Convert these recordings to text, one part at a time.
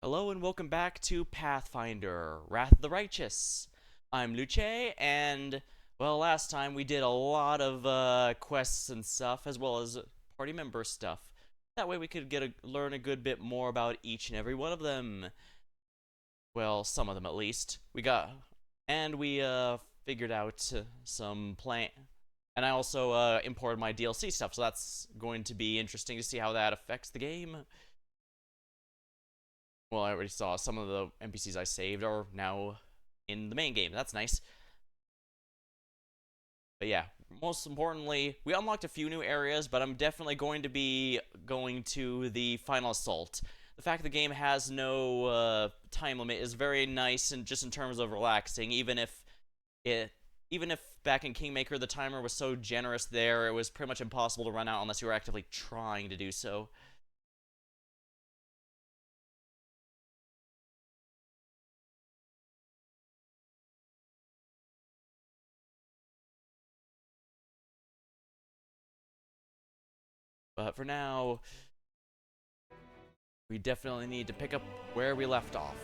Hello and welcome back to Pathfinder, Wrath of the Righteous. I'm Luce, and, well, last time we did a lot of quests and stuff, as well as party member stuff. That way we could learn a good bit more about each and every one of them. Well, some of them at least. We figured out some plan. And I also imported my DLC stuff, so that's going to be interesting to see how that affects the game. Well, I already saw some of the NPCs I saved are now in the main game. That's nice. But yeah, most importantly, we unlocked a few new areas, but I'm definitely going to be going to the final assault. The fact the game has no time limit is very nice, and just in terms of relaxing. Even if back in Kingmaker the timer was so generous there, it was pretty much impossible to run out unless you were actively trying to do so. But for now, we definitely need to pick up where we left off.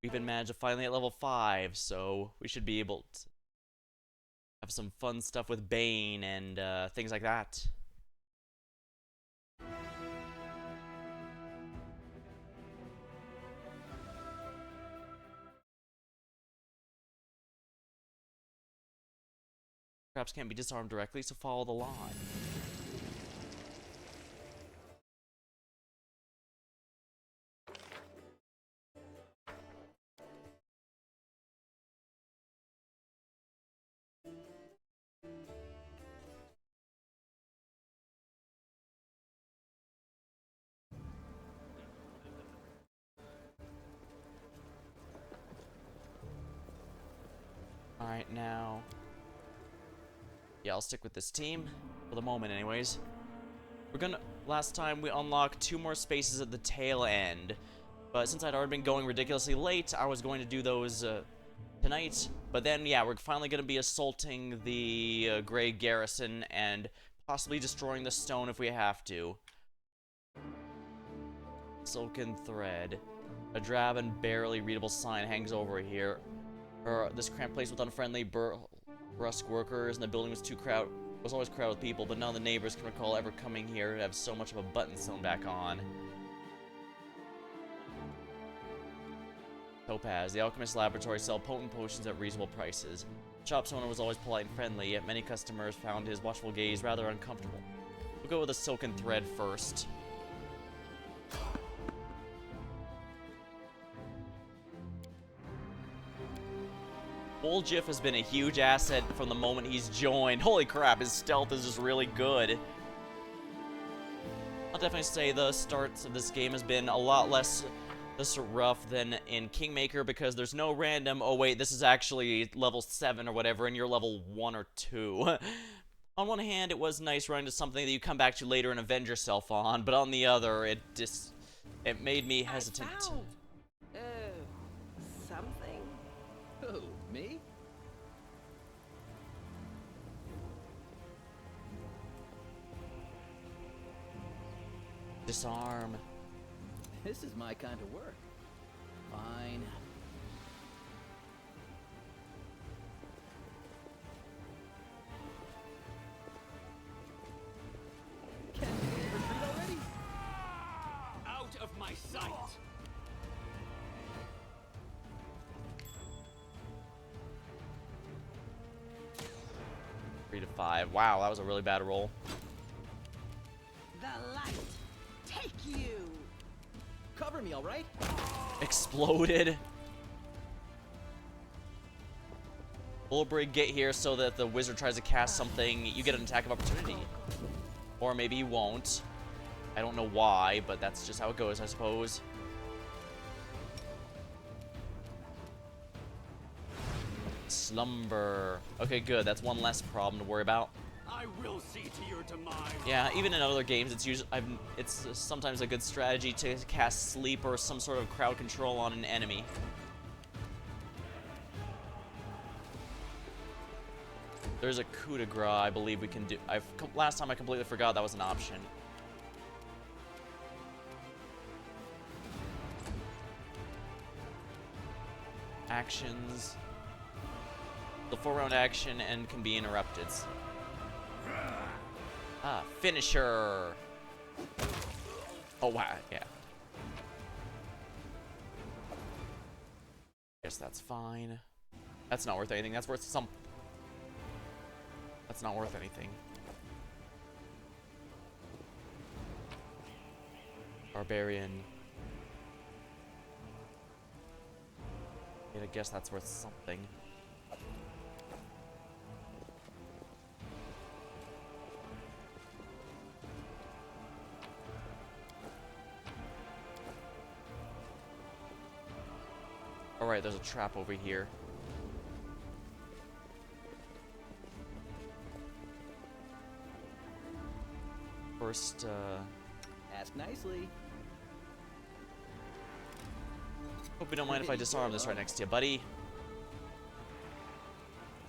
We've been managed to finally at level 5, so we should be able to have some fun stuff with Bane and things like that. Perhaps can't be disarmed directly, so follow the line. Alright, now... yeah, I'll stick with this team. For the moment, anyways. Last time, we unlocked 2 more spaces at the tail end. But since I'd already been going ridiculously late, I was going to do those, tonight. But then, yeah, we're finally going to be assaulting the Grey Garrison and possibly destroying the stone if we have to. Silken thread. A drab and barely readable sign hangs over here. This cramped place with unfriendly, brusque workers, and the building was always crowded with people, but none of the neighbors can recall ever coming here to have so much of a button sewn back on. Topaz. The alchemist laboratory sell potent potions at reasonable prices. The shop's owner was always polite and friendly, yet many customers found his watchful gaze rather uncomfortable. We'll go with the silken thread first. Wolgiff has been a huge asset from the moment he's joined. Holy crap, his stealth is just really good. I'll definitely say the starts of this game has been a lot less rough than in Kingmaker because there's no random, oh wait, this is actually level 7 or whatever, and you're level 1 or 2. On one hand, it was nice running to something that you come back to later and avenge yourself on, but on the other, it made me hesitant. Something. Who, me? Disarm. This is my kind of work. Fine. Can't you retreat already? Out of my sight! 3 to 5. Wow, that was a really bad roll. The light. Take you. Cover me, all right? Exploded. Bullbrig, get here so that the wizard tries to cast something, you get an attack of opportunity. Or maybe you won't. I don't know why, but that's just how it goes, I suppose. Slumber. Okay, good. That's one less problem to worry about. I will see to your demise. Yeah, even in other games, it's sometimes a good strategy to cast sleep or some sort of crowd control on an enemy. There's a coup de grace I believe we can do. Last time I completely forgot that was an option. actions. The 4-round action and can be interrupted. Ah, finisher. Oh wow, yeah. Guess that's fine. That's not worth anything. That's worth some. That's not worth anything. Barbarian. I guess that's worth something. Alright, there's a trap over here. First, Ask nicely. hope you don't mind if I disarm this right next to you, buddy.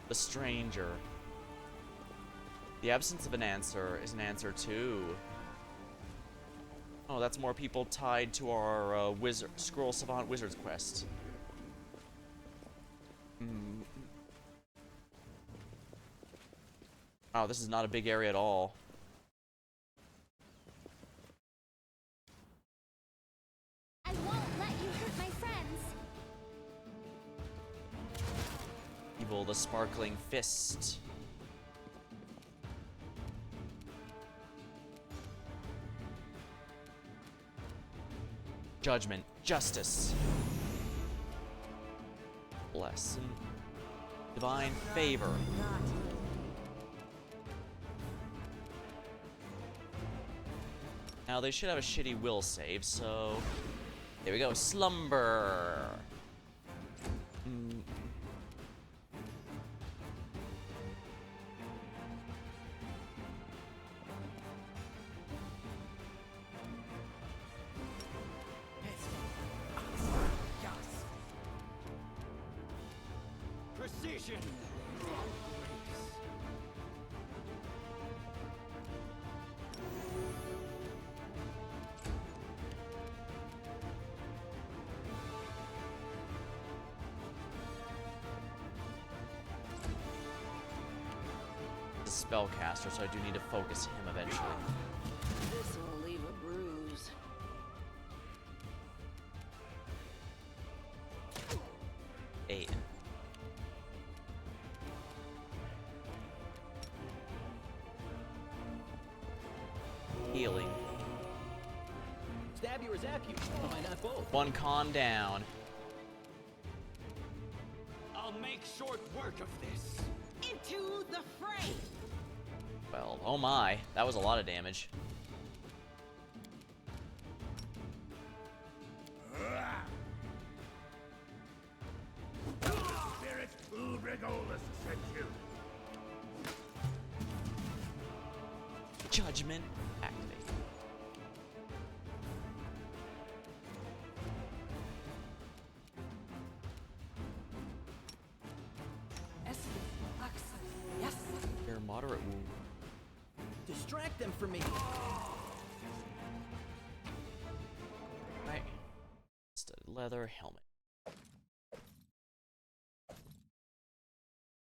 The stranger. The absence of an answer is an answer too. Oh, that's more people tied to our Scroll Savant Wizard's quest. Oh, this is not a big area at all. I won't let you hurt my friends. Evil, the sparkling fist. Judgment, justice. Blessing. Divine favor. Now they should have a shitty will save, so there we go. Slumber. Precision. The spellcaster, so I do need to focus him eventually. This will leave a bruise. Aiden. Healing. Stab you or zap you. Why not both? One con down. I'll make short work of this. Into the fray! Well, oh my, that was a lot of damage. Spirit Ulbrigolus sent you. Judgment activate. Yes. Your moderate wound. Distract them for me. Right. Just a leather helmet.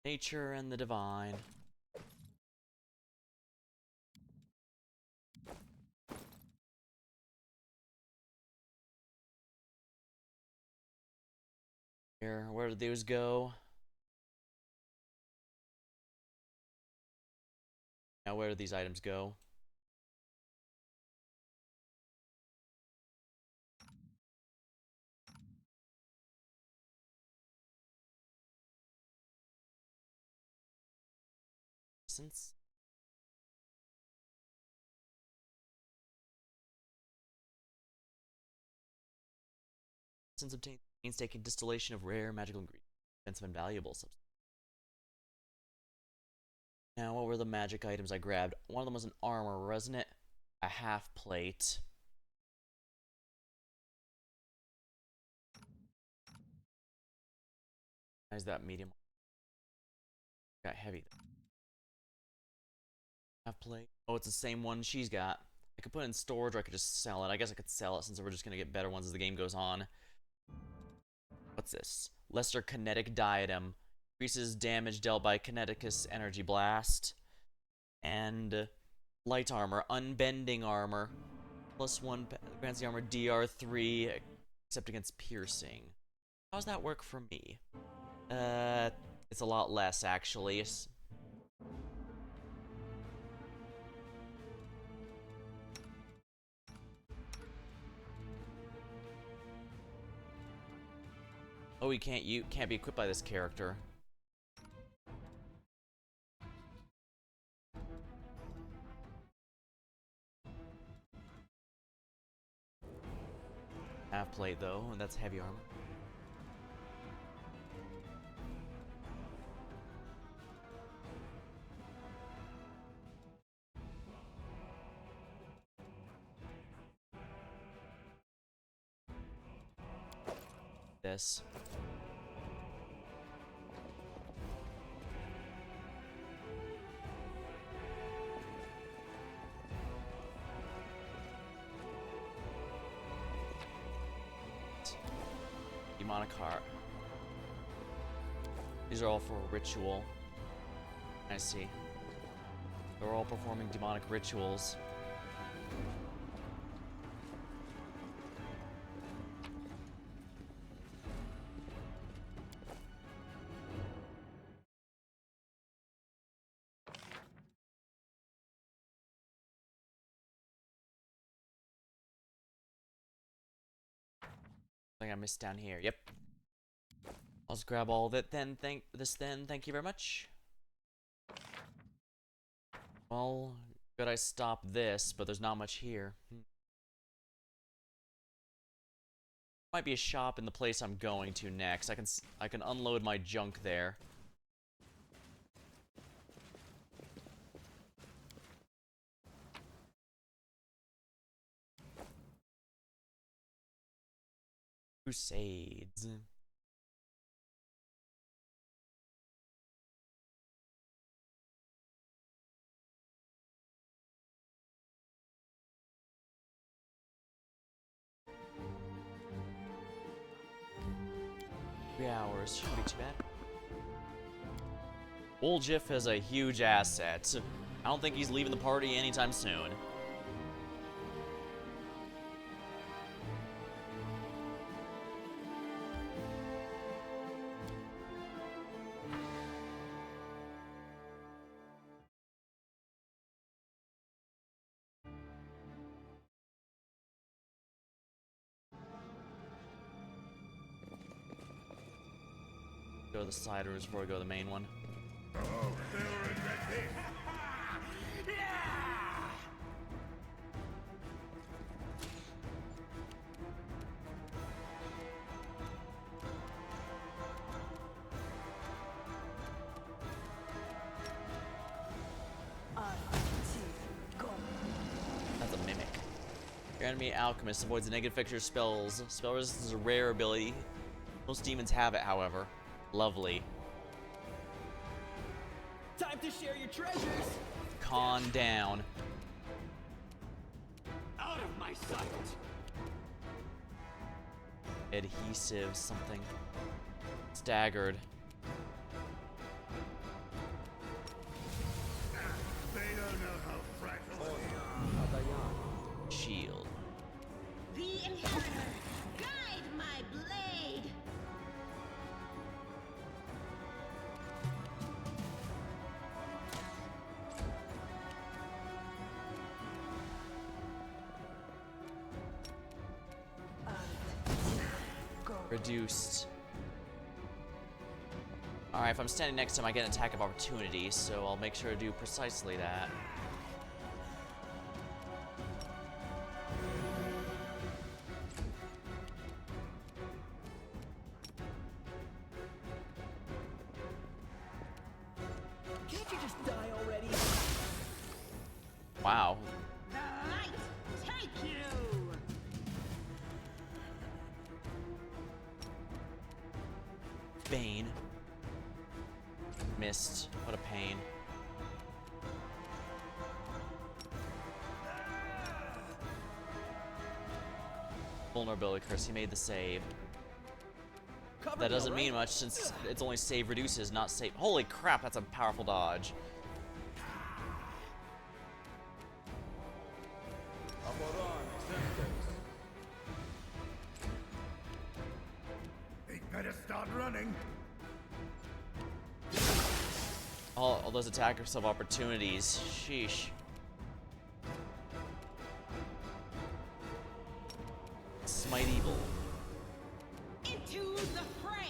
Nature and the divine. Here, where did those go? Now, where do these items go? Since obtained painstaking distillation of rare magical ingredients, expensive and valuable substances. Now, what were the magic items I grabbed? One of them was an armor, wasn't it? A half plate. Is that medium? Got heavy. Half plate. Oh, it's the same one she's got. I could put it in storage or I could just sell it. I guess I could sell it since we're just gonna get better ones as the game goes on. What's this? Lesser Kinetic Diadem. Increases damage dealt by Kineticus Energy Blast. And Light Armor. Unbending Armor. +1 grants the armor DR3, except against piercing. How does that work for me? It's a lot less, actually. Oh, you can't be equipped by this character. Half plate though, and that's heavy armor. This. Demonic Heart. These are all for ritual. I see. They're all performing demonic rituals. I think I missed down here. Yep. I'll just grab all of it then. Thank you very much. Well, could I stop this, but there's not much here. Might be a shop in the place I'm going to next. I can unload my junk there. Crusades. 3 hours, shouldn't be too bad. Old Jiff has a huge asset. I don't think he's leaving the party anytime soon. Go to the side rooms before we go to the main one. Oh, they'll regret this. That's a mimic. Your enemy alchemist avoids the negative effects of spells. Spell resistance is a rare ability. Most demons have it, however. Lovely. Time to share your treasures. Calm down. Out of my sight! Adhesive something. Staggered. They don't know how fragile they are. Shield. The inheritor, guide my blade. Reduced. Alright, if I'm standing next to him, I get an attack of opportunity, so I'll make sure to do precisely that. Can't you just die already? Wow. The light, take you. Bane. Missed. What a pain. Vulnerability curse. He made the save. Cover that doesn't mean much since it's only save reduces, not save. Holy crap, that's a powerful dodge. They better start running. All those attackers have opportunities. Sheesh. Smite evil. Into the fray!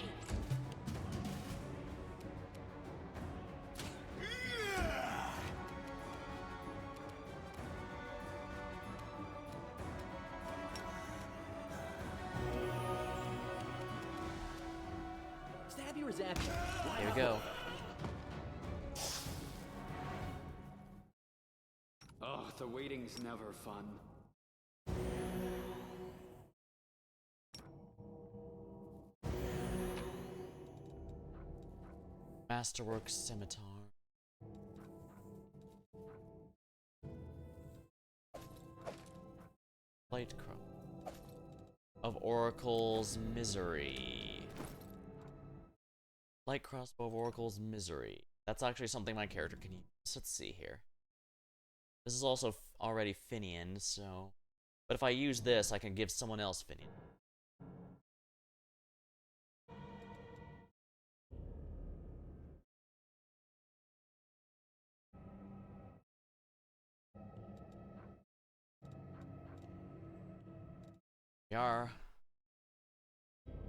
Stab your action. Here we go. Oh, the waiting's never fun. Masterwork Scimitar. Light Crow. Of Oracle's Misery. Light Crossbow of Oracle's Misery. That's actually something my character can use. Let's see here. This is also already Finian, so... But if I use this, I can give someone else Finian. Yar.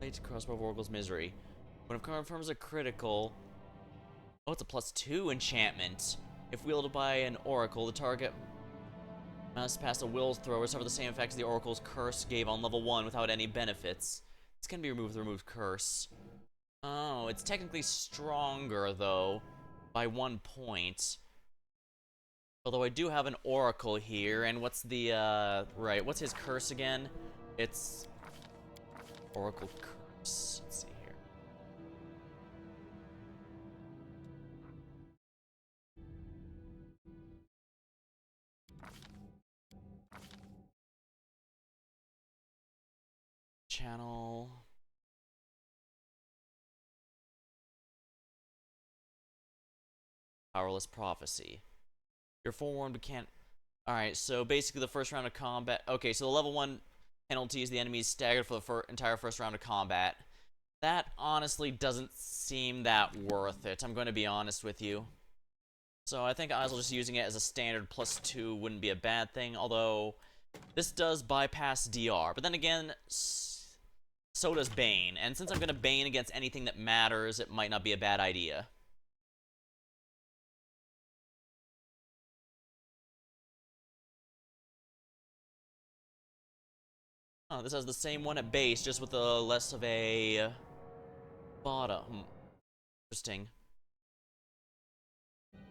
Light Crossbow of Oracle's Misery. When it confirms a critical... Oh, it's a +2 enchantment. If wielded by an oracle, the target must pass a will throw or suffer the same effects the oracle's curse gave on level 1 without any benefits. This can be removed with removed curse. Oh, it's technically stronger, though, by 1 point. Although I do have an oracle here, and what's the, right, what's his curse again? It's... Oracle curse. Let's see here. Channel. Powerless Prophecy. You're forewarned but can't... Alright, so basically the first round of combat... Okay, so the level 1 penalty is the enemy is staggered for the entire first round of combat. That honestly doesn't seem that worth it, I'm going to be honest with you. So I think Isle just using it as a standard +2 wouldn't be a bad thing, although this does bypass DR. But then again, so does Bane, and since I'm going to Bane against anything that matters, it might not be a bad idea. Oh, this has the same one at base, just with a less of a bottom. Interesting.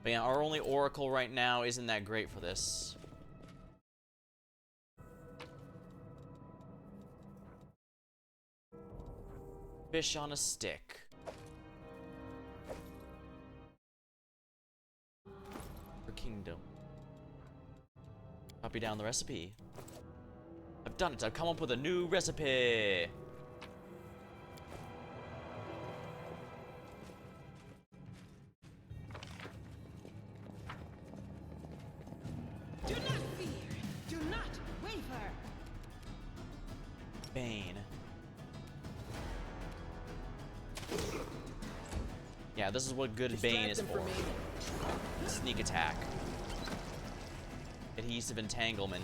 But yeah, our only Oracle right now isn't that great for this. Fish on a stick. For Kingdom. Copy down the recipe. I've done it. I've come up with a new recipe. Do not fear! Do not waver! Bane. Yeah, this is what good Bane is for. Sneak attack. Adhesive entanglement.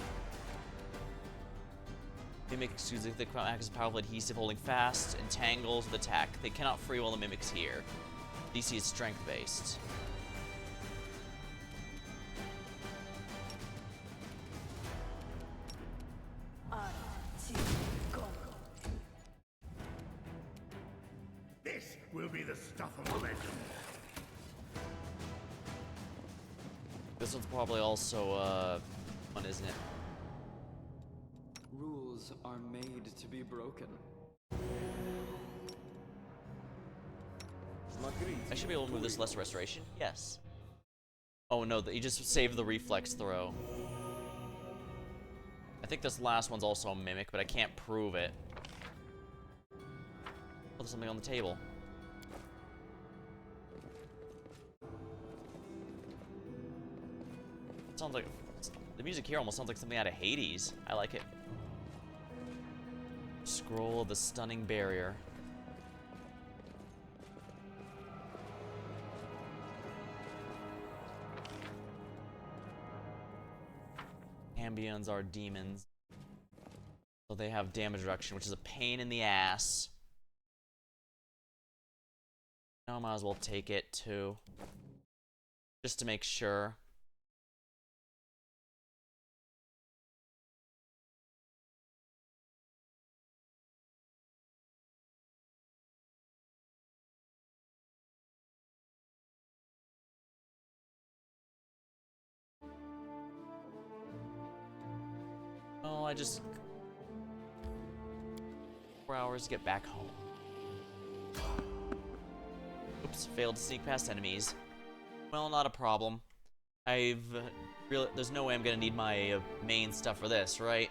Mimics use the crown acts as powerful adhesive, holding fast, entangles with attack. They cannot free while the mimic's here. DC is strength based. This will be the stuff of legend. This one's probably also one, isn't it? Rules are made to be broken. I should be able to move this less restoration. Yes. Oh no, you just saved the reflex throw. I think this last one's also a mimic, but I can't prove it. there's something on the table. Sounds like the music here almost sounds like something out of Hades. I like it. Scroll of the Stunning Barrier. Ambions are demons. So they have damage reduction, which is a pain in the ass. Now I might as well take it too. Just to make sure. Oh, I just 4 hours to get back home. Oops, failed to sneak past enemies. Well, not a problem. There's no way I'm gonna need my main stuff for this, right?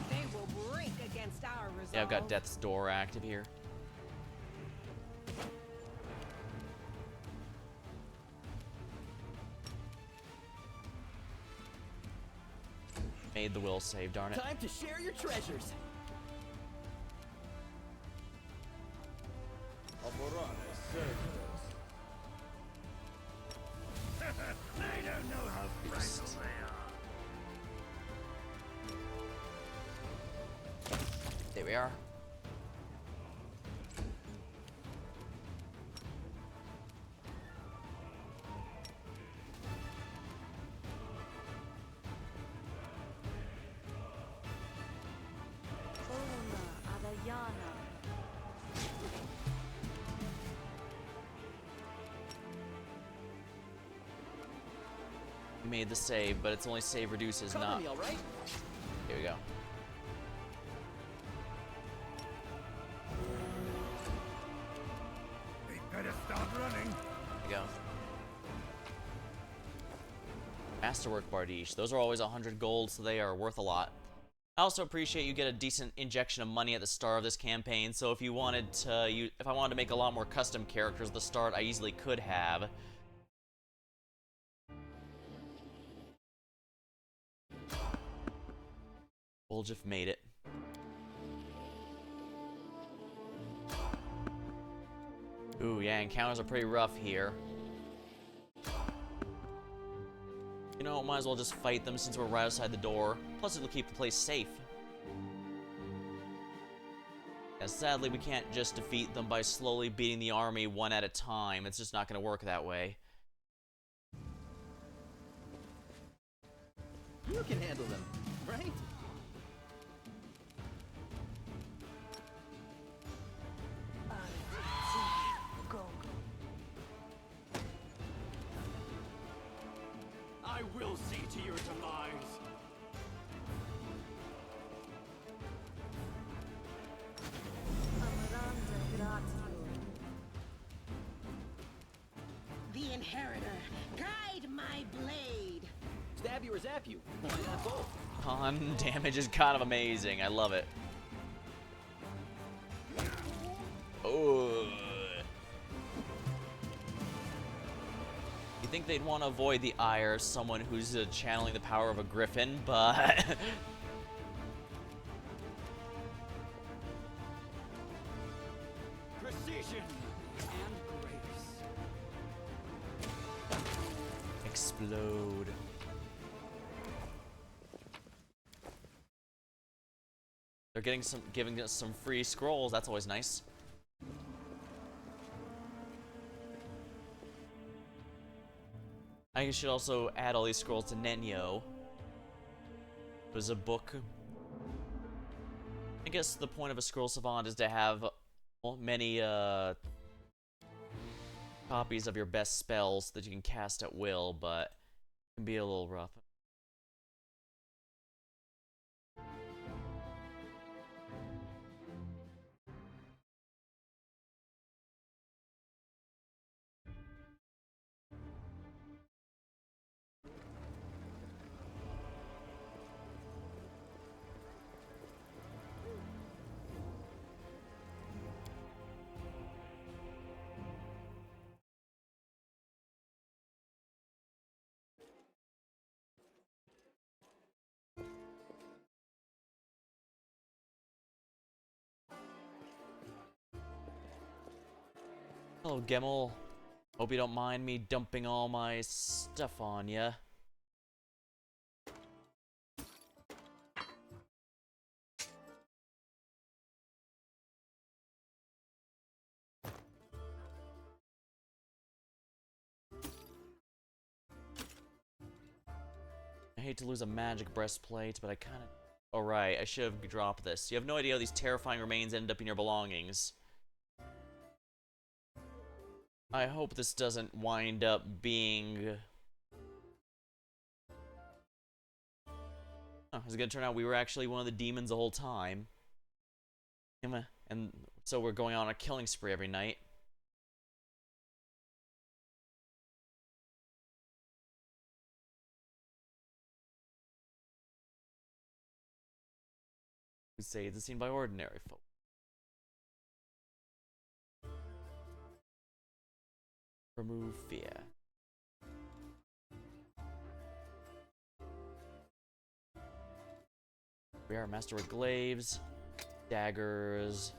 They will break against our resolve. Yeah, I've got Death's Door active here. Made the will save, darn it. Time to share your treasures. They don't know how fragile they are. There we are. We made the save, but it's only save reduces, Cover not. me, all right? Here we go. They better start running. Here we go. Masterwork Bardiche. Those are always 100 gold, so they are worth a lot. I also appreciate you get a decent injection of money at the start of this campaign, so if you wanted to, if I wanted to make a lot more custom characters at the start, I easily could have. Buljif made it. Ooh, yeah, encounters are pretty rough here. You know, might as well just fight them since we're right outside the door. Plus, it'll keep the place safe. Yeah, sadly, we can't just defeat them by slowly beating the army one at a time. It's just not going to work that way. You can handle them, right? I will see to your demise. The Inheritor, guide my blade. Stab you or zap you. Why not both? Con damage is kind of amazing. I love it. Oh. You think they'd want to avoid the ire of someone who's channeling the power of a griffin, but Precision and grace. explode. They're giving us some free scrolls. That's always nice. I should also add all these scrolls to Nenyo. It was a book. I guess the point of a scroll savant is to have many copies of your best spells that you can cast at will, but it can be a little rough. Hello, Gemmel. Hope you don't mind me dumping all my stuff on ya. I hate to lose a magic breastplate, but I kind of... Alright, I should have dropped this. You have no idea how these terrifying remains end up in your belongings. I hope this doesn't wind up being... Oh, it's gonna turn out we were actually one of the demons the whole time. And so we're going on a killing spree every night. Crusades is seen by ordinary folk. Remove fear. We are master with glaives, daggers,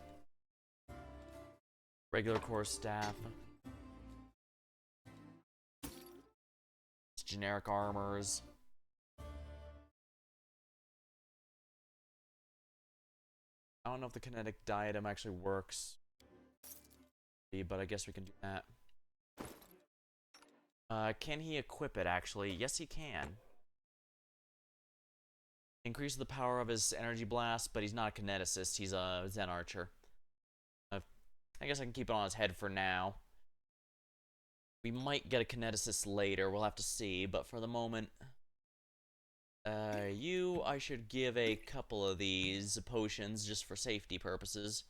regular core staff, generic armors. I don't know if the kinetic diadem actually works, but I guess we can do that. Can he equip it, actually? Yes, he can. Increase the power of his energy blast, but he's not a kineticist. He's a Zen archer. I guess I can keep it on his head for now. We might get a kineticist later. We'll have to see, but for the moment... I should give a couple of these potions just for safety purposes.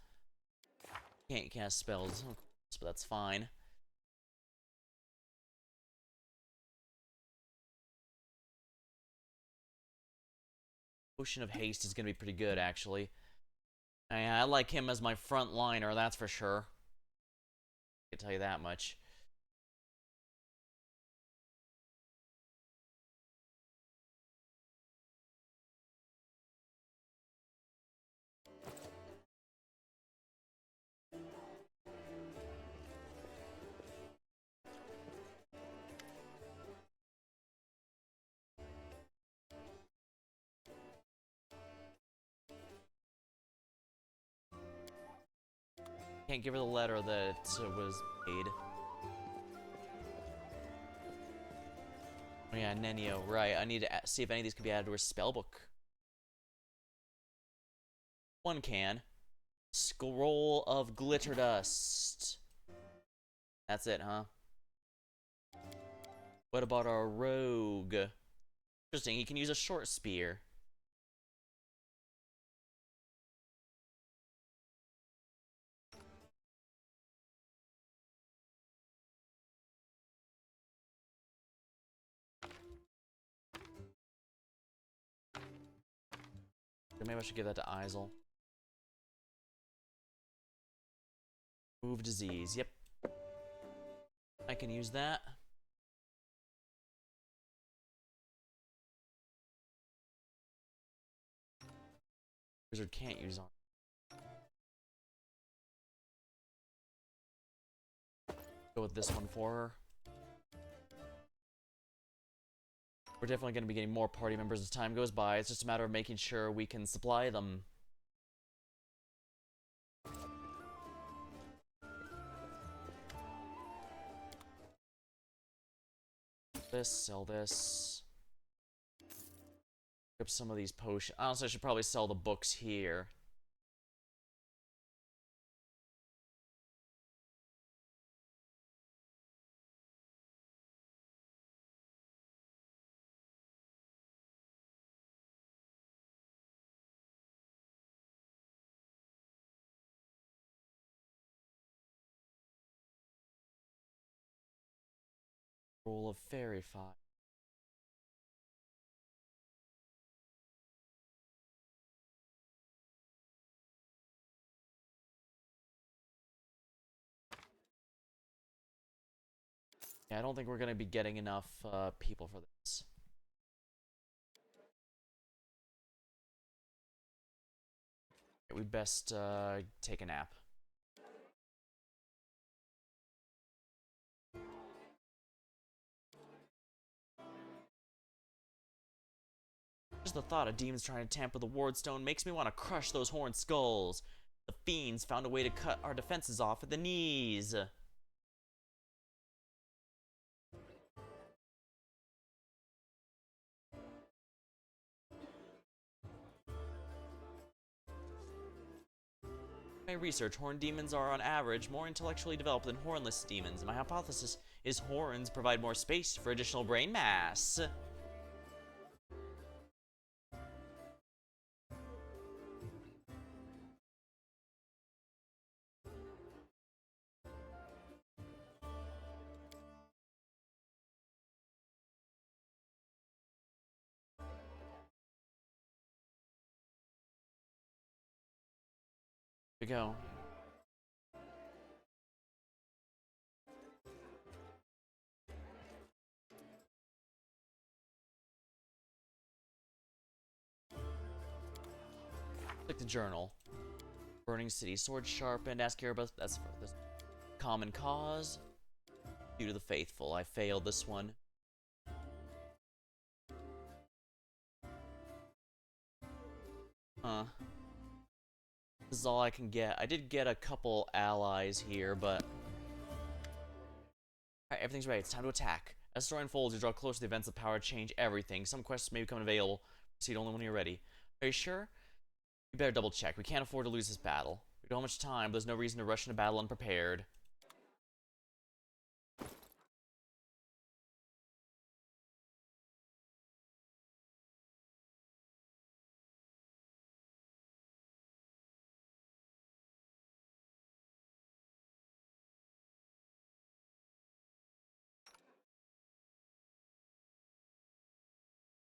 Can't cast spells, but that's fine. Potion of haste is gonna be pretty good, actually. I like him as my front liner, that's for sure. I can tell you that much. Can't give her the letter that was made. Oh yeah, Nenio, right. I need to see if any of these can be added to her spellbook. One can. Scroll of Glitter Dust. That's it, huh? What about our rogue? Interesting, he can use a short spear. Maybe I should give that to Isel. Move disease, yep. I can use that. Wizard can't use on. Go with this one for her. We're definitely going to be getting more party members as time goes by. It's just a matter of making sure we can supply them. Sell this. Pick up some of these potions. Honestly, I should probably sell the books here. Roll of Fairy Fire. Yeah, I don't think we're going to be getting enough people for this. We best take a nap. Just the thought of demons trying to tamper the ward stone makes me want to crush those horned skulls. The fiends found a way to cut our defenses off at the knees. My research, horned demons are on average more intellectually developed than hornless demons. My hypothesis is horns provide more space for additional brain mass. Here we go. Click the journal. Burning City, sword sharpened. Ask Erebus. That's for this common cause. Due to the faithful, I failed this one. Huh. This is all I can get. I did get a couple allies here, but... Alright, everything's ready. It's time to attack. As the story unfolds, you draw closer to the events of power change everything. Some quests may become available. Proceed only when you're ready. Are you sure? You better double check. We can't afford to lose this battle. We don't have much time, but there's no reason to rush into battle unprepared.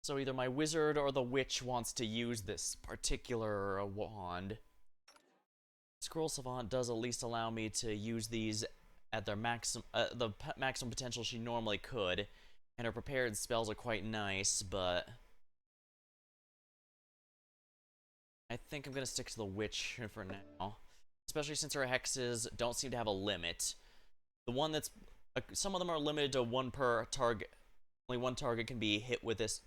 So either my wizard or the witch wants to use this particular wand. Scroll Savant does at least allow me to use these at their maximum potential she normally could, and her prepared spells are quite nice, but I think I'm gonna stick to the witch for now, especially since her hexes don't seem to have a limit. The one that's some of them are limited to one per target. Only one target can be hit with this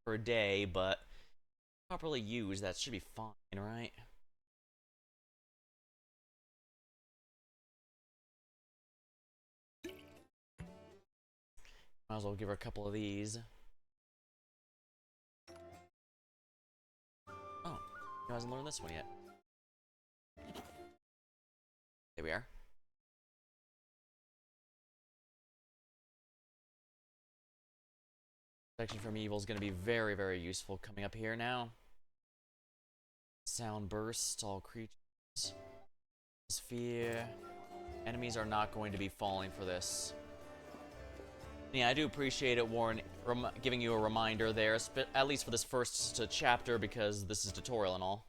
per day, but properly used, that should be fine, right? Might as well give her a couple of these. Oh, she hasn't learned this one yet. There we are. Protection from evil is going to be very, very useful coming up here now. Sound burst, all creatures. Sphere. Enemies are not going to be falling for this. Yeah, I do appreciate it, Warren, giving you a reminder there, at least for this first chapter, because this is tutorial and all.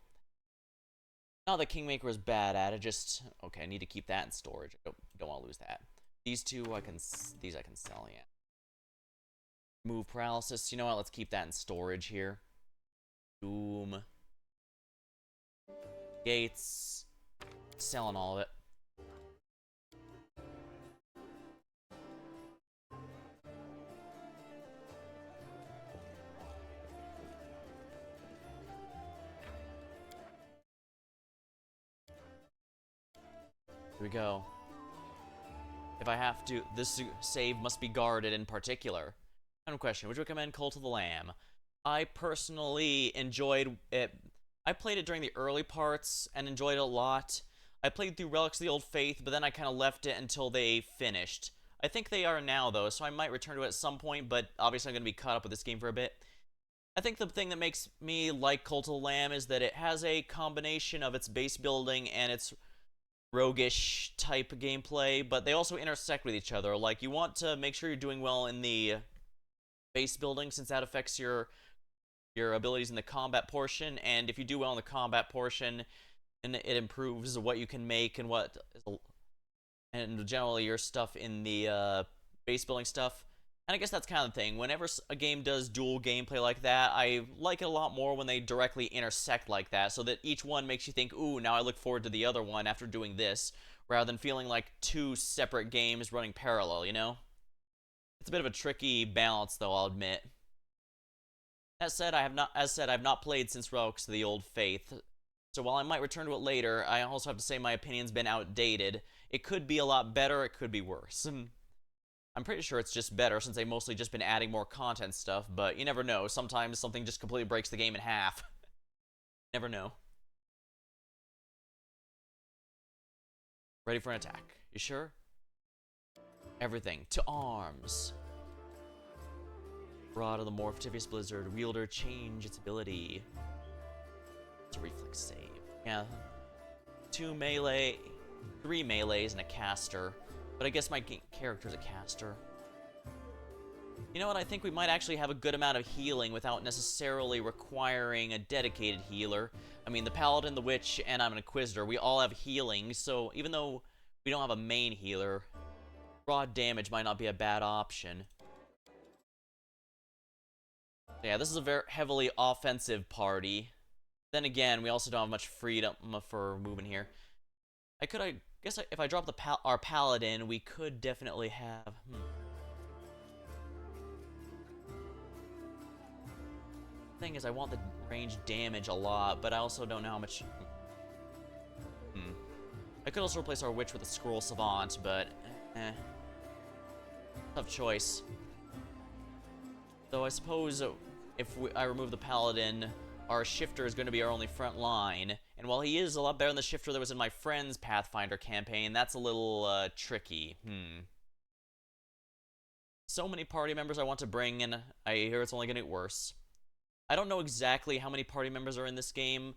Not that Kingmaker is bad at it, just... Okay, I need to keep that in storage. Don't want to lose that. These two, these I can sell, yeah. Move paralysis. You know what? Let's keep that in storage here. Boom. Gates. Selling all of it. Here we go. If I have to, this save must be guarded in particular. Final question, would you recommend Cult of the Lamb? I personally enjoyed it. I played it during the early parts and enjoyed it a lot. I played through Relics of the Old Faith, but then I kind of left it until they finished. I think they are now, though, so I might return to it at some point, but obviously I'm going to be caught up with this game for a bit. I think the thing that makes me like Cult of the Lamb is that it has a combination of its base building and its roguish type gameplay, but they also intersect with each other. Like, you want to make sure you're doing well in the base building, since that affects your abilities in the combat portion, and if you do well in the combat portion, and it improves what you can make and and generally your stuff in the base building stuff. And I guess that's kind of the thing. Whenever a game does dual gameplay like that, I like it a lot more when they directly intersect like that, so that each one makes you think, ooh, now I look forward to the other one after doing this, rather than feeling like two separate games running parallel, you know? It's a bit of a tricky balance, though, I'll admit. As said, I've not played since Relics of the Old Faith. So while I might return to it later, I also have to say my opinion's been outdated. It could be a lot better, it could be worse. I'm pretty sure it's just better since they've mostly just been adding more content stuff, but you never know. Sometimes something just completely breaks the game in half. Never know. Ready for an attack. You sure? Everything. To arms. Rod of the Morph-Tivious Blizzard. Wielder change its ability. It's a reflex save. Yeah. 2 melee. 3 melees and a caster. But I guess my character's a caster. You know what? I think we might actually have a good amount of healing without necessarily requiring a dedicated healer. I mean, the Paladin, the Witch, and I'm an Inquisitor, we all have healing, so even though we don't have a main healer, raw damage might not be a bad option. Yeah, this is a very heavily offensive party. Then again, we also don't have much freedom for moving here. I guess if I drop our Paladin, we could definitely have... Thing is, I want the range damage a lot, but I also don't know how much... I could also replace our Witch with a Scroll Savant, but... Tough choice. Though I suppose if I remove the Paladin, our Shifter is going to be our only front line. And while he is a lot better than the Shifter that was in my friend's Pathfinder campaign, that's a little, tricky. So many party members I want to bring, and I hear it's only going to get worse. I don't know exactly how many party members are in this game,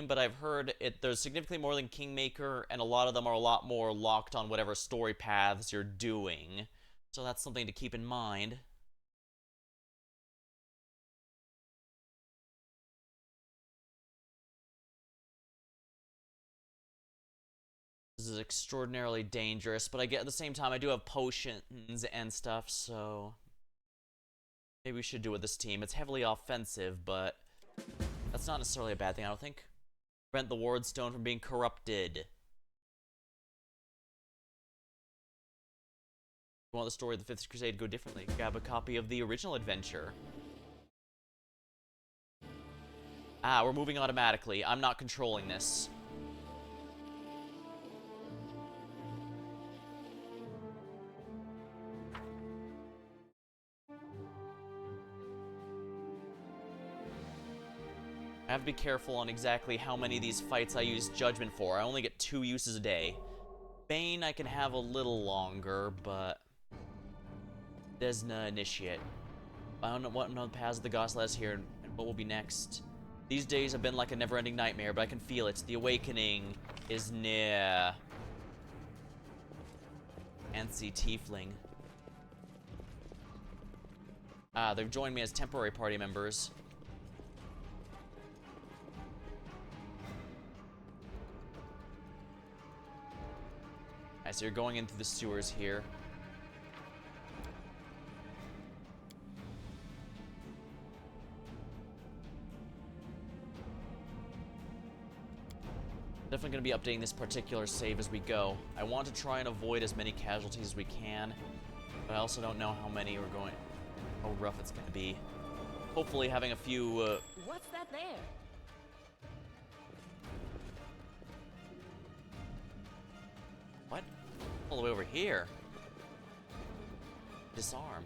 but I've heard there's significantly more than Kingmaker, and a lot of them are a lot more locked on whatever story paths you're doing. So that's something to keep in mind. This is extraordinarily dangerous, but at the same time, I do have potions and stuff, so... Maybe we should do it with this team. It's heavily offensive, but that's not necessarily a bad thing, I don't think. Prevent the Ward Stone from being corrupted. If you want the story of the 5th Crusade to go differently, grab a copy of the original adventure. Ah, we're moving automatically. I'm not controlling this. I have to be careful on exactly how many of these fights I use Judgment for. I only get 2 uses a day. Bane I can have a little longer, but... Desna Initiate. I don't know what the paths of the gods let us here, and what will be next. These days have been like a never-ending nightmare, but I can feel it. The awakening is near. Antsy Tiefling. Ah, they've joined me as temporary party members. Alright, so you're going in through the sewers here. Definitely going to be updating this particular save as we go. I want to try and avoid as many casualties as we can, but I also don't know how many we're going... how rough it's going to be. Hopefully having a few, What's that there? What? All the way over here. Disarm.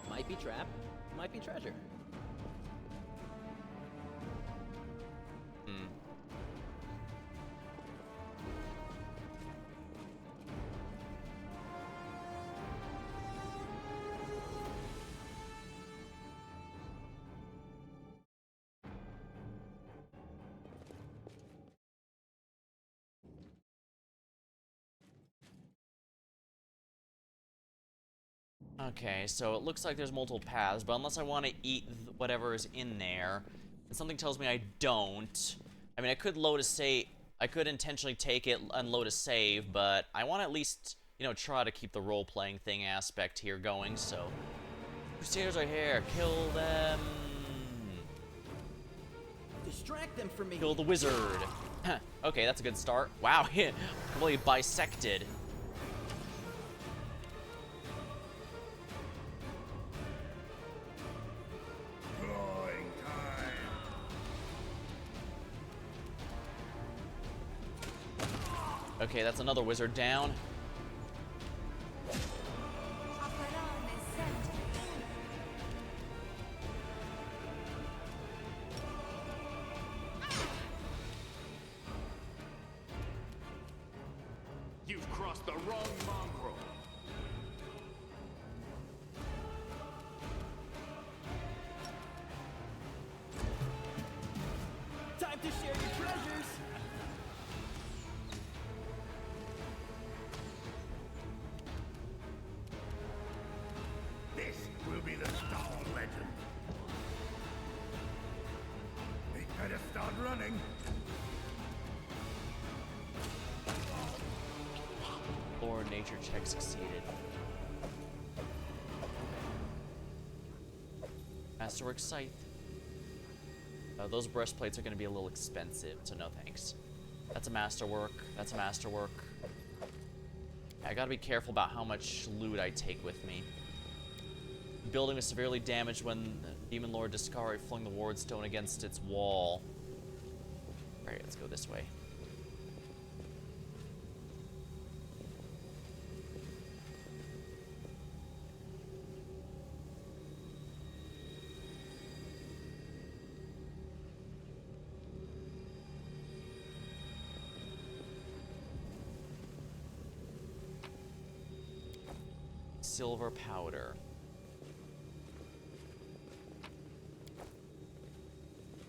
Might be trap, might be treasure. Okay, so it looks like there's multiple paths, but unless I want to eat whatever is in there, and something tells me I don't. I mean, I could load a save. I could intentionally take it and load a save, but I want to at least, you know, try to keep the role-playing thing aspect here going, so... Crusaders are here. Kill them. Distract them from me. Kill the wizard. Okay, that's a good start. Wow, completely bisected. Okay, that's another wizard down. You've crossed the wrong mongrel. Time to share your treasures. This will be the Star Legend. They better start running. Or nature check succeeded. Masterwork Scythe. Those breastplates are going to be a little expensive, so no thanks. That's a masterwork. That's a masterwork. I gotta be careful about how much loot I take with me. The building was severely damaged when Demon Lord Discari flung the ward stone against its wall. Alright, let's go this way. Silver powder.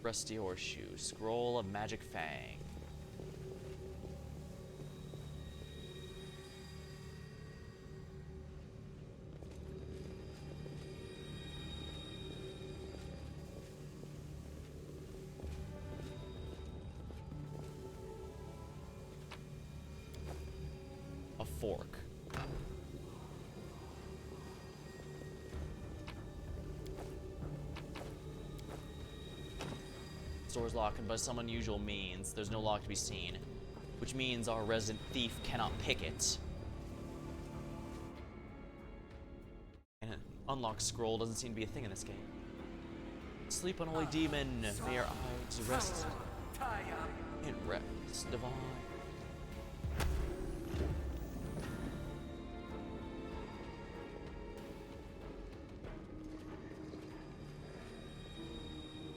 Rusty horseshoe. Scroll of magic fang. A fork. Store's locked, and by some unusual means, there's no lock to be seen, which means our resident thief cannot pick it. And an unlocked scroll doesn't seem to be a thing in this game. Sleep, unholy demon, may our eyes rest in rest divine.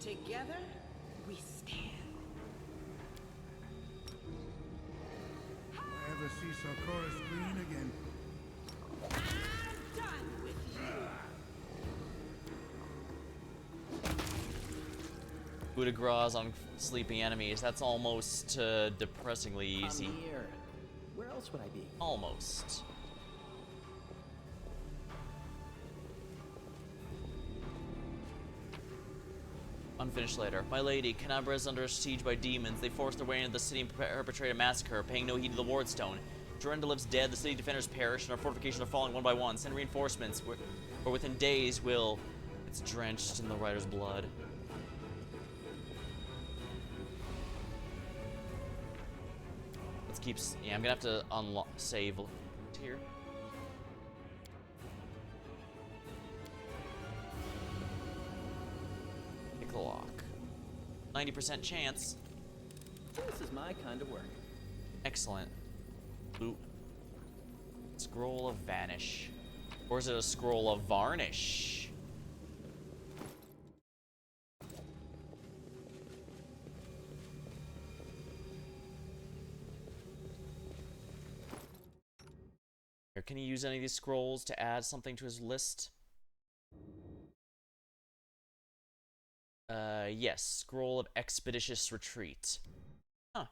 Together, we stand. Ever see Sarkoris Green again? I'm done with you. Coup de grace on sleeping enemies. That's almost depressingly easy. I'm here. Where else would I be? Almost. Unfinished later. My lady, Canabra is under siege by demons. They forced their way into the city and perpetrate a massacre, paying no heed to the wardstone. Jorenda lives dead, the city defenders perish, and our fortifications are falling one by one. Send reinforcements, or within days it's drenched in the rider's blood. Let's keep... Yeah, I'm gonna have to save here. Pick the lock. 90% chance. This is my kind of work. Excellent. Loot. Scroll of Vanish. Or is it a Scroll of Varnish? Here, can he use any of these scrolls to add something to his list? Yes. Scroll of Expeditious Retreat. Huh.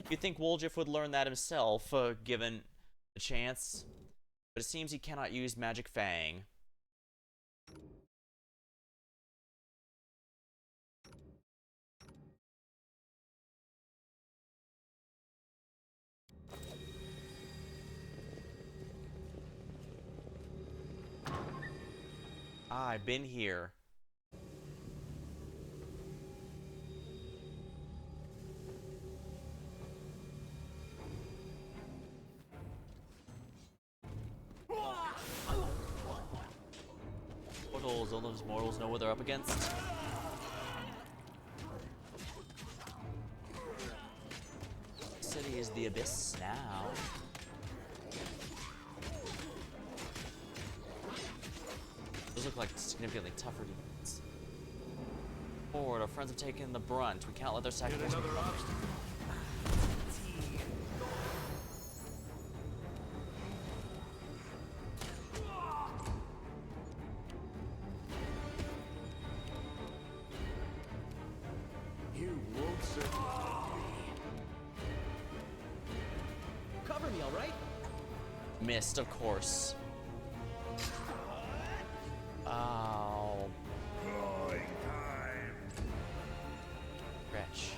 You'd think Woljif would learn that himself, given a chance. But it seems he cannot use Magic Fang. Ah, I've been here. Mortals, all those mortals know what they're up against. The city is the abyss now. Those look like significantly tougher demons. Forward, our friends have taken the brunt. We can't let their sacrifice be punished. You won't survive me. Cover me, all right? Missed, of course. Ow. Clawing time. Wretch.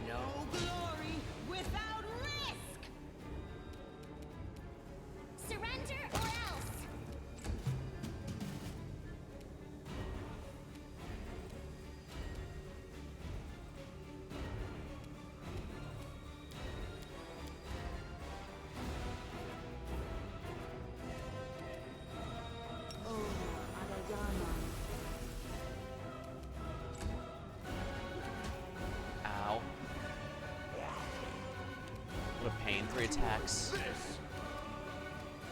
No glory without risk! Surrender or else. Ow. What a pain. 3 attacks. This!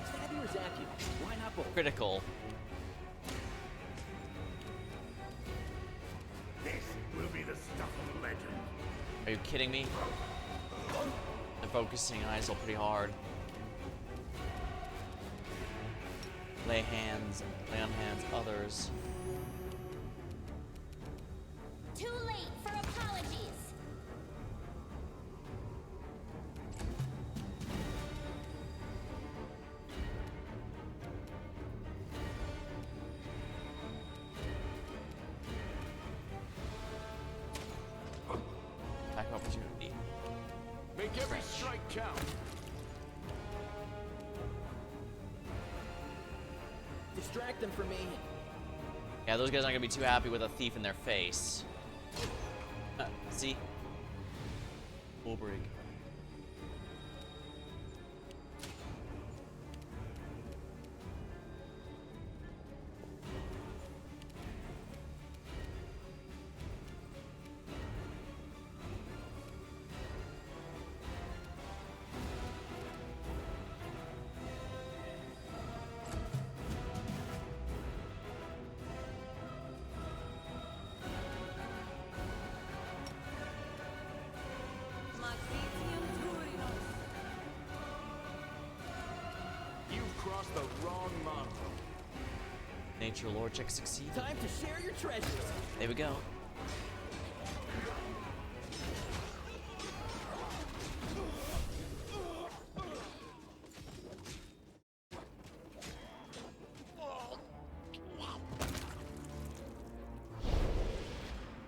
Stab you or zap you? Why not both? Critical. This will be the stuff of legend. Are you kidding me? The focusing eyes are pretty hard. Lay on hands, others. Too late for apologies. Attack opportunity. Make every strike count. Distract them for me. Yeah, those guys aren't gonna be too happy with a thief in their face. See? Full break. You've crossed the wrong model. Nature lore check succeed. Time to share your treasures. There we go.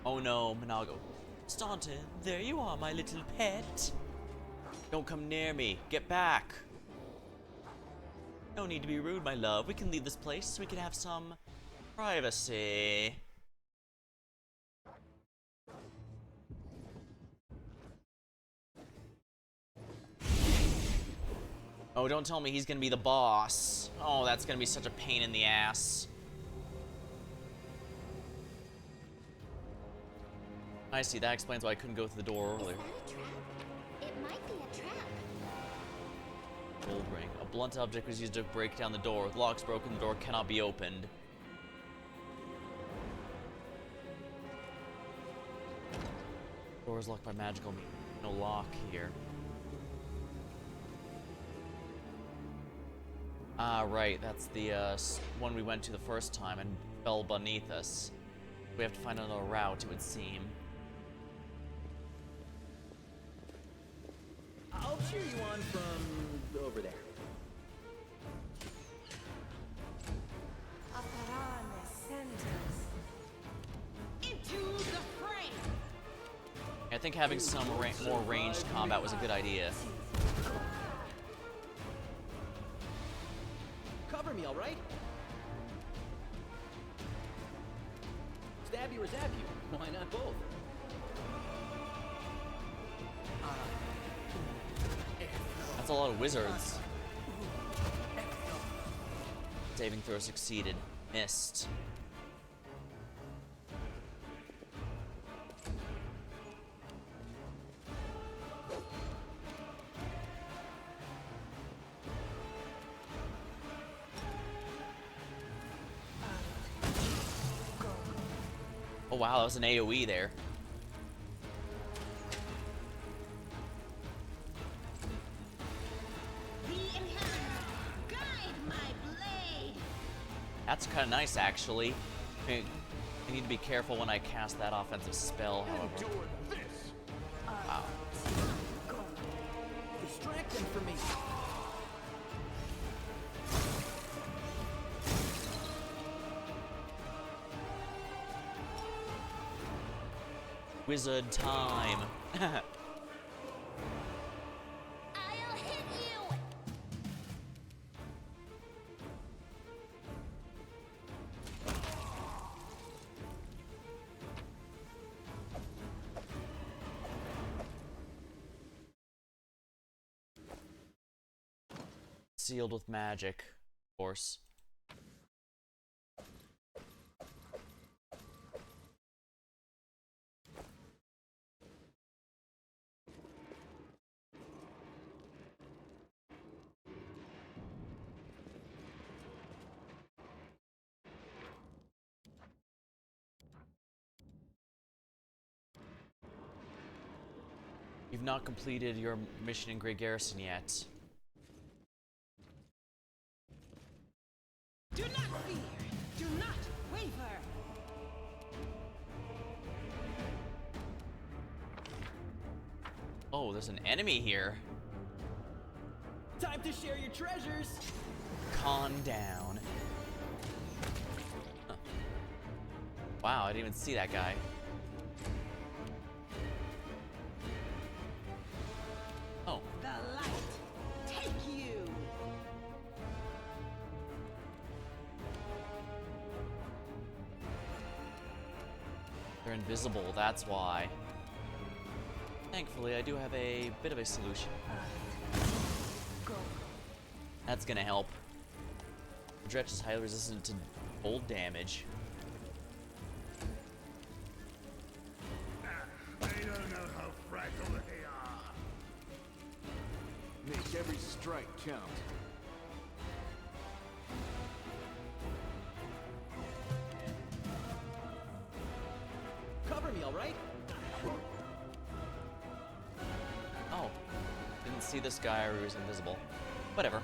Oh no, Monago. Staunton, there you are, my little pet. Don't come near me. Get back. No need to be rude, my love. We can leave this place so we can have some privacy. Oh, don't tell me he's gonna be the boss. Oh, that's gonna be such a pain in the ass. I see, that explains why I couldn't go through the door Is earlier. that a trap? It might be a trap. Gold ring. A blunt object was used to break down the door. With locks broken, the door cannot be opened. Door is locked by magical means. No lock here. Ah, right. That's the one we went to the first time and fell beneath us. We have to find another route, it would seem. I'll cheer you on from over there. Into the frame! I think having some more ranged combat was a good idea. Cover me, all right? Stab you or zap you? Why not both? That's a lot of wizards. Saving throw succeeded. Missed. Oh wow, that was an AoE there. The inheritor, guide my blade. That's kind of nice, actually. I need to be careful when I cast that offensive spell, however. Endure this. Wow. Distract them from me. Wizard time. I'll hit you! Sealed with magic, of course. You've not completed your mission in Great Garrison yet. Do not fear. Do not waver. Oh, there's an enemy here. Time to share your treasures. Calm down. Huh. Wow, I didn't even see that guy. Oh, The light, take you. they're invisible, that's why. Thankfully, I do have a bit of a solution. That's gonna help. Dretch is highly resistant to cold damage. They don't know how fragile they are. Make every strike count. Cover me, all right? Oh, didn't see this guy or he was invisible. Whatever.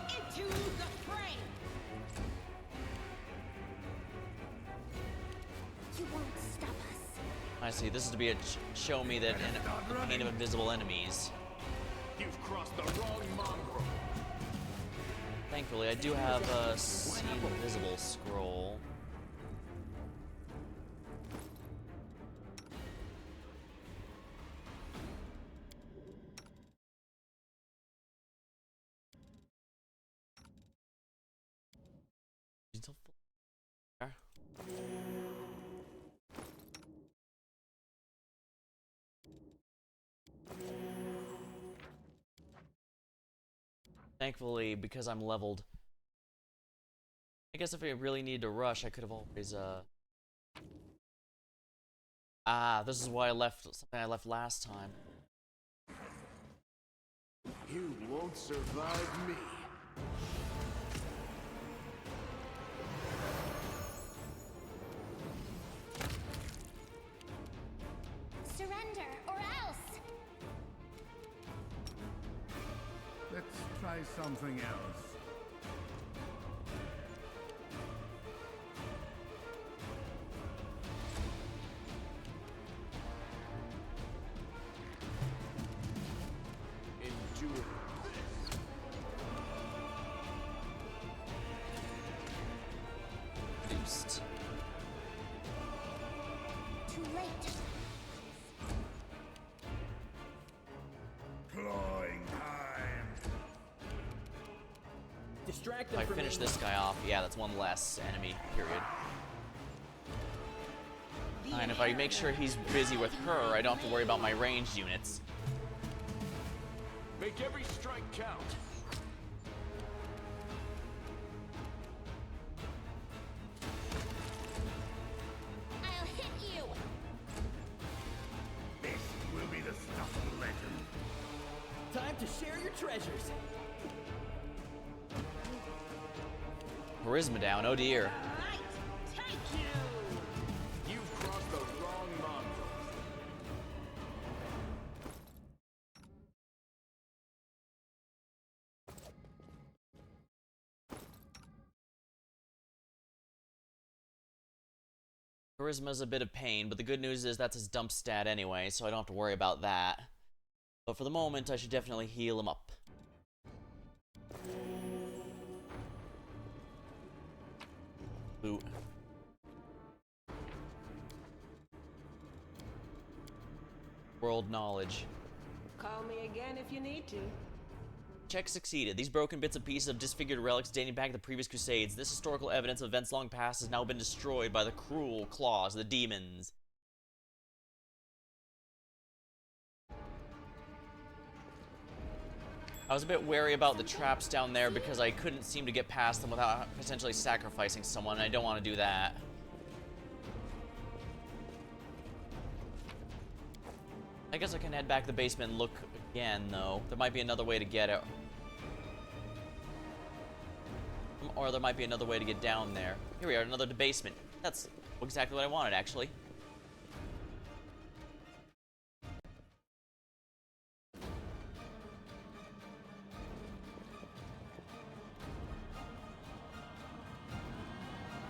Into the fray. You won't stop us. I see. This is to be a show me that the pain of invisible enemies. You've crossed the wrong mongrel. Thankfully, I do have a see invisible scroll. Thankfully, because I'm leveled. I guess if I really needed to rush, I could have always, Ah, this is why I left something I left last time. You won't survive me. Surrender, or else! Let's try something else. Endure this. Boost. Too late. Clawing time. Distract If them I from finish me. this guy off, yeah, that's one less enemy, period. And if I make sure he's busy with her, I don't have to worry about my ranged units. Make every strike count. I'll hit you! This will be the stuff of legend. Time to share your treasures. charisma down. Oh dear. Right, take you! You've crossed the wrong mongrel. Charisma's a bit of pain, but the good news is that's his dump stat anyway, so I don't have to worry about that. But for the moment, I should definitely heal him up. Boot. World knowledge. Call me again if you need to. Check succeeded. These broken bits and pieces of disfigured relics dating back to the previous crusades. This historical evidence of events long past has now been destroyed by the cruel claws of the demons. I was a bit wary about the traps down there because I couldn't seem to get past them without potentially sacrificing someone, and I don't want to do that. I guess I can head back to the basement and look again, though. There might be another way to get it. Or there might be another way to get down there. Here we are, another basement. That's exactly what I wanted, actually.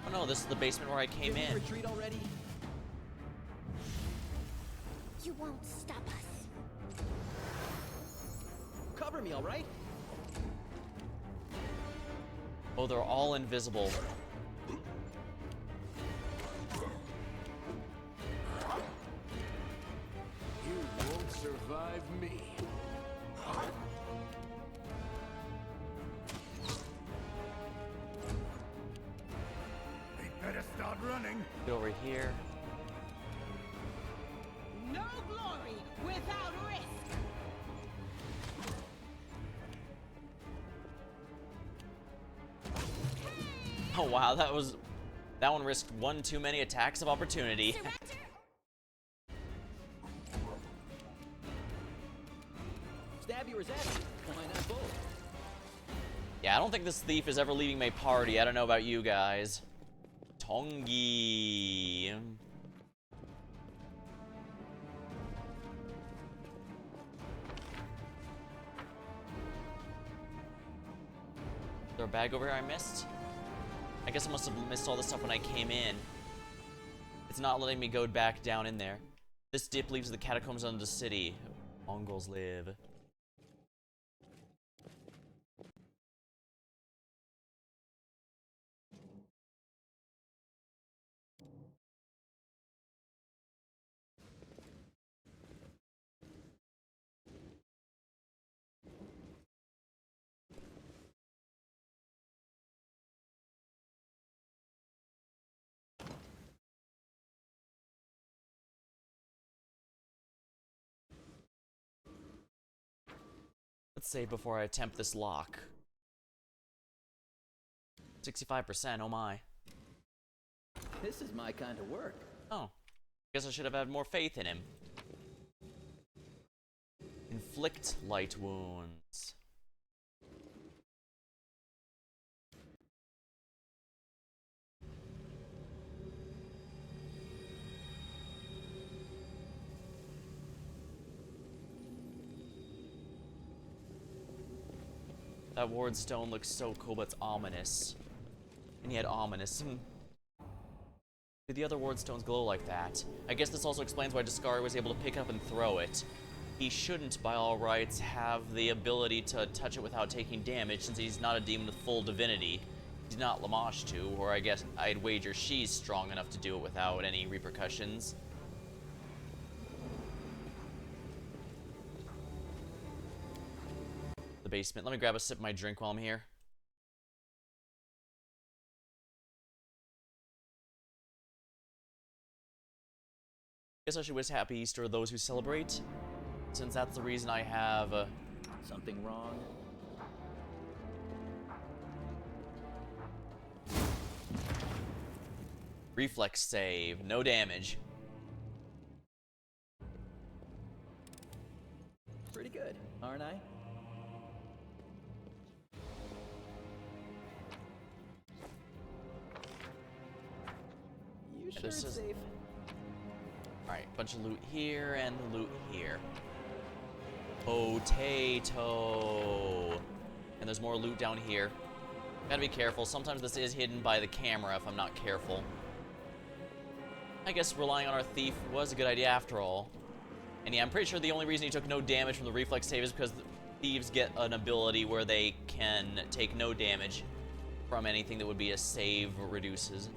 Oh no, this is the basement where I came Did we in. retreat already? You won't stop us. Cover me, all right? Oh, they're all invisible. You won't survive me. They better start running. Get over here. No glory without risk! Oh wow, that one risked one too many attacks of opportunity. Surrender. Stabby or zabby? Why not both? Yeah, I don't think this thief is ever leaving my party. I don't know about you guys. Tongi. Is there a bag over here I missed? I guess I must have missed all this stuff when I came in. It's not letting me go back down in there. This dip leaves the catacombs under the city. Mongols live. Let's save before I attempt this lock. 65%, oh my. This is my kind of work. Oh. Guess I should have had more faith in him. Inflict light wounds. That ward stone looks so cool, but it's ominous. And yet ominous. Did the other ward stones glow like that? I guess this also explains why Discari was able to pick up and throw it. He shouldn't, by all rights, have the ability to touch it without taking damage, since he's not a demon with full divinity. He's not Lamashtu, or I guess I'd wager she's strong enough to do it without any repercussions. The basement. Let me grab a sip of my drink while I'm here. Guess I should wish Happy Easter to those who celebrate, since that's the reason I have Something wrong? reflex save, no damage. Pretty good, aren't I? You sure this it's is safe? alright. Bunch of loot here and loot here. Potato. And there's more loot down here. Gotta be careful. Sometimes this is hidden by the camera if I'm not careful. I guess relying on our thief was a good idea after all. And yeah, I'm pretty sure the only reason he took no damage from the reflex save is because thieves get an ability where they can take no damage from anything that would be a save reduces.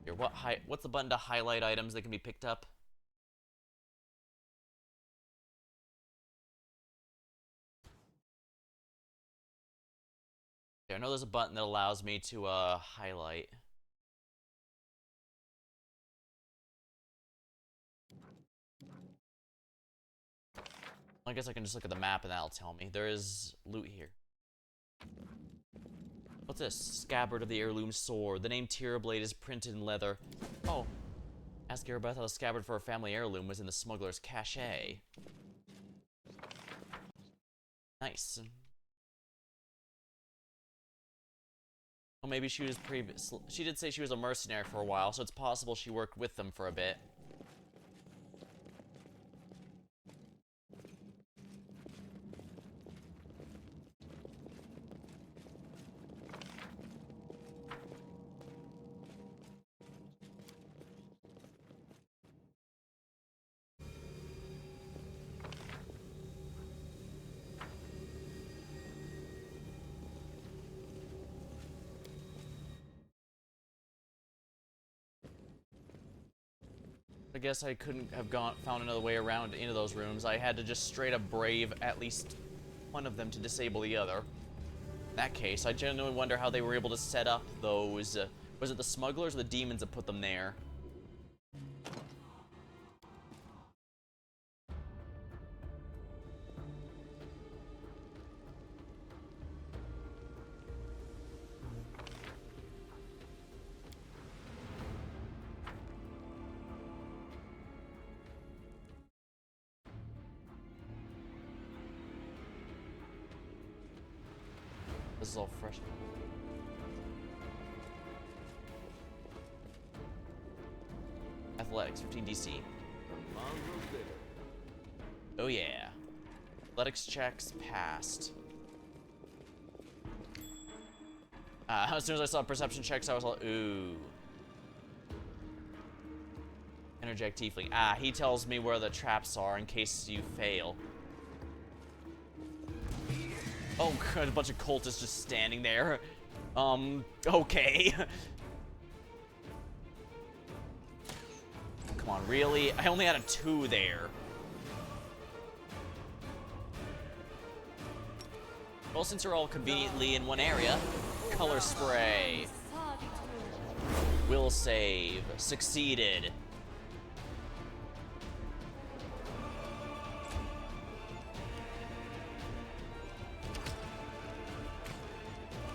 Here, what's the button to highlight items that can be picked up? I know there's a button that allows me to highlight. I guess I can just look at the map and that'll tell me. There is loot here. What's this? Scabbard of the heirloom sword. The name Tirablade is printed in leather. Oh. Ask Erebeth how the scabbard for her family heirloom was in the smuggler's cache. Nice. Well, maybe she was she did say she was a mercenary for a while, so it's possible she worked with them for a bit. I guess I couldn't have found another way around into those rooms. I had to just straight up brave at least one of them to disable the other. In that case, I genuinely wonder how they were able to set up those. Was it the smugglers or the demons that put them there? This is all fresh. Athletics, 15 DC. Oh yeah. Athletics checks passed. As soon as I saw perception checks, I was like, ooh. Interject tiefling. He tells me where the traps are in case you fail. Oh god, a bunch of cultists just standing there. Okay. Come on, really? I only had a 2 there. Well, since you're all conveniently in one area, color spray. Will save. Succeeded.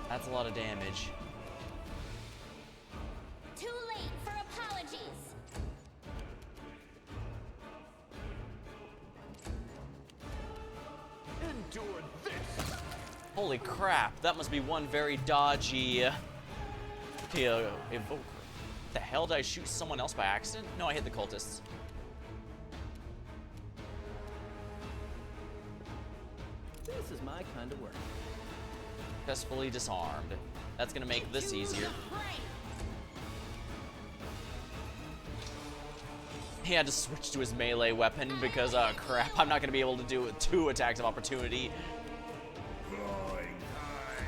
That's a lot of damage. Too late for apologies. Endure this! Holy crap, that must be one very dodgy evoker. The hell, did I shoot someone else by accident? No, I hit the cultists. This is my kind of work. Successfully disarmed. That's gonna make this easier. He had to switch to his melee weapon because, crap, I'm not gonna be able to do 2 attacks of opportunity. Drawing time.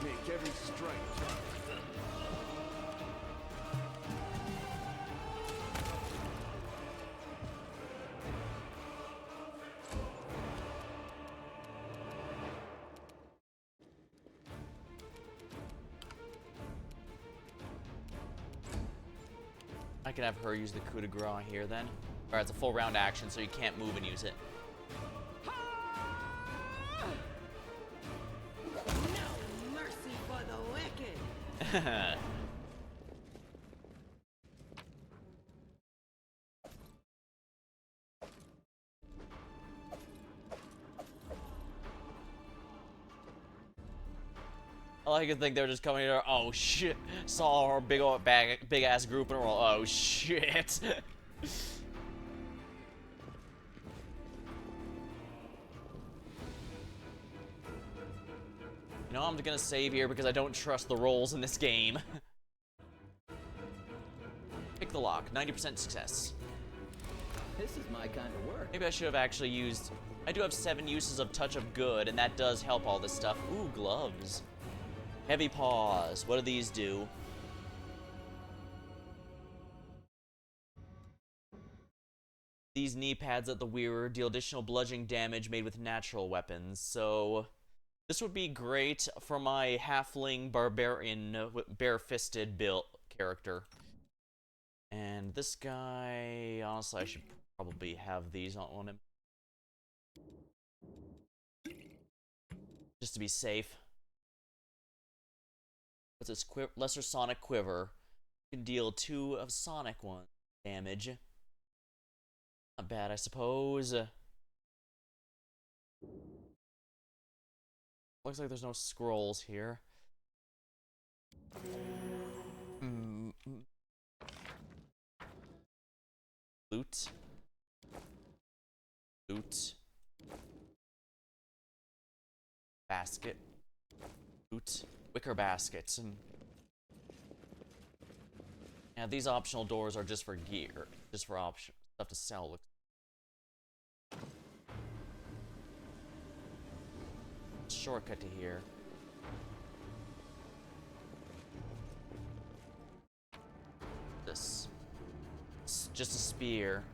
Make every strike. I can have her use the coup de grace here then. Alright, it's a full round action, so you can't move and use it. No mercy for the wicked. I like to think they're just coming here. Oh shit! Saw our big old big ass group and roll. Oh shit! You know, I'm gonna save here because I don't trust the rolls in this game. Pick the lock. 90% success. This is my kind of work. Maybe I should have actually used... I do have 7 uses of Touch of Good, and that does help all this stuff. Ooh, gloves. Heavy Paws. What do these do? These knee pads at the wearer deal additional bludgeoning damage made with natural weapons, so... This would be great for my halfling barbarian bare-fisted build character. And this guy... Honestly, I should probably have these on him. Just to be safe. What's this? Lesser Sonic Quiver. You can deal 2 of Sonic 1 damage. Not bad, I suppose. Looks like there's no scrolls here. Loot. Loot. Basket. Loot. Wicker baskets. And yeah, these optional doors are just for gear. Just for option stuff to sell. Shortcut to here. This. It's just a spear.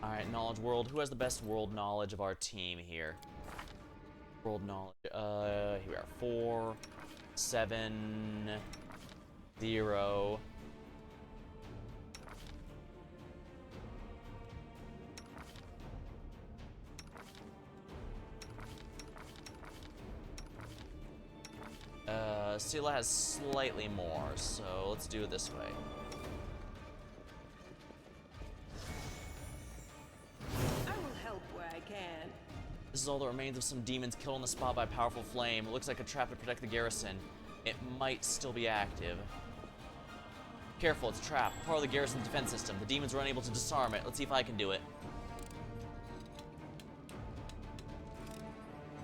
Alright, knowledge world. Who has the best world knowledge of our team here? World knowledge. Here we are. 4, 7, 0. Sela has slightly more, so let's do it this way. I will help where I can. This is all that remains of some demons killed on the spot by a powerful flame. It looks like a trap to protect the garrison. It might still be active. Careful, it's a trap. Part of the garrison's defense system. The demons were unable to disarm it. Let's see if I can do it.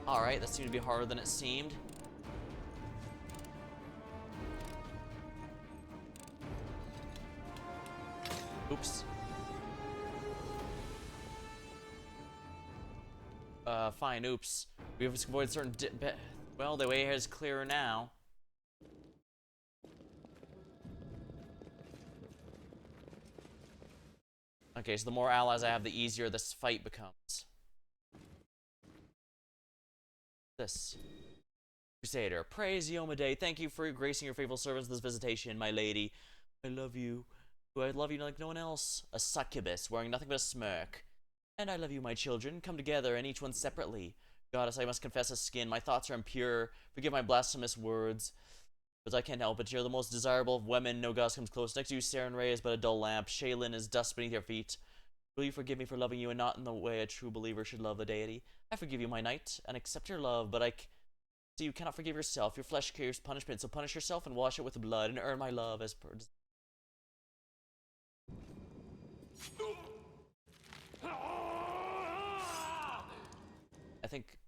Alright, that seemed to be harder than it seemed. Oops. Fine, oops. We have avoided certain well, the way here is clearer now. Okay, so the more allies I have, the easier this fight becomes. This. Crusader. Praise Yomade. Thank you for gracing your faithful servants this visitation, my lady. I love you. I love you like no one else. A succubus, wearing nothing but a smirk. And I love you, my children. Come together, and each one separately. Goddess, I must confess a skin. My thoughts are impure. Forgive my blasphemous words. But I can't help it. You're the most desirable of women. No goddess comes close. Next to you, Saren Ray is but a dull lamp. Shaylin is dust beneath your feet. Will you forgive me for loving you and not in the way a true believer should love the deity? I forgive you, my knight, and accept your love, but see, you cannot forgive yourself. Your flesh craves punishment, so punish yourself and wash it with blood and earn my love as per... I think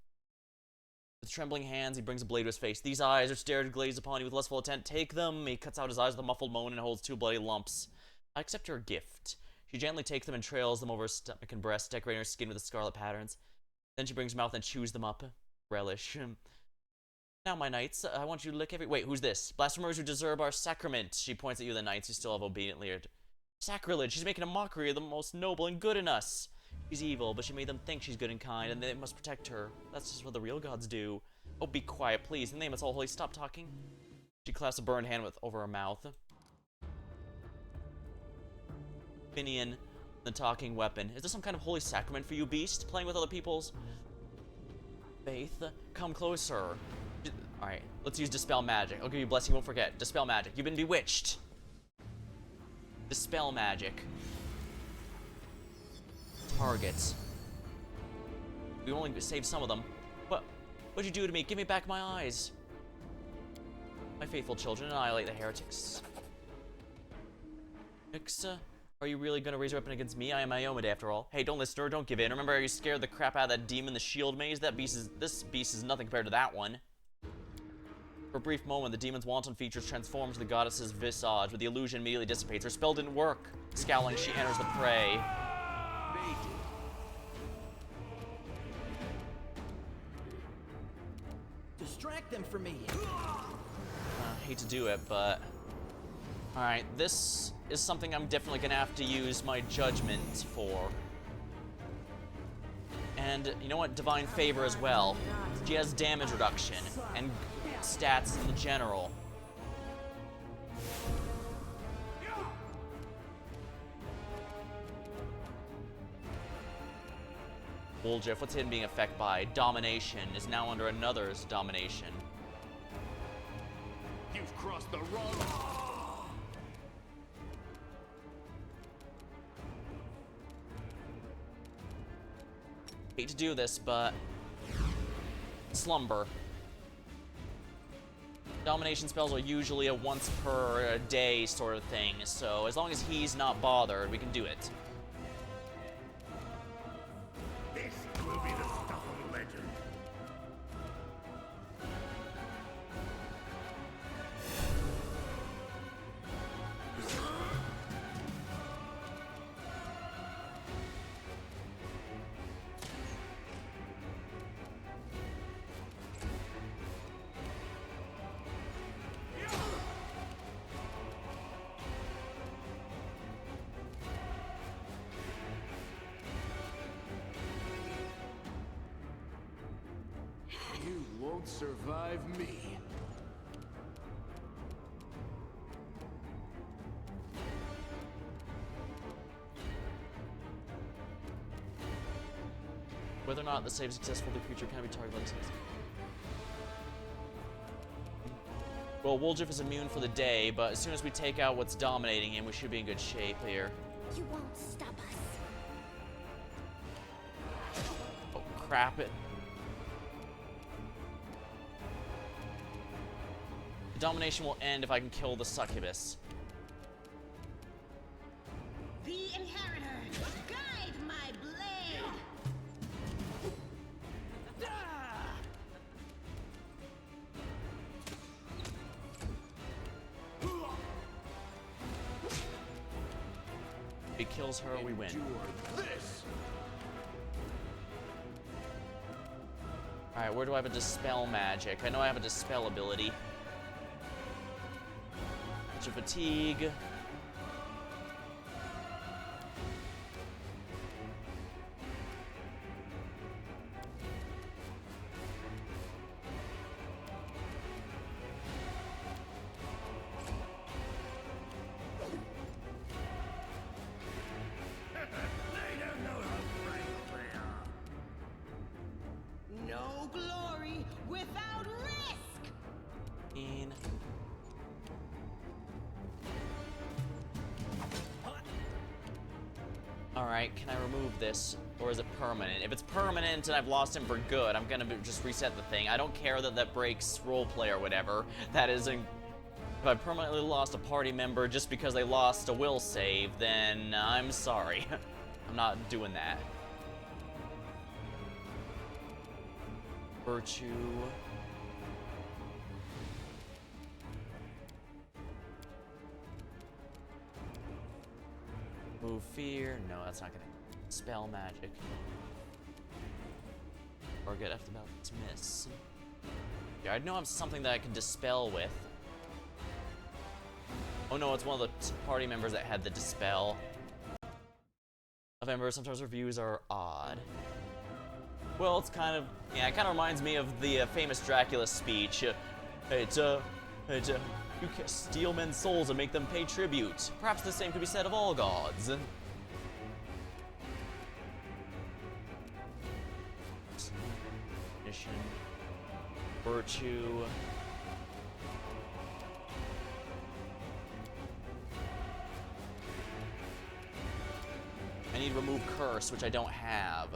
with trembling hands, he brings a blade to his face. These eyes are stared glazed upon you with lustful intent. Take them. He cuts out his eyes with a muffled moan and holds 2 bloody lumps. I accept your gift. She gently takes them and trails them over her stomach and breast, decorating her skin with the scarlet patterns. Then she brings her mouth and chews them up. Relish. Now, my knights, I want you to lick every... Wait, who's this? Blasphemers who deserve our sacrament. She points at you, the knights, who still have obediently... Sacrilege. She's making a mockery of the most noble and good in us. She's evil, but she made them think she's good and kind, and they must protect her. That's just what the real gods do. Oh, be quiet, please. In the name of all holy, stop talking. She clasps a burned hand over her mouth. Finian, the talking weapon. Is this some kind of holy sacrament for you, beast? Playing with other people's faith? Come closer. Alright, let's use Dispel Magic. I'll give you a blessing, you won't forget. Dispel Magic. You've been bewitched. Dispel magic. Targets. We only saved some of them. What'd you do to me? Give me back my eyes. My faithful children, annihilate the heretics. Ixa, are you really gonna raise your weapon against me? I am Iomade after all. Hey, don't listen to her, don't give in. Remember how you scared the crap out of that demon, the shield maze? This beast is nothing compared to that one. For a brief moment, the demon's wanton features transform to the goddess's visage, but the illusion immediately dissipates. Her spell didn't work. Scowling, she enters the prey. Distract them from me. Hate to do it, but... Alright, this is something I'm definitely gonna have to use my judgment for. And you know what? Divine Favor as well. She has damage reduction and stats in general. Woljif, what's hidden being affected by? Domination is now under another's domination. You've crossed the wrong. Hate to do this, but Slumber. Domination spells are usually a once per day sort of thing, so as long as he's not bothered, we can do it. This will be the stuff of legend. You won't survive me. Whether or not the save is successful, the creature can be targeted. Well, Woljif is immune for the day, but as soon as we take out what's dominating him, we should be in good shape here. You won't stop us. Oh, crap it. The domination will end if I can kill the succubus. The inheritor, guide my blade. If he kills her, we win. Endure this. Alright, where do I have a dispel magic? I know I have a dispel ability. Fatigue. They don't know how fragile they are. No glory without risk. In. Alright, can I remove this? Or is it permanent? If it's permanent and I've lost him for good, I'm gonna just reset the thing. I don't care that that breaks roleplay or whatever. That isn't... If I permanently lost a party member just because they lost a will save, then I'm sorry. I'm not doing that. Virtue... Move fear. No, that's not gonna spell magic. Or get after about dismiss. Yeah, I know I'm something that I can dispel with. Oh no, it's one of the party members that had the dispel. November, sometimes reviews are odd. Well, it's kind of, yeah, it kind of reminds me of the famous Dracula speech. You can steal men's souls and make them pay tribute. Perhaps the same could be said of all gods. Mission. Virtue. need remove curse, which I don't have.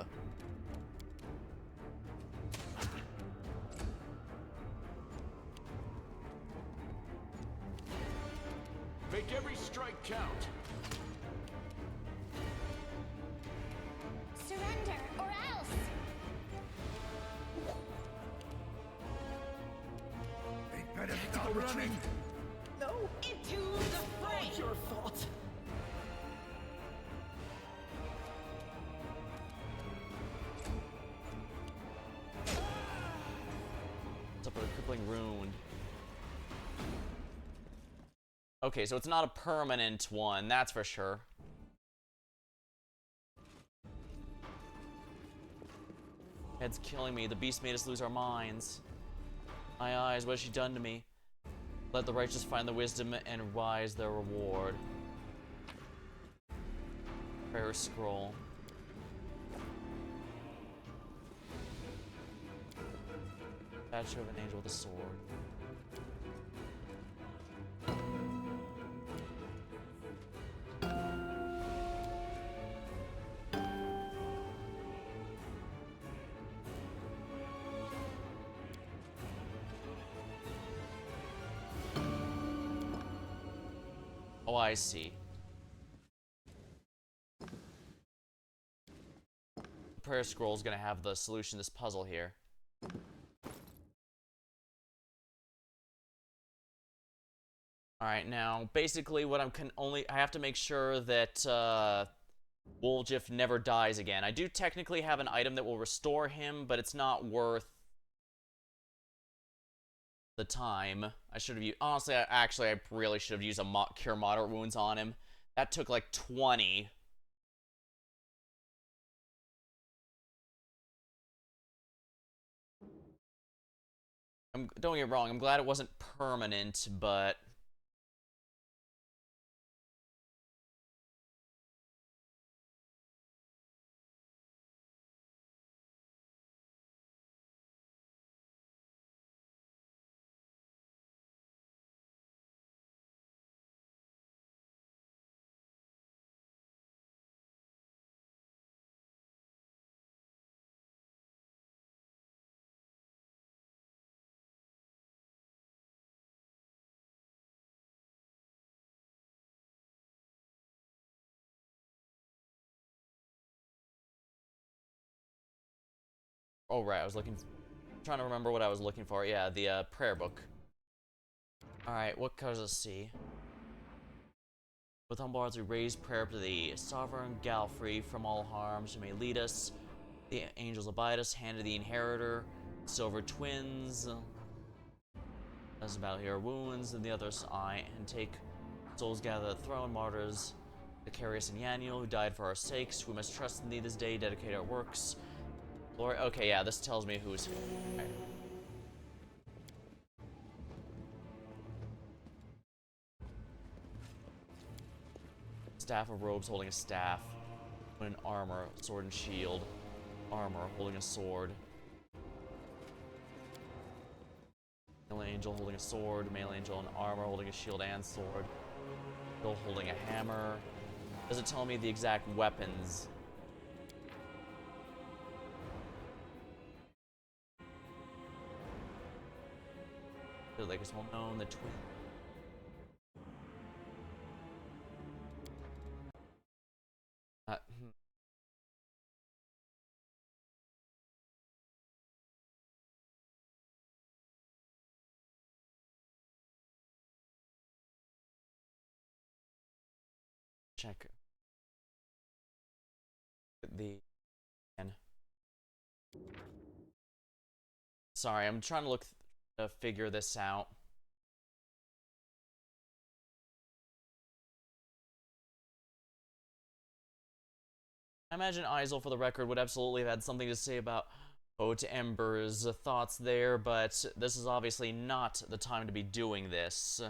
Make every strike count. Surrender or else. They'd better stop running. No! Into the fray! It's your fault. What's up with a crippling wound? Okay, so it's not a permanent one, that's for sure. Head's killing me. The beast made us lose our minds. My eyes, what has she done to me? Let the righteous find the wisdom and rise their reward. Prayer scroll. Statue of an angel with a sword. Oh, I see. The prayer scroll is gonna have the solution to this puzzle here. Alright, now, basically what I have to make sure that, Woljif never dies again. I do technically have an item that will restore him, but it's not worth the time. I should have used... Honestly, I really should have used a Cure Moderate Wounds on him. That took like 20. Don't get me wrong, I'm glad it wasn't permanent, but... Oh, right, trying to remember what I was looking for. Yeah, the, prayer book. Alright, what does it see? With humble hearts we raise prayer to the sovereign Galfrey from all harm. She may lead us. The angels abide us. Hand to the inheritor. Silver twins. As about here wounds and the other eye. And take souls gather at the throne. Martyrs. Icarius and Yaniel who died for our sakes. We must trust in thee this day. Dedicate our works. Glory. Okay, yeah, this tells me who's who. Okay. Staff of robes holding a staff. In armor, sword and shield. Armor holding a sword. Male angel holding a sword. Male angel in armor holding a shield and sword. Angel holding a hammer. Does it tell me the exact weapons? Like it's well known, the twin. Check the. Sorry, I'm trying to figure this out. I imagine Isel, for the record, would absolutely have had something to say about Ode to Ember's thoughts there, but this is obviously not the time to be doing this.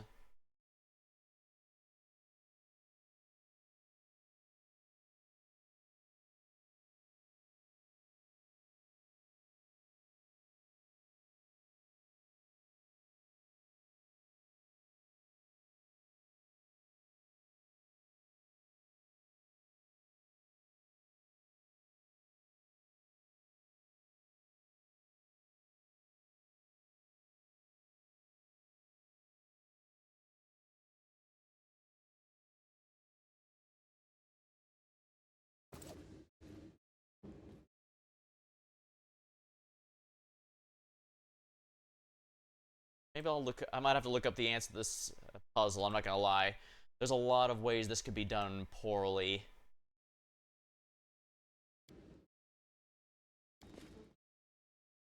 Maybe I'll look. I might have to look up the answer to this puzzle. I'm not gonna lie. There's a lot of ways this could be done poorly.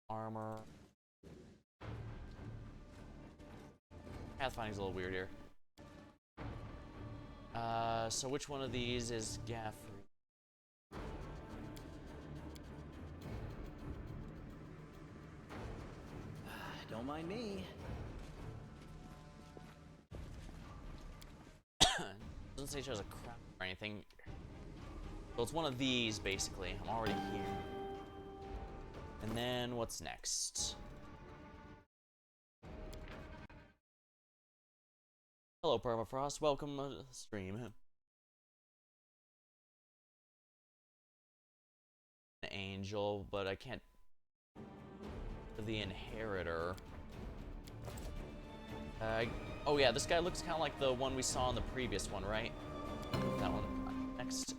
Armor. Pathfinding's a little weird here. So which one of these is Gaffrey? Don't mind me. Doesn't say she has a crap or anything. So it's one of these, basically. I'm already here. And then, what's next? Hello, Permafrost. Welcome to the stream. An angel, but I can't... The inheritor. Oh yeah, this guy looks kind of like the one we saw in the previous one, right? That one. Next,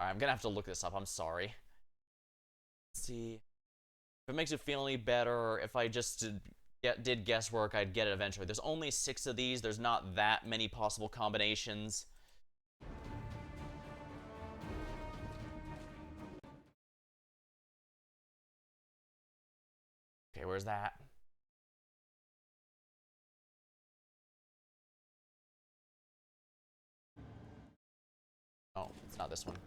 Alright, I'm gonna have to look this up, I'm sorry. Let's see. If it makes you feel any better, if I just did guesswork, I'd get it eventually. There's only 6 of these, there's not that many possible combinations. Okay, where's that? Oh, it's not this one.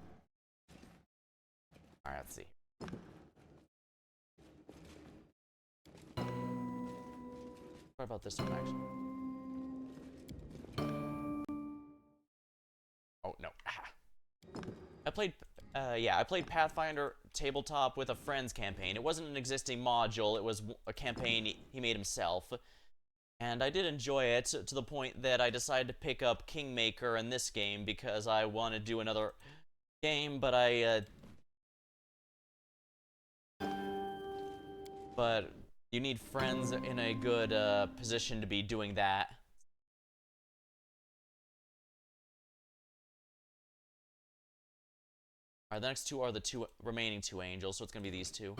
Alright, let's see. What about this one, actually? Oh, no. I played Pathfinder tabletop with a friend's campaign. It wasn't an existing module, it was a campaign he made himself. And I did enjoy it to the point that I decided to pick up Kingmaker in this game because I want to do another game, but but you need friends in a good position to be doing that. Alright, the next 2 are the remaining 2 angels, so it's gonna be these 2.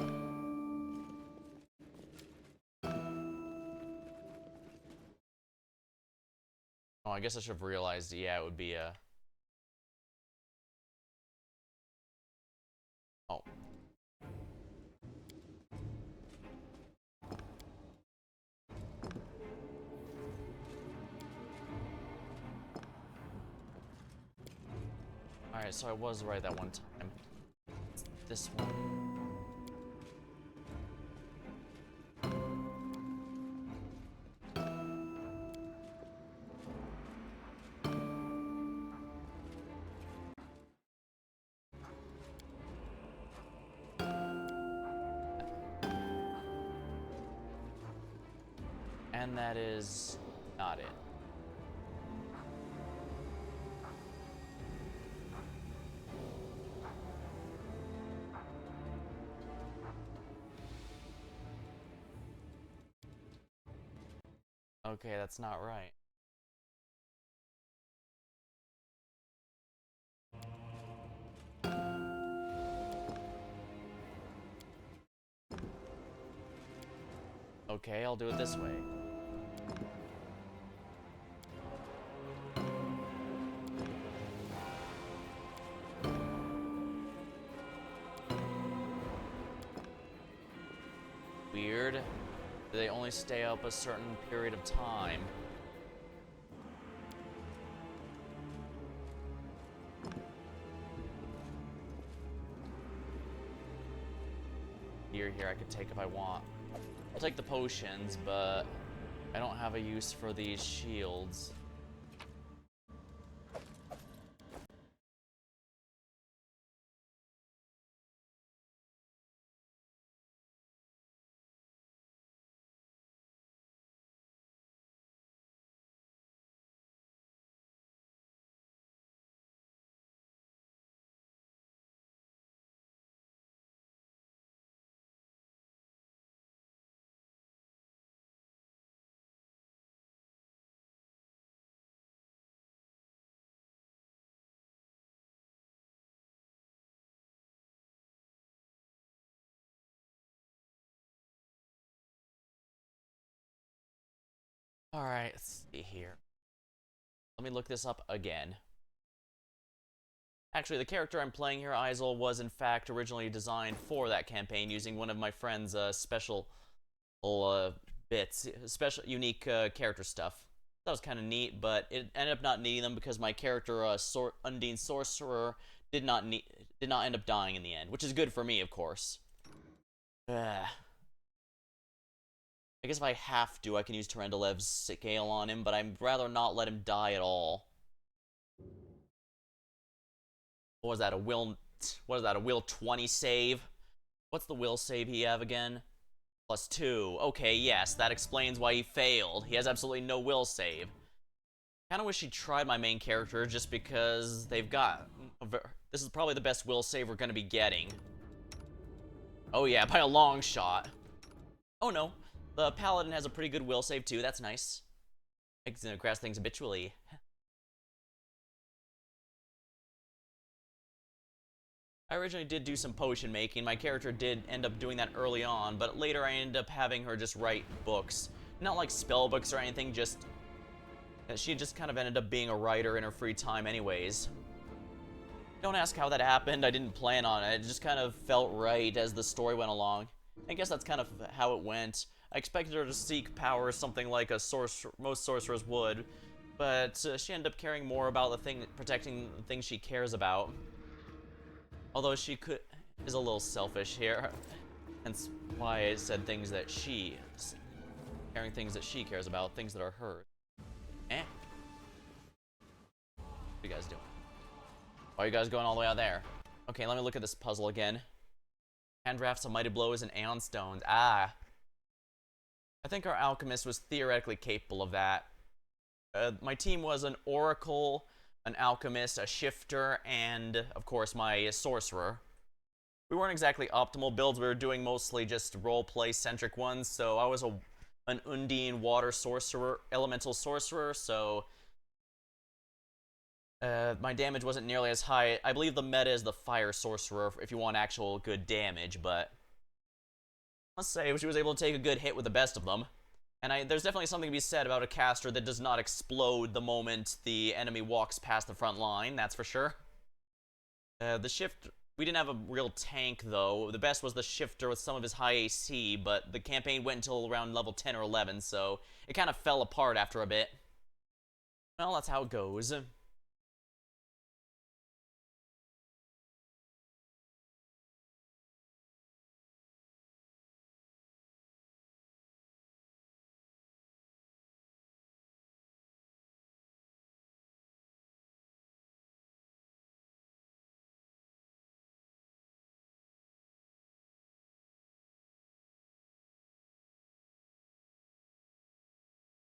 Oh, I guess I should have realized, yeah, it would be a... Oh. Alright, so I was right that one time. This one. And that is not it. Okay, that's not right. Okay, I'll do it this way. Weird. They only stay up a certain period of time. Here, I could take if I want. I'll take the potions, but I don't have a use for these shields. Alright, let's see here. Let me look this up again. Actually, the character I'm playing here, Isol, was in fact originally designed for that campaign using one of my friend's special bits, special unique character stuff. That was kind of neat, but it ended up not needing them because my character, Undine Sorcerer, did not end up dying in the end, which is good for me, of course. I guess if I have to, I can use Tarendalev's scale on him, but I'd rather not let him die at all. What was that, a will... What is that, a will 20 save? What's the will save he have again? +2. Okay, yes, that explains why he failed. He has absolutely no will save. Kinda wish he tried my main character just because they've got... This is probably the best will save we're gonna be getting. Oh yeah, by a long shot. Oh no, the Paladin has a pretty good will save too, that's nice. Makes grasp things habitually. I originally did do some potion making. My character did end up doing that early on, but later I ended up having her just write books. Not like spell books or anything, just... She just kind of ended up being a writer in her free time anyways. Don't ask how that happened, I didn't plan on it. It just kind of felt right as the story went along. I guess that's kind of how it went. I expected her to seek power something like most sorcerers would, but she ended up caring more about protecting the things she cares about. Although she is a little selfish here, hence why I said things that caring things that she cares about, things that are hers. What are you guys doing? Why are you guys going all the way out there? Okay, let me look at this puzzle again. Hand drafts of mighty blows and aeon stones. I think our alchemist was theoretically capable of that. My team was an oracle, an alchemist, a shifter, and, of course, my sorcerer. We weren't exactly optimal builds. We were doing mostly just roleplay-centric ones, so I was an Undine water sorcerer, elemental sorcerer, so my damage wasn't nearly as high. I believe the meta is the fire sorcerer if you want actual good damage, but let's say she was able to take a good hit with the best of them. And there's definitely something to be said about a caster that does not explode the moment the enemy walks past the front line, that's for sure. The shift... We didn't have a real tank, though. The best was the shifter with some of his high AC, but the campaign went until around level 10 or 11, so it kind of fell apart after a bit. Well, that's how it goes.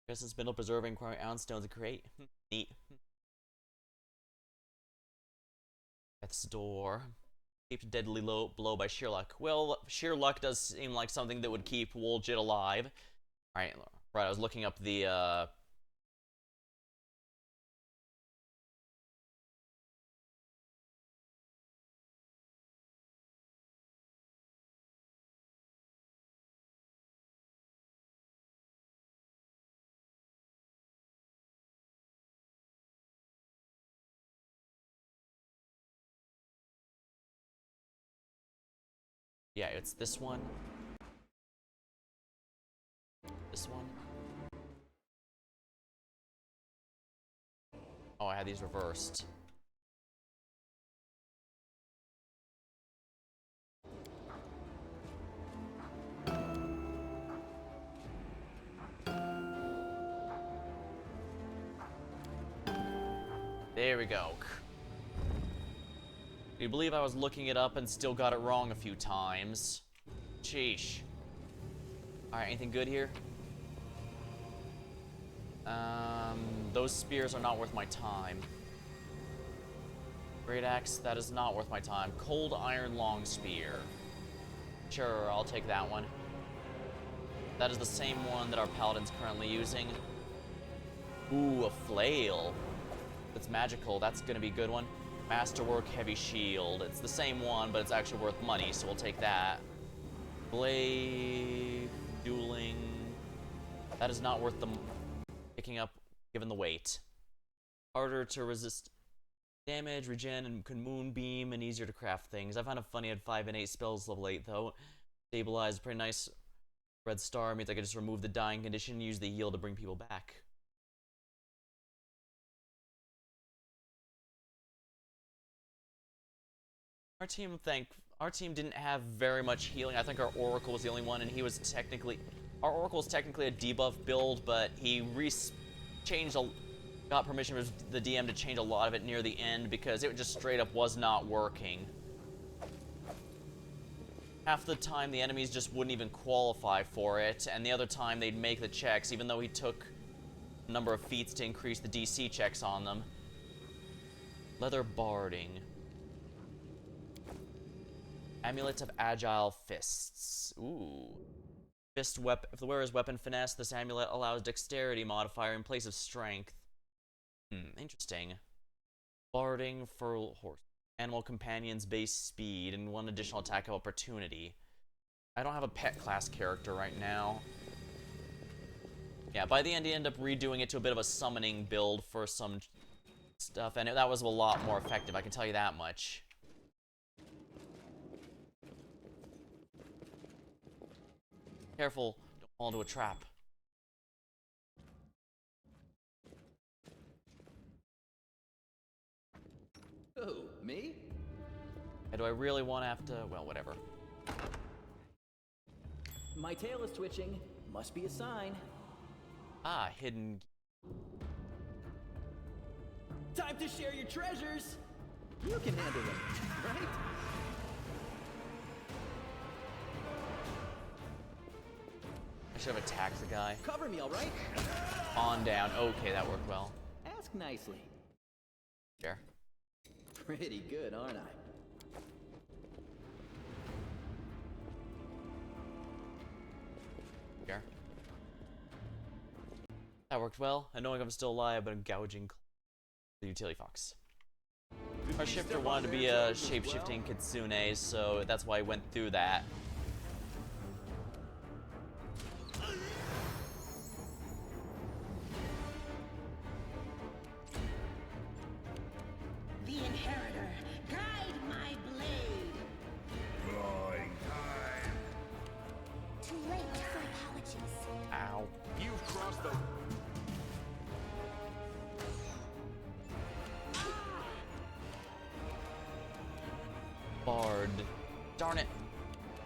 Guess it's been preserving requiring iron stones to create. Neat. Death's door. Keep deadly low blow by sheer luck. Well, sheer luck does seem like something that would keep Woljit alive. Alright, right, I was looking up the, yeah, it's this one. This one. Oh, I had these reversed. There we go. Do you believe I was looking it up and still got it wrong a few times? Sheesh. Alright, anything good here? Those spears are not worth my time. Great axe, that is not worth my time. Cold iron long spear. Sure, I'll take that one. That is the same one that our paladin's currently using. Ooh, a flail. That's magical, that's gonna be a good one. Masterwork heavy shield. It's the same one, but it's actually worth money, so we'll take that. Blade... dueling... That is not worth the... picking up given the weight. Harder to resist damage, regen, and can moonbeam, and easier to craft things. I find it funny I had 5 and 8 spells level 8 though. Stabilize, pretty nice. Red star means I can just remove the dying condition and use the heal to bring people back. Our team didn't have very much healing. I think our Oracle was the only one, and he was technically... Our Oracle was technically a debuff build, but he got permission from the DM to change a lot of it near the end because it just straight up was not working. Half the time the enemies just wouldn't even qualify for it, and the other time they'd make the checks, even though he took a number of feats to increase the DC checks on them. Leather barding. Amulet of Agile Fists. Ooh. Fist weapon. If the wearer's weapon finesse, this amulet allows dexterity modifier in place of strength. Interesting. Barding for horse. Animal companions base speed and 1 additional attack of opportunity. I don't have a pet class character right now. Yeah, by the end, you end up redoing it to a bit of a summoning build for some stuff, and that was a lot more effective, I can tell you that much. Careful, don't fall into a trap. Oh, me? Do I really want to have to... Well, whatever. My tail is twitching. Must be a sign. Ah, hidden... Time to share your treasures! You can handle them, right? I should have attacked the guy. Cover me, all right? On down. Okay, that worked well. Ask nicely. Sure. Pretty good, aren't I? Sure. That worked well. And knowing I'm still alive, but I'm gouging the utility fox. Our shifter wanted to be a shape-shifting kitsune, so that's why I went through that. The inheritor, guide my blade. Drawing time. Too late for apologies. Ow. You've crossed the... Bard. Darn it.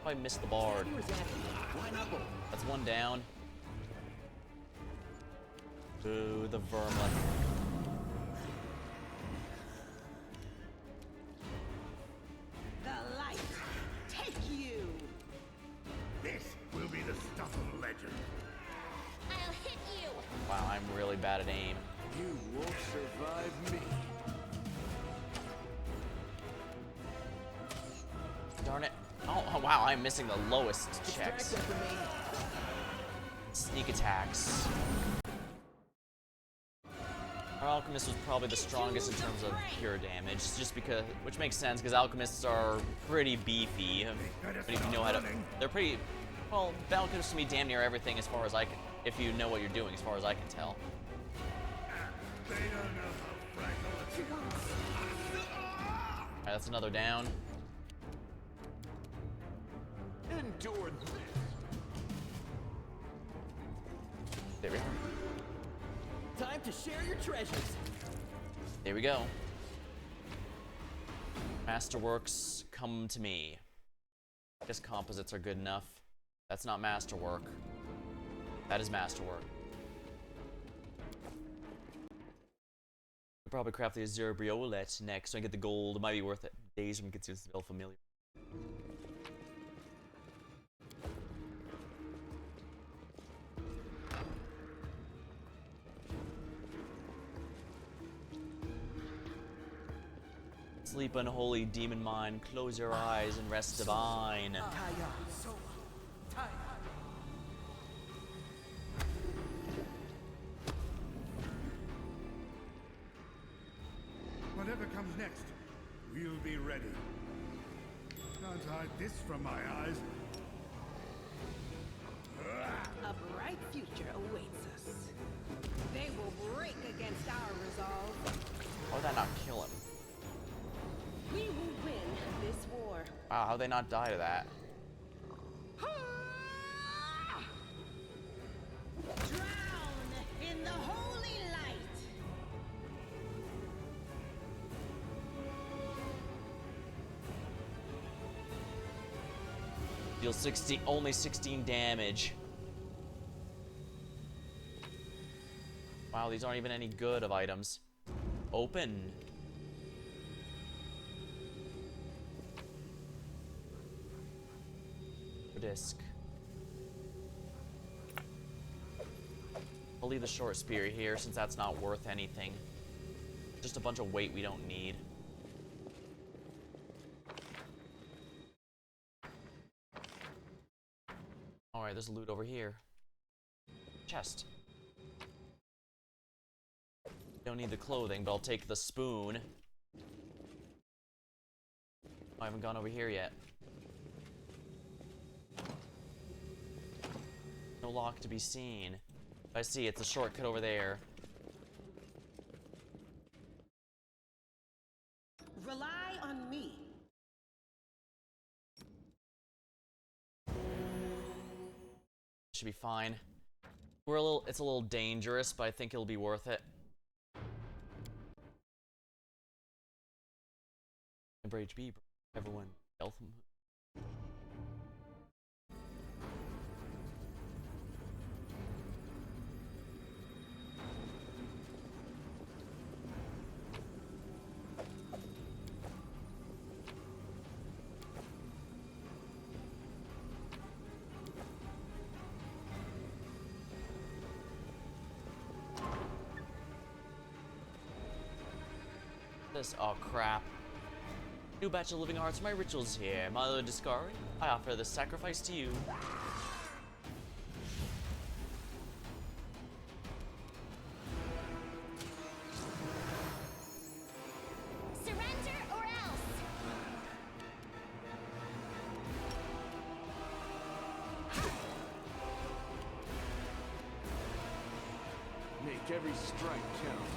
I missed the bard. That's 1 down. Boo, the vermin. The light, take you. This will be the stuff of legend. I'll hit you. Wow, I'm really bad at aim. You won't survive me. Darn it. Oh, wow, I'm missing the lowest checks. Distract them from me. Sneak attacks. Our alchemist was probably the strongest in terms of pure damage, just because, which makes sense, because alchemists are pretty beefy. But if you know how to, they're pretty, well, alchemists can be damn near everything as far as I can, if you know what you're doing, as far as I can tell. They don't know how fragile it is. Alright, that's another down. Endure this. There we are. Time to share your treasures. There we go. Masterworks, come to me. I guess composites are good enough. That's not masterwork. That is masterwork. I'll probably craft the Azure Briolet next so I get the gold. It might be worth it. Days from Kitsu's still familiar. Sleep, unholy demon mind, close your eyes and rest divine. Whatever comes next, we'll be ready. Can't hide this from my eyes. A bright future awaits us. They will break against our resolve. Why would that not kill him? We will win this war. Wow, how'd they not die to that? Drown in the holy light. Deal only 16 damage. Wow, these aren't even any good of items. Open. Disc. I'll leave the short spear here since that's not worth anything. Just a bunch of weight we don't need. Alright, there's loot over here. Chest. Don't need the clothing, but I'll take the spoon. I haven't gone over here yet. No lock to be seen. I see, it's a shortcut over there. Rely on me. Should be fine. It's a little dangerous, but I think it'll be worth it. Embrage B, everyone. Health. Oh crap. New batch of living hearts for my rituals here. My little Discari, I offer this sacrifice to you. Surrender or else. Make every strike count.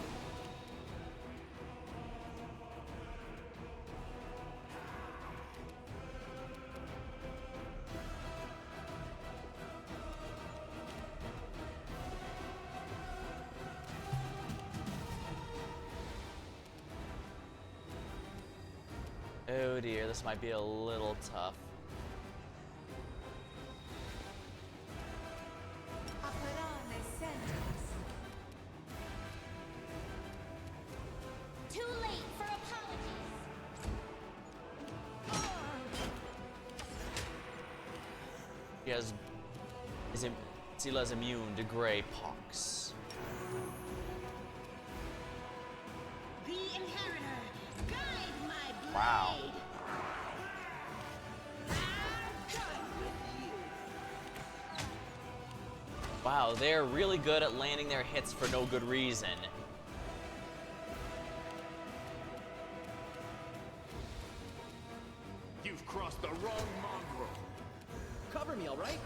Oh dear, this might be a little tough. Too late for apologies. Sila's immune to gray pox. The inheritor, guide my blade. Wow. I'm done with you. Wow, they're really good at landing their hits for no good reason. You've crossed the wrong mongrel. Cover me, all right?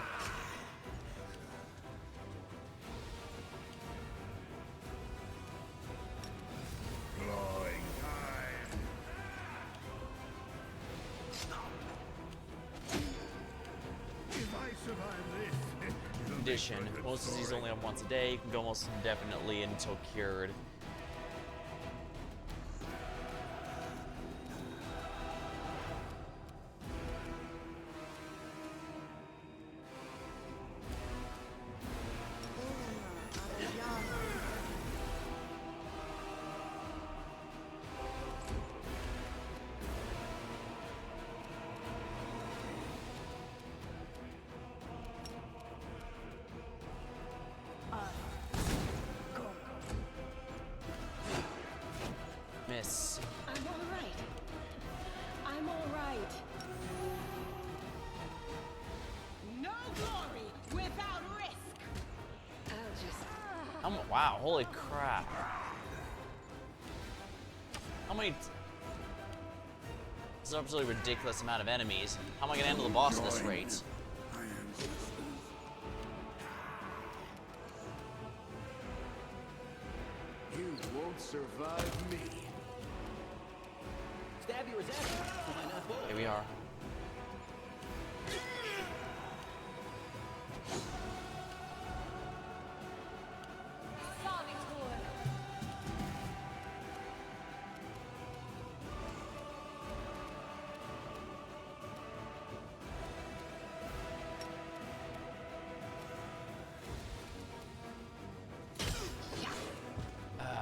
Clawing time. If I survive this, it'll make Condition. for a good Most diseases story. only have once a day. You can go almost indefinitely until cured. Miss. I'm all right. I'm all right. No glory without risk. I'll just... Wow, holy crap. How many... This is an absolutely ridiculous amount of enemies. How am I gonna handle the boss at this rate? My ancestors. survive me. Stab you or zap you. Why not both? Here we are.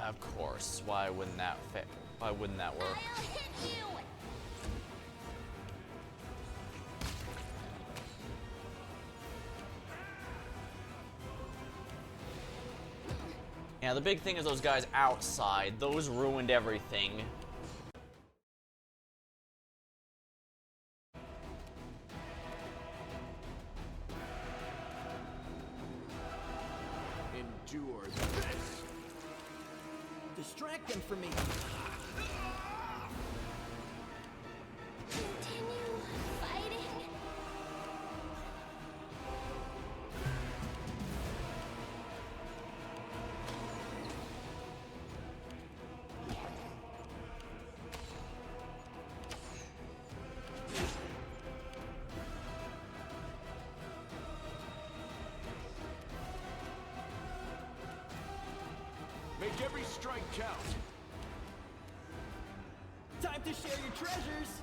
Of course. Why wouldn't that fit? Why wouldn't that work? I'll hit you! Yeah, the big thing is those guys outside. Those ruined everything. Endure this. Distract them from me. Continue fighting. Make every strike count. Time to share your treasures.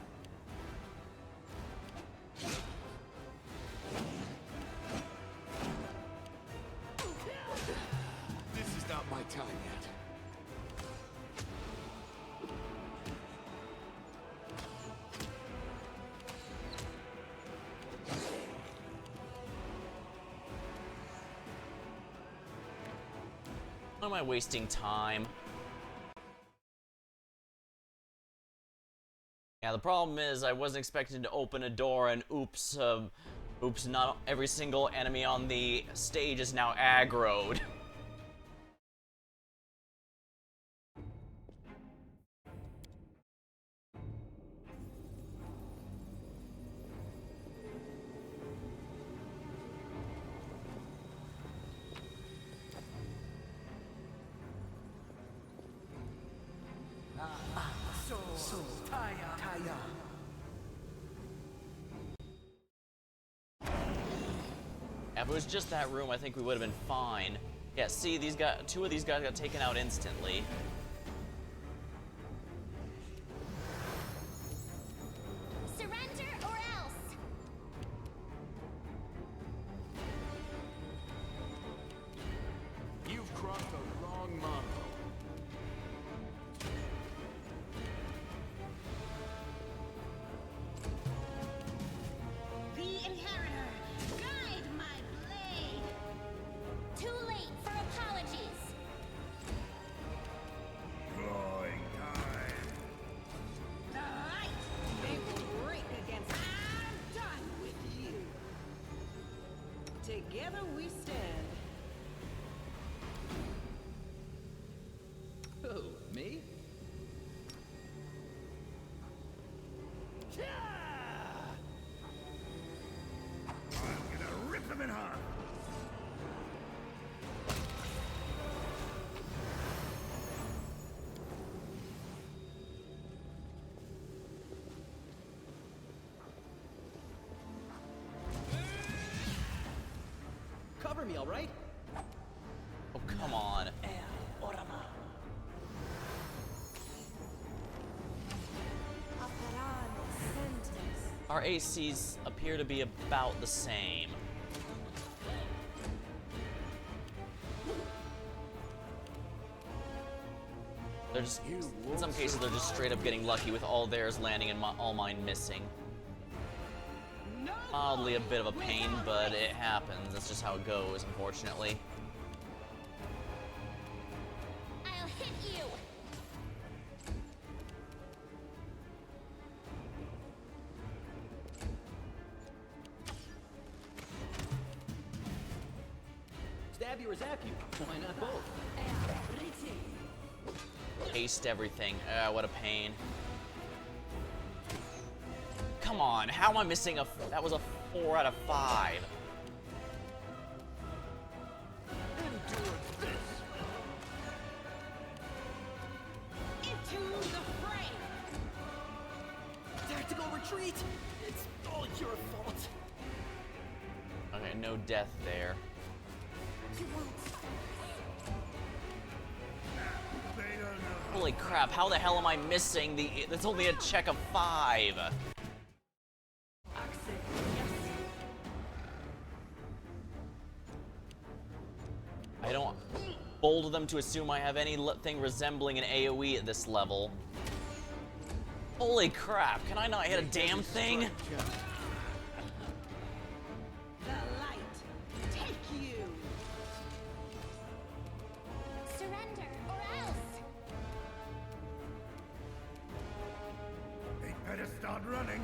This is not my time yet. Why am I wasting time? Yeah, the problem is I wasn't expecting to open a door and oops, not every single enemy on the stage is now aggroed. If it was just that room, I think we would have been fine. Yeah, see, these guys, two of these guys got taken out instantly. Surrender or else. You've crossed the wrong model. The Inheritor, guide my blade. Too late for apologies. Clawing time. Alright! They will break against. I'm done with you! Together we stand. Who, me? I'm gonna rip them in half. Cover me, all right? Oh, come on. Our ACs appear to be about the same. They're just, in some cases, they're just straight up getting lucky with all theirs landing and all mine missing. Mildly a bit of a pain, but it happens. That's just how it goes, unfortunately. I'll hit you. Stab you or zap you. Why not both? Haste everything. What a pain. Come on, how am I missing a... That was a 4 out of 5. Endure this. retreat! It's all your fault. Okay, no death there. You won't stop They don't know. Holy crap, how the hell am I missing the... It's only a check of 5. I don't bold them to assume I have anything resembling an AoE at this level. Holy crap, can I not hit a damn thing? The light, take you. surrender or else. They better start running.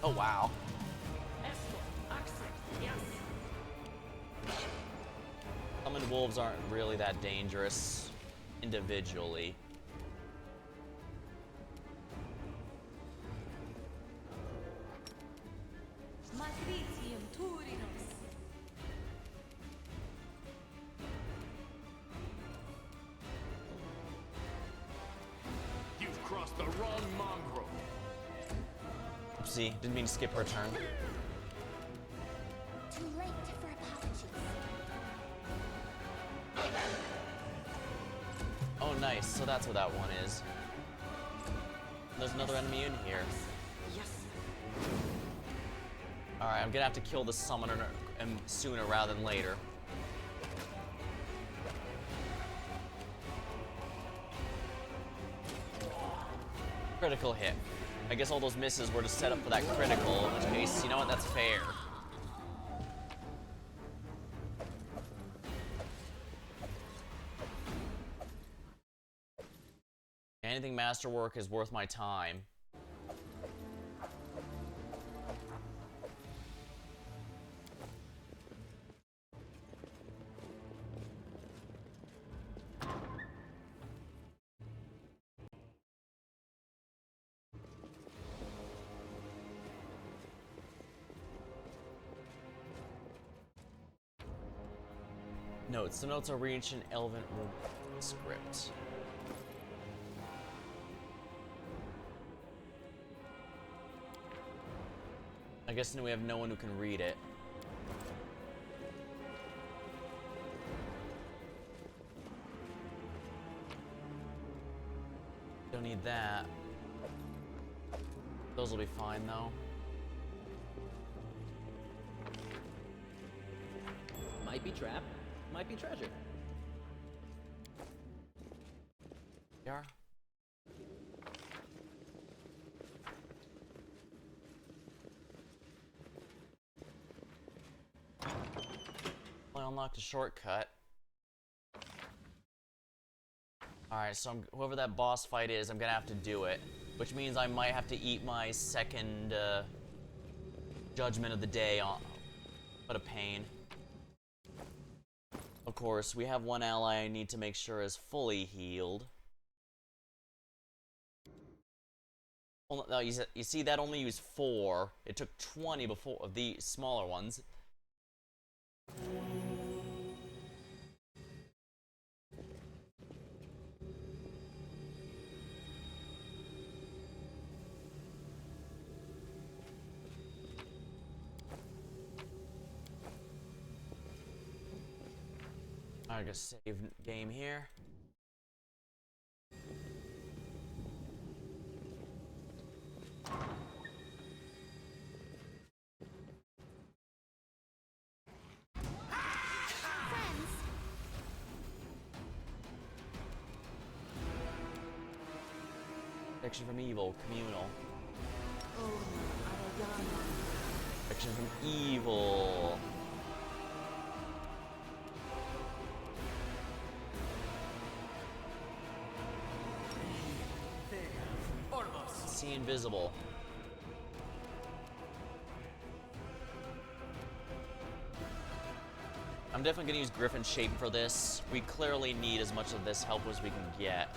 Oh wow. Summoned wolves aren't really that dangerous individually. Matricium Turinus. You've crossed the wrong mongrel. Oopsie, didn't mean to skip her turn. Too late for apologies. Oh nice, so that's what that one is. There's another enemy in here. Alright, I'm gonna have to kill the summoner sooner rather than later. Critical hit. I guess all those misses were to set up for that critical, in which case, you know what, that's fair. Anything masterwork is worth my time. Notes. The notes are ancient Elven script. I guess we have no one who can read it. Don't need that. Those will be fine though. Might be trap, might be treasure. They are. I unlocked a shortcut. Alright, so whoever that boss fight is, I'm gonna have to do it. Which means I might have to eat my second judgment of the day on. What a pain. Of course, we have one ally I need to make sure is fully healed. Well, no, you see, that only used 4. It took 20 before of the smaller ones. I guess save game here. Friends, Protection from evil, communal. Protection from evil. See invisible. I'm definitely gonna use Griffin Shape for this. We clearly need as much of this help as we can get.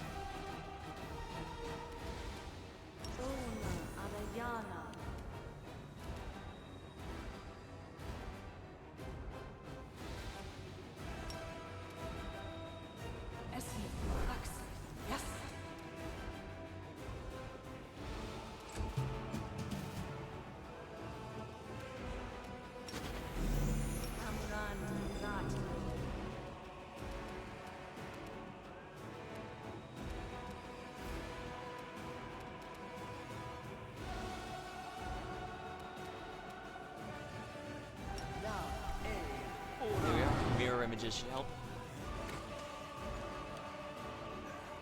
Does she help?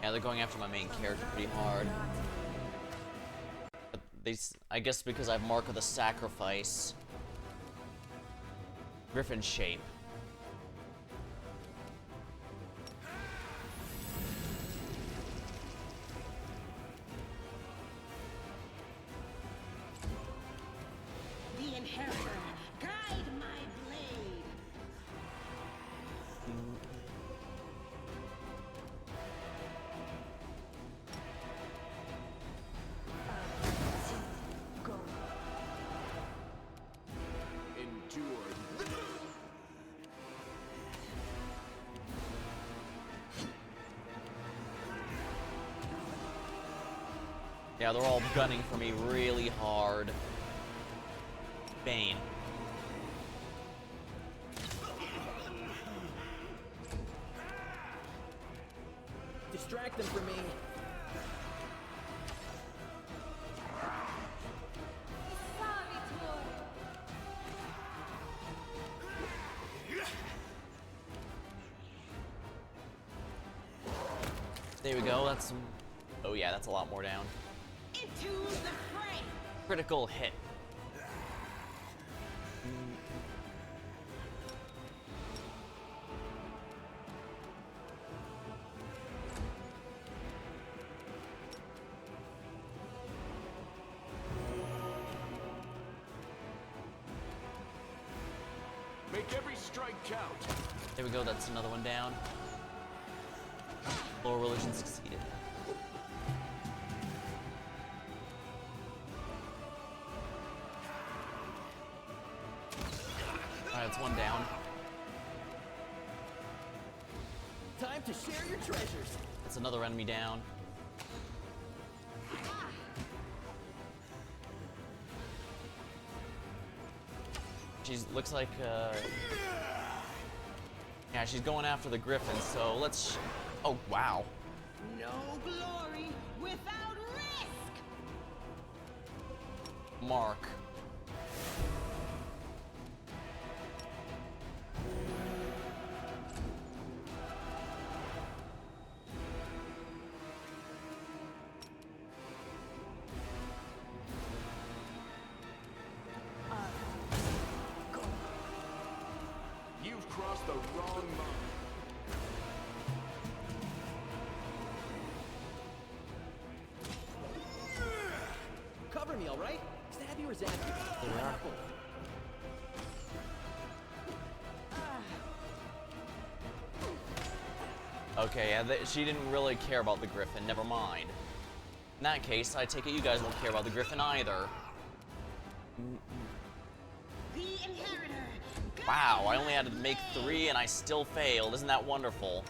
Yeah, they're going after my main character pretty hard. But I guess because I have Mark of the Sacrifice. Griffin shape. The Inheritor, guide my blade. Endure. Yeah, they're all gunning for me really hard. Bane. Distract them from me. There we go, that's... Oh yeah, that's a lot more down. Into the fray. Critical hit. Make every strike count. There we go, that's another one down. Lower religion succeeded. Alright, it's one down. Time to share your treasures. That's another enemy down. She's looks like yeah, she's going after the Griffin, so let's oh wow. No glory without risk. Mark. You've crossed the wrong line. Cover me, all right? Stabby or zappy? There we are. Apple. Okay, yeah, she didn't really care about the Griffin. Never mind. In that case, I take it you guys won't care about the Griffin either. The Inheritor. Wow, I only had to make 3 and I still failed. Isn't that wonderful?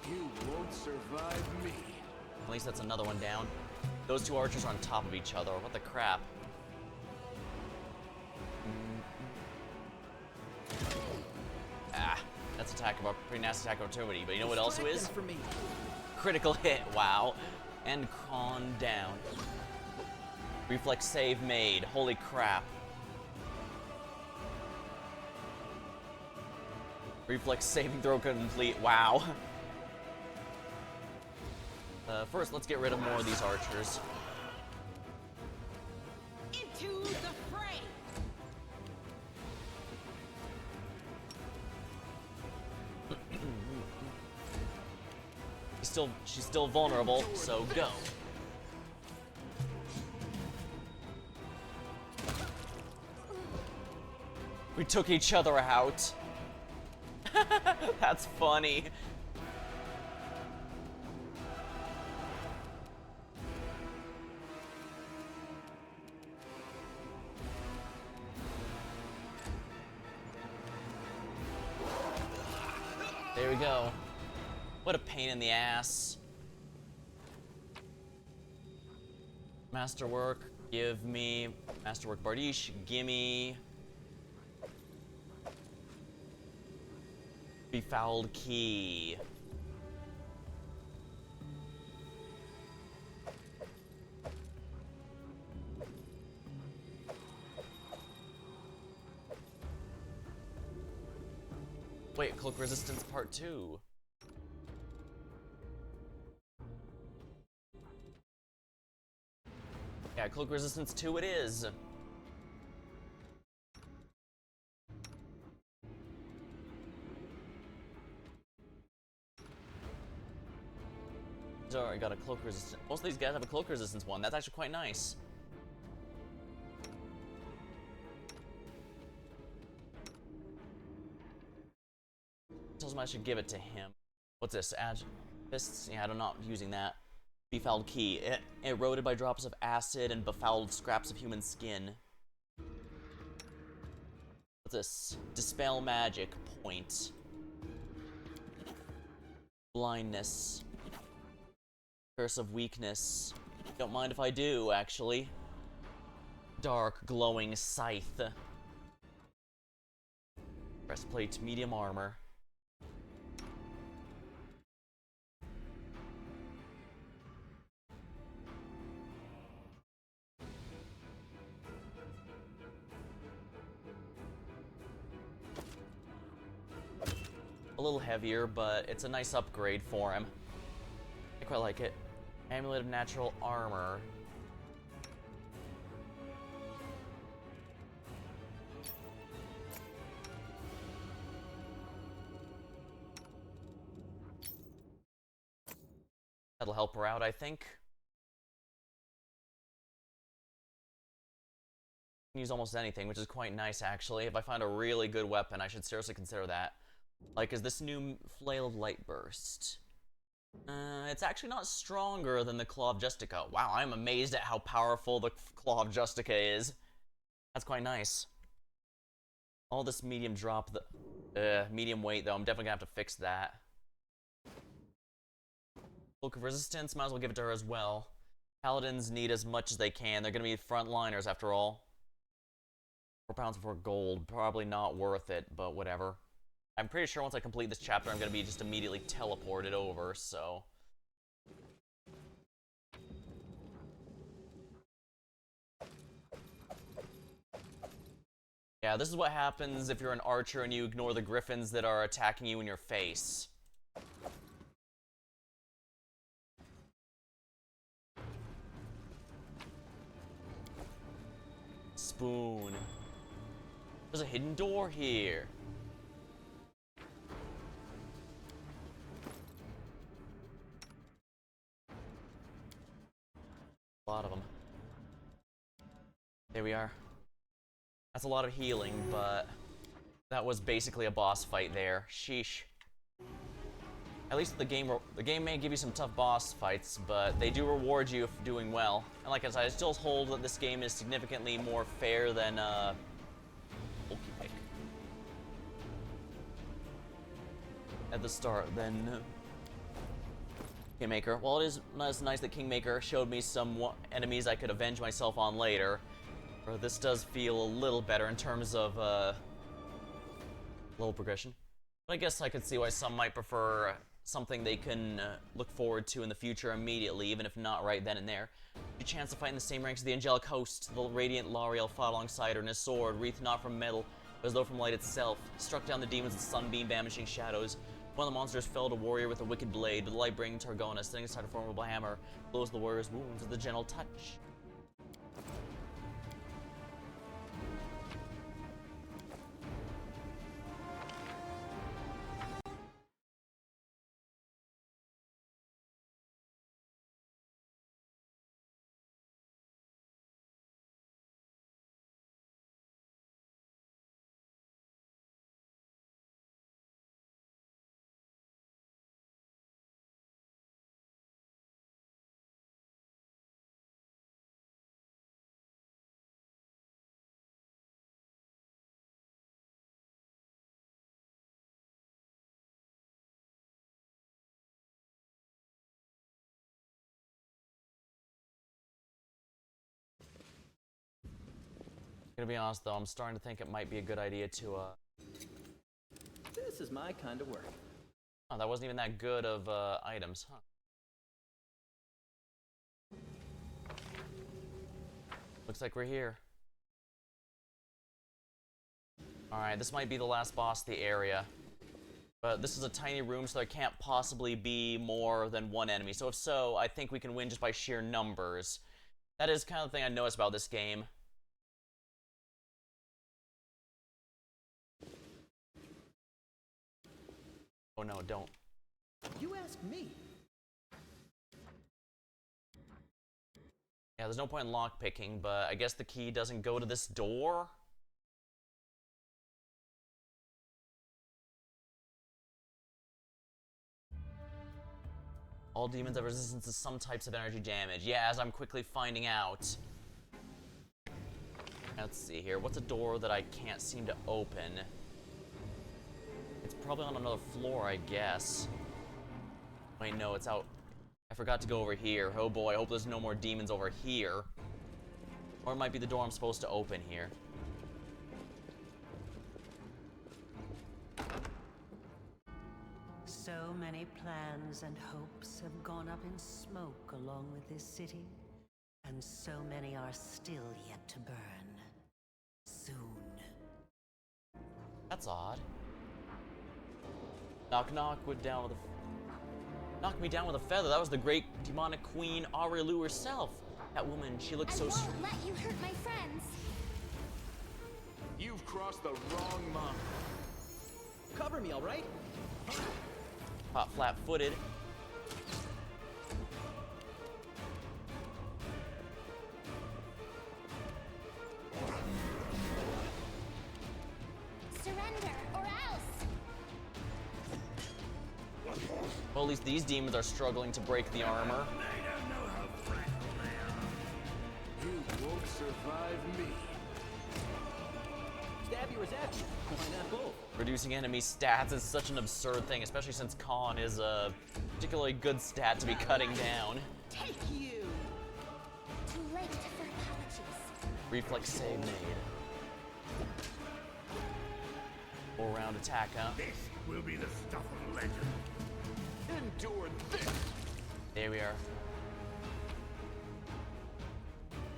You won't survive me. At least that's another one down. Those two archers are on top of each other. What the crap? Ah, that's attack of pretty nasty attack of opportunity. But you know what also Distract is? them from me. Critical hit. Wow. And con down. Reflex save made. Holy crap. Reflex saving throw complete. Wow. First, let's get rid of more of these archers. Into the fray. She's still vulnerable, so go. We took each other out. That's funny. There we go. What a pain in the ass. Masterwork, give me. Masterwork Bardiche, gimme. Befouled key. Wait, Cloak Resistance Part 2. Yeah, Cloak Resistance 2 it is. So I got a cloak resistance. Most of these guys have a cloak resistance one. That's actually quite nice. Tells me I should give it to him. What's this? Fists? Yeah, I'm not using that. Befouled key. Eroded by drops of acid and befouled scraps of human skin. What's this? Dispel magic. Point. Blindness. Curse of weakness. Don't mind if I do, actually. Dark, glowing scythe. Breastplate, medium armor. A little heavier, but it's a nice upgrade for him. I quite like it. Amulet of natural armor. That'll help her out, I think. Can use almost anything, which is quite nice, actually. If I find a really good weapon, I should seriously consider that. Like, is this new Flail of Light Burst? It's actually not stronger than the Claw of Justica. Wow, I'm amazed at how powerful the Claw of Justica is. That's quite nice. All this medium drop, medium weight, though. I'm definitely gonna have to fix that. Cloak of Resistance, might as well give it to her as well. Paladins need as much as they can. They're gonna be frontliners after all. 4 pounds for gold, probably not worth it, but whatever. I'm pretty sure once I complete this chapter, I'm gonna be just immediately teleported over, so. Yeah, this is what happens if you're an archer and you ignore the griffins that are attacking you in your face. Spoon. There's a hidden door here. A lot of them. There we are. That's a lot of healing, but that was basically a boss fight there. Sheesh. At least the game may give you some tough boss fights, but they do reward you for doing well. And like I said, I still hold that this game is significantly more fair than Pick at the start than Kingmaker. While it is nice that Kingmaker showed me some enemies I could avenge myself on later, this does feel a little better in terms of level progression. But I guess I could see why some might prefer something they can look forward to in the future immediately, even if not right then and there. A chance to fight in the same ranks as the angelic host. The radiant Lariel fought alongside her, and his sword, wreathed not from metal, but as though from light itself, struck down the demons with sunbeam banishing shadows. One of the monsters felled a warrior with a wicked blade, but the light-bringing Targona, standing aside a formidable hammer, blows the warrior's wounds with a gentle touch. Gonna be honest though, I'm starting to think it might be a good idea to This is my kind of work. oh, that wasn't even that good of items, huh? Looks like we're here. Alright, this might be the last boss of the area. But this is a tiny room, so there can't possibly be more than one enemy. So if so, I think we can win just by sheer numbers. That is kind of the thing I noticed about this game. Oh no, don't. You ask me. Yeah, there's no point in lockpicking, but I guess the key doesn't go to this door? All demons have resistance to some types of energy damage. Yeah, as I'm quickly finding out. Let's see here. What's a door that I can't seem to open? It's probably on another floor, I guess. Wait, no, it's out. I forgot to go over here. Oh boy, I hope there's no more demons over here. Or it might be the door I'm supposed to open here. So many plans and hopes have gone up in smoke along with this city, and so many are still yet to burn. Soon. That's odd. Knock me down with a feather. That was the great demonic queen Aurilu herself. That woman, she looks so I won't let you hurt my friends. You've crossed the wrong line. Cover me, all right? hot flat-footed. Surrender or else. Well, at least these demons are struggling to break the armor. They don't know how fragile they are. You won't survive me. Stabby or zappy? Why not both? Reducing enemy stats is such an absurd thing, especially since Con is a particularly good stat to be cutting down. Take you! Too late for apologies. Reflex save made. Full round attack, huh? This will be the stuff of legend. Endure this. There we are.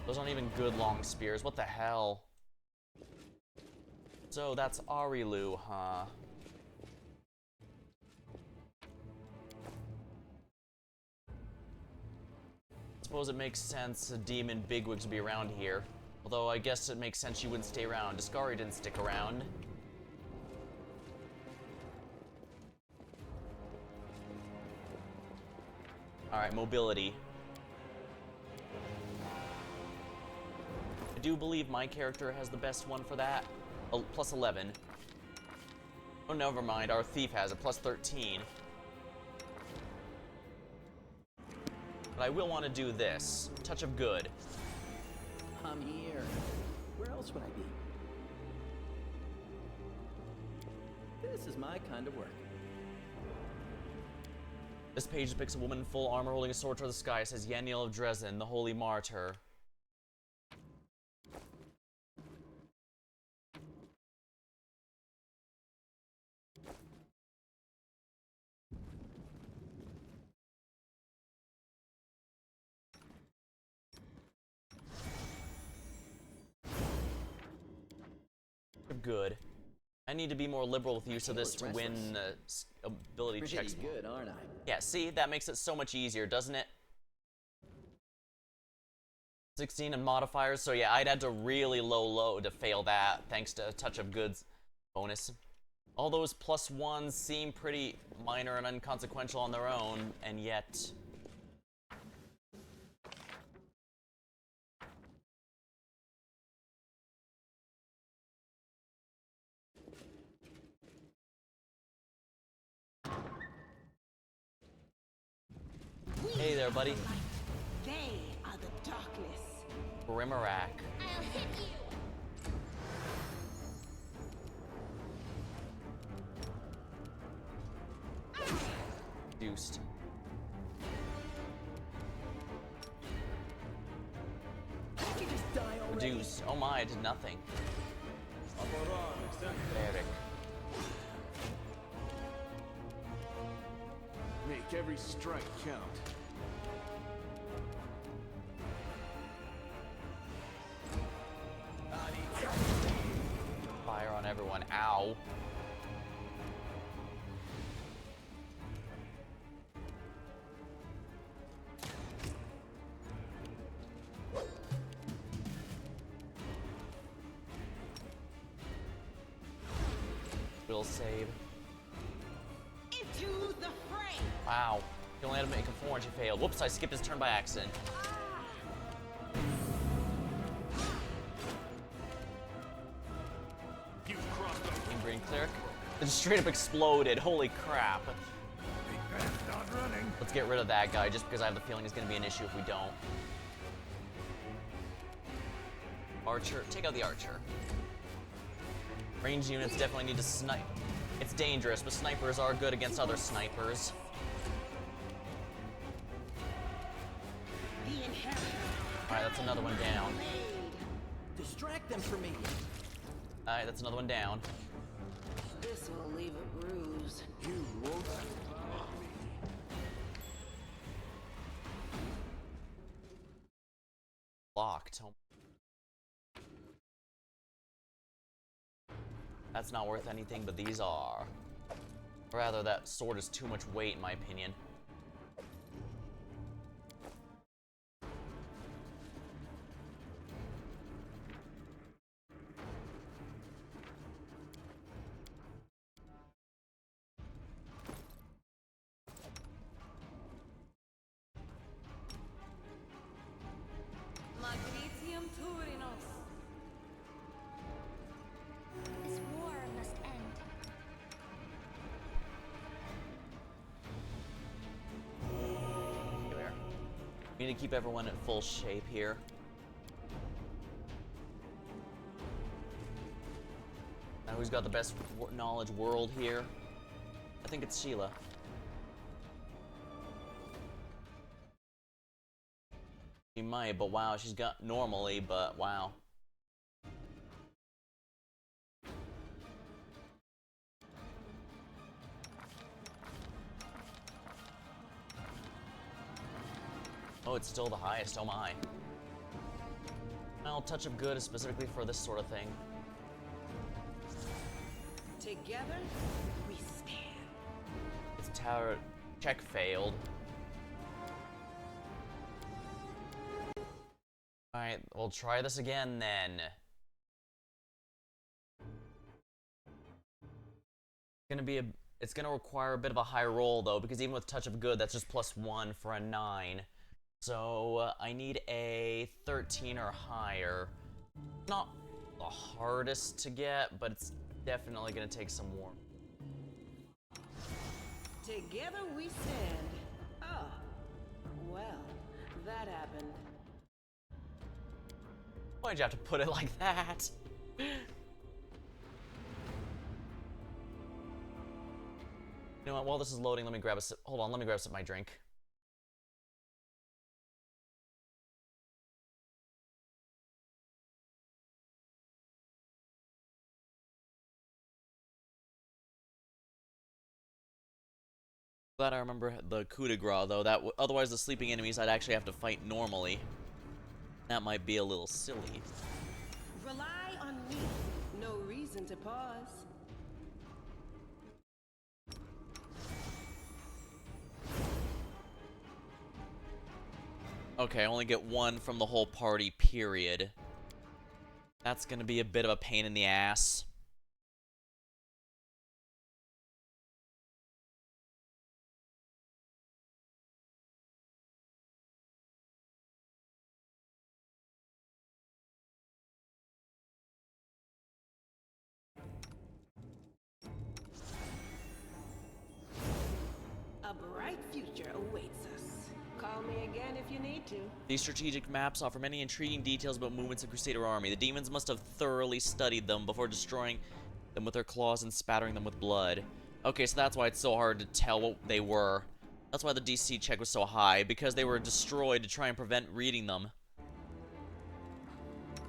Those aren't even good long spears. What the hell? So that's Aurilu, huh? Suppose it makes sense a demon bigwigs would be around here. Although I guess it makes sense she wouldn't stay around. Discari didn't stick around. Alright, mobility. I do believe my character has the best one for that. Oh, plus 11. Oh, never mind. Our thief has it. Plus 13. But I will want to do this. Touch of good. I'm here. Where else would I be? This is my kind of work. This page depicts a woman in full armor holding a sword toward the sky. It says Yaniel of Dresden, the holy martyr. Good. I need to be more liberal with use of this to win ability checks. Pretty good, aren't I? Yeah, see? That makes it so much easier, doesn't it? 16 and modifiers, so yeah, I'd had to really low to fail that, thanks to Touch of Good's bonus. All those plus ones seem pretty minor and inconsequential on their own, and yet... Hey there, buddy. They are the darkness. Brimarack. I'll hit you. Reduced. Can't you just die already? Reduced. Oh my, I did nothing. Eric. Make every strike count. Fire on everyone. Ow. little save. Into the fray! Wow. He only had to make a 4 and she failed. Whoops, I skipped his turn by accident. You've crossed the Team Green Cleric. It just straight up exploded. Holy crap. Big man, start running. Let's get rid of that guy just because I have the feeling it's going to be an issue if we don't. Archer. Take out the archer. Range units definitely need to snipe. It's dangerous, but snipers are good against other snipers. The inheritor. Alright, that's another one down. Distract them for me. Alright, that's another one down. This will leave a bruise. You won't. Locked. That's not worth anything, but these are. Rather, that sword is too much weight, in my opinion. Magnetium Turinos. This war must end. Here we are. We need to keep everyone in full shape here. Now, who's got the best knowledge world here? I think it's Sheila. She might, but wow, she's got normally, but wow. Oh, it's still the highest, oh my. Well, Touch of Good is specifically for this sort of thing. Together, we stand. Its tower check failed. Alright, we'll try this again then. It's gonna require a bit of a high roll though, because even with Touch of Good, that's just +1 for a 9. So I need a 13 or higher. Not the hardest to get, but it's definitely gonna take some work. Together we stand. Oh, well, that happened. Why'd you have to put it like that? You know what, while this is loading, let me grab a sip. Hold on, let me grab a sip of my drink. Glad I remember the coup de grace, though. Otherwise, the sleeping enemies I'd actually have to fight normally. That might be a little silly. Rely on me. No reason to pause. Okay, I only get 1 from the whole party, period. That's gonna be a bit of a pain in the ass. A bright future awaits us. Call me again if you need to. These strategic maps offer many intriguing details about movements of Crusader army. The demons must have thoroughly studied them before destroying them with their claws and spattering them with blood. Okay, so that's why it's so hard to tell what they were. That's why the DC check was so high, because they were destroyed to try and prevent reading them.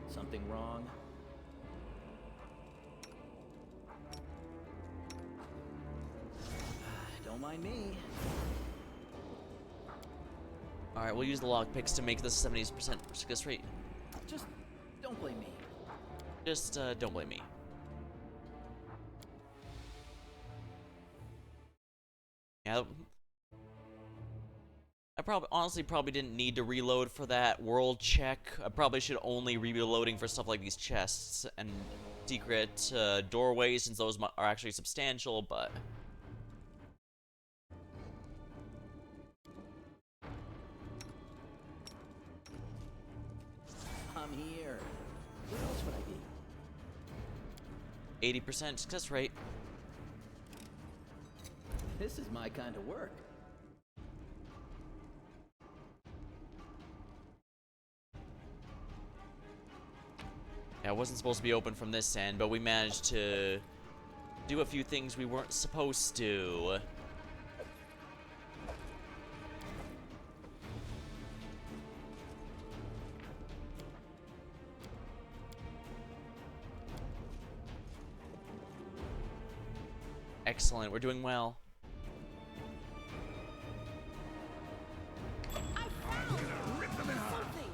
Something wrong? Don't mind me. Alright, we'll use the lockpicks to make this 70% success rate. Just don't blame me. Just, don't blame me. Yeah. honestly probably didn't need to reload for that world check. I probably should only be reloading for stuff like these chests and secret doorways, since those are actually substantial, but... I'm here. Where else would I be? 80% success rate. This is my kind of work. Yeah, it wasn't supposed to be open from this end, but we managed to do a few things we weren't supposed to. Excellent, we're doing well. I found something.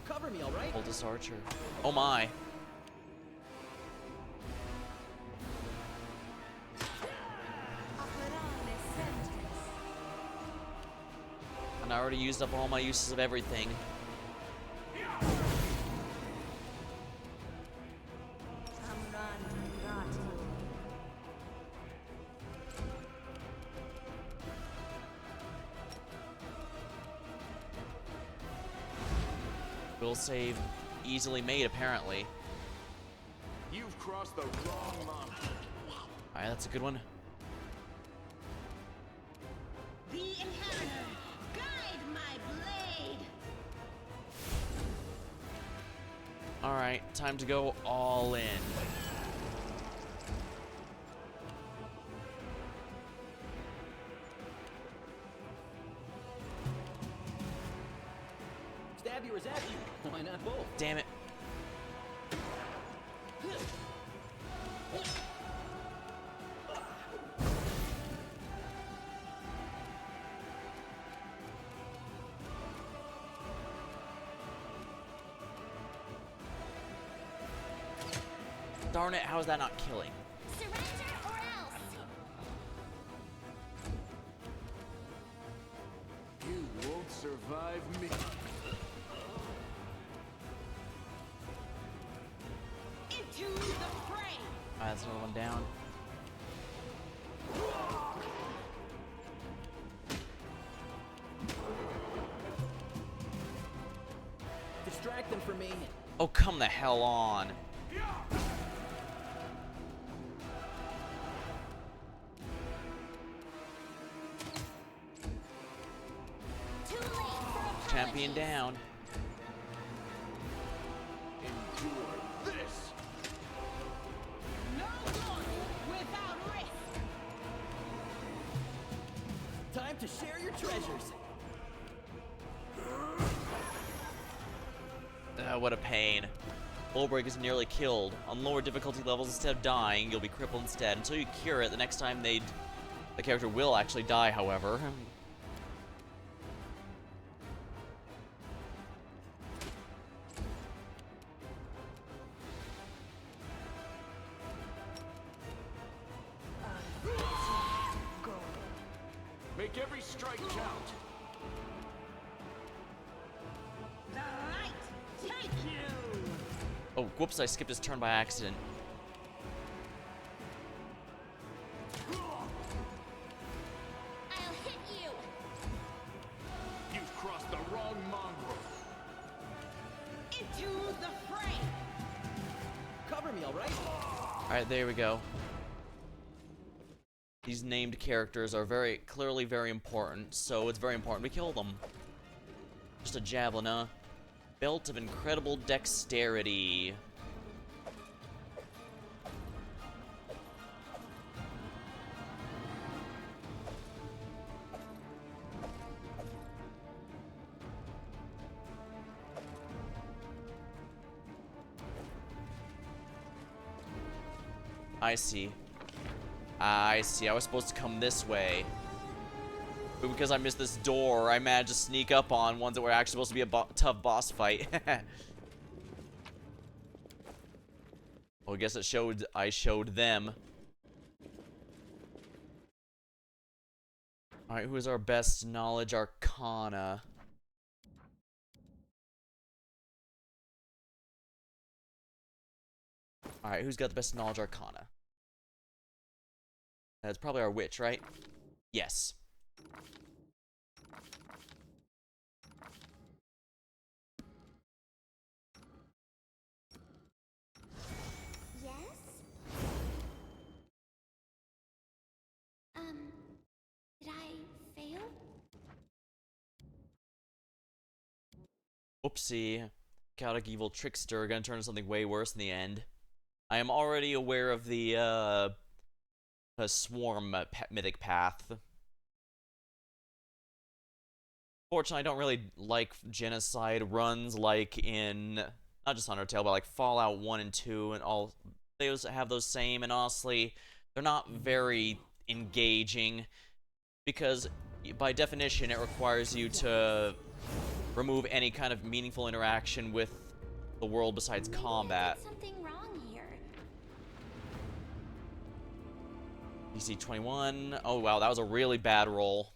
Cover me, all right? Oldest archer. Oh my. And I already used up all my uses of everything. Will save easily made, apparently. You've crossed the wrong line. Alright, that's a good one. The inheritor, guide my blade. Alright, time to go all in. Stab you or zap you. Why not both? Damn it. Darn it, how is that not killing? Surrender or else. You won't survive me. Into the fray. Alright, that's another one down. Distract them from me. Oh, come the hell on. Too late for Champion apologies. down. Endure this. No glory without risk. Time to share your treasures. What a pain. Bullbreak is nearly killed. On lower difficulty levels, instead of dying, you'll be crippled instead. Until you cure it, the next time the character will actually die, however. Make every strike count. The light take you. Oh, whoops, I skipped his turn by accident. I'll hit you. You've crossed the wrong mongrel. Into the fray. Cover me, all right? Alright, there we go. These named characters are very clearly very important, so it's very important we kill them. Just a javelin, huh? Belt of incredible dexterity. I see. I see. I was supposed to come this way. But because I missed this door, I managed to sneak up on ones that were actually supposed to be a tough boss fight. Well, I guess I showed them. Alright, who is our best knowledge arcana? Alright, who's got the best knowledge arcana? That's probably our witch, right? Yes. Yes? Did I fail? Whoopsie. Chaotic evil trickster gonna turn into something way worse in the end. I am already aware of the swarm mythic path. Fortunately, I don't really like genocide runs like in, not just Undertale, but like Fallout 1 and 2 and all. They have those same, and honestly, they're not very engaging because by definition it requires you to remove any kind of meaningful interaction with the world besides combat. I did something wrong here. DC 21. Oh wow, that was a really bad roll.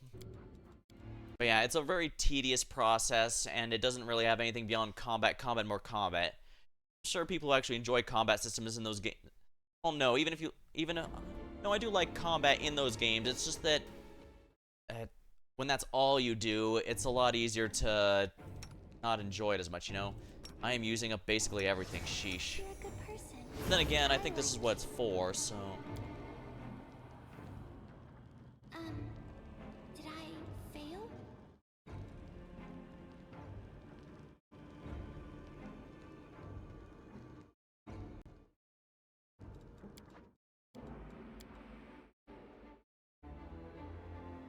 But yeah, it's a very tedious process, and it doesn't really have anything beyond combat, more combat. I'm sure people actually enjoy combat systems in those games. Well, no, no, I do like combat in those games. It's just that when that's all you do, it's a lot easier to not enjoy it as much, you know? I am using up basically everything, sheesh. You're a good person. Then again, I think this is what it's for, so... Did I fail?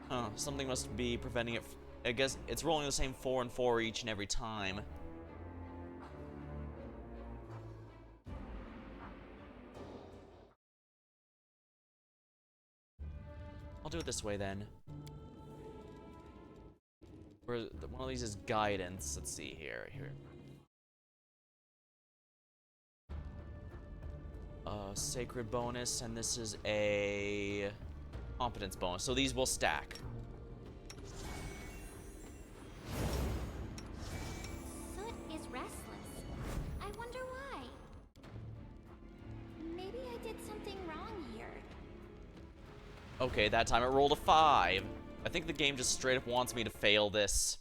Huh, something must be preventing it. I guess it's rolling the same 4 and 4 each and every time. I'll do it this way then. One of these is guidance. Let's see here. Sacred bonus, and this is a competence bonus. So these will stack. Soot is restless. I wonder why. Maybe I did something wrong here. Okay, that time it rolled a 5. I think the game just straight up wants me to fail this.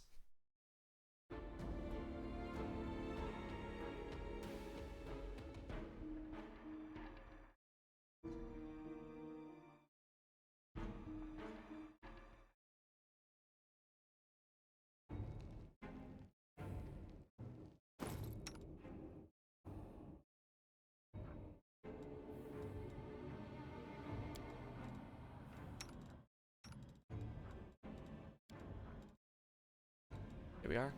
Here we are.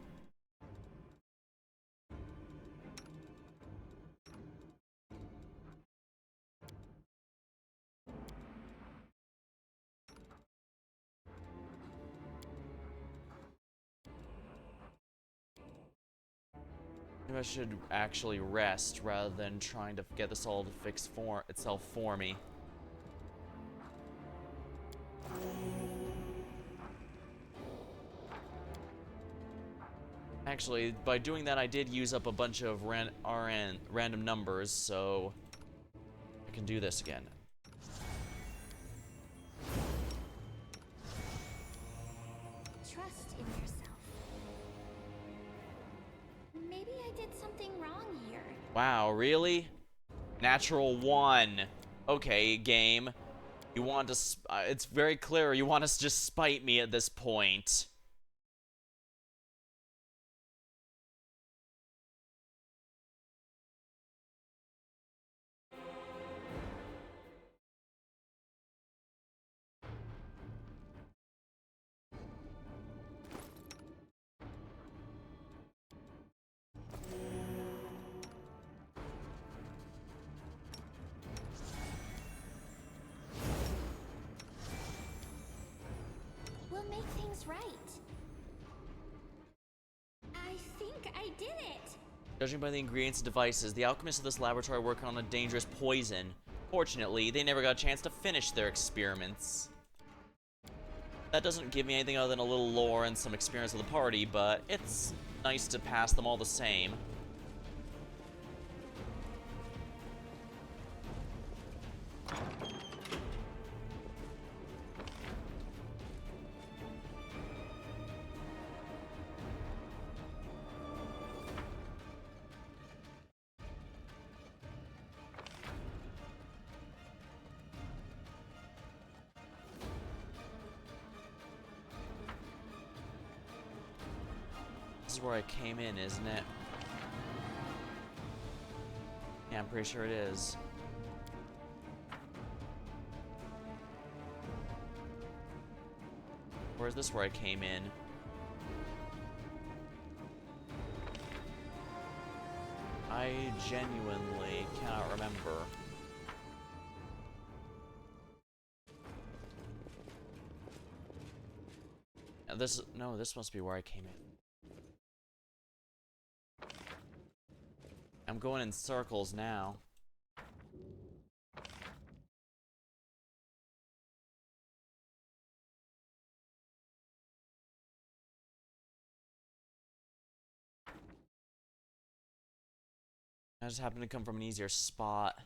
Maybe I should actually rest rather than trying to get this all to fix itself for me. Actually, by doing that, I did use up a bunch of random numbers, so I can do this again. Trust in yourself. Maybe I did something wrong here. Wow, really? Natural 1. Okay, game. You want to... it's very clear you want to just spite me at this point. We'll make things right. I think I did it. Judging by the ingredients and devices, the alchemists of this laboratory work on a dangerous poison. Fortunately, they never got a chance to finish their experiments. That doesn't give me anything other than a little lore and some experience with the party, but it's nice to pass them all the same. This is where I came in, isn't it? Yeah, I'm pretty sure it is. Or is this where I came in? I genuinely cannot remember. No, this must be where I came in. I'm going in circles now. I just happen to come from an easier spot.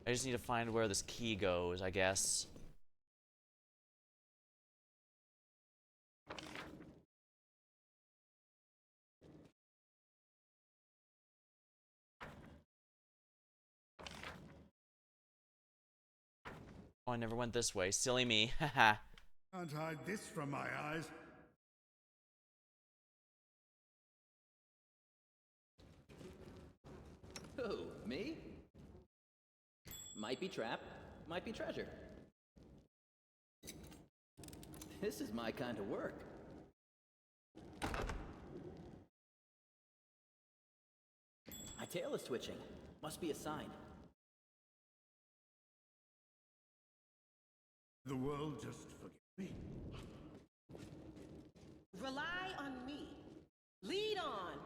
I just need to find where this key goes, I guess. Oh, I never went this way. Silly me. Haha. Can't hide this from my eyes. Who, me? Might be trap, might be treasure. This is my kind of work. My tail is twitching. Must be a sign. The world just forget me. Rely on me. Lead on.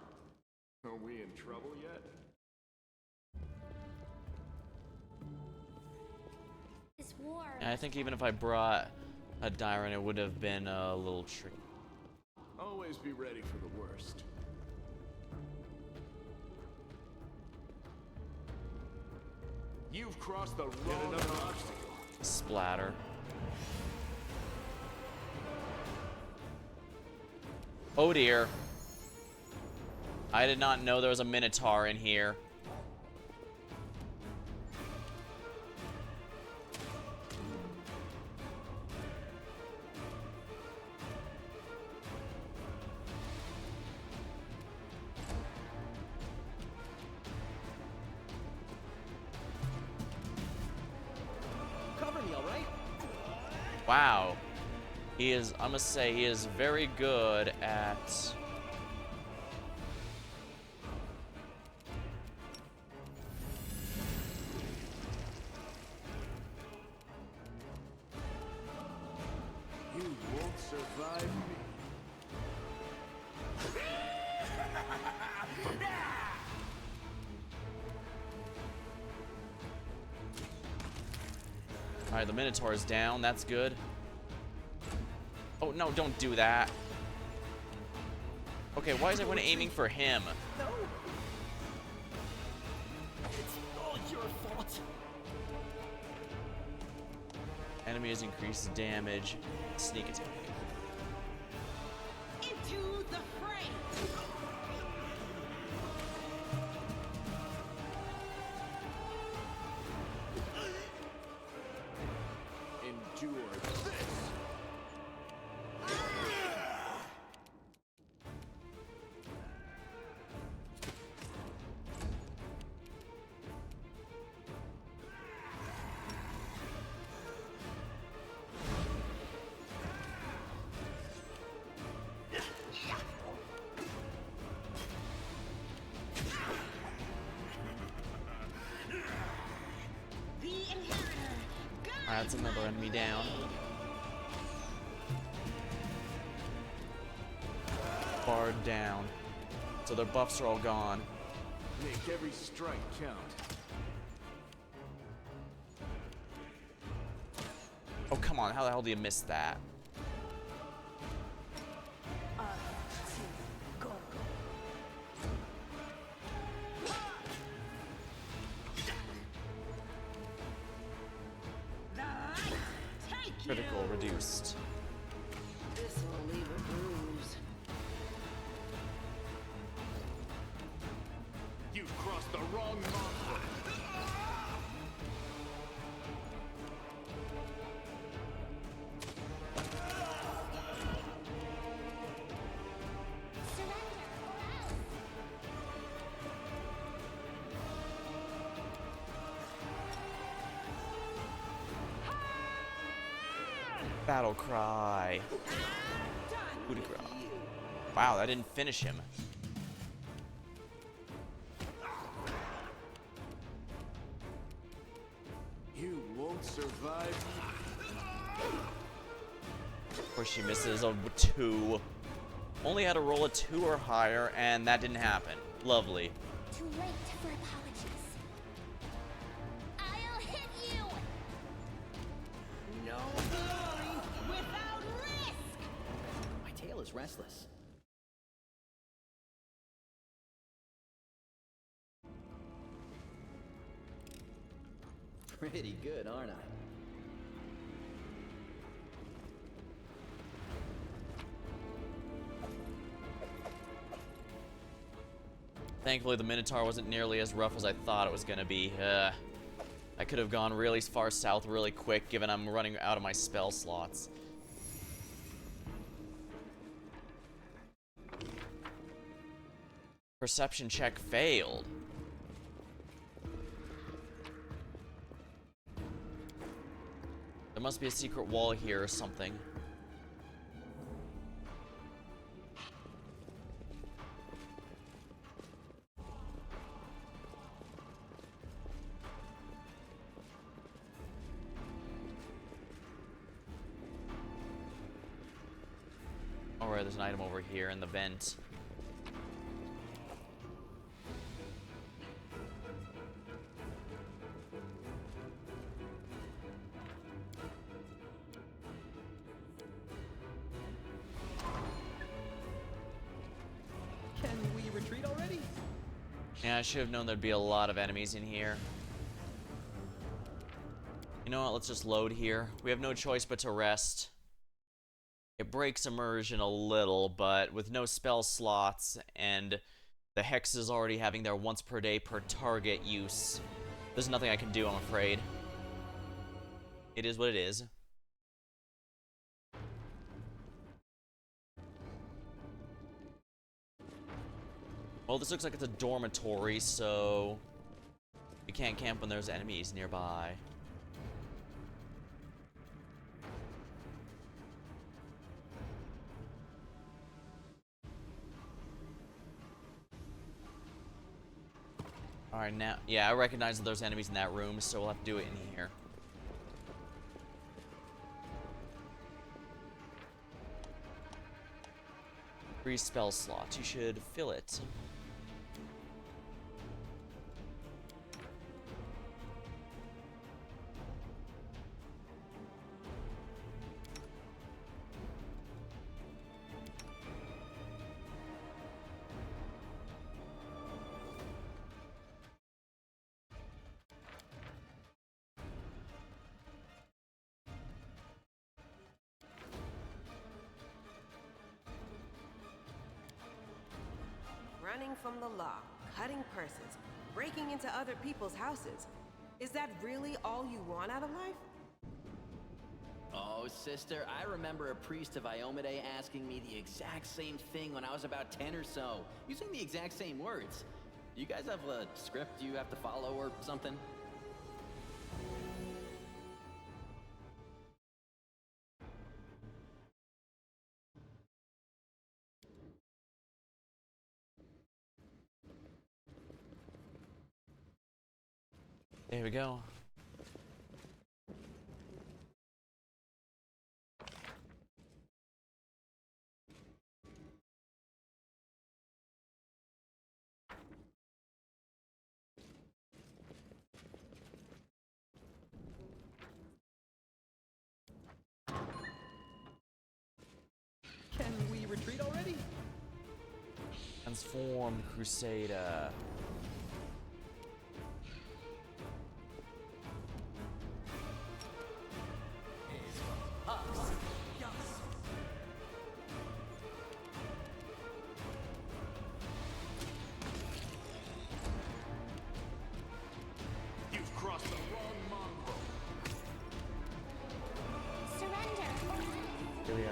Are we in trouble yet? This war. And I think even if I brought a Dyron, it would have been a little tricky. Always be ready for the worst. You've crossed the wrong obstacle. Splatter. Oh dear. I did not know there was a Minotaur in here. Cover me, all right? Wow. He is, I must say, he is very good at... You won't survive me. Alright, the Minotaur is down. That's good. Oh, no, don't do that. Okay, why is everyone aiming for him? No! It's all your fault! Enemies increase damage. Sneak attack. Into the fray. Endure this. The inheritor. Alright, that's another enemy down. Bard down. So their buffs are all gone. Make every strike count. Oh, come Come on, how the hell do you miss that? Go. The light, take Critical you. reduced. This will leave a bruise. You've crossed the wrong mark. Surrender or else. Battle cry. Done Coup de with grace. you. Wow, that didn't finish him. You won't survive. Of course, she misses a 2. Only had to roll a 2 or higher, and that didn't happen. Lovely. Too late for apologies. I'll hit you. No glory without risk. My tail is restless. Pretty good, aren't I? Thankfully, the Minotaur wasn't nearly as rough as I thought it was gonna be. I could have gone really far south really quick, given I'm running out of my spell slots. Perception check failed. There must be a secret wall here or something. Alright, there's an item over here in the vent. Can we retreat already? Yeah, I should have known there'd be a lot of enemies in here. You know what, let's just load here. We have no choice but to rest. It breaks immersion a little, but with no spell slots and the hexes already having their once per day per target use, there's nothing I can do, I'm afraid. It is what it is. Well, this looks like it's a dormitory, so we can't camp when there's enemies nearby. Alright, now, yeah, I recognize that there's enemies in that room, so we'll have to do it in here. Free spell slots, you should fill it. Running from the law, cutting purses, breaking into other people's houses. Is that really all you want out of life? Oh, sister, I remember a priest of Iomade asking me the exact same thing when I was about 10 or so, using the exact same words. You guys have a script you have to follow or something? There we go. Transform, Crusader. You've crossed the wrong mongrel. Surrender. Here we are.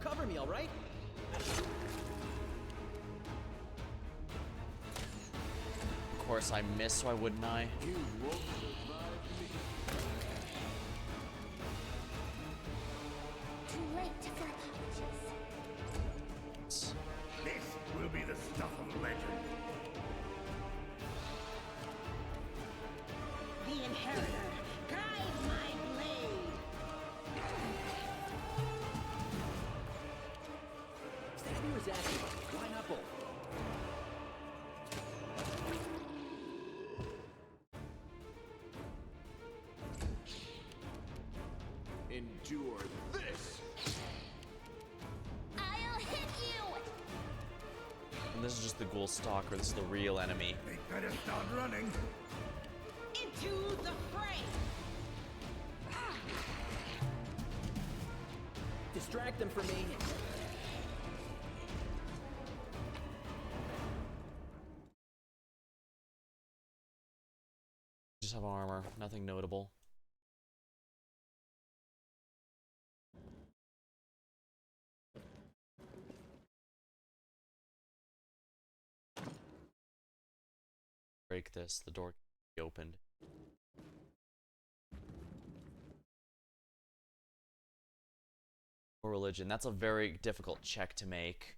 Cover me, all right? Of course I missed, why wouldn't I? You won't survive me. Too late for apologies. This will be the stuff of legend. The Inheritor, guide my blade! Stay where he's at. Why not both? Endure this. I'll hit you! And this is just the ghoul stalker, this is the real enemy. They better start running. Into the fray! Distract them for me. Just have armor, nothing notable. Break this, the door can be opened. Or religion, that's a very difficult check to make.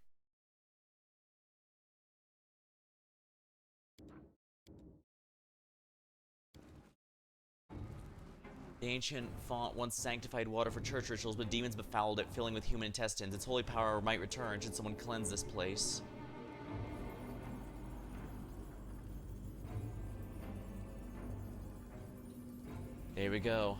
The ancient font once sanctified water for church rituals, but demons befouled it, filling with human intestines. Its holy power might return should someone cleanse this place. There we go.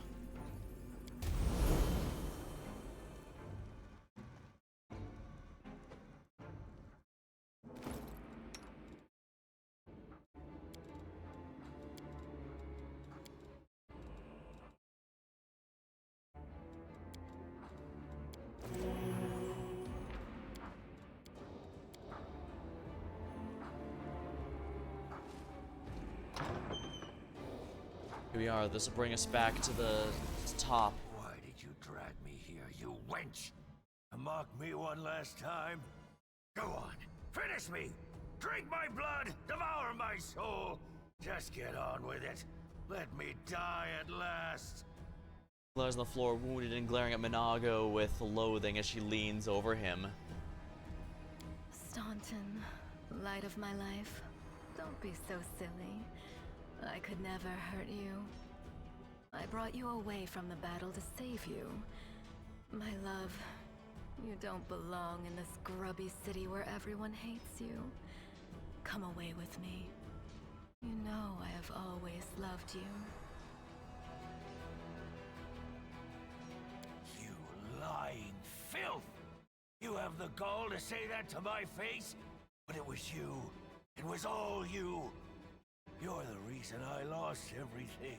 Here we are. This will bring us back to the top. Why did you drag me here, you wench? To mock me one last time? Go on, finish me! Drink my blood, devour my soul! Just get on with it. Let me die at last. Lies on the floor, wounded and glaring at Minago with loathing as she leans over him. Staunton, light of my life, don't be so silly. I could never hurt you. I brought you away from the battle to save you. My love, you don't belong in this grubby city where everyone hates you. Come away with me. You know I have always loved you. You lying filth! You have the gall to say that to my face? But it was you. It was all you. You're the reason I lost everything.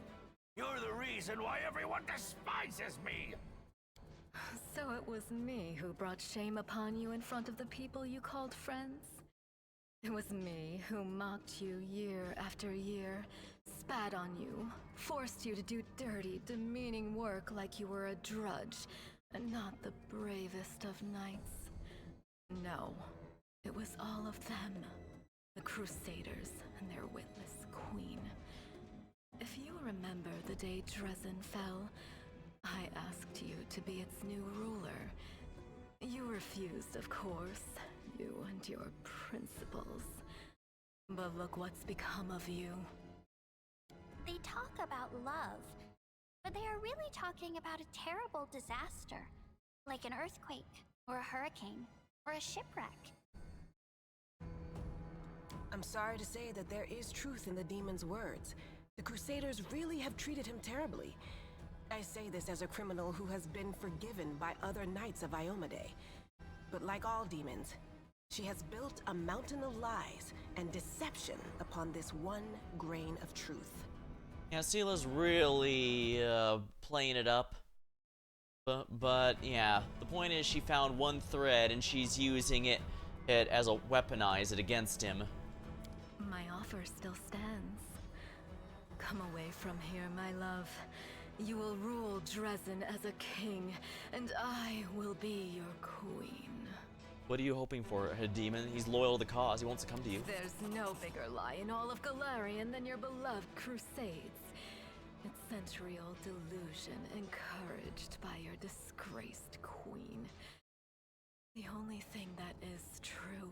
You're the reason why everyone despises me! So it was me who brought shame upon you in front of the people you called friends? It was me who mocked you year after year, spat on you, forced you to do dirty, demeaning work like you were a drudge, and not the bravest of knights. No, it was all of them, the Crusaders and their witless queen. If you remember the day Dresden fell, I asked you to be its new ruler. You refused, of course, you and your principles. But look what's become of you. about love, but they are really talking about a terrible disaster, like an earthquake, or a hurricane, or a shipwreck. I'm sorry to say that there is truth in the demon's words. The Crusaders really have treated him terribly. I say this as a criminal who has been forgiven by other knights of Iomade. But like all demons, she has built a mountain of lies and deception upon this one grain of truth. Yeah, Sela's really playing it up. But yeah, the point is she found one thread and she's using it as a weaponize it against him. My offer still stands. Come away from here, my love. You will rule Dresden as a king, and I will be your queen. What are you hoping for, a demon? He's loyal to the cause. He won't succumb to you. There's no bigger lie in all of Galarian than your beloved Crusades. Its century-old delusion encouraged by your disgraced queen. The only thing that is true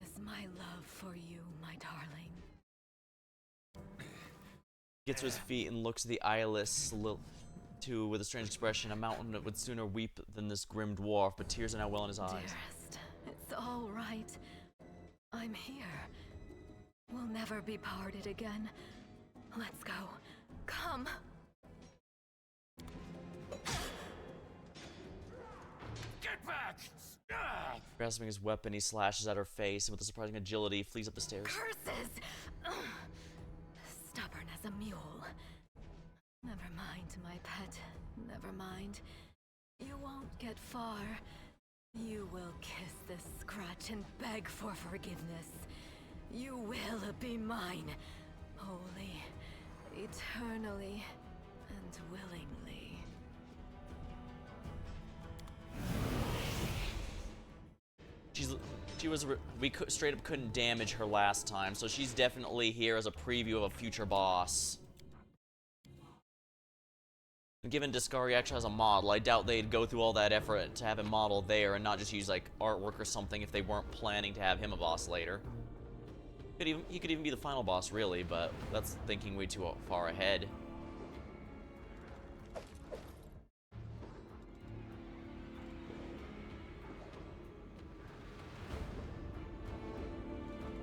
is my love for you, my darling. Gets to his feet and looks at the eyeless too with a strange expression. A mountain that would sooner weep than this grim dwarf, but tears are now well in his eyes. Dearest, it's all right. I'm here. We'll never be parted again. Let's go. Come. Get back! Ah! Grasping his weapon, he slashes at her face and with a surprising agility flees up the stairs. Curses! Ugh. Stubborn as a mule. Never mind, my pet. Never mind. You won't get far. You will kiss this scratch and beg for forgiveness. You will be mine. Wholly, eternally, and willingly. We straight up couldn't damage her last time, so she's definitely here as a preview of a future boss. And given Discari actually has a model, I doubt they'd go through all that effort to have him model there and not just use like artwork or something if they weren't planning to have him a boss later. He could even be the final boss, really, but that's thinking way too far ahead.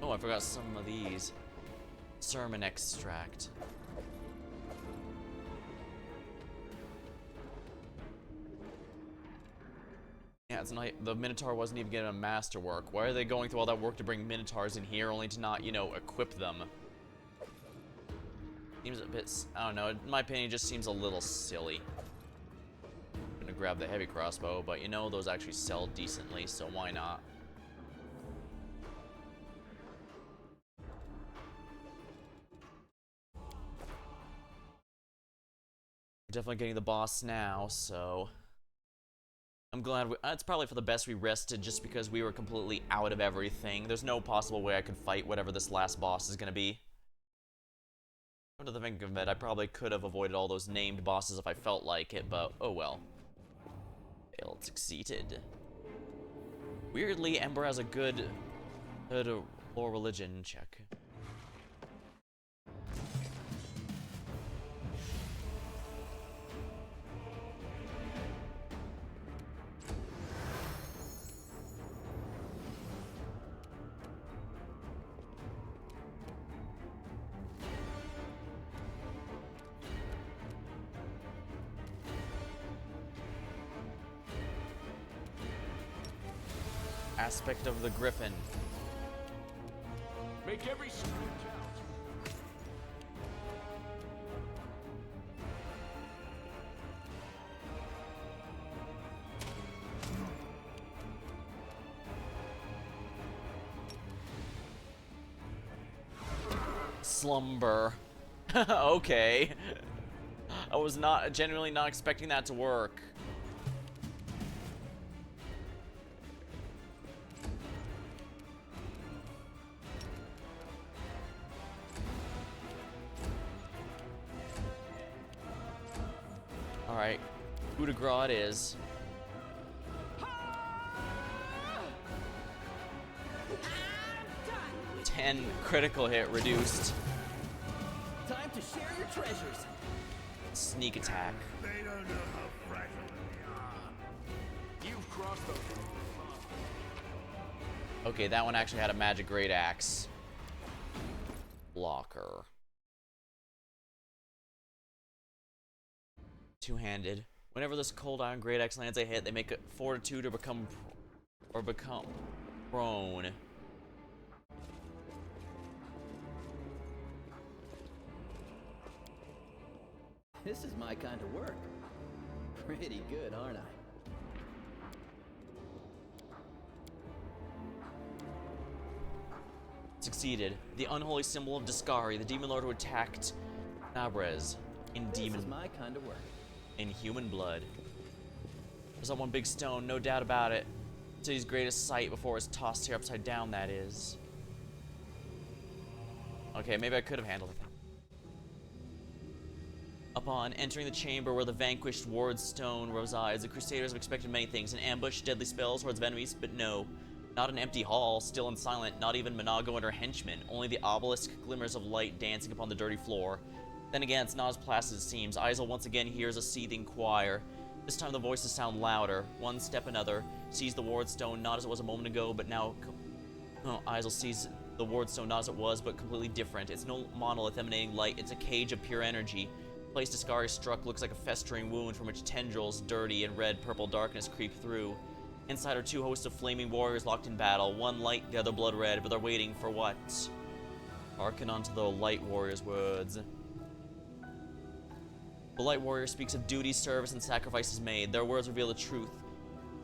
Oh, I forgot some of these. Sermon extract. Yeah, it's not, the Minotaur wasn't even getting a masterwork. Why are they going through all that work to bring Minotaurs in here only to not, you know, equip them? Seems a bit, I don't know, in my opinion, it just seems a little silly. I'm gonna grab the heavy crossbow, but you know, those actually sell decently, so why not? Definitely getting the boss now, so I'm glad it's probably for the best we rested just because we were completely out of everything. There's no possible way I could fight whatever this last boss is gonna be. Come to think of it, I probably could have avoided all those named bosses if I felt like it, but oh well. Failed, succeeded. Weirdly, Ember has a good lore religion check. Aspect of the Griffin. Make every stroke count. Slumber. Okay. I was genuinely not expecting that to work. Alright, coup de grace it is. 10 critical hit reduced. Time to share your treasures. Sneak attack. They don't know how fragile they are. You've crossed the... Okay, that one actually had a magic great axe. Blocker. Two-handed. Whenever this cold iron great axe lands a hit, they make a fortitude or become prone. This is my kind of work. Pretty good, aren't I? Succeeded. The unholy symbol of Discari, the demon lord who attacked Nabrez in This demon is my kind of work. in human blood. There's that one big stone, no doubt about it. City's greatest sight before it's tossed here upside down, that is. Okay, maybe I could have handled it. Upon entering the chamber where the vanquished ward stone resides, the Crusaders have expected many things: an ambush, deadly spells, hordes of enemies, but no. Not an empty hall, still and silent, not even Monago and her henchmen, only the obelisk glimmers of light dancing upon the dirty floor. Then again, it's not as placid as it seems. Isel once again hears a seething choir. This time the voices sound louder. One step another, sees the ward stone not as it was a moment ago, but now... Isel sees the ward stone not as it was, but completely different. It's no monolith emanating light, it's a cage of pure energy. The place Discari struck looks like a festering wound from which tendrils, dirty and red-purple darkness creep through. Inside are two hosts of flaming warriors locked in battle, one light, the other blood red, but they're waiting for what? Hearken unto the light warrior's words. The light warrior speaks of duty, service, and sacrifices made. Their words reveal the truth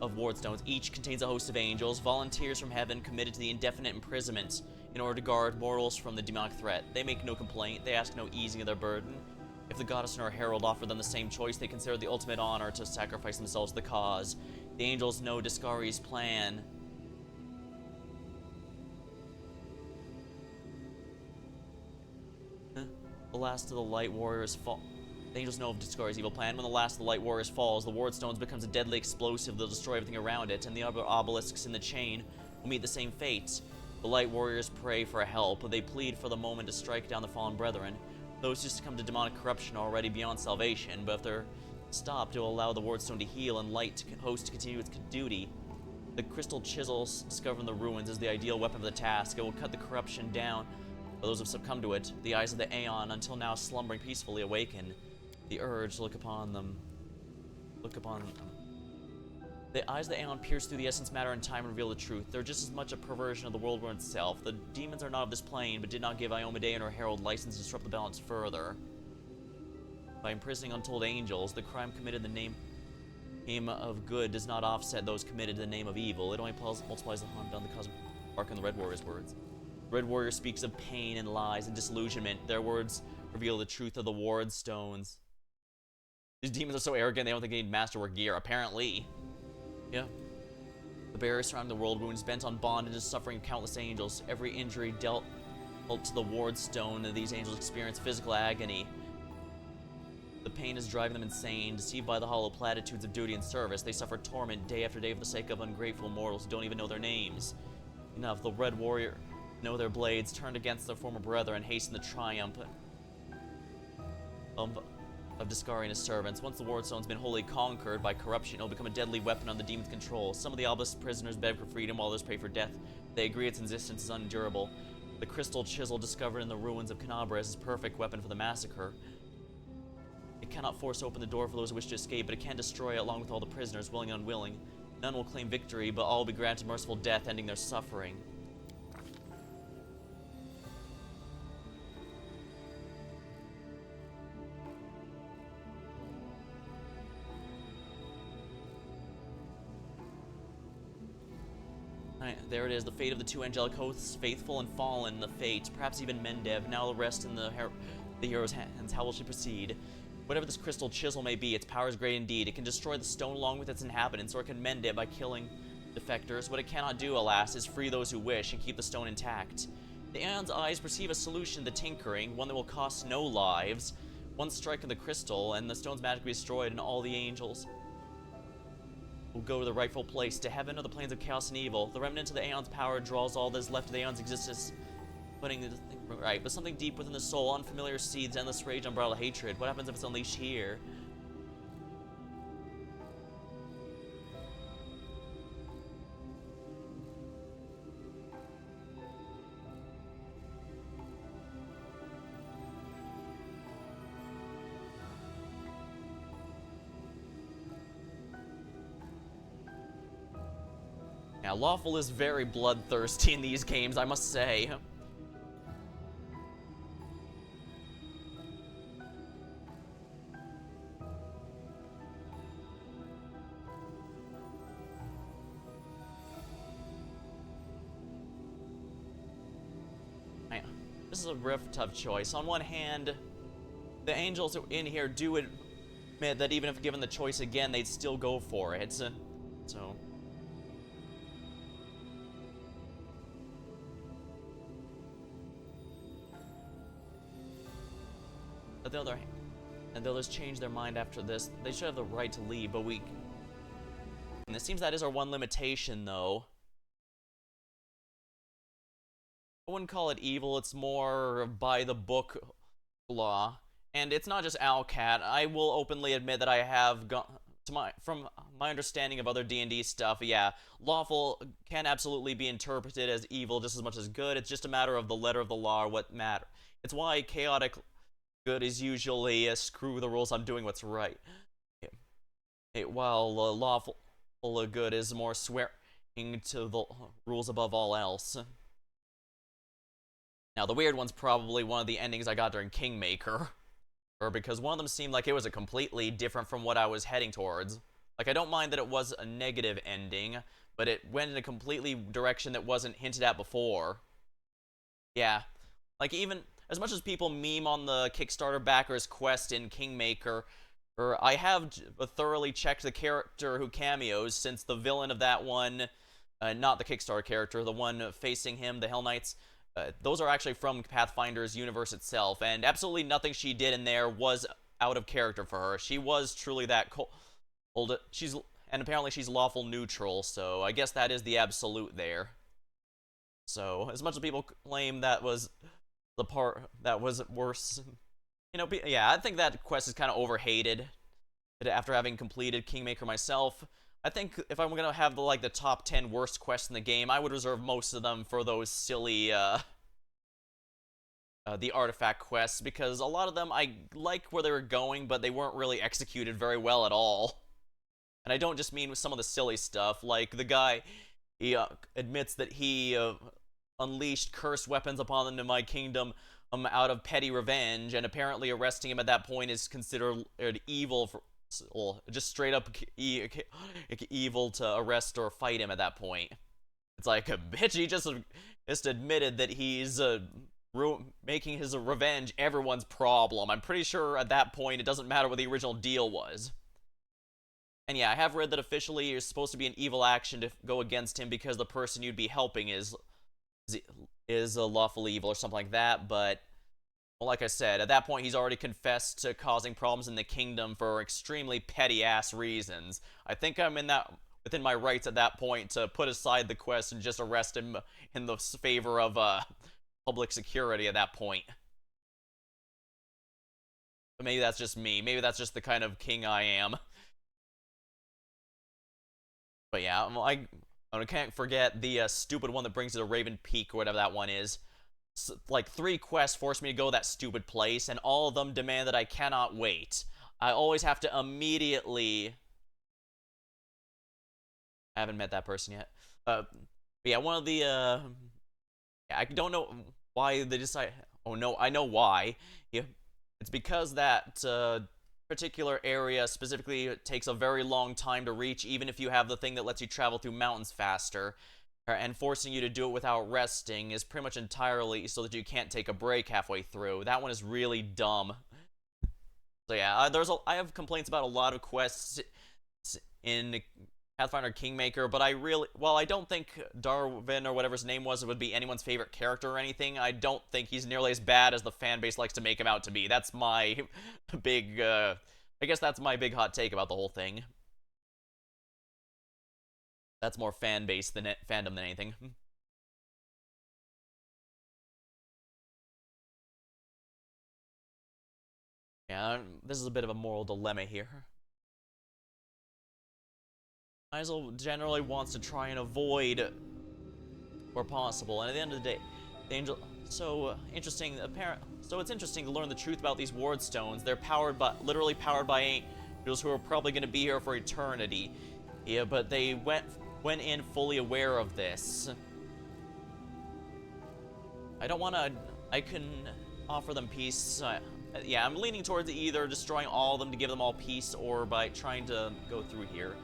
of wardstones. Each contains a host of angels, volunteers from heaven committed to the indefinite imprisonment in order to guard mortals from the demonic threat. They make no complaint, they ask no easing of their burden. If the goddess and her herald offer them the same choice, they consider the ultimate honor to sacrifice themselves to the cause. The angels know Discari's plan. The last of the light warriors fall. The angels know of Discari's evil plan. When the last of the light warriors falls, the ward stones becomes a deadly explosive that'll destroy everything around it, and the other obelisks in the chain will meet the same fate. The light warriors pray for help, but they plead for the moment to strike down the fallen brethren. Those who succumb to demonic corruption are already beyond salvation, but if they're stopped, it will allow the wardstone to heal and light host to continue its duty. The crystal chisels discovered in the ruins is the ideal weapon for the task. It will cut the corruption down for those who have succumbed to it. The eyes of the Aeon, until now slumbering peacefully, awaken. The urge to look upon them. The eyes of the Aeon pierce through the essence, matter, and time and reveal the truth. They're just as much a perversion of the world world itself. The demons are not of this plane, but did not give Iomade and her herald license to disrupt the balance further. By imprisoning untold angels, the crime committed in the name of good does not offset those committed in the name of evil. It only multiplies the harm done. The cosmic arc in the Red Warrior's words. The Red Warrior speaks of pain and lies and disillusionment. Their words reveal the truth of the ward stones. These demons are so arrogant they don't think they need masterwork gear, apparently. Yeah. The barrier surrounding the world wounds bent on bondage and suffering of countless angels. Every injury dealt to the ward stone, and these angels experience physical agony. The pain is driving them insane. Deceived by the hollow platitudes of duty and service, they suffer torment day after day for the sake of ungrateful mortals who don't even know their names. Enough, the Red Warrior know their blades, turned against their former brethren, hasten the triumph of Discari and his servants. Once the wardstone's been wholly conquered by corruption, it'll become a deadly weapon under the demon's control. Some of the obelisk prisoners beg for freedom while others pray for death. They agree its existence is unendurable. The crystal chisel discovered in the ruins of Canabres is a perfect weapon for the massacre. It cannot force open the door for those who wish to escape, but it can destroy it along with all the prisoners, willing and unwilling. None will claim victory, but all will be granted merciful death, ending their suffering. There it is, the fate of the two angelic hosts, faithful and fallen, the fate, perhaps even Mendev, now the rest in the hero's hands. How will she proceed? Whatever this crystal chisel may be, its power is great indeed. It can destroy the stone along with its inhabitants, or it can mend it by killing defectors. What it cannot do, alas, is free those who wish and keep the stone intact. The Aeon's eyes perceive a solution to the tinkering, one that will cost no lives. One strike of the crystal, and the stone's magically destroyed, and all the angels will go to the rightful place, to heaven or the plains of chaos and evil. The remnant of the Aeon's power draws all that is left of the Aeon's existence putting the thing right, but something deep within the soul, unfamiliar seeds, endless rage, unbridled hatred. What happens if it's unleashed here? Now, Lawful is very bloodthirsty in these games, I must say. This is a real tough choice. On one hand, the angels in here do admit that even if given the choice again, they'd still go for it. So... But the other hand, and they'll just change their mind after this. They should have the right to leave, but we... And it seems that is our one limitation, though. I wouldn't call it evil, it's more by the book law. And it's not just Owlcat. I will openly admit that I have gone... From my understanding of other D&D stuff, yeah, lawful can absolutely be interpreted as evil just as much as good. It's just a matter of the letter of the law or what matter. It's why chaotic good is usually screw the rules, I'm doing what's right. While lawful good is more swearing to the rules above all else. Now, the weird one's probably one of the endings I got during Kingmaker. Or because one of them seemed like it was a completely different from what I was heading towards. Like, I don't mind that it was a negative ending, but it went in a completely direction that wasn't hinted at before. Yeah. Like, even as much as people meme on the Kickstarter backers quest in Kingmaker, I have thoroughly checked the character who cameos, since the villain of that one, not the Kickstarter character, the one facing him, the Hell Knights, those are actually from Pathfinder's universe itself, and absolutely nothing she did in there was out of character for her. She was truly that cold. And apparently she's lawful neutral, so I guess that is the absolute there. So, as much as people claim that was the part that was worse, you know, yeah, I think that quest is kind of overhated. After having completed Kingmaker myself, I think if I'm gonna have the top 10 worst quests in the game, I would reserve most of them for those silly the artifact quests, because a lot of them I like where they were going, but they weren't really executed very well at all. And I don't just mean with some of the silly stuff, like the guy, he admits that he unleashed cursed weapons upon them in my kingdom out of petty revenge, and apparently arresting him at that point is considered evil for, well, just straight up evil to arrest or fight him at that point. It's like, bitch, he just admitted that he's making his revenge everyone's problem. I'm pretty sure at that point it doesn't matter what the original deal was. And yeah, I have read that officially you're supposed to be an evil action to go against him because the person you'd be helping is a lawful evil or something like that, but well, like I said, at that point he's already confessed to causing problems in the kingdom for extremely petty-ass reasons. I think I'm within my rights at that point to put aside the quest and just arrest him in the favor of public security at that point. But maybe that's just me. Maybe that's just the kind of king I am. But yeah, I can't forget the stupid one that brings you to Raven Peak, or whatever that one is. Like 3 quests force me to go that stupid place, and all of them demand that I cannot wait. I always have to immediately... I haven't met that person yet. Yeah, one of the, yeah, I don't know why they decide... Oh no, I know why. Yeah, it's because that, particular area specifically takes a very long time to reach, even if you have the thing that lets you travel through mountains faster. And forcing you to do it without resting is pretty much entirely so that you can't take a break halfway through. That one is really dumb. So yeah, I have complaints about a lot of quests in Pathfinder Kingmaker, but while I don't think Darwin, or whatever his name was, would be anyone's favorite character or anything, I don't think he's nearly as bad as the fanbase likes to make him out to be. That's my big, I guess that's my big hot take about the whole thing. That's more fan base than fandom than anything. Yeah, this is a bit of a moral dilemma here. Isel generally wants to try and avoid where possible, and at the end of the day, the angel. So interesting. So it's interesting to learn the truth about these ward stones. They're literally powered by angels who are probably going to be here for eternity. Yeah, but they went in fully aware of this. I don't want to. I can offer them peace. Yeah, I'm leaning towards either destroying all of them to give them all peace, or by trying to go through here.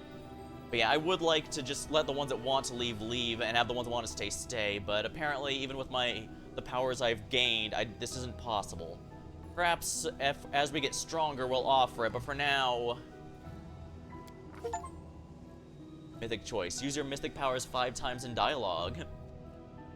But yeah, I would like to just let the ones that want to leave, and have the ones that want to stay. But apparently, even with the powers I've gained, this isn't possible. Perhaps as we get stronger, we'll offer it. But for now, mythic choice: use your mystic powers 5 times in dialogue.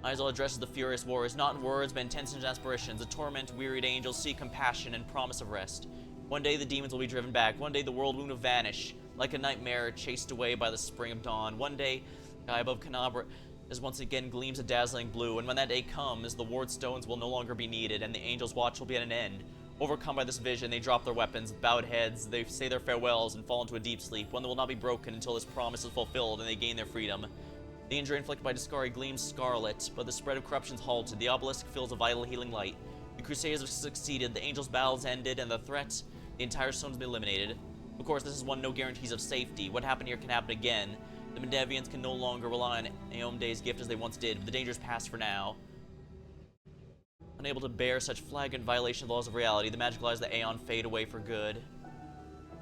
Isel addresses the furious warriors, not in words, but intense in aspirations. The torment wearied angels seek compassion and promise of rest. One day the demons will be driven back. One day the world wound will vanish, like a nightmare chased away by the spring of dawn. One day, the sky above Canabra is once again gleams a dazzling blue, and when that day comes, the ward stones will no longer be needed, and the angels' watch will be at an end. Overcome by this vision, they drop their weapons, bowed heads, they say their farewells, and fall into a deep sleep, one that will not be broken until this promise is fulfilled and they gain their freedom. The injury inflicted by Discari gleams scarlet, but the spread of corruption's halted. The obelisk fills a vital healing light. The Crusaders have succeeded, the angels' battles ended, and the threat, the entire stone has been eliminated. Of course, this is one no guarantees of safety. What happened here can happen again. The Mendevians can no longer rely on Aeomde's gift as they once did, but the danger's past for now. Unable to bear such flagrant violation of the laws of reality, the magical eyes of the Aeon fade away for good.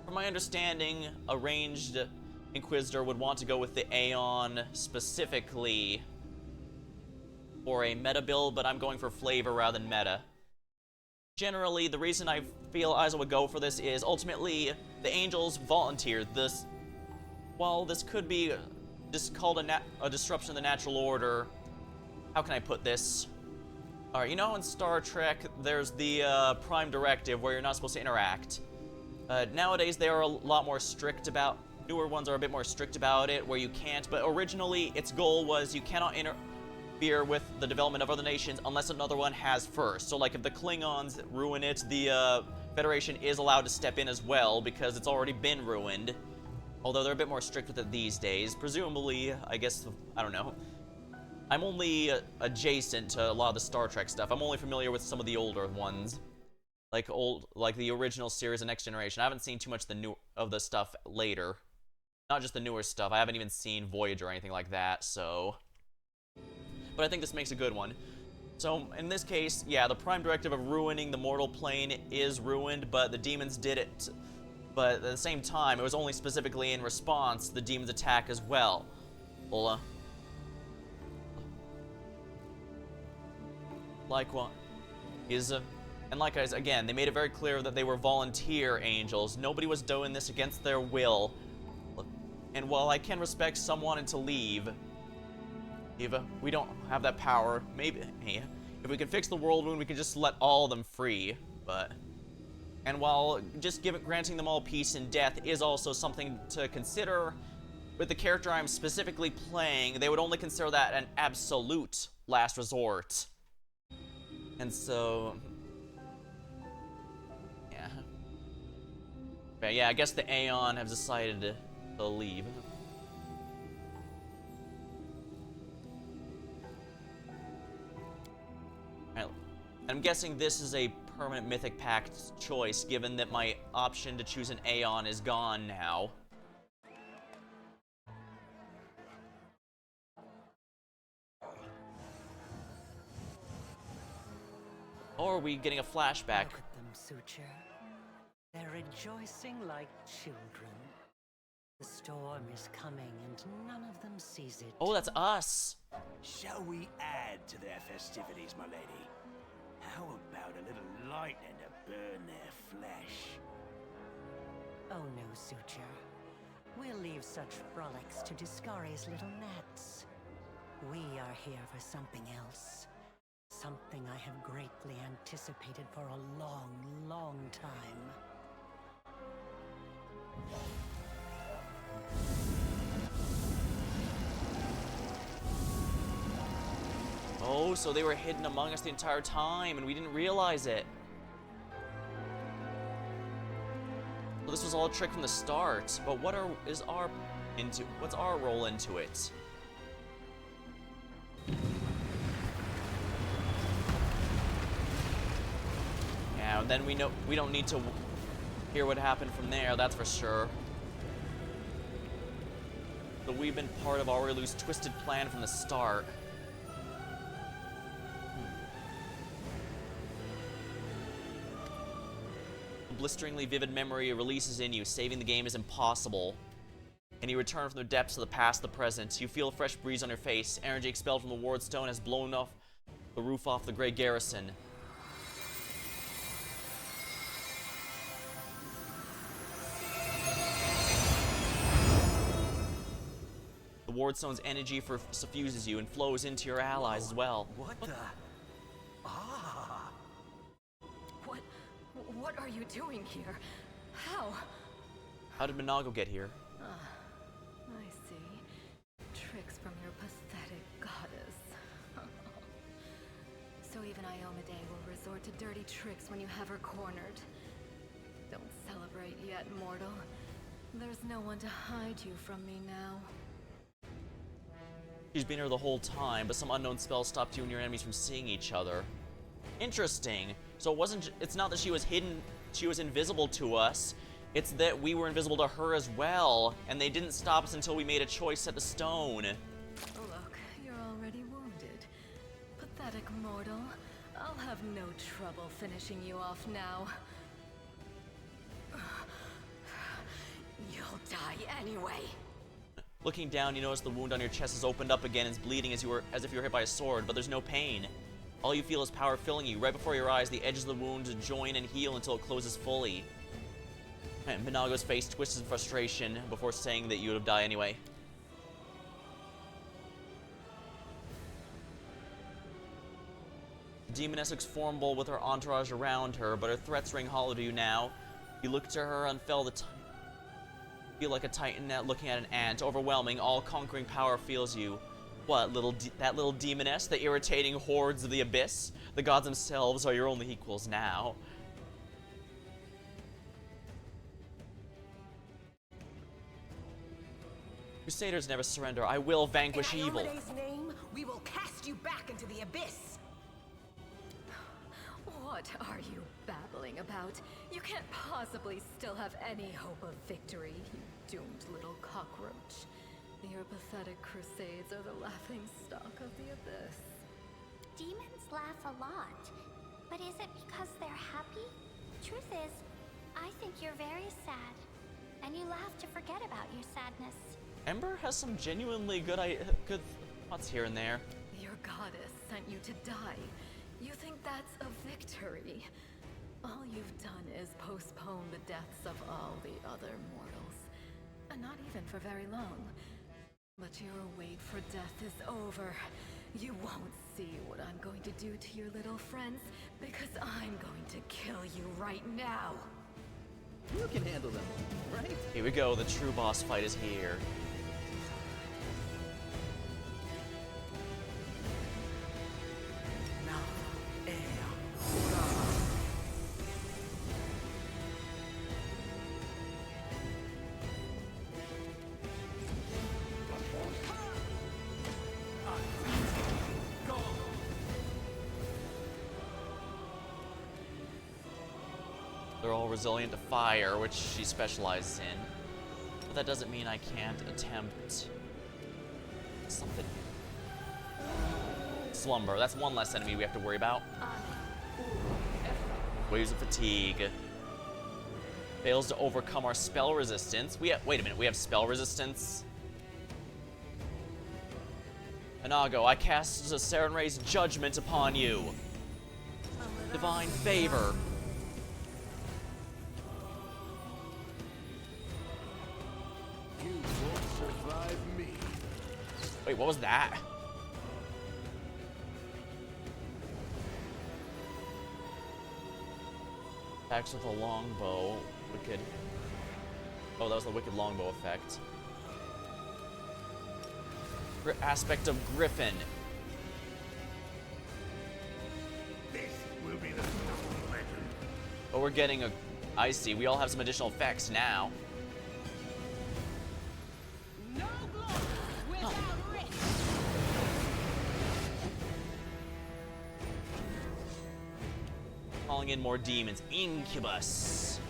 From my understanding, a ranged Inquisitor would want to go with the Aeon specifically for a meta build, but I'm going for flavor rather than meta. Generally, the reason I feel Isel would go for this is ultimately the angels volunteered this. While this could be just called a disruption of the natural order, how can I put this? Alright, you know in Star Trek there's the Prime Directive where you're not supposed to interact. Nowadays they are a lot more strict about. Newer ones are a bit more strict about it, where you can't, but originally its goal was you cannot interfere with the development of other nations unless another one has first. So like if the Klingons ruin it, the Federation is allowed to step in as well because it's already been ruined. Although they're a bit more strict with it these days. Presumably, I guess, I don't know. I'm only adjacent to a lot of the Star Trek stuff. I'm only familiar with some of the older ones. Like the original series and Next Generation. I haven't seen too much of the stuff later. Not just the newer stuff. I haven't even seen Voyager or anything like that, so. But I think this makes a good one. So, in this case, yeah, the Prime Directive of ruining the mortal plane is ruined, but the demons did it. But at the same time, it was only specifically in response to the demons' attack as well. Well, likewise, and likewise, again, they made it very clear that they were volunteer angels. Nobody was doing this against their will. And while I can respect some wanting to leave, Eva, we don't have that power. Maybe, if we can fix the world wound, we can just let all of them free. And while just granting them all peace and death is also something to consider, with the character I'm specifically playing, they would only consider that an absolute last resort. And so, yeah. But yeah, I guess the Aeon have decided to leave. I'm guessing this is a permanent Mythic Pact choice, given that my option to choose an Aeon is gone now. Or are we getting a flashback? Look at them, Suture. They're rejoicing like children. The storm is coming and none of them sees it. Oh, that's us. Shall we add to their festivities, my lady? How about a little lightning to burn their flesh? Oh no, Suture. We'll leave such frolics to Discari's little gnats. We are here for something else. Something I have greatly anticipated for a long, long time. Oh, so they were hidden among us the entire time and we didn't realize it. Well, this was all a trick from the start, but what's our role into it? Yeah, and then we don't need to hear what happened from there, that's for sure. So we've been part of Aurelio's twisted plan from the start. A blisteringly vivid memory releases in you, saving the game is impossible. And you return from the depths of the past to the present. You feel a fresh breeze on your face. Energy expelled from the ward stone has blown off the roof off the Grey Garrison. The Wardstone's energy suffuses you and flows into your allies as well. What the? Ah! What are you doing here? How? How did Minago get here? I see. Tricks from your pathetic goddess. So even Iomade will resort to dirty tricks when you have her cornered. Don't celebrate yet, mortal. There's no one to hide you from me now. She's been here the whole time, but some unknown spell stopped you and your enemies from seeing each other. Interesting. So it's not that she was hidden, she was invisible to us. It's that we were invisible to her as well, and they didn't stop us until we made a choice at the stone. Look, you're already wounded. Pathetic mortal. I'll have no trouble finishing you off now. You'll die anyway. Looking down, you notice the wound on your chest has opened up again and is bleeding as if you were hit by a sword, but there's no pain. All you feel is power filling you. Right before your eyes, the edges of the wound join and heal until it closes fully. And Minago's face twists in frustration before saying that you would have died anyway. The demoness looks formidable with her entourage around her, but her threats ring hollow to you now. You look to her and feel like a titan looking at an ant. Overwhelming, all-conquering power feels you. What, that little demoness? The irritating hordes of the abyss? The gods themselves are your only equals now. Crusaders never surrender. I will vanquish evil. In Iomede's name, we will cast you back into the abyss. What are you babbling about? You can't possibly still have any hope of victory, you doomed little cockroach. Your pathetic crusades are the laughing stock of the abyss. Demons laugh a lot. But is it because they're happy? Truth is, I think you're very sad. And you laugh to forget about your sadness. Ember has some genuinely good thoughts here and there. Your goddess sent you to die. You think that's a victory? All you've done is postpone the deaths of all the other mortals. And not even for very long. But your wait for death is over. You won't see what I'm going to do to your little friends, because I'm going to kill you right now. You can handle them, right? Here we go, the true boss fight is here. They're all resilient to fire, which she specializes in. But that doesn't mean I can't attempt something. Slumber. That's one less enemy we have to worry about. Waves of fatigue. Fails to overcome our spell resistance. Wait a minute, we have spell resistance? Minago, I cast a Serenray's judgment upon you. Divine favor. You won't survive me. Wait, what was that? Attacks with a longbow. Wicked. Oh, that was the wicked longbow effect. Aspect of Griffin. This will be the legend. Oh, we're getting a I see. We all have some additional effects now. No glory without risk. Calling in more demons. Incubus.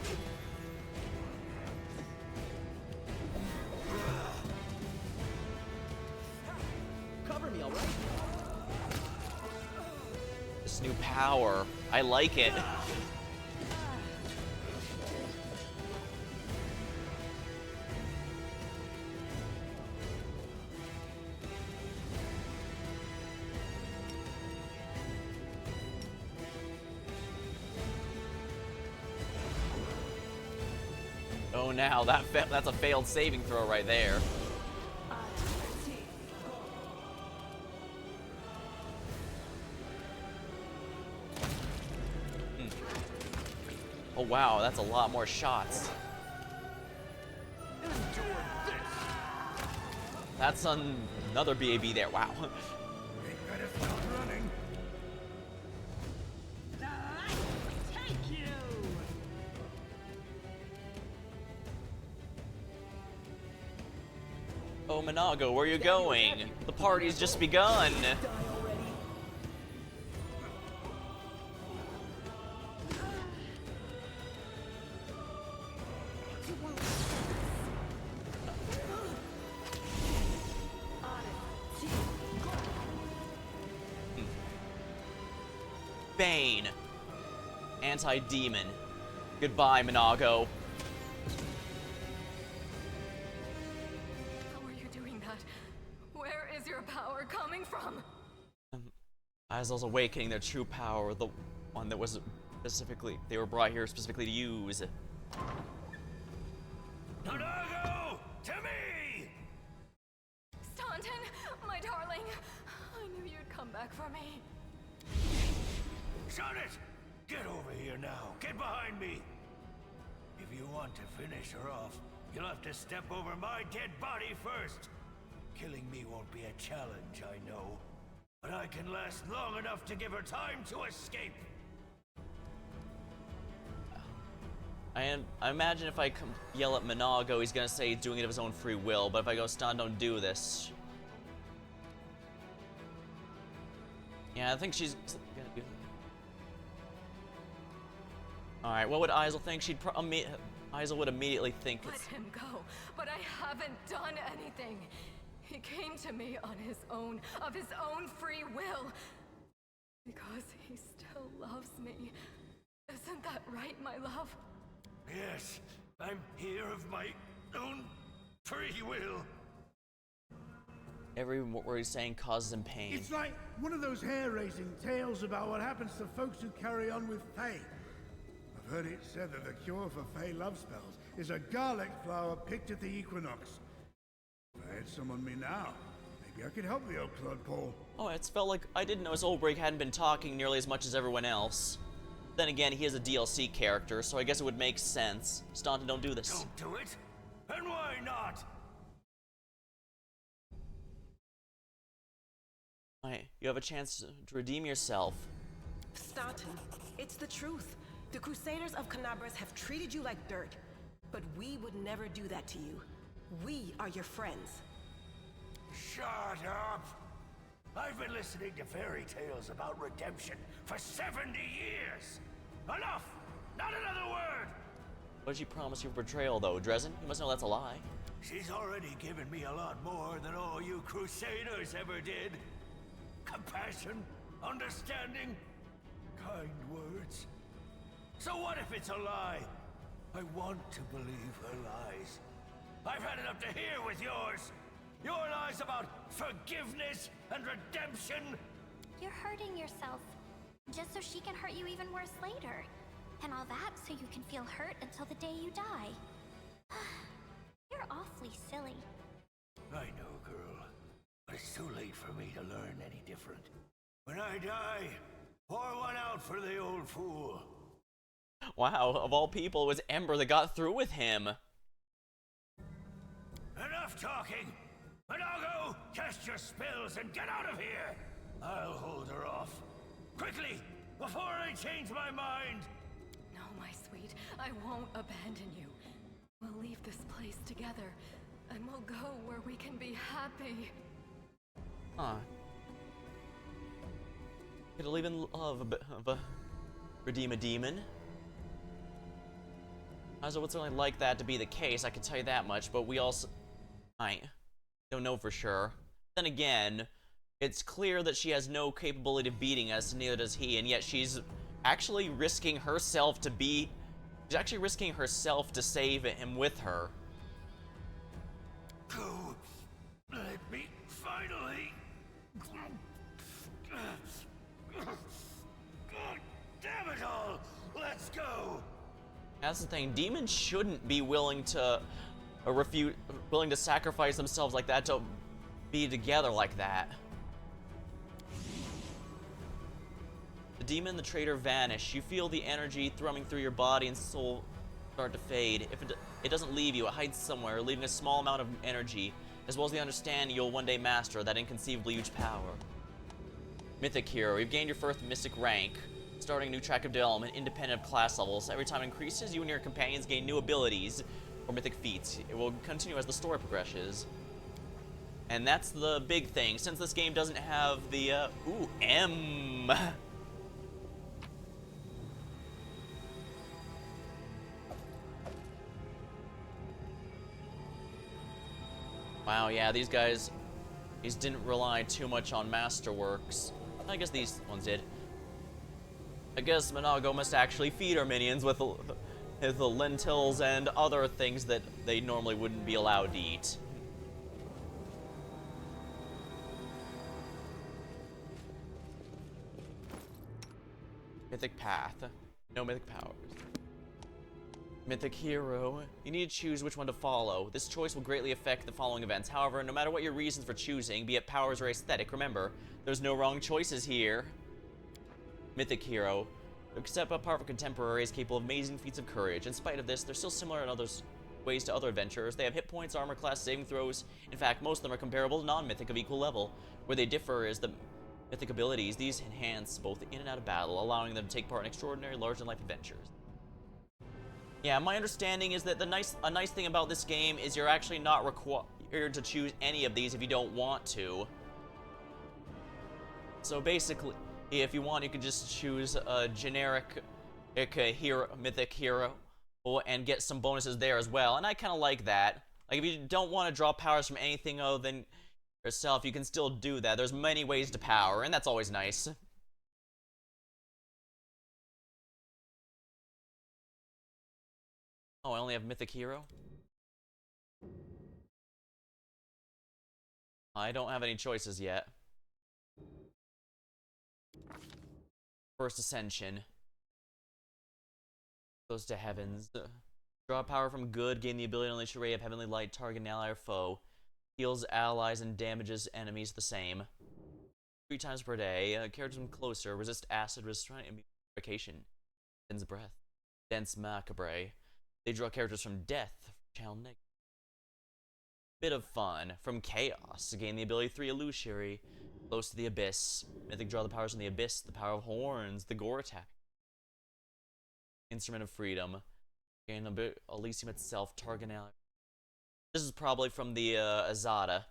Cover me, alright? This new power. I like it. Oh, now that's a failed saving throw right there. Oh wow, that's a lot more shots. That's another BAB there. Wow. Ain't better stop running. Take you. Oh, Minago, where are you going? The party's just begun. Bane. Anti-demon. Goodbye, Minago. How are you doing that? Where is your power coming from? Azel's awakening their true power, the one that was they were brought here specifically to use. Minago, to me! Staunton, my darling. I knew you'd come back for me. Shut it! Get over here now. Get behind me. If you want to finish her off, you'll have to step over my dead body first. Killing me won't be a challenge, I know. But I can last long enough to give her time to escape. I imagine if I yell at Minago, he's gonna say he's doing it of his own free will, but if I go, Stan, don't do this. Yeah, I think she's gonna do. Alright, what would Isel think? Isel would immediately think Let him go, but I haven't done anything. He came to me on his own, of his own free will. Because he still loves me. Isn't that right, my love? Yes, I'm here of my own free will. every word he's saying causes him pain. It's like one of those hair-raising tales about what happens to folks who carry on with Fae. I've heard it said that the cure for Fae love spells is a garlic flower picked at the equinox. If I had some on me now, maybe I could help the old Clodpole. Oh, it's felt like I didn't know his old break hadn't been talking nearly as much as everyone else. Then again, he is a DLC character, so I guess it would make sense. Staunton, don't do this. Don't do it? And why not? Alright, you have a chance to redeem yourself. Staunton, it's the truth. The Crusaders of Canabras have treated you like dirt, but we would never do that to you. We are your friends. Shut up! I've been listening to fairy tales about redemption for 70 years! Enough! Not another word! What did she promise you for betrayal, though? Dresden? You must know that's a lie. She's already given me a lot more than all you Crusaders ever did. Compassion, understanding, kind words. So what if it's a lie? I want to believe her lies. I've had enough to hear with yours. Your lies about forgiveness and redemption. You're hurting yourself, just so she can hurt you even worse later. And all that so you can feel hurt until the day you die. You're awfully silly. I know, girl. But it's too late for me to learn any different. When I die, pour one out for the old fool. Wow, of all people, it was Ember that got through with him. Enough talking! Minago, cast your spells and get out of here! I'll hold her off. Quickly, before I change my mind! No, my sweet. I won't abandon you. We'll leave this place together, and we'll go where we can be happy. Huh. It'll even love a bit of a redeem a demon. I would certainly like that to be the case, I can tell you that much, but we also... I don't know for sure. Then again, it's clear that she has no capability of beating us, neither does he, and yet she's actually risking herself to be... She's actually risking herself to save him with her. Go. Let me finally. God damn it all! Let's go! That's the thing. Demons shouldn't be willing to willing to sacrifice themselves like that to be together like that. The demon and the traitor vanish. You feel the energy thrumming through your body and soul start to fade. If it doesn't leave you, it hides somewhere, leaving a small amount of energy, as well as the understanding you'll one day master that inconceivably huge power. Mythic hero. You've gained your first mystic rank, starting a new track of development independent of class levels. Every time it increases, you and your companions gain new abilities or mythic feats. It will continue as the story progresses. And that's the big thing. Since this game doesn't have the, ooh, M. Wow, yeah, these didn't rely too much on masterworks. I guess these ones did. I guess Monago must actually feed our minions with the lentils and other things that they normally wouldn't be allowed to eat. Mythic path. No mythic powers. Mythic hero. You need to choose which one to follow. This choice will greatly affect the following events. However, no matter what your reasons for choosing, be it powers or aesthetic, remember, there's no wrong choices here. Mythic hero. Except apart from contemporaries capable of amazing feats of courage. In spite of this, they're still similar in other ways to other adventurers. They have hit points, armor class, saving throws. In fact, most of them are comparable to non-mythic of equal level. Where they differ is the mythic abilities. These enhance both in and out of battle, allowing them to take part in extraordinary, larger-than-life adventures. Yeah, my understanding is that a nice thing about this game is you're actually not required to choose any of these if you don't want to. So basically, if you want, you can just choose a generic mythic hero and get some bonuses there as well. And I kind of like that. Like, if you don't want to draw powers from anything other than yourself, you can still do that. There's many ways to power, and that's always nice. Oh, I only have mythic hero? I don't have any choices yet. First Ascension. Goes to heavens. Draw power from good, gain the ability to unleash a ray of heavenly light, target an ally or foe. Heals allies and damages enemies the same. 3 times per day. Characters come closer. Resist acid, restraint, and purification. Dense breath. Dense macabre. They draw characters from death. Channel negative. Bit of fun. From chaos. Gain the ability 3 illusory. Close to the abyss. Mythic draw the powers from the abyss. The power of horns. The gore attack. Instrument of freedom. Gain Elysium itself. Target ally. This is probably from the Azada.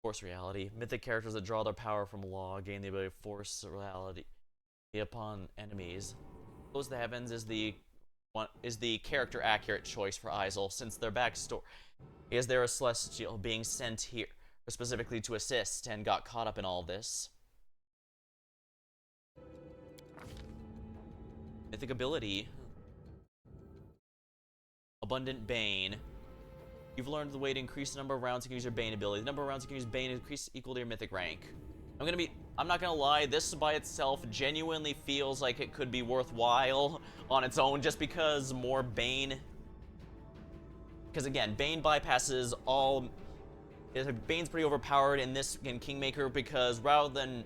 Force reality. Mythic characters that draw their power from law. Gain the ability to force reality upon enemies. Close the heavens is the character accurate choice for Isel, since their backstory is there a celestial being sent here specifically to assist and got caught up in all this. Mythic ability. Abundant Bane. You've learned the way to increase the number of rounds you can use your Bane ability. The number of rounds you can use Bane increase equal to your mythic rank. I'm not gonna lie, this by itself genuinely feels like it could be worthwhile on its own, just because more Bane. Because again, Bane bypasses all. Bane's pretty overpowered in Kingmaker, because rather than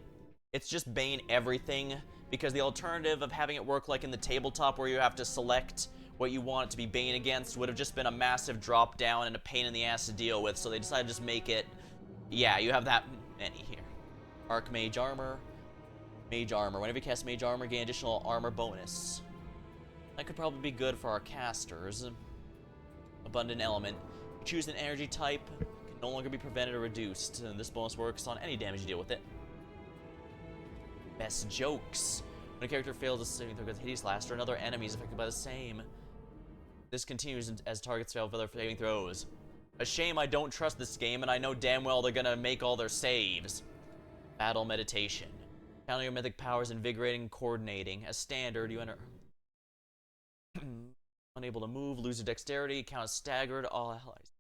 it's just Bane everything, because the alternative of having it work like in the tabletop where you have to select what you want it to be Bane against would have just been a massive drop down and a pain in the ass to deal with, so they decided to just make it, yeah, you have that many here. Archmage Armor. Mage Armor. Whenever you cast Mage Armor, gain additional armor bonus. That could probably be good for our casters. Abundant element. Choose an energy type. Can no longer be prevented or reduced. And this bonus works on any damage you deal with it. Best jokes. When a character fails a saving throw against Hades Slash, or another enemy is affected by the same. This continues as targets fail with other saving throws. A shame I don't trust this game, and I know damn well they're gonna make all their saves. Battle meditation. Channel your mythic powers, invigorating and coordinating. As standard, you enter. Unable to move, lose your dexterity, count as staggered, all allies.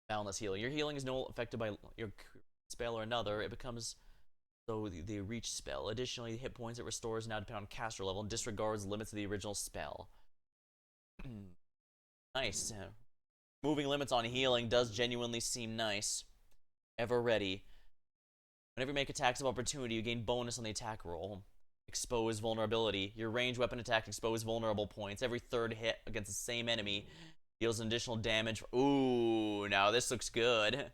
Boundless healing. Your healing is no affected by your spell or another. It becomes so the reach spell. Additionally, hit points it restores now depend on caster level and disregards limits of the original spell. Nice. Moving limits on healing does genuinely seem nice. Ever ready. Whenever you make attacks of opportunity, you gain bonus on the attack roll. Expose vulnerability. Your ranged weapon attack expose vulnerable points. Every third hit against the same enemy deals an additional damage. Ooh, now this looks good.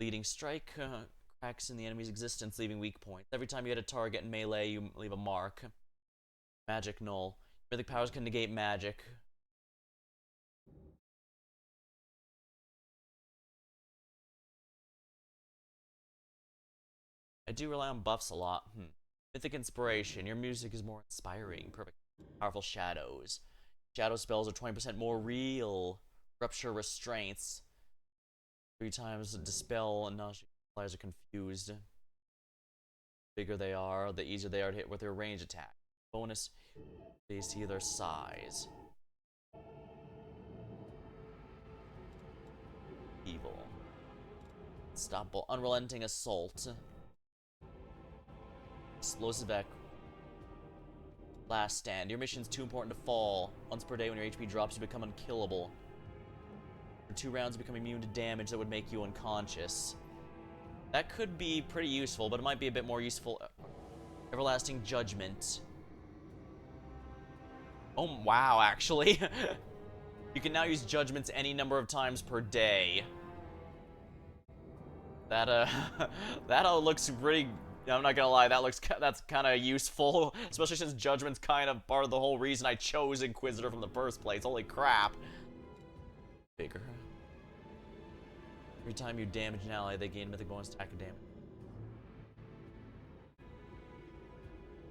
Leading strike cracks in the enemy's existence, leaving weak points. Every time you hit a target in melee, you leave a mark. Magic null. Mythic powers can negate magic. I do rely on buffs a lot. Mythic inspiration. Your music is more inspiring. Perfect. Powerful shadows. Shadow spells are 20% more real. Rupture restraints. 3 times dispel and nausea. Players are confused. The bigger they are, the easier they are to hit with their range attack. Bonus, they see their size. Evil. Unstoppable. Unrelenting assault. Explosive back. Last stand. Your mission's too important to fall. Once per day when your HP drops, you become unkillable. For 2 rounds, you become immune to damage that would make you unconscious. That could be pretty useful, but it might be a bit more useful. Everlasting Judgment. Oh, wow, actually. You can now use judgments any number of times per day. That, that looks pretty... I'm not gonna lie, that's kind of useful. Especially since judgment's kind of part of the whole reason I chose Inquisitor from the first place. Holy crap. Bigger. Every time you damage an ally, they gain mythic bonus attack damage.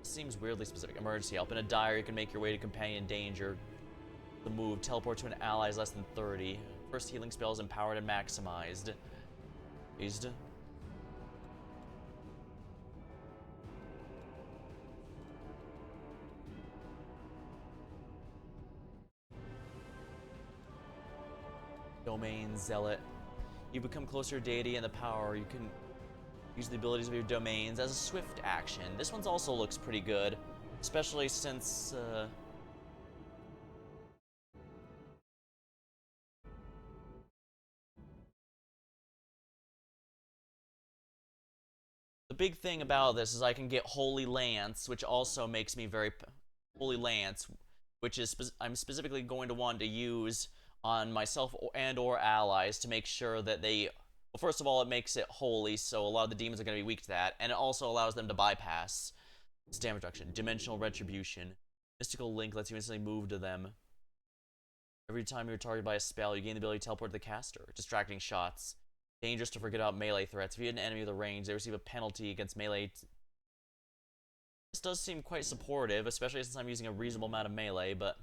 Seems weirdly specific. Emergency help. In a dire, you can make your way to companion danger. The move, teleport to an ally is less than 30. First healing spell is empowered and maximized. Used. Domain Zealot. You become closer to deity and the power. You can use the abilities of your domains as a swift action. This one also looks pretty good, especially since the big thing about this is I can get Holy Lance, which also makes me very Holy Lance, which is I'm specifically going to want to use on myself and or allies to make sure that they, well, first of all, it makes it holy, so a lot of the demons are going to be weak to that, and it also allows them to bypass damage reduction. Dimensional Retribution. Mystical Link lets you instantly move to them. Every time you're targeted by a spell, you gain the ability to teleport to the caster. Distracting shots. Dangerous to forget about melee threats. If you hit an enemy with a range, they receive a penalty against melee. This does seem quite supportive, especially since I'm using a reasonable amount of melee, but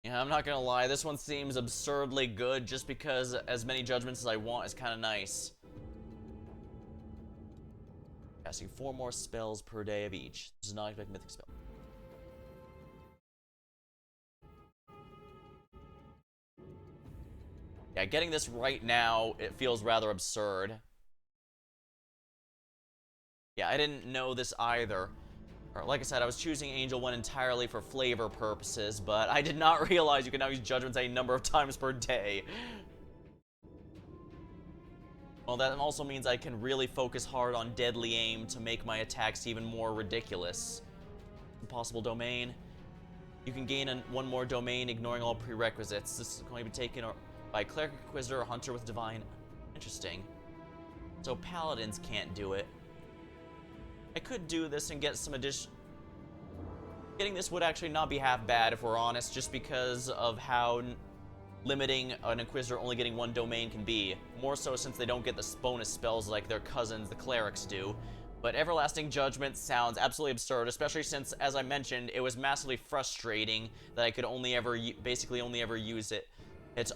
yeah, I'm not gonna lie, this one seems absurdly good just because as many judgments as I want is kind of nice. Casting 4 more spells per day of each. This does not expect mythic spell. Yeah, getting this right now, it feels rather absurd. Yeah, I didn't know this either. Or, like I said, I was choosing Angel 1 entirely for flavor purposes, but I did not realize you can now use Judgments a number of times per day. Well, that also means I can really focus hard on deadly aim to make my attacks even more ridiculous. Impossible domain. You can gain one more domain ignoring all prerequisites. This is going to be taken by Cleric, Inquisitor, or Hunter with Divine. Interesting. So Paladins can't do it. I could do this and get some addition. Getting this would actually not be half bad if we're honest, just because of how limiting an Inquisitor only getting one domain can be. More so since they don't get the bonus spells like their cousins, the Clerics, do. But Everlasting Judgment sounds absolutely absurd, especially since, as I mentioned, it was massively frustrating that I could basically only ever use it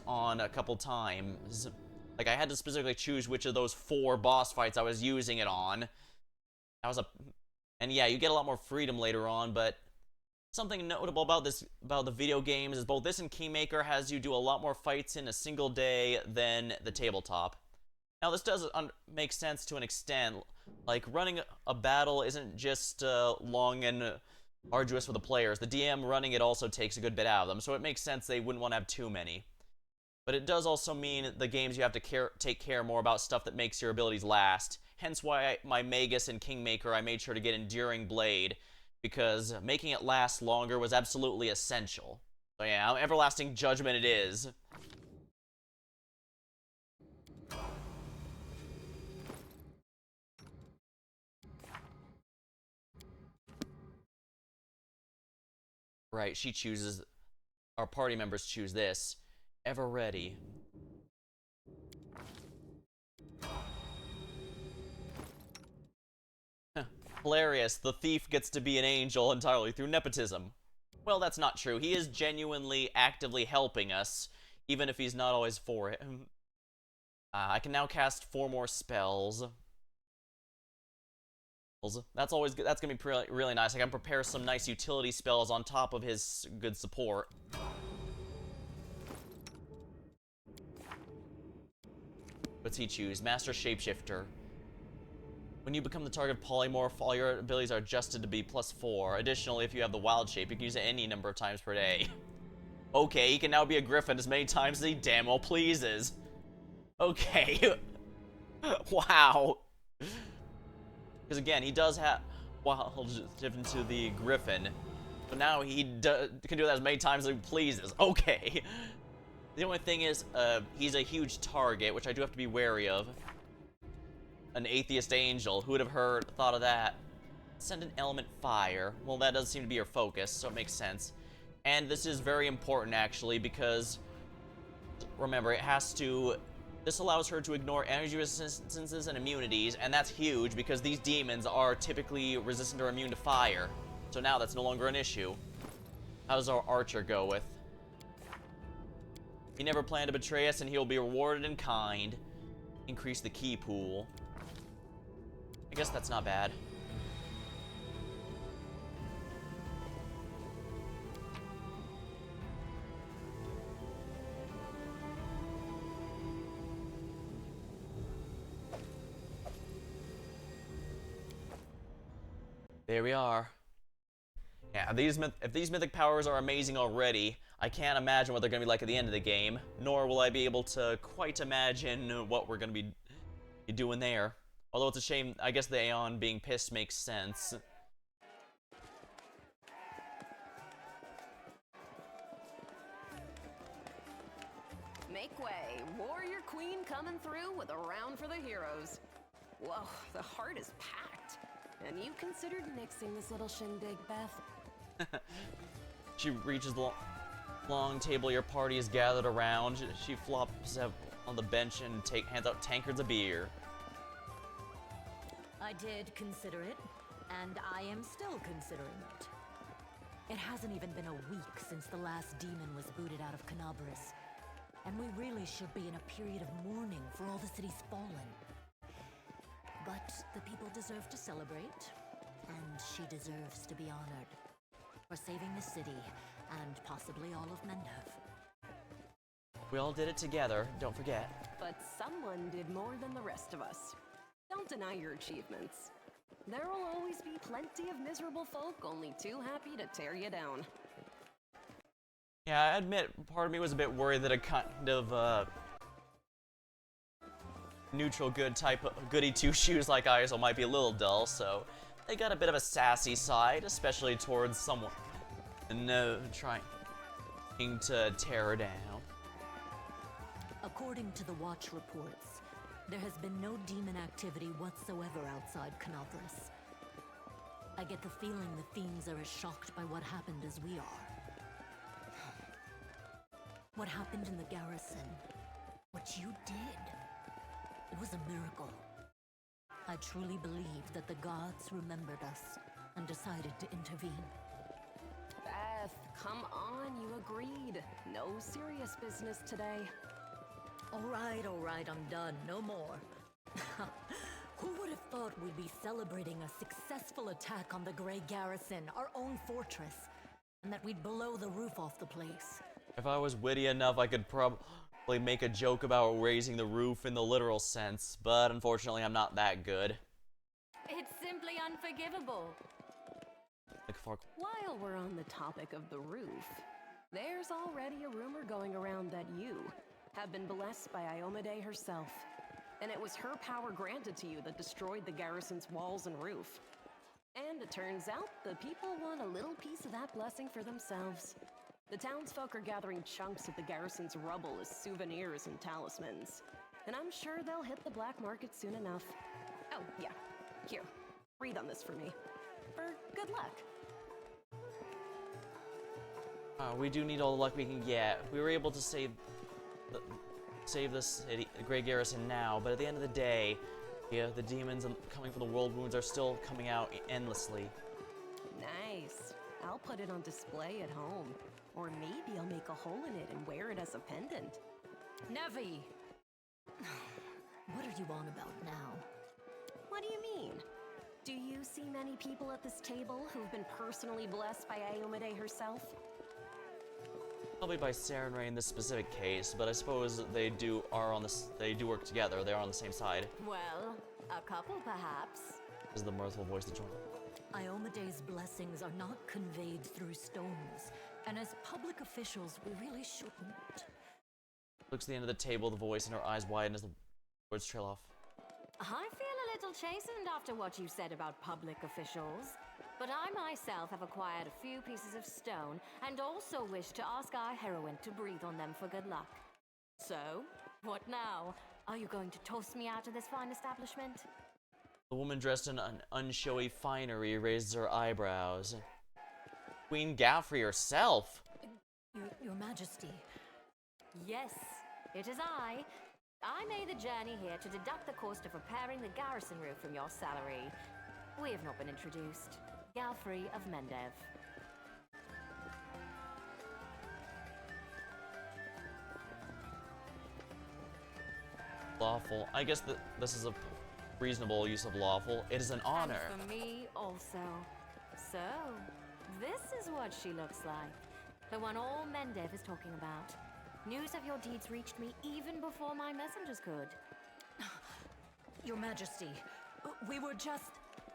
on a couple times. Like, I had to specifically choose which of those 4 boss fights I was using it on. And yeah, you get a lot more freedom later on, but something notable about the video games is both this and Kingmaker has you do a lot more fights in a single day than the tabletop. Now, this does make sense to an extent. Like, running a battle isn't just long and arduous for the players. The DM running it also takes a good bit out of them, so it makes sense they wouldn't want to have too many. But it does also mean the games you have to take care more about stuff that makes your abilities last. Hence why my Magus and Kingmaker I made sure to get Enduring Blade, because making it last longer was absolutely essential. So yeah, Everlasting Judgment it is. Right, she chooses, our party members choose this. Ever ready. Hilarious, the thief gets to be an angel entirely through nepotism. Well, that's not true. He is genuinely, actively helping us, even if he's not always for it. I can now cast 4 more spells. That's gonna be really nice. I can prepare some nice utility spells on top of his good support. What's he choose? Master Shapeshifter. When you become the target of Polymorph, all your abilities are adjusted to be +4. Additionally, if you have the Wild Shape, you can use it any number of times per day. Okay, he can now be a Griffin as many times as he damn well pleases. Okay. Wow. Because again, he does have Wild Shape into the Griffin. But now he can do that as many times as he pleases. Okay. The only thing is, he's a huge target, which I do have to be wary of. An atheist angel. Who would have thought of that? Send an element fire. Well, that does seem to be your focus, so it makes sense. And this is very important, actually, because remember, this allows her to ignore energy resistances and immunities, and that's huge because these demons are typically resistant or immune to fire. So now that's no longer an issue. How does our archer go with? He never planned to betray us, and he will be rewarded in kind. Increase the key pool. I guess that's not bad. There we are. Yeah, if these mythic powers are amazing already, I can't imagine what they're going to be like at the end of the game, nor will I be able to quite imagine what we're going to be doing there. Although it's a shame, I guess the Aeon being pissed makes sense. Make way. Warrior Queen coming through with a round for the heroes. Whoa, the heart is packed. And you considered nixing this little shindig, Beth? She reaches the long table your party is gathered around. She flops up on the bench and hands out tankards of beer. I did consider it, and I am still considering it. It hasn't even been a week since the last demon was booted out of Canabris, and we really should be in a period of mourning for all the city's fallen. But the people deserve to celebrate, and she deserves to be honored for saving the city and possibly all of Mendov. We all did it together, don't forget. But someone did more than the rest of us. Don't deny your achievements. There will always be plenty of miserable folk only too happy to tear you down. Yeah, I admit, part of me was a bit worried that a kind of, neutral good type of goody two-shoes like ISO might be a little dull, so they got a bit of a sassy side, especially towards someone trying to tear her down. According to the Watch reports, there has been no demon activity whatsoever outside Canobras. I get the feeling the fiends are as shocked by what happened as we are. What happened in the garrison, what you did, it was a miracle. I truly believe that the gods remembered us and decided to intervene. Beth, come on, you agreed. No serious business today. All right, I'm done. No more. Who would have thought we'd be celebrating a successful attack on the Grey Garrison, our own fortress, and that we'd blow the roof off the place? If I was witty enough, I could probably make a joke about raising the roof in the literal sense, but unfortunately I'm not that good. It's simply unforgivable. While we're on the topic of the roof, there's already a rumor going around that you have been blessed by Iomade herself, and it was her power granted to you that destroyed the garrison's walls and roof. And it turns out the people want a little piece of that blessing for themselves. The townsfolk are gathering chunks of the garrison's rubble as souvenirs and talismans, and I'm sure they'll hit the black market soon enough. Oh, yeah. Here, read on this for me. For good luck. We do need all the luck we can get. We were able to save the city, the Grey Garrison now, but at the end of the day, yeah, the demons coming from the world wounds are still coming out endlessly. Nice. I'll put it on display at home. Or maybe I'll make a hole in it and wear it as a pendant. Nevi! What are you on about now? What do you mean? Do you see many people at this table who've been personally blessed by Iomade herself? Probably by Sarenrae in this specific case, but I suppose they do work together. They are on the same side. Well, a couple perhaps. This is the mirthful voice that joined. Iomade's blessings are not conveyed through stones, and as public officials, we really shouldn't. Looks at the end of the table, the voice and her eyes widen as the words trail off. I feel a little chastened after what you said about public officials, but I myself have acquired a few pieces of stone and also wish to ask our heroine to breathe on them for good luck. So, what now? Are you going to toss me out of this fine establishment? The woman dressed in an unshowy finery raises her eyebrows. Queen Gaffrey herself! Your Majesty. Yes, it is I. I made the journey here to deduct the cost of repairing the garrison roof from your salary. We have not been introduced. Galfrey of Mendev. Lawful. I guess that this is a reasonable use of lawful. It is an honor. And for me also. So, this is what she looks like. The one all Mendev is talking about. News of your deeds reached me even before my messengers could. Your Majesty, we were just...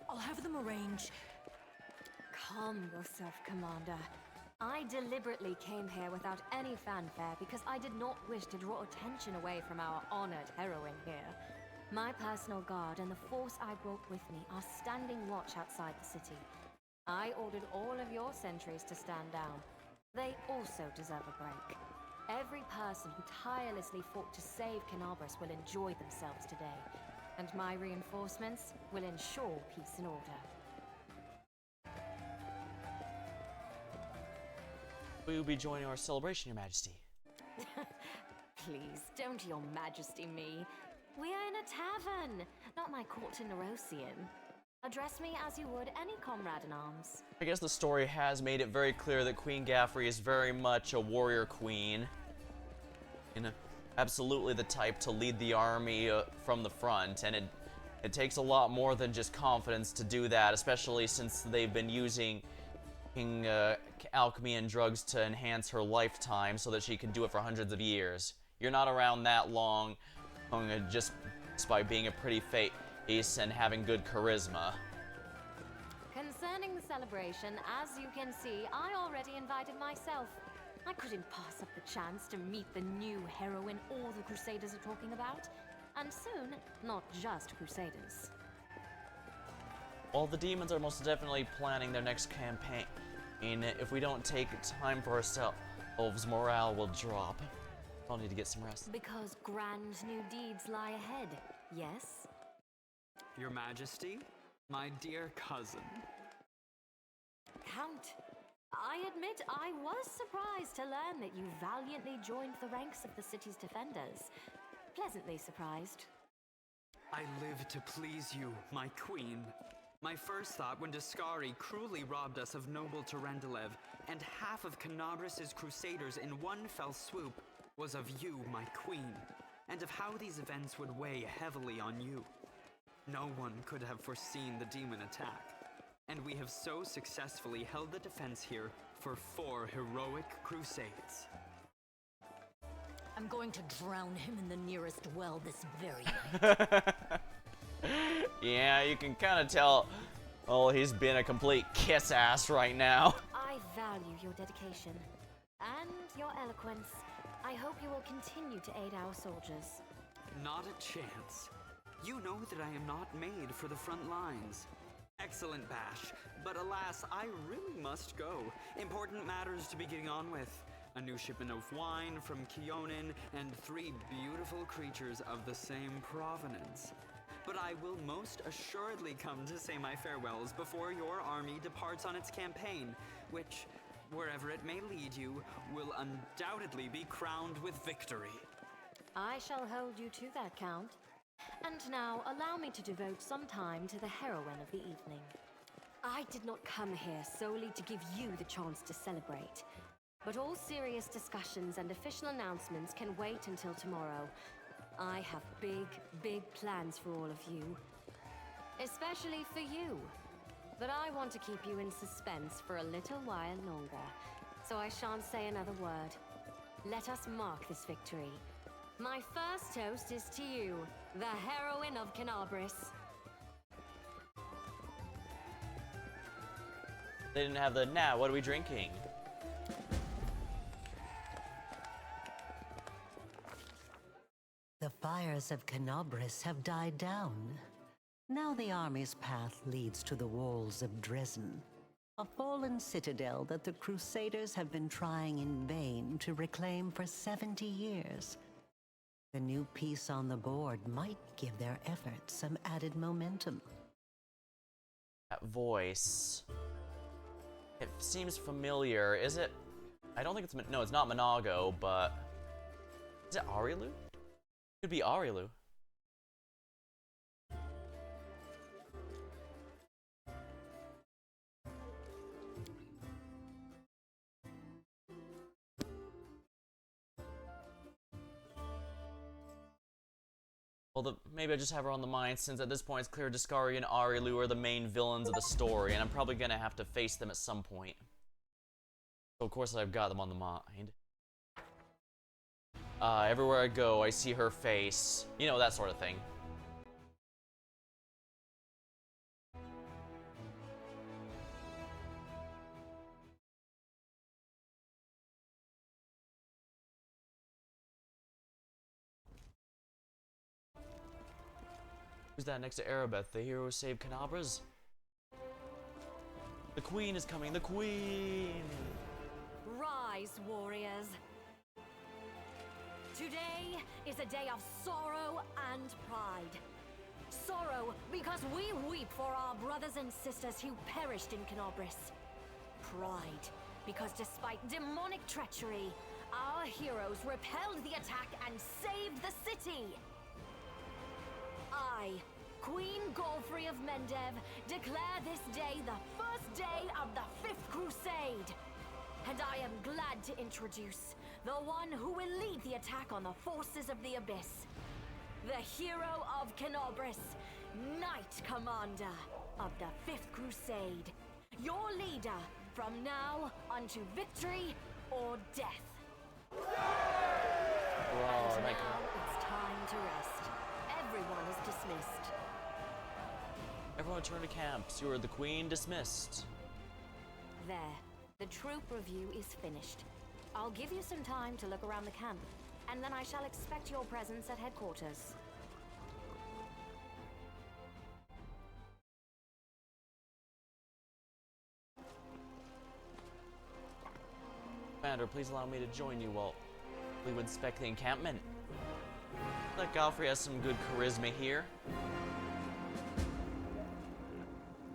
I'll have them arrange... Calm yourself, Commander. I deliberately came here without any fanfare because I did not wish to draw attention away from our honored heroine here. My personal guard and the force I brought with me are standing watch outside the city. I ordered all of your sentries to stand down. They also deserve a break. Every person who tirelessly fought to save Canobras will enjoy themselves today, and my reinforcements will ensure peace and order. We will be joining our celebration, Your Majesty. Please, don't Your Majesty me. We are in a tavern, not my court in Nerosian. Address me as you would any comrade in arms. I guess the story has made it very clear that Queen Gaffrey is very much a warrior queen. Absolutely the type to lead the army from the front, and it takes a lot more than just confidence to do that, especially since they've been using alchemy and drugs to enhance her lifetime so that she can do it for hundreds of years. You're not around that long, just by being a pretty face and having good charisma. Concerning the celebration, as you can see, I already invited myself. I couldn't pass up the chance to meet the new heroine all the Crusaders are talking about. And soon, not just Crusaders. Well, the demons are most definitely planning their next campaign. If we don't take time for ourselves, morale will drop. I'll need to get some rest. Because grand new deeds lie ahead, yes? Your Majesty, my dear cousin. Count, I admit I was surprised to learn that you valiantly joined the ranks of the city's defenders. Pleasantly surprised. I live to please you, my queen. My first thought when Discari cruelly robbed us of noble Terendelev and half of Canabris' crusaders in one fell swoop was of you, my queen, and of how these events would weigh heavily on you. No one could have foreseen the demon attack, and we have so successfully held the defense here for 4 heroic crusades. I'm going to drown him in the nearest well this very night. Yeah, you can kind of tell, oh, he's been a complete kiss-ass right now. I value your dedication and your eloquence. I hope you will continue to aid our soldiers. Not a chance. You know that I am not made for the front lines. Excellent bash, but alas, I really must go. Important matters to be getting on with. A new shipment of wine from Keonin, and 3 beautiful creatures of the same provenance. But I will most assuredly come to say my farewells before your army departs on its campaign, which, wherever it may lead you, will undoubtedly be crowned with victory. I shall hold you to that, Count. And now, allow me to devote some time to the heroine of the evening. I did not come here solely to give you the chance to celebrate. But all serious discussions and official announcements can wait until tomorrow. I have big plans for all of you. Especially for you. But I want to keep you in suspense for a little while longer. So I shan't say another word. Let us mark this victory. My first toast is to you, the heroine of Canabris. They didn't have the, nah, what are we drinking? The fires of Canabris have died down. Now the army's path leads to the walls of Dresden, a fallen citadel that the Crusaders have been trying in vain to reclaim for 70 years. The new piece on the board might give their efforts some added momentum. That voice. It seems familiar. Is it? I don't think it's, no, it's not Monago, but is it Arilu? Could be Arilu. Well, maybe I just have her on the mind, since at this point it's clear Discari and Arilu are the main villains of the story, and I'm probably gonna have to face them at some point. So of course I've got them on the mind. Everywhere I go, I see her face. You know, that sort of thing. Who's that next to Arabeth, the hero who saved Canabras? The queen is coming, the queen! Rise, warriors. Today is a day of sorrow and pride. Sorrow because we weep for our brothers and sisters who perished in Canabris. Pride because despite demonic treachery, our heroes repelled the attack and saved the city. I, Queen Golfrey of Mendev, declare this day the first day of the 5th Crusade. And I am glad to introduce the one who will lead the attack on the forces of the Abyss. The hero of Canabris, Knight Commander of the 5th Crusade. Your leader from now unto victory or death. Hurrah, And Night now it's time to rest. Everyone is dismissed. Everyone return to camps. You are the queen dismissed. There. The troop review is finished. I'll give you some time to look around the camp, and then I shall expect your presence at headquarters. Commander, please allow me to join you while we inspect the encampment. Like Godfrey has some good charisma here.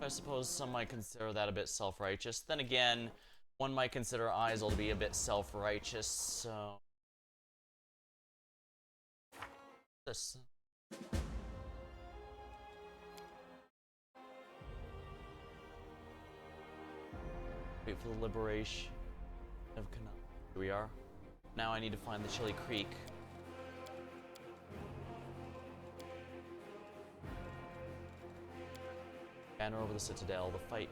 I suppose some might consider that a bit self-righteous. Then again, one might consider Isel to be a bit self-righteous, so... This... Wait for the liberation of Kana. Here we are. Now I need to find the Chilly Creek. Banner over the Citadel, the fight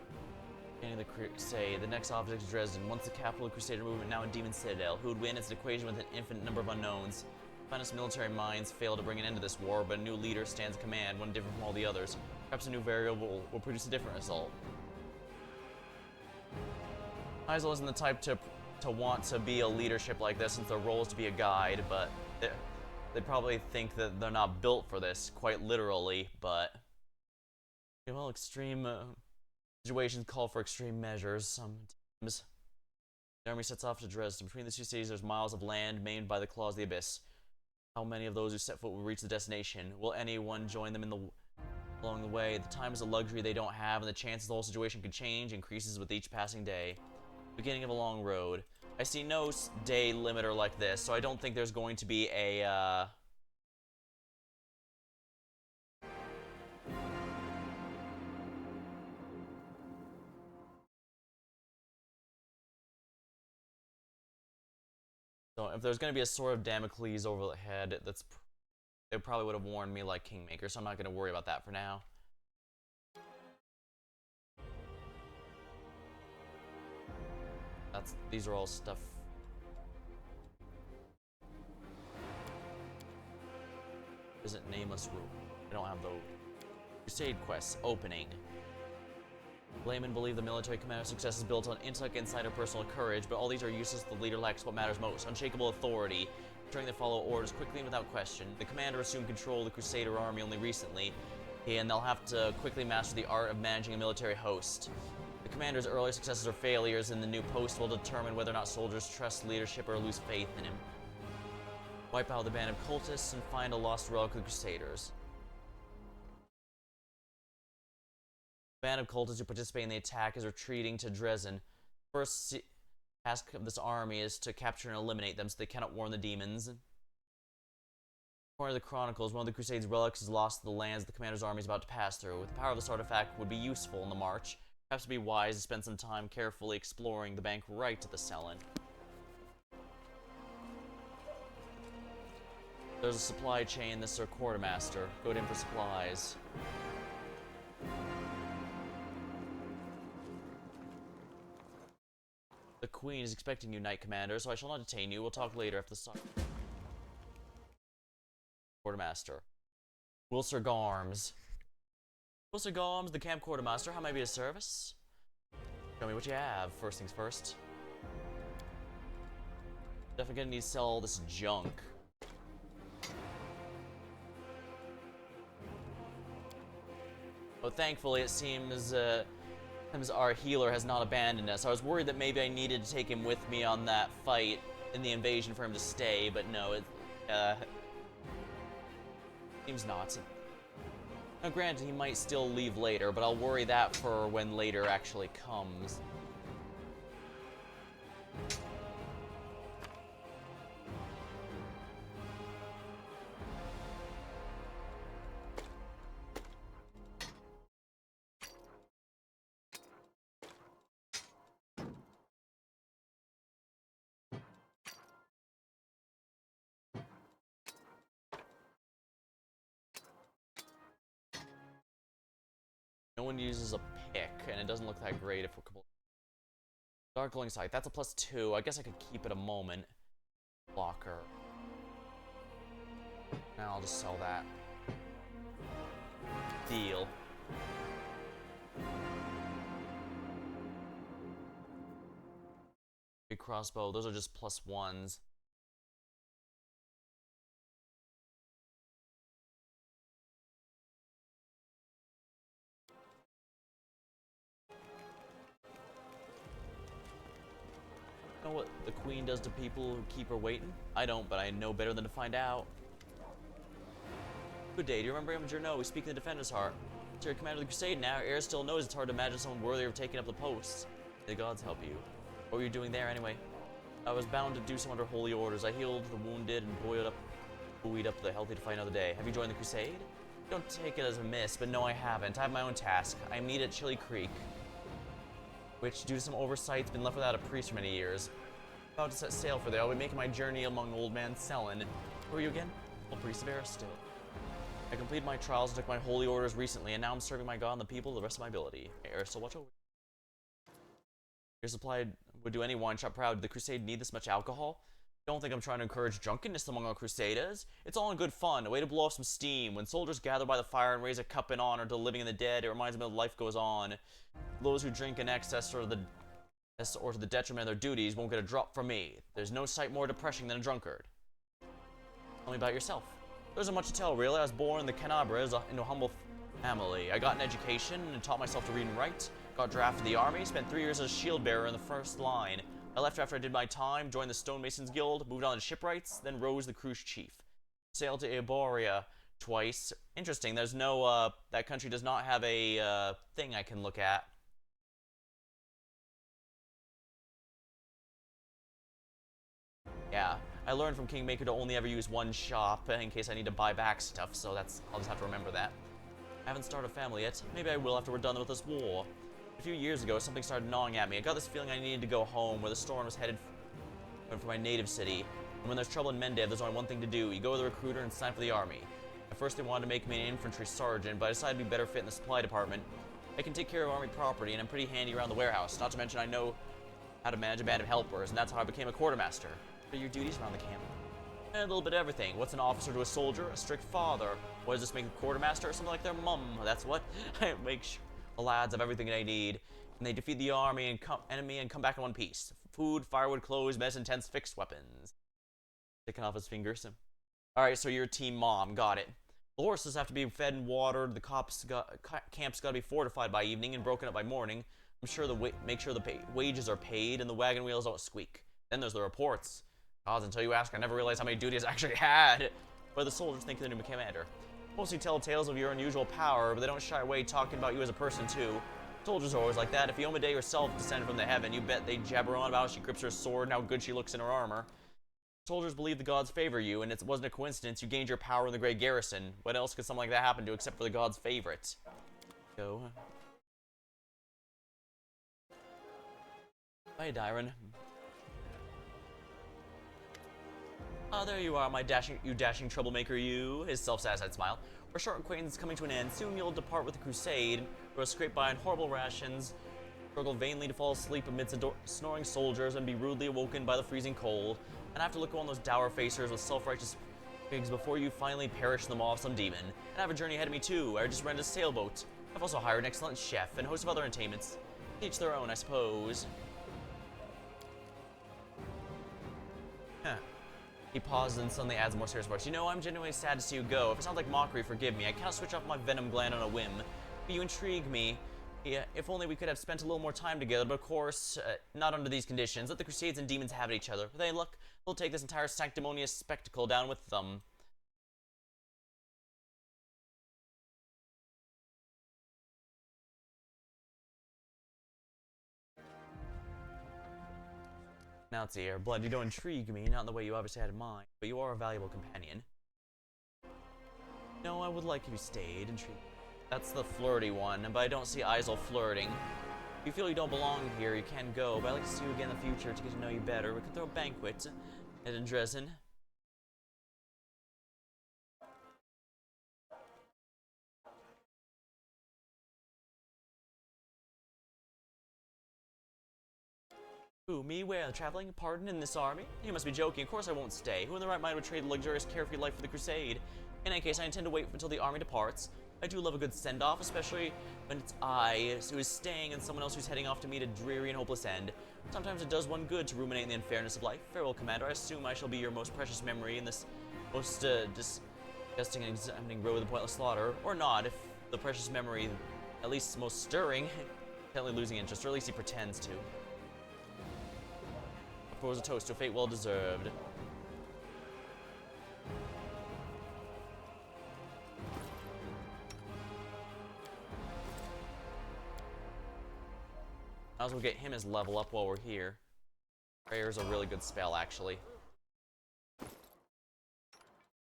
beginning the Crusade, the next object is Dresden. Once the capital of Crusader movement, now in Demon Citadel. Who would win? It's an equation with an infinite number of unknowns. Finest military minds fail to bring an end to this war, but a new leader stands in command, one different from all the others. Perhaps a new variable will produce a different result. Isel isn't the type to want to be a leadership like this, since their role is to be a guide, but they probably think that they're not built for this, quite literally, but... Well, extreme situations call for extreme measures. Sometimes the army sets off to Dresden. Between the two cities, there's miles of land maimed by the claws of the abyss. How many of those who set foot will reach the destination? Will anyone join them along the way? The time is a luxury they don't have, and the chances the whole situation could change increases with each passing day. Beginning of a long road. I see no day limiter like this, so I don't think there's going to be a So if there's going to be a sword of Damocles over the head, they probably would have warned me like Kingmaker, so I'm not going to worry about that for now. These are all stuff. Isn't Nameless Room? I don't have those. Crusade quests opening. Laymen believe the military commander's success is built on intellect, insight, or personal courage, but all these are useless if the leader lacks what matters most: unshakable authority, ensuring they follow orders quickly and without question. The commander assumed control of the Crusader army only recently, and they'll have to quickly master the art of managing a military host. The commander's earlier successes or failures in the new post will determine whether or not soldiers trust leadership or lose faith in him. Wipe out the band of cultists and find a lost relic of the Crusaders. The band of cultists who participate in the attack is retreating to Dresden. First task of this army is to capture and eliminate them so they cannot warn the demons. According to the Chronicles, one of the Crusades' relics is lost to the lands the commander's army is about to pass through. With the power of this artifact would be useful in the march. Perhaps it'd be wise to spend some time carefully exploring the bank right to the Selen. There's a supply chain. This is our quartermaster. Go to him for supplies. The Queen is expecting you, Knight Commander, so I shall not detain you. We'll talk later after the sun. Quartermaster. Wilser Garms. Wilser Garms, the camp quartermaster. How may I be of service? Show me what you have. First things first. Definitely gonna need to sell all this junk. But thankfully, it seems our healer has not abandoned us. I was worried that maybe I needed to take him with me on that fight in the invasion for him to stay, but no, it seems not. Now, granted, he might still leave later, but I'll worry that for when later actually comes. No one uses a pick, and it doesn't look that great if we're... Dark glowing sight, that's a +2. I guess I could keep it a moment. Blocker. Now I'll just sell that. Deal. Big crossbow, those are just +1s. Know what the queen does to people who keep her waiting? I don't, but I know better than to find out. Good day, do you remember him? No, we speak in the Defender's Heart. You're commander of the Crusade now. Heir still knows it's hard to imagine someone worthy of taking up the post. May the gods help you. What were you doing there anyway? I was bound to do some under holy orders. I healed the wounded and buoyed up the healthy to fight another day. Have you joined the Crusade? Don't take it as a miss, but no, I haven't. I have my own task. I meet at Chili Creek, which, due to some oversight, has been left without a priest for many years. About to set sail for there. I'll be making my journey among old man Selin. Who are you again? Old priest of Eris still. I completed my trials and took my holy orders recently, and now I'm serving my god and the people to the rest of my ability. May Eris still watch over. Your supply would do any wine shop proud. Did the Crusade need this much alcohol? Don't think I'm trying to encourage drunkenness among our Crusaders. It's all in good fun, a way to blow off some steam. When soldiers gather by the fire and raise a cup in honor to the living and the dead, it reminds them that life goes on. Those who drink in excess or to the detriment of their duties won't get a drop from me. There's no sight more depressing than a drunkard. Tell me about yourself. There isn't much to tell, really. I was born in the Canabras into a humble family. I got an education and taught myself to read and write. Got drafted to the army, spent 3 years as a shield bearer in the first line. I left after I did my time, joined the Stonemasons Guild, moved on to shipwrights, then rose the cruise chief. Sailed to Iboria twice. Interesting, there's no, that country does not have a, thing I can look at. Yeah, I learned from Kingmaker to only ever use one shop in case I need to buy back stuff, so I'll just have to remember that. I haven't started a family yet. Maybe I will after we're done with this war. A few years ago, something started gnawing at me. I got this feeling I needed to go home, where the storm was headed for my native city. And when there's trouble in Mendev, there's only one thing to do. You go to the recruiter and sign for the army. At first they wanted to make me an infantry sergeant, but I decided to be better fit in the supply department. I can take care of army property, and I'm pretty handy around the warehouse. Not to mention I know how to manage a band of helpers, and that's how I became a quartermaster. What are your duties around the camp? A little bit of everything. What's an officer to a soldier? A strict father. What does this make a quartermaster? Or something like their mum. That's what. I make sure the lads have everything they need, and they defeat the enemy and come back in one piece. Food, firewood, clothes, medicine, tents, fixed weapons. Sticking off his fingers. Alright, so you're team mom. Got it. The horses have to be fed and watered. The camp's got to be fortified by evening and broken up by morning. I'm sure make sure the wages are paid and the wagon wheels don't squeak. Then there's the reports. Gods, until you ask, I never realized how many duties I actually had. What do the soldiers think of the new commander? Mostly tell tales of your unusual power, but they don't shy away talking about you as a person too. Soldiers are always like that. If Iomade herself descended from the heaven, you bet they'd jabber on about how she grips her sword and how good she looks in her armor. Soldiers believe the gods favor you, and it wasn't a coincidence you gained your power in the Great Garrison. What else could something like that happen to except for the gods' favorite? Go. Bye, Dyron. Ah, there you are, my dashing troublemaker, you. His self-satisfied smile. Our short acquaintance is coming to an end. Soon you'll depart with the crusade. You'll scrape by on horrible rations, struggle vainly to fall asleep amidst snoring soldiers, and be rudely awoken by the freezing cold. And I have to look on those dour facers with self-righteous pigs before you finally perish in the maw of some demon. And I have a journey ahead of me too. I just rented a sailboat. I've also hired an excellent chef and a host of other entertainments. Each their own, I suppose. Huh. He pauses and suddenly adds more serious words. You know, I'm genuinely sad to see you go. If it sounds like mockery, forgive me. I cannot switch off my venom gland on a whim. But you intrigue me. Yeah, if only we could have spent a little more time together, but of course, not under these conditions. Let the Crusades and demons have at each other. They'll take this entire sanctimonious spectacle down with them. Now let's see here. Blood, you don't intrigue me, not in the way you obviously had in mind, but you are a valuable companion. No, I would like if you stayed. Intrigued. That's the flirty one, but I don't see Isel flirting. If you feel you don't belong here, you can go, but I'd like to see you again in the future to get to know you better. We could throw a banquet at Dresden. Who, me, where I'm traveling? Pardon, in this army? You must be joking. Of course I won't stay. Who in the right mind would trade the luxurious, carefree life for the crusade? In any case, I intend to wait until the army departs. I do love a good send-off, especially when it's I who is staying and someone else who's heading off to meet a dreary and hopeless end. Sometimes it does one good to ruminate in the unfairness of life. Farewell, Commander. I assume I shall be your most precious memory in this most disgusting and examining road of the pointless slaughter. Or not, if the precious memory, at least most stirring, apparently losing interest, or at least he pretends to. I propose a toast to a fate well deserved. Might as well get him his level up while we're here. Prayer's a really good spell, actually.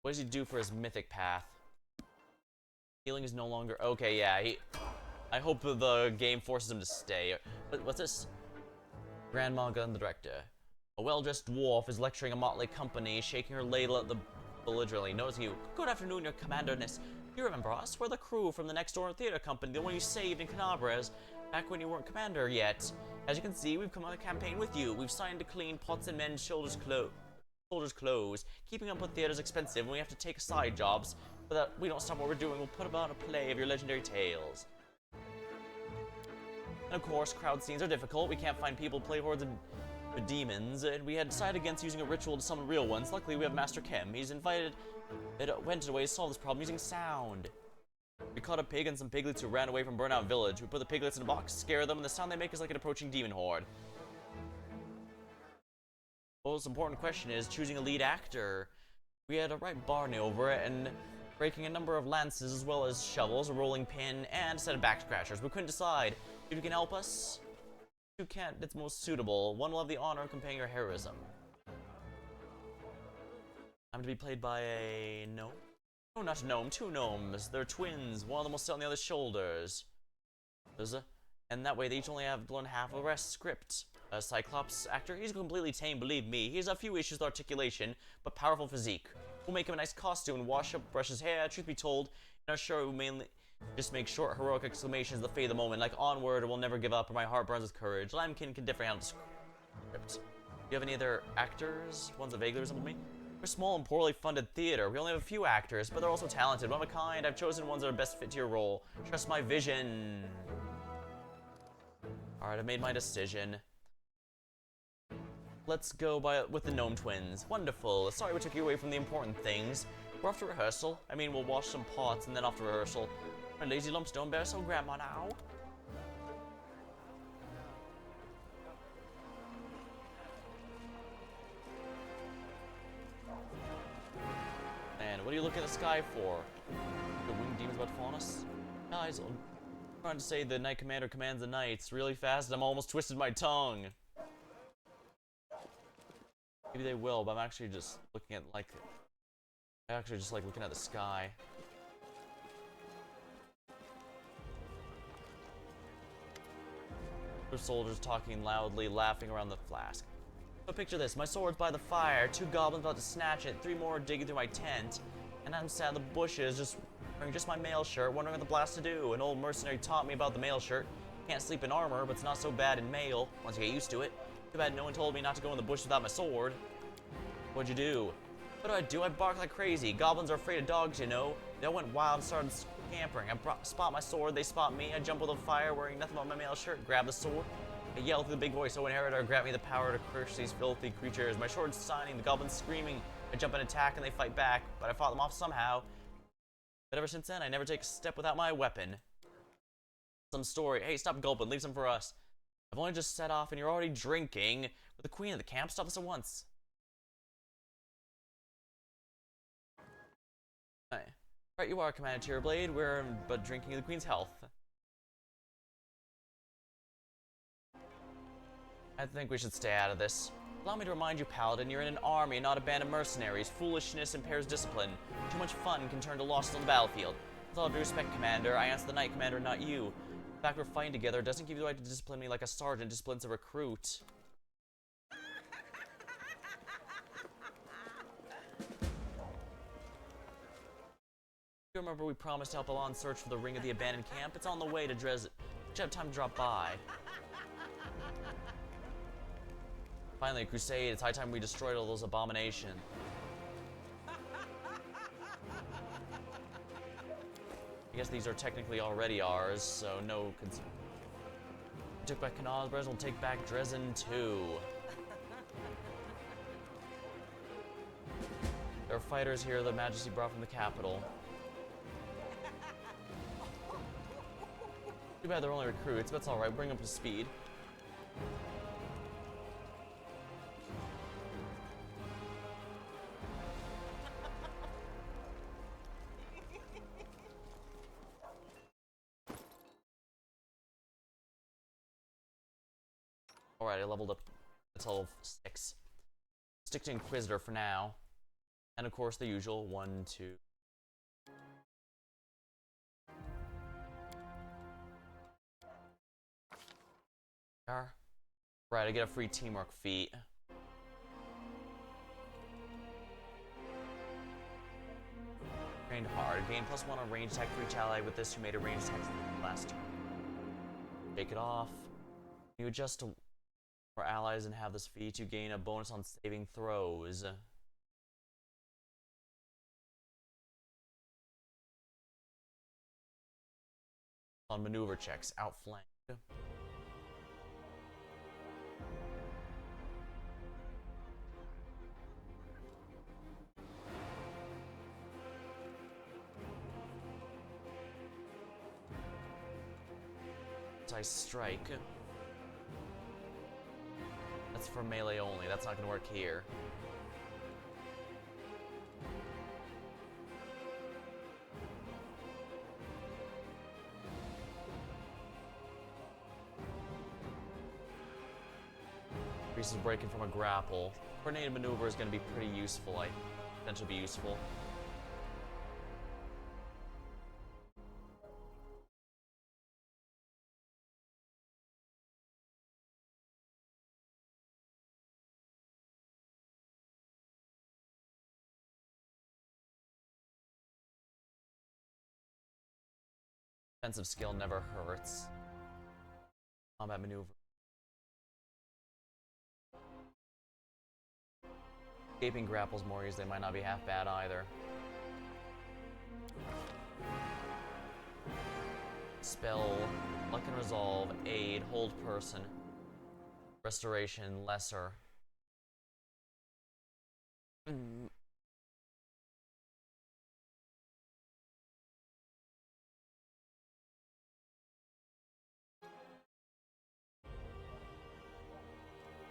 What does he do for his mythic path? Healing is no longer... Okay, yeah, I hope the game forces him to stay. What's this? Grandma Gun Director. A well-dressed dwarf is lecturing a motley company, shaking her ladle at the belligerently. Notice you. Good afternoon, your commanderness. You remember us? We're the crew from the next door theater company, the one you saved in Canabres, back when you weren't commander yet. As you can see, we've come on a campaign with you. We've signed to clean pots and mend soldiers' clothes. Keeping up with theater's expensive, and we have to take side jobs. But that we don't stop what we're doing, we'll put about a play of your legendary tales. And of course, crowd scenes are difficult. We can't find people to play hordes of demons, and we had decided against using a ritual to summon real ones. Luckily, we have Master Kim. He's went away to solve this problem using sound. We caught a pig and some piglets who ran away from Burnout Village. We put the piglets in a box, scare them, and the sound they make is like an approaching demon horde. The most important question is choosing a lead actor. We had to write Barney over it, and breaking a number of lances as well as shovels, a rolling pin, and a set of back scratchers. We couldn't decide. If you can help us, you can't. It's most suitable. One will have the honor of comparing your heroism. I'm to be played by a gnome? No, not a gnome. Two gnomes. They're twins. One of them will sit on the other's shoulders. And that way they each only have to learn half of the rest script. A Cyclops actor, he's completely tame, believe me. He has a few issues with articulation, but powerful physique. We'll make him a nice costume and wash up, brush his hair. Truth be told, in our show, we mainly just make short, heroic exclamations that fade the moment, like onward or we'll never give up or my heart burns with courage. Lamkin can differ handle the script. Do you have any other actors? Ones that vaguely resemble me? We're a small and poorly funded theater. We only have a few actors, but they're also talented. One of a kind. I've chosen ones that are best fit to your role. Trust my vision. Alright, I've made my decision. Let's go with the gnome twins. Wonderful. Sorry we took you away from the important things. We're off to rehearsal. I mean, we'll wash some pots and then off to rehearsal. My lazy lumps don't bear so, Grandma, now. And what are you looking at the sky for? The winged demons about to fall on us? Guys, I'm trying to say the Knight Commander commands the Knights really fast. I'm almost twisted my tongue. Maybe they will, but I'm actually just looking at like looking at the sky. Two soldiers talking loudly, laughing around the flask. So picture this, my sword's by the fire, two goblins about to snatch it, three more digging through my tent, and I'm sat in the bushes wearing just my mail shirt, wondering what the blast to do. An old mercenary taught me about the mail shirt. Can't sleep in armor, but it's not so bad in mail, once you get used to it. Too bad no one told me not to go in the bush without my sword. What'd you do? What do? I bark like crazy. Goblins are afraid of dogs, you know. They all went wild and started scampering. I spot my sword, they spot me. I jump with a fire, wearing nothing but my mail shirt, grab the sword. I yell through the big voice, "Oh, inheritor, grant me the power to crush these filthy creatures." My sword's signing, the goblins screaming. I jump and attack, and they fight back, but I fought them off somehow. But ever since then, I never take a step without my weapon. Some story. Hey, stop gulping, leave some for us. I've only just set off, and you're already drinking. With the queen of the camp, stop this at once. Right you are, Commander Tierblade. We're but drinking the queen's health. I think we should stay out of this. Allow me to remind you, Paladin, you're in an army, not a band of mercenaries. Foolishness impairs discipline. Too much fun can turn to losses on the battlefield. With all due respect, Commander, I answer the Knight Commander, not you. The fact we're fighting together doesn't give you the right to discipline me like a sergeant disciplines a recruit. You remember we promised to help Alon search for the ring of the abandoned camp? It's on the way to Dres. Did you have time to drop by? Finally, a crusade. It's high time we destroyed all those abominations. I guess these are technically already ours, so no concern. We took back Knobres, we'll take back Dresden too. There are fighters here the Majesty brought from the capital. Too bad they're only recruits, but it's alright, bring them up to speed. Alright, I leveled up until 6. Stick to Inquisitor for now. And of course the usual 1, 2. Right, I get a free teamwork feat. Trained hard. Gain +1 on range attack for each ally with this who made a range attack last turn. Take it off. You adjust to for allies and have this feat to gain a bonus on saving throws. On maneuver checks, outflanked. I strike. That's for melee only. That's not gonna work here. Reese is breaking from a grapple. Coordinated maneuver is gonna be pretty useful. Potentially be useful. Defensive skill never hurts. Combat maneuver. Escaping grapples more easily might not be half bad either. Spell, luck and resolve, aid, hold person, restoration, lesser.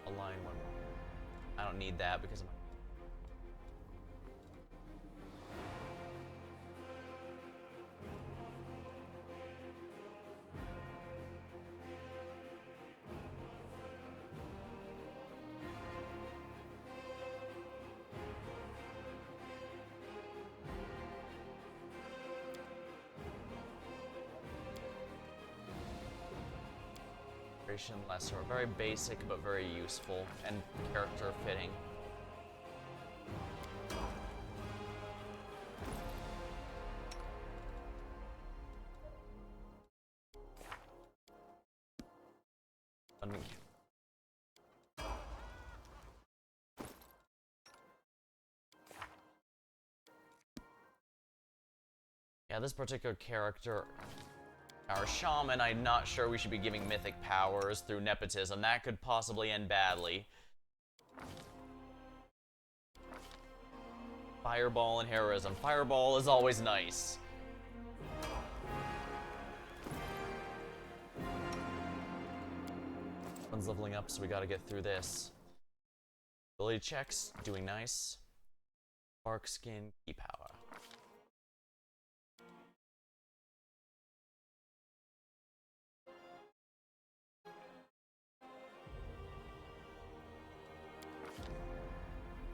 Align one. I don't need that because of my lesser. Very basic but very useful and character fitting. Yeah, this particular character, our shaman, I'm not sure we should be giving mythic powers through nepotism. That could possibly end badly. Fireball and heroism. Fireball is always nice. One's leveling up, so we gotta get through this. Ability checks, doing nice. Bark skin, key power.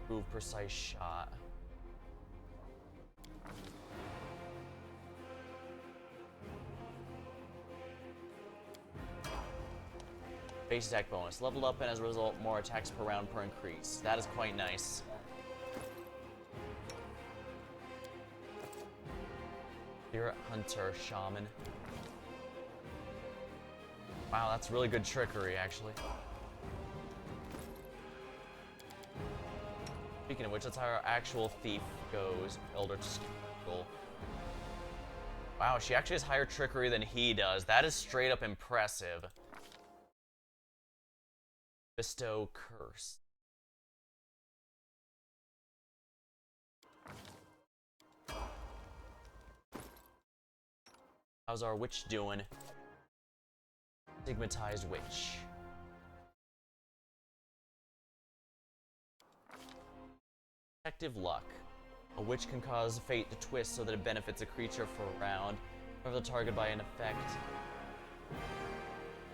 Move precise shot. Base attack bonus. Leveled up and as a result, more attacks per round per increase. That is quite nice. Spirit Hunter Shaman. Wow, that's really good trickery, actually. Speaking of which, that's how our actual thief goes. Eldritch Skull. Wow, she actually has higher trickery than he does. That is straight up impressive. Bestow Curse. How's our witch doing? Stigmatized witch. Protective luck. A witch can cause fate to twist so that it benefits a creature for a round, whenever the target by an effect.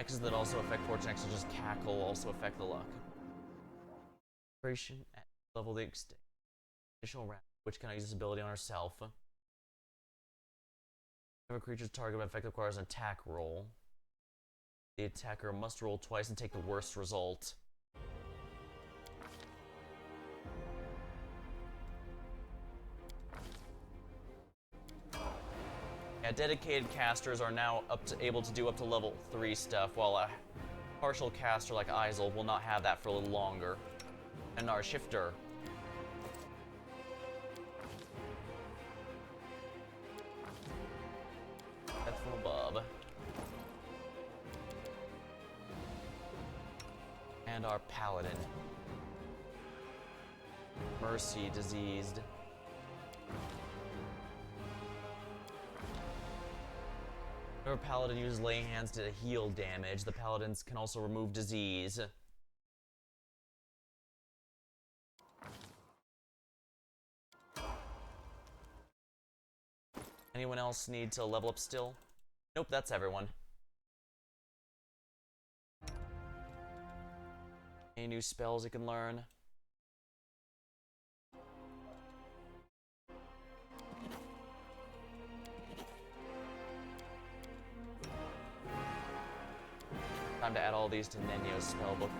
X's that also affect fortune X, such as cackle, also affect the luck. Operation at level the extinct. Additional round, which can use this ability on herself. If a creature's target by effect requires an attack roll, the attacker must roll twice and take the worst result. Yeah, dedicated casters are now able to do up to level 3 stuff, while a partial caster like Isel will not have that for a little longer. And our shifter. That's from above. And our paladin. Mercy, diseased. Whenever paladin uses lay hands to heal damage, the paladins can also remove disease. Anyone else need to level up still? Nope, that's everyone. Any new spells you can learn? Time to add all these to Nenyo's spellbook.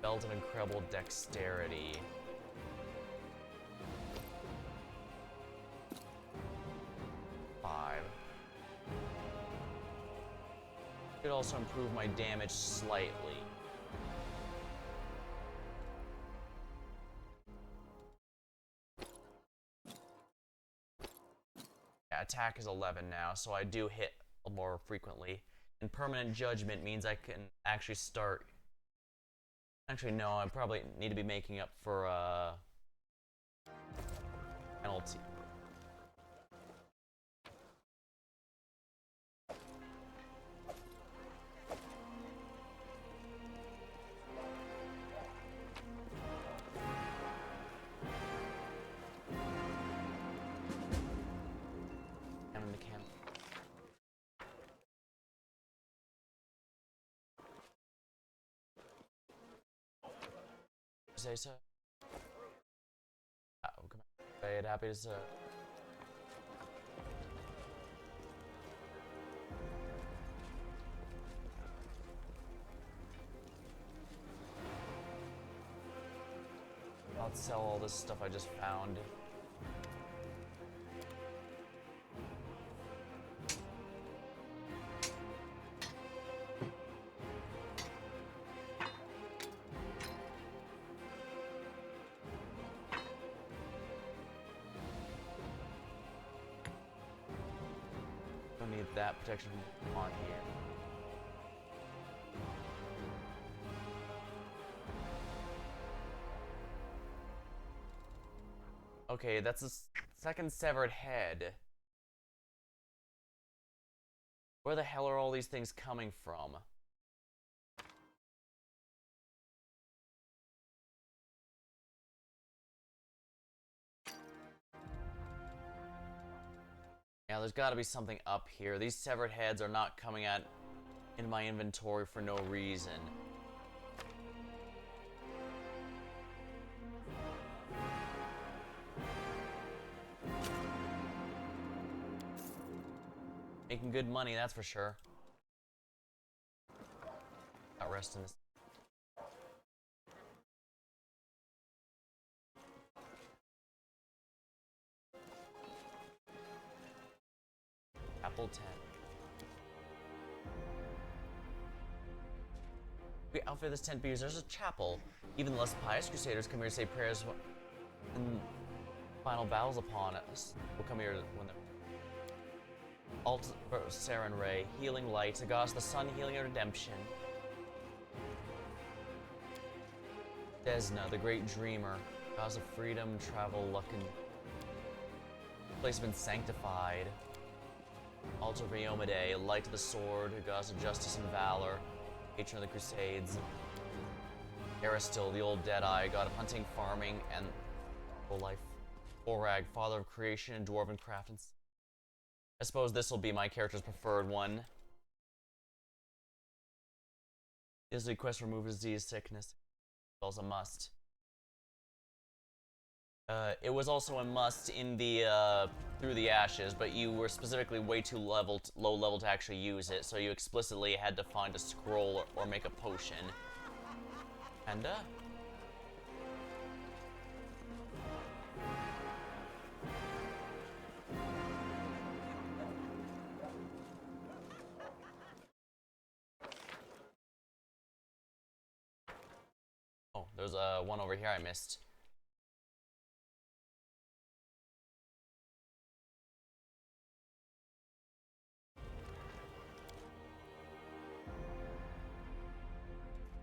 Belt of incredible dexterity. Could also improve my damage slightly. Yeah, attack is 11 now, so I do hit more frequently. And permanent judgment means I can actually start. Actually, no, I probably need to be making up for penalty. Say so. Oh, come on. Very happy to serve. I'll sell all this stuff I just found. Don't need that protection on here. Okay, that's a second severed head. Where the hell are all these things coming from? Yeah, there's gotta be something up here. These severed heads are not coming out in my inventory for no reason. Making good money, that's for sure. Not resting this. Apple 10. We outfit this tent because there's a chapel. Even the less pious crusaders come here to say prayers and final battles upon us. We'll come here when they're Alt Saren Ray, healing light, the goddess of the sun, healing and redemption. Desna, the great dreamer, goddess of freedom, travel, luck, and place has been sanctified. Altar of Iomade, light of the sword, goddess of justice and valor, patron of the crusades. Aristil, the old Deadeye, god of hunting, farming, and full life. Orag, father of creation and dwarven craft. And I suppose this will be my character's preferred one. Is the quest to remove disease, sickness? It was a must. It was also a must in the Through the Ashes, but you were specifically way too low level to actually use it, so you explicitly had to find a scroll or make a potion. And oh, there's one over here I missed.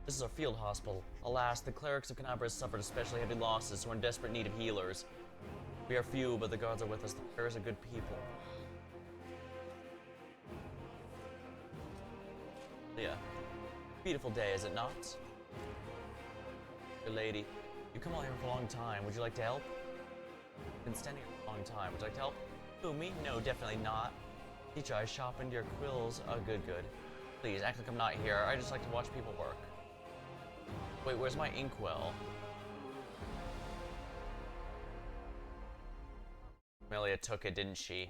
This is our field hospital. Alas, the clerics of Canabra have suffered especially heavy losses, so we're in desperate need of healers. We are few, but the gods are with us. The clerics are good people. Yeah. Beautiful day, is it not? Good lady. You come out here for a long time. Would you like to help? Been standing here for a long time. Would you like to help? Who, me? No, definitely not. Teacher, I sharpened your quills. Oh, good. Please, act like I'm not here. I just like to watch people work. Wait, where's my inkwell? Melia took it, didn't she?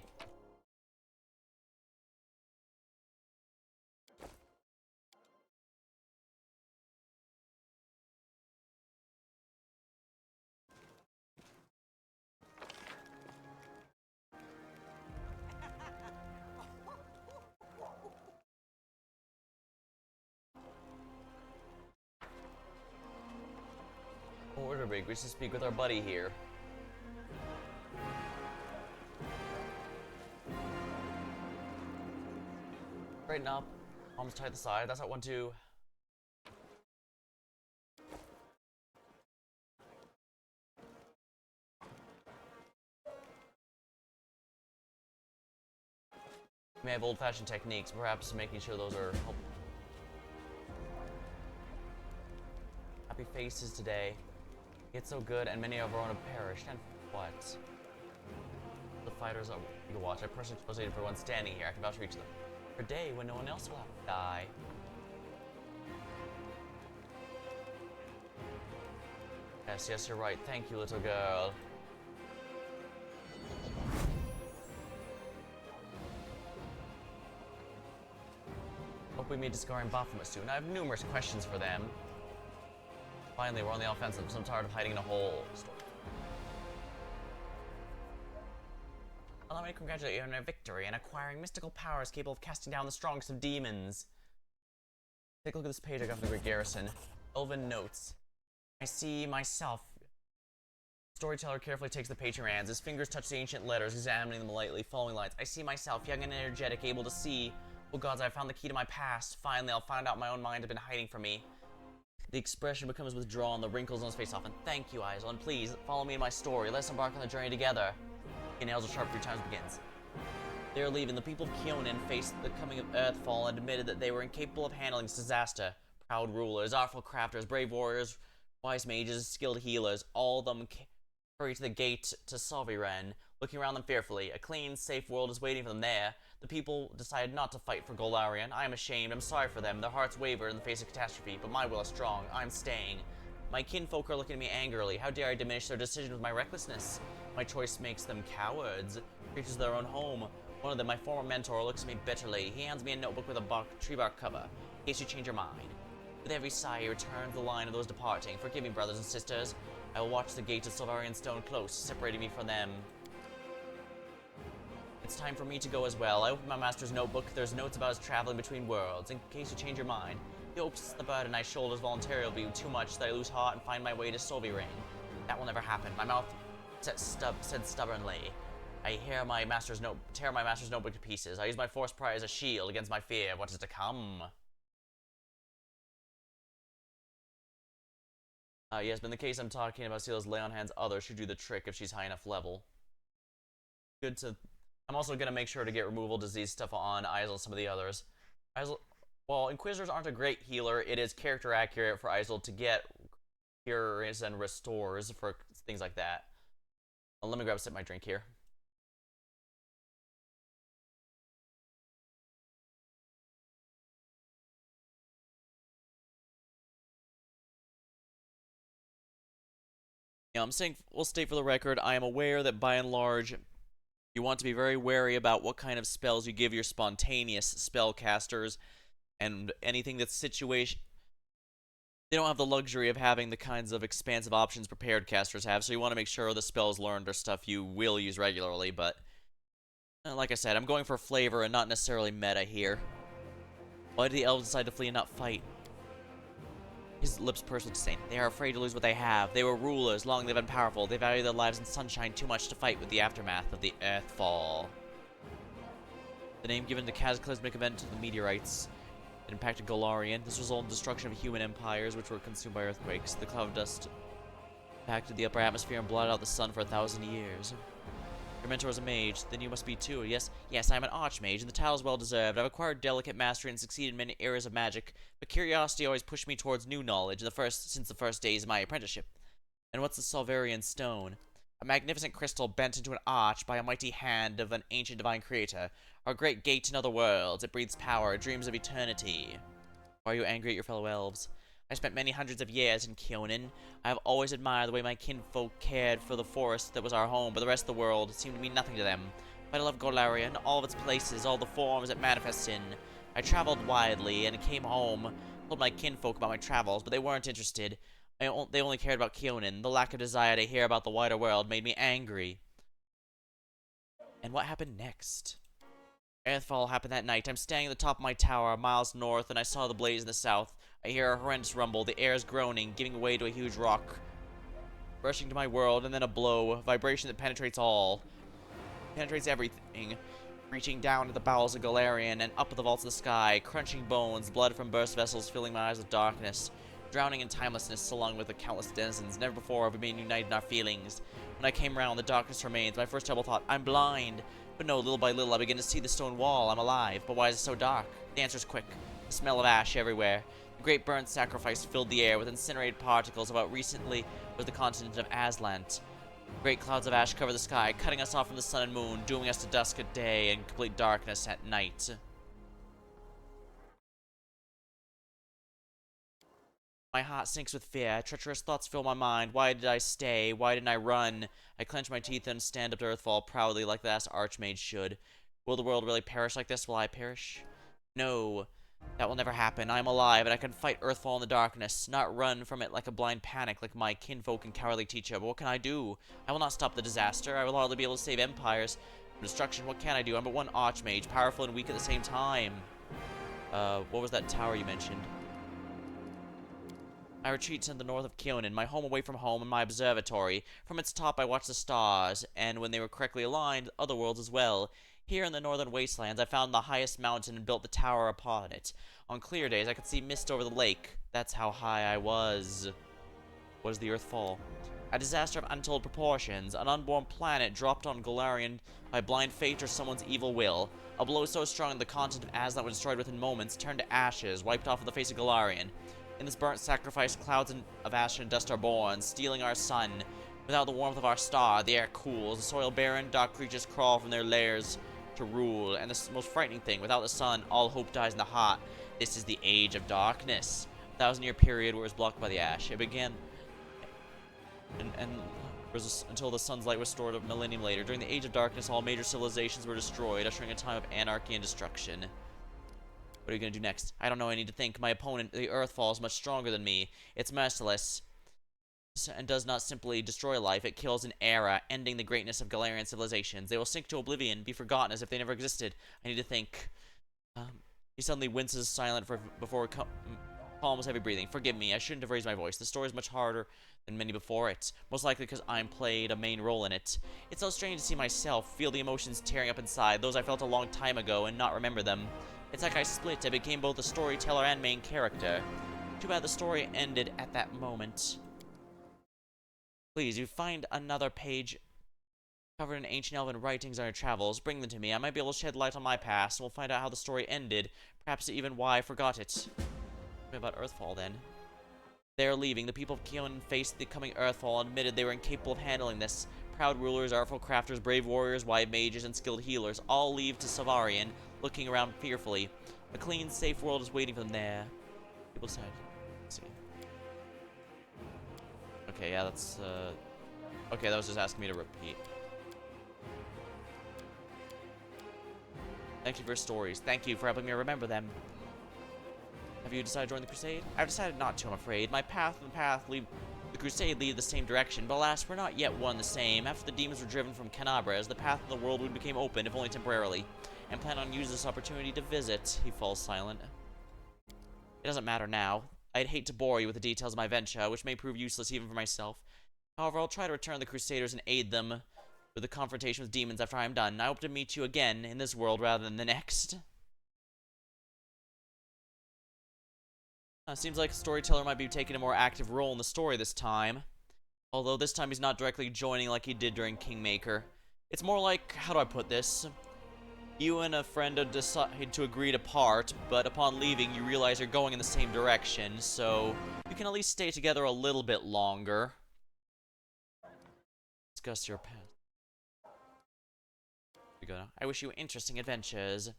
Orderbig, we should speak with our buddy here. Straighten up. Arms tight to the side. That's not 1, 2. We may have old-fashioned techniques, perhaps making sure those are helpful. Happy faces today. It's so good, and many of our own have perished. And what? The fighters are you can watch. I personally chose for one standing here. I can vouch for each of them. For a day when no one else will have to die. Yes, you're right. Thank you, little girl. Hope we meet Discar and Baphomet soon. I have numerous questions for them. Finally, we're on the offensive, so I'm tired of hiding in a hole. Allow me to congratulate you on your victory and acquiring mystical powers capable of casting down the strongest of demons. Take a look at this page I got from the Great Garrison. Elven notes. I see myself. Storyteller carefully takes the page in her hands. His fingers touch the ancient letters, examining them lightly, following lines. I see myself, young and energetic, able to see. Oh gods, I found the key to my past. Finally, I'll find out my own mind has been hiding from me. The expression becomes withdrawn, the wrinkles on his face soften. Thank you, Aizel, please, follow me in my story. Let's embark on the journey together. He nails a sharp 3 times begins. They are leaving. The people of Keonan faced the coming of Earthfall and admitted that they were incapable of handling this disaster. Proud rulers, artful crafters, brave warriors, wise mages, skilled healers, all of them hurry to the gate to Soviren. Looking around them fearfully, a clean, safe world is waiting for them there. The people decided not to fight for Golarion. I am ashamed, I'm sorry for them. Their hearts wavered in the face of catastrophe, but my will is strong. I'm staying. My kinfolk are looking at me angrily. How dare I diminish their decision with my recklessness? My choice makes them cowards, creatures of their own home. One of them, my former mentor, looks at me bitterly. He hands me a notebook with a tree bark cover, in case you change your mind. With every sigh, he returns the line of those departing. Forgive me, brothers and sisters. I will watch the gates of Silvarian stone close, separating me from them. It's time for me to go as well. I open my master's notebook. There's notes about his traveling between worlds. In case you change your mind, he hopes the burden I shoulders voluntarily will be too much that I lose heart and find my way to Solvirain. That will never happen. My mouth said stubbornly. I tear my master's notebook to pieces. I use my force pride as a shield against my fear of what is to come. Yes, but in the case I'm talking about, Sela's lay on hands others should do the trick if she's high enough level. Good to... I'm also going to make sure to get removal disease stuff on Isle and some of the others. While Inquisitors aren't a great healer, it is character accurate for Isle to get cures and restores for things like that. Let me grab a sip of my drink here. Yeah, I'm saying, we'll state for the record, I am aware that by and large, you want to be very wary about what kind of spells you give your spontaneous spellcasters, and anything that's situation... They don't have the luxury of having the kinds of expansive options prepared casters have, so you want to make sure the spells learned are stuff you will use regularly, but... like I said, I'm going for flavor and not necessarily meta here. Why did the elves decide to flee and not fight? His lips pursed with disdain. They are afraid to lose what they have. They were rulers, long they've been powerful. They value their lives in sunshine too much to fight with the aftermath of the Earthfall. The name given to cataclysmic event of the meteorites that impacted Golarion. This resulted in destruction of human empires, which were consumed by earthquakes. The cloud of dust impacted the upper atmosphere and blotted out the sun for 1,000 years. Your mentor is a mage, then you must be too. Yes, I am an archmage, and the title is well deserved. I've acquired delicate mastery and succeeded in many areas of magic, but curiosity always pushed me towards new knowledge since the first days of my apprenticeship. And what's the Solvarian stone? A magnificent crystal bent into an arch by a mighty hand of an ancient divine creator. Our great gate to other worlds. It breathes power, dreams of eternity. Why are you angry at your fellow elves? I spent many hundreds of years in Kyonin. I have always admired the way my kinfolk cared for the forest that was our home, but the rest of the world seemed to mean nothing to them. But I love Golarion, all of its places, all the forms it manifests in. I traveled widely and came home, told my kinfolk about my travels, but they weren't interested. They only cared about Kyonin. The lack of desire to hear about the wider world made me angry. And what happened next? Earthfall happened that night. I'm standing at the top of my tower, miles north, and I saw the blaze in the south. I hear a horrendous rumble. The air is groaning, giving way to a huge rock rushing to my world, and then a blow, a vibration that penetrates all. Penetrates everything, reaching down to the bowels of Golarion and up the vaults of the sky, crunching bones, blood from burst vessels filling my eyes with darkness, drowning in timelessness along with the countless denizens. Never before have we been united in our feelings. When I came round, the darkness remains. My first terrible thought, I'm blind. But no, little by little, I begin to see the stone wall. I'm alive. But why is it so dark? The answer's quick. The smell of ash everywhere. The great burnt sacrifice filled the air with incinerated particles of what recently was the continent of Aslant. Great clouds of ash cover the sky, cutting us off from the sun and moon, dooming us to dusk at day and complete darkness at night. My heart sinks with fear. Treacherous thoughts fill my mind. Why did I stay? Why didn't I run? I clench my teeth and stand up to Earthfall proudly like the last archmage should. Will the world really perish like this? Will I perish? No. That will never happen. I am alive, and I can fight Earthfall in the darkness, not run from it like a blind panic like my kinfolk and cowardly teacher. But what can I do? I will not stop the disaster. I will hardly be able to save empires from destruction. What can I do? I'm but one archmage, powerful and weak at the same time. What was that tower you mentioned? I retreat to the north of Kyonin, my home away from home, and my observatory. From its top I watch the stars, and when they were correctly aligned, other worlds as well. Here in the northern wastelands, I found the highest mountain and built the tower upon it. On clear days, I could see mist over the lake. That's how high I was. Was the Earth fall? A disaster of untold proportions. An unborn planet dropped on Golarion by blind fate or someone's evil will. A blow so strong that the continent of Aslan was destroyed within moments, turned to ashes, wiped off of the face of Golarion. In this burnt sacrifice, clouds of ash and dust are born, stealing our sun. Without the warmth of our star, the air cools, the soil barren, dark creatures crawl from their lairs to rule, and the most frightening thing, without the sun, all hope dies in the heart. This is the age of darkness. 1,000-year period where it was blocked by the ash. It began and until the sun's light was restored a millennium later. During the age of darkness, all major civilizations were destroyed, ushering a time of anarchy and destruction. What are you going to do next? I don't know, I need to think. My opponent, the Earthfall, is much stronger than me. It's merciless and does not simply destroy life, it kills an era, ending the greatness of Galarian civilizations. They will sink to oblivion, be forgotten as if they never existed. I need to think. He suddenly winces silent before calms heavy breathing. Forgive me, I shouldn't have raised my voice. The story is much harder than many before it. Most likely because I played a main role in it. It's so strange to see myself, feel the emotions tearing up inside, those I felt a long time ago, and not remember them. It's like I split. I became both a storyteller and main character. Too bad the story ended at that moment. Please, you find another page covered in ancient elven writings on your travels. Bring them to me. I might be able to shed light on my past, and we'll find out how the story ended. Perhaps even why I forgot it. What about Earthfall, then? They are leaving. The people of Keon faced the coming Earthfall and admitted they were incapable of handling this. Proud rulers, artful crafters, brave warriors, wise mages, and skilled healers all leave to Savarian, looking around fearfully. A clean, safe world is waiting for them there. People said. Let's see. Okay, yeah, that's, okay, that was just asking me to repeat. Thank you for your stories. Thank you for helping me remember them. Have you decided to join the Crusade? I've decided not to, I'm afraid. My path and the Crusade lead the same direction, but alas, we're not yet one and the same. After the demons were driven from Canabras, the path of the world became open, if only temporarily, and plan on using this opportunity to visit. He falls silent. It doesn't matter now. I'd hate to bore you with the details of my venture, which may prove useless even for myself. However, I'll try to return the Crusaders and aid them with the confrontation with demons after I am done. I hope to meet you again in this world rather than the next. Seems like a storyteller might be taking a more active role in the story this time. Although this time he's not directly joining like he did during Kingmaker. It's more like, how do I put this? You and a friend decide to agree to part, but upon leaving you realize you're going in the same direction, so you can at least stay together a little bit longer. Discuss your path. We go now. I wish you interesting adventures.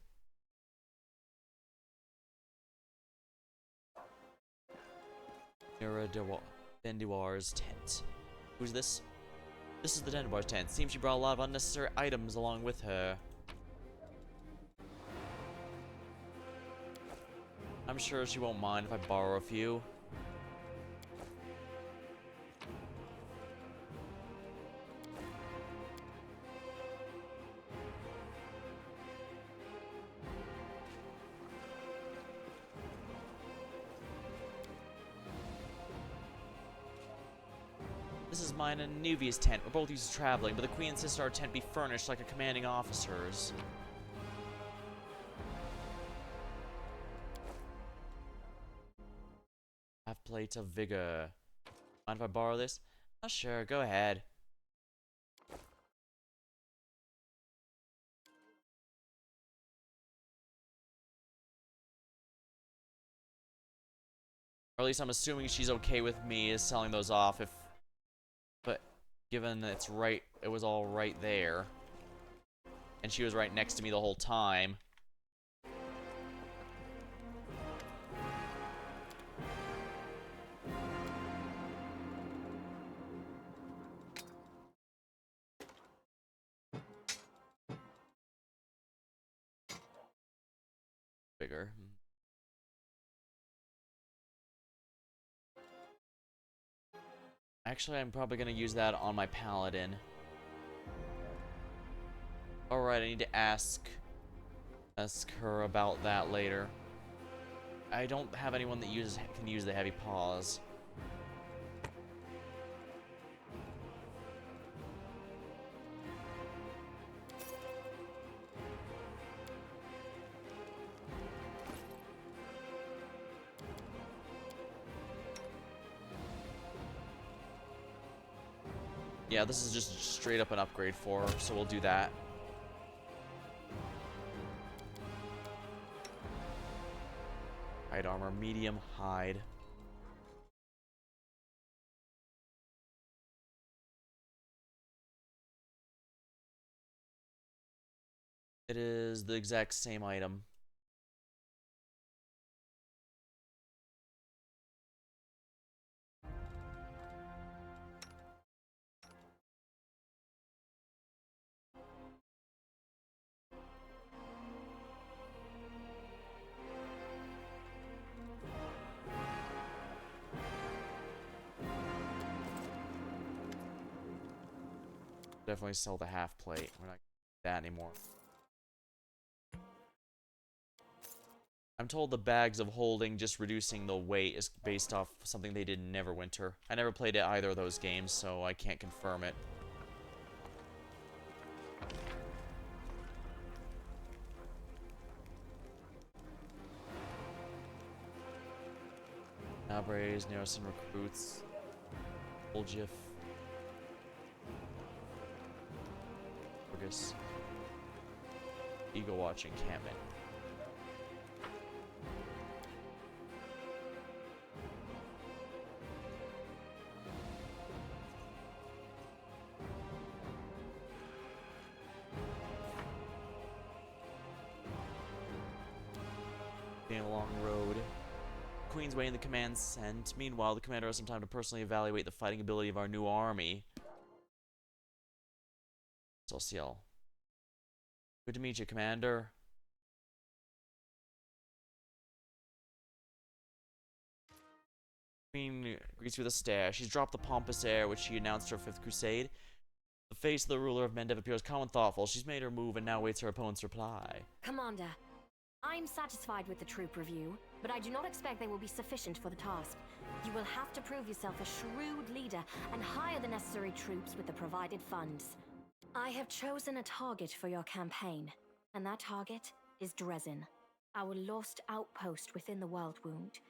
Dendiwar's tent. Who's this? This is the Dendiwar's tent. Seems she brought a lot of unnecessary items along with her. I'm sure she won't mind if I borrow a few. This is mine and Nuvia's tent. We're both used to traveling, but the Queen insists our tent be furnished like a commanding officer's. Half plate of vigor. Mind if I borrow this? Oh, sure, go ahead. Or at least I'm assuming she's okay with me selling those off if... But given that it was all right there. And she was right next to me the whole time. Bigger. Actually, I'm probably going to use that on my paladin. Alright, I need to ask her about that later. I don't have anyone that can use the heavy paws. Yeah, this is just straight up an upgrade for her, so we'll do that. Hide armor, medium, hide. It is the exact same item. Definitely sell the half plate. We're not doing that anymore. I'm told the bags of holding just reducing the weight is based off something they did in Neverwinter. I never played either of those games, so I can't confirm it. Nabres, Neosin recruits, Oljif, Fergus, Eagle Watch encampment. A long road. Queen's waiting the command sent. Meanwhile, the commander has some time to personally evaluate the fighting ability of our new army. Social. Good to meet you, Commander. Queen greets you with a stare. She's dropped the pompous air which she announced her 5th crusade. The face of the ruler of Mendev appears calm and thoughtful. She's made her move and now waits her opponent's reply. Commander, I'm satisfied with the troop review, but I do not expect they will be sufficient for the task. You will have to prove yourself a shrewd leader and hire the necessary troops with the provided funds. I have chosen a target for your campaign, and that target is Dresden, our lost outpost within the World Wound.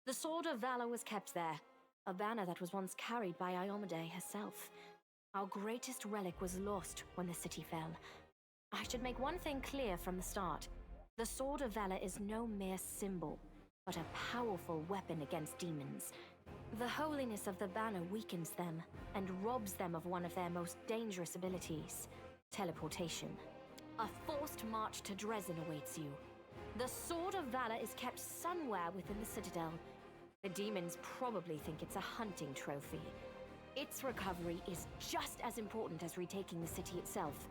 The Sword of Valor was kept there, a banner that was once carried by Iomade herself. Our greatest relic was lost when the city fell. I should make one thing clear from the start. The Sword of Valor is no mere symbol, but a powerful weapon against demons. The holiness of the banner weakens them and robs them of one of their most dangerous abilities, teleportation. A forced march to Dresden awaits you. The Sword of Valor is kept somewhere within the Citadel. The demons probably think it's a hunting trophy. Its recovery is just as important as retaking the city itself.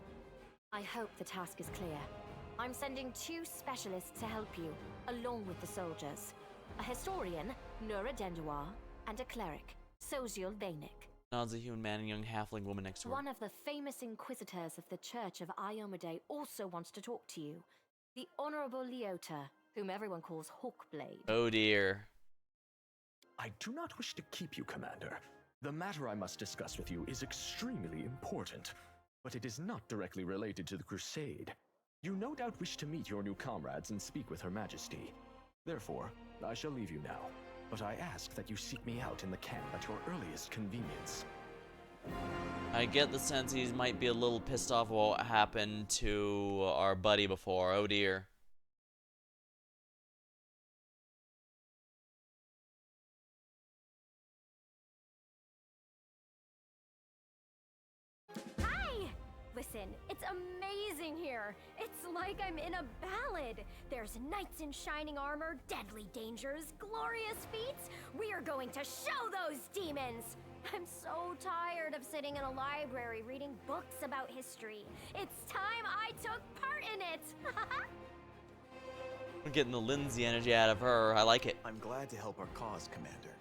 I hope the task is clear. I'm sending 2 specialists to help you, along with the soldiers. A historian, Nura Denduar, and a cleric, Soziel Vainik. Nods a human man and young halfling woman next to her. One of the famous inquisitors of the Church of Iomade also wants to talk to you. The Honorable Leota, whom everyone calls Hawkblade. Oh dear. I do not wish to keep you, Commander. The matter I must discuss with you is extremely important, but it is not directly related to the Crusade. You no doubt wish to meet your new comrades and speak with Her Majesty. Therefore, I shall leave you now, but I ask that you seek me out in the camp at your earliest convenience. I get the sense he might be a little pissed off what happened to our buddy before. Oh dear. Hi! Listen, it's amazing here. It's like I'm in a ballad. There's knights in shining armor, deadly dangers, glorious feats. We are going to show those demons. I'm so tired of sitting in a library reading books about history. It's time I took part in it. We're getting the Lindsay energy out of her. I like it. I'm glad to help our cause, Commander.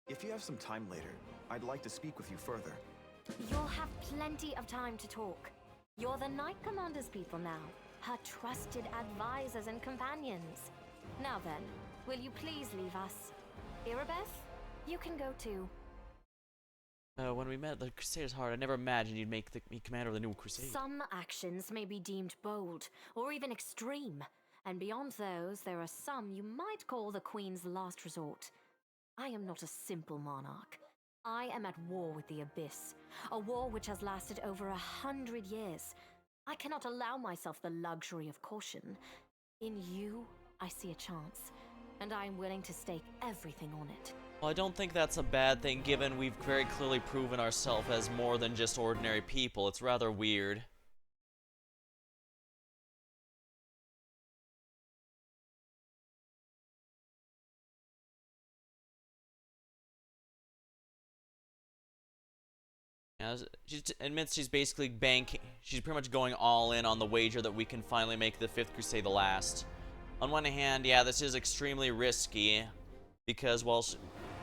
If you have some time later, I'd like to speak with you further. You'll have plenty of time to talk. You're the Knight Commander's people now, her trusted advisors and companions. Now then, will you please leave us? Irabeth, you can go too. When we met at the Crusader's Heart, I never imagined you'd make me commander of the new crusade. Some actions may be deemed bold, or even extreme. And beyond those, there are some you might call the Queen's last resort. I am not a simple monarch. I am at war with the Abyss, a war which has lasted over 100 years. I cannot allow myself the luxury of caution. In you, I see a chance, and I am willing to stake everything on it. Well, I don't think that's a bad thing, given we've very clearly proven ourselves as more than just ordinary people. It's rather weird. She admits she's basically banking. She's pretty much going all in on the wager that we can finally make the Fifth Crusade the last. On one hand, yeah, this is extremely risky because, well,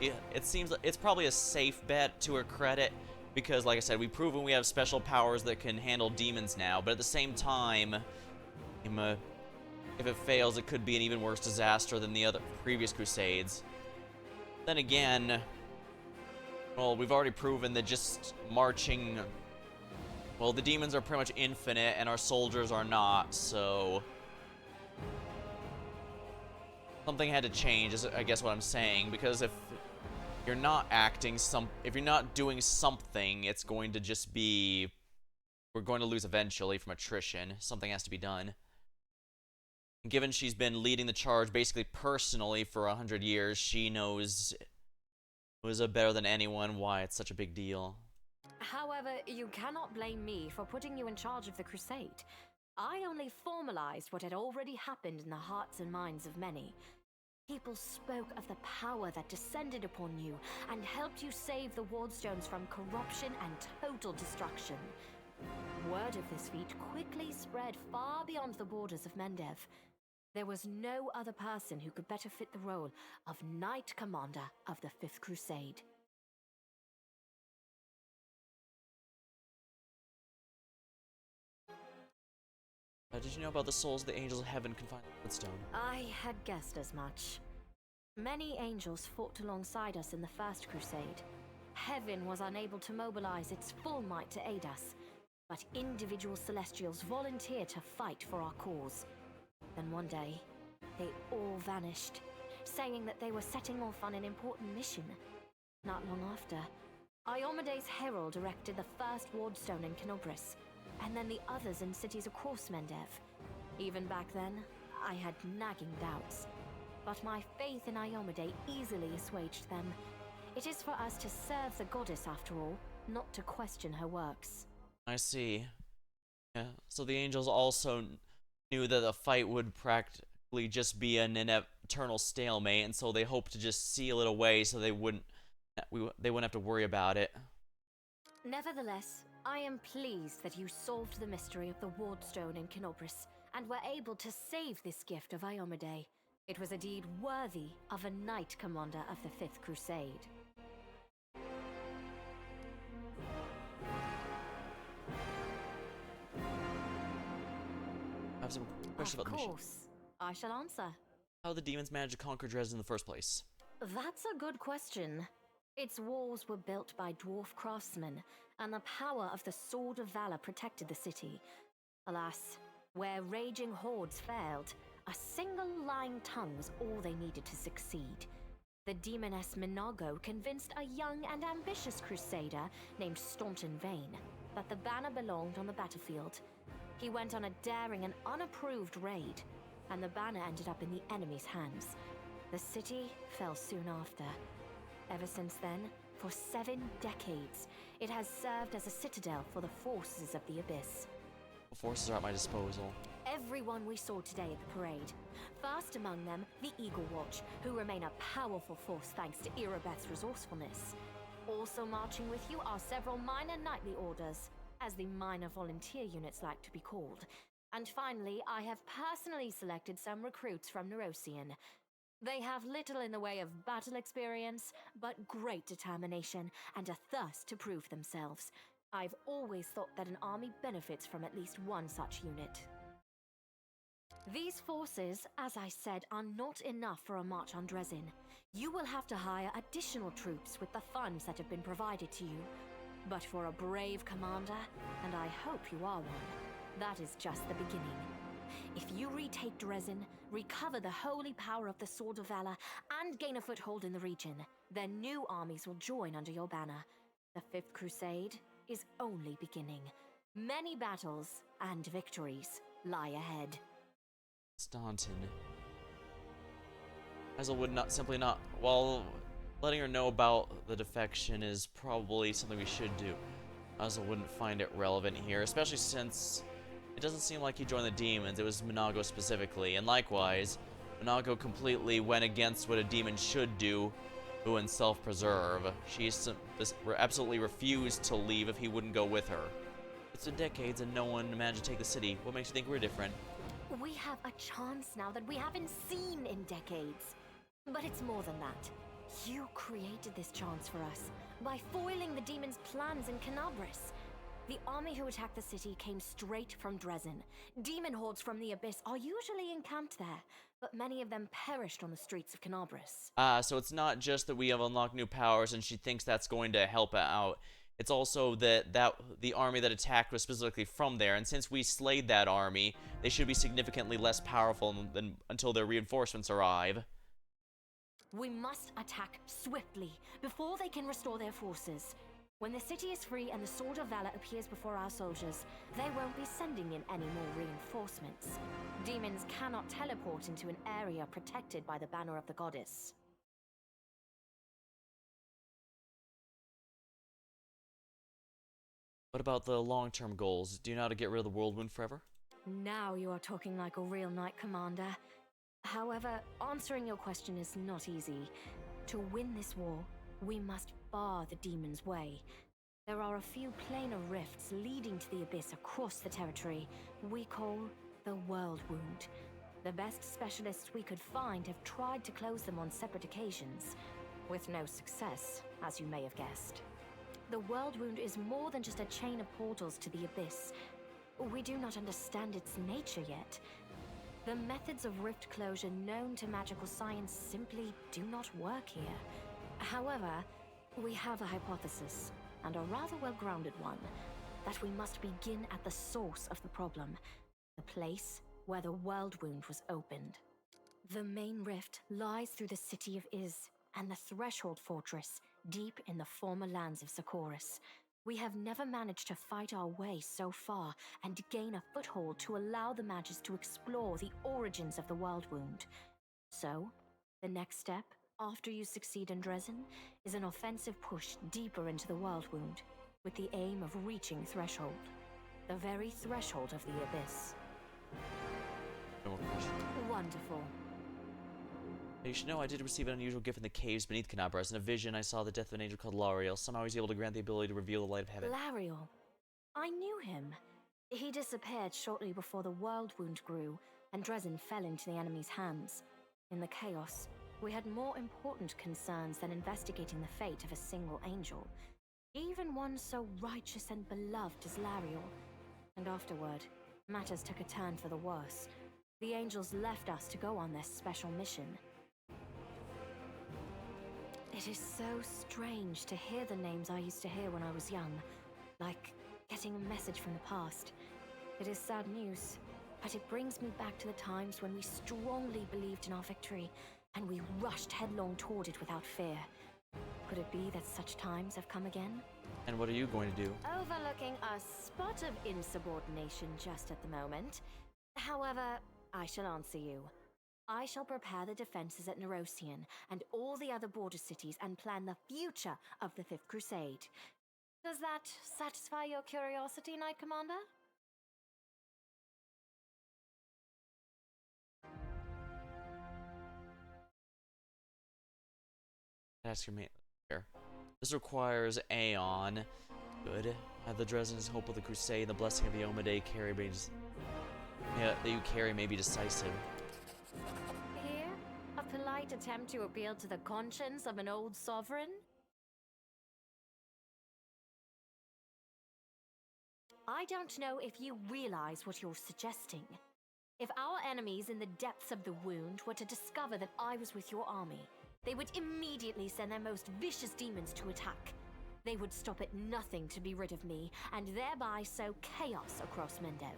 it seems like it's probably a safe bet to her credit because, like I said, we've proven we have special powers that can handle demons now. But at the same time, if it fails, it could be an even worse disaster than the other previous Crusades. Then again, well, we've already proven that just marching... Well, the demons are pretty much infinite, and our soldiers are not, so... Something had to change, is I guess what I'm saying, because if you're not if you're not doing something, it's going to just be... We're going to lose eventually from attrition. Something has to be done. Given she's been leading the charge basically personally for 100 years, she knows better than anyone why it's such a big deal. However, you cannot blame me for putting you in charge of the crusade. I only formalized what had already happened in the hearts and minds of many. People spoke of the power that descended upon you and helped you save the Wardstones from corruption and total destruction. Word of this feat quickly spread far beyond the borders of Mendev. There was no other person who could better fit the role of Knight Commander of the Fifth Crusade. Did you know about the souls of the angels of heaven confined to Woodstone? I had guessed as much. Many angels fought alongside us in the First Crusade. Heaven was unable to mobilize its full might to aid us, but individual celestials volunteered to fight for our cause. Then one day, they all vanished, saying that they were setting off on an important mission. Not long after, Iomede's herald erected the first wardstone in Canobris, and then the others in cities across Mendev. Even back then, I had nagging doubts. But my faith in Iomede easily assuaged them. It is for us to serve the goddess after all, not to question her works. I see. Yeah, so the angels also knew that the fight would practically just be an eternal stalemate, and so they hoped to just seal it away so they wouldn't have to worry about it. Nevertheless, I am pleased that you solved the mystery of the Wardstone in Canobris, and were able to save this gift of Iomede. It was a deed worthy of a Knight Commander of the Fifth Crusade. I have some questions about the mission. Of course, I shall answer. How the demons managed to conquer Dresden in the first place? That's a good question. Its walls were built by dwarf craftsmen, and the power of the Sword of Valor protected the city. Alas, where raging hordes failed, a single lying tongue was all they needed to succeed. The demoness Minago convinced a young and ambitious crusader named Staunton Vane that the banner belonged on the battlefield. He went on a daring and unapproved raid, and the banner ended up in the enemy's hands. The city fell soon after. Ever since then, for 7 decades, it has served as a citadel for the forces of the Abyss. The forces are at my disposal. Everyone we saw today at the parade. First among them, the Eagle Watch, who remain a powerful force thanks to Irabeth's resourcefulness. Also marching with you are several minor knightly orders, as the minor volunteer units like to be called. And finally, I have personally selected some recruits from Neurosian. They have little in the way of battle experience, but great determination and a thirst to prove themselves. I've always thought that an army benefits from at least one such unit. These forces, as I said, are not enough for a march on Dresden. You will have to hire additional troops with the funds that have been provided to you. But for a brave commander, and I hope you are one, that is just the beginning. If you retake Dresden, recover the holy power of the Sword of Valor, and gain a foothold in the region, then new armies will join under your banner. The Fifth Crusade is only beginning. Many battles and victories lie ahead. Staunton. Hazel would simply not. Well, letting her know about the defection is probably something we should do. Hazel wouldn't find it relevant here, especially since it doesn't seem like he joined the demons. It was Minago specifically, and likewise, Minago completely went against what a demon should do Ooh, and self-preserve. Absolutely refused to leave if he wouldn't go with her. It's been decades and no one managed to take the city. What makes you think we're different? We have a chance now that we haven't seen in decades. But it's more than that. You created this chance for us by foiling the demon's plans in Canabris. The army who attacked the city came straight from Dresden. Demon hordes from the Abyss are usually encamped there, but many of them perished on the streets of Canabris. So it's not just that we have unlocked new powers and she thinks that's going to help out. It's also that the army that attacked was specifically from there, and since we slayed that army, they should be significantly less powerful until their reinforcements arrive. We must attack swiftly, before they can restore their forces. When the city is free and the Sword of Valor appears before our soldiers, they won't be sending in any more reinforcements. Demons cannot teleport into an area protected by the banner of the goddess. What about the long-term goals? Do you know how to get rid of the World Wound forever? Now you are talking like a real Knight Commander. However, answering your question is not easy. To win this war, we must bar the demon's way. There are a few planar rifts leading to the Abyss across the territory we call the World Wound. The best specialists we could find have tried to close them on separate occasions, with no success, as you may have guessed. The World Wound is more than just a chain of portals to the Abyss. We do not understand its nature yet. The methods of rift closure known to magical science simply do not work here. However, we have a hypothesis, and a rather well-grounded one, that we must begin at the source of the problem, the place where the World Wound was opened. The main rift lies through the city of Iz, and the Threshold Fortress, deep in the former lands of Socorus. We have never managed to fight our way so far and gain a foothold to allow the mages to explore the origins of the World Wound. So, the next step, after you succeed in Dresden, is an offensive push deeper into the World Wound, with the aim of reaching Threshold. The very threshold of the Abyss. No more questions. Wonderful. You should know I did receive an unusual gift in the caves beneath Canabras. In a vision, I saw the death of an angel called Lariel. Somehow he's able to grant the ability to reveal the light of heaven. Lariel. I knew him. He disappeared shortly before the World Wound grew, and Dresden fell into the enemy's hands. In the chaos, we had more important concerns than investigating the fate of a single angel. Even one so righteous and beloved as Lariel. And afterward, matters took a turn for the worse. The angels left us to go on their special mission. It is so strange to hear the names I used to hear when I was young, like getting a message from the past. It is sad news, but it brings me back to the times when we strongly believed in our victory, and we rushed headlong toward it without fear. Could it be that such times have come again? And what are you going to do? Overlooking a spot of insubordination just at the moment. However, I shall answer you. I shall prepare the defenses at Nerosian and all the other border cities and plan the future of the Fifth Crusade. Does that satisfy your curiosity, Knight Commander? Ask your mate here. This requires Aeon. Good. Have the Dresden's hope of the Crusade, the blessing of Iomedae carry that you carry may be decisive. Here, a polite attempt to appeal to the conscience of an old sovereign? I don't know if you realize what you're suggesting. If our enemies in the depths of the wound were to discover that I was with your army, they would immediately send their most vicious demons to attack. They would stop at nothing to be rid of me, and thereby sow chaos across Mendev.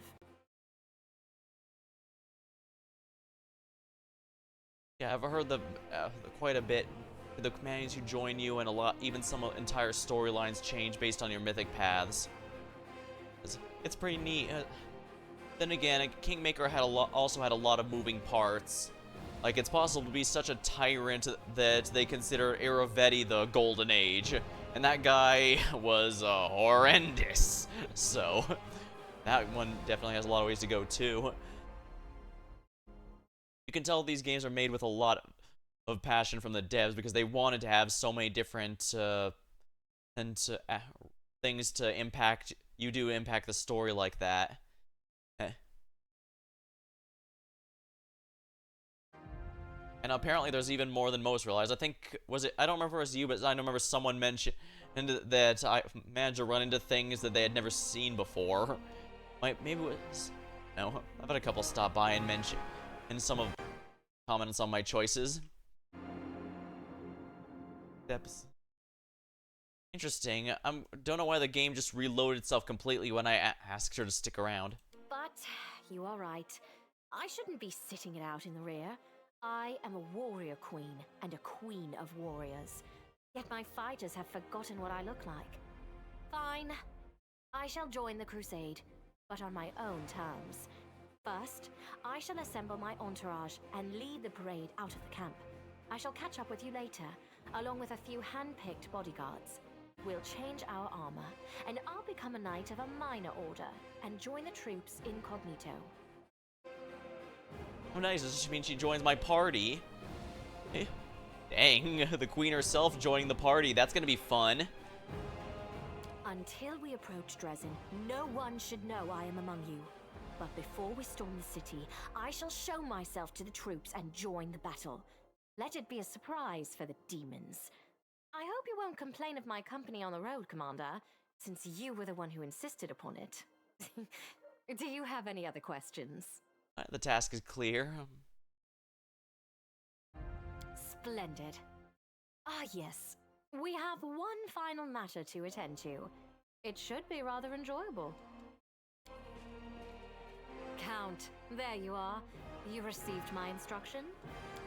Yeah, I've heard quite a bit. The companions who join you, and even some entire storylines change based on your mythic paths. It's pretty neat. Then again, Kingmaker also had a lot of moving parts. Like, it's possible to be such a tyrant that they consider Iravetti the Golden Age, and that guy was horrendous. So, that one definitely has a lot of ways to go too. You can tell these games are made with a lot of passion from the devs because they wanted to have so many different things to impact impact the story like that. And apparently there's even more than most realize. I think, I don't remember if it was you, but I remember someone mentioned that I managed to run into things that they had never seen before. Maybe it was, no, I've had a couple stop by and mention, and some of comments on my choices. That's interesting. I don't know why the game just reloaded itself completely when I asked her to stick around. But you are right. I shouldn't be sitting it out in the rear. I am a warrior queen and a queen of warriors. Yet my fighters have forgotten what I look like. Fine. I shall join the crusade, but on my own terms. First, I shall assemble my entourage and lead the parade out of the camp. I shall catch up with you later, along with a few hand-picked bodyguards. We'll change our armor, and I'll become a knight of a minor order and join the troops incognito. Oh nice, does this mean she joins my party? Dang, the queen herself joining the party. That's gonna be fun. Until we approach Dresden, no one should know I am among you. But before we storm the city, I shall show myself to the troops and join the battle. Let it be a surprise for the demons. I hope you won't complain of my company on the road, Commander, since you were the one who insisted upon it. Do you have any other questions? The task is clear. Splendid. Ah, yes. We have one final matter to attend to. It should be rather enjoyable. Count, there you are. You received my instruction?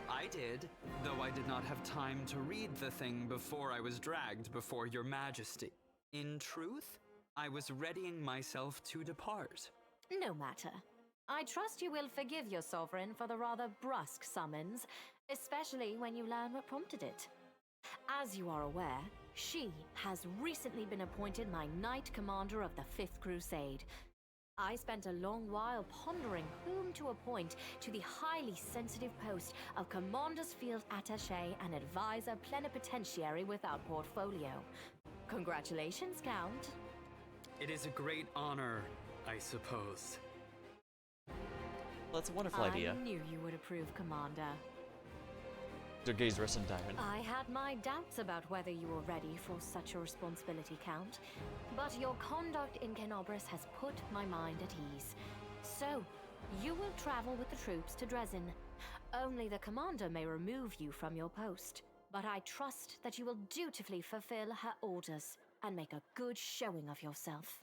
I did, though I did not have time to read the thing before I was dragged before your majesty. In truth, I was readying myself to depart. No matter. I trust you will forgive your sovereign for the rather brusque summons, especially when you learn what prompted it. As you are aware, she has recently been appointed my Knight Commander of the 5th Crusade. I spent a long while pondering whom to appoint to the highly sensitive post of Commander's Field Attaché and Advisor Plenipotentiary without portfolio. Congratulations, Count. It is a great honor, I suppose. Well, that's a wonderful idea. I knew you would approve, Commander. Their gaze rests on Diamond. I had my doubts about whether you were ready for such a responsibility, Count. But your conduct in Kenobris has put my mind at ease. So, you will travel with the troops to Dresden. Only the commander may remove you from your post. But I trust that you will dutifully fulfill her orders and make a good showing of yourself.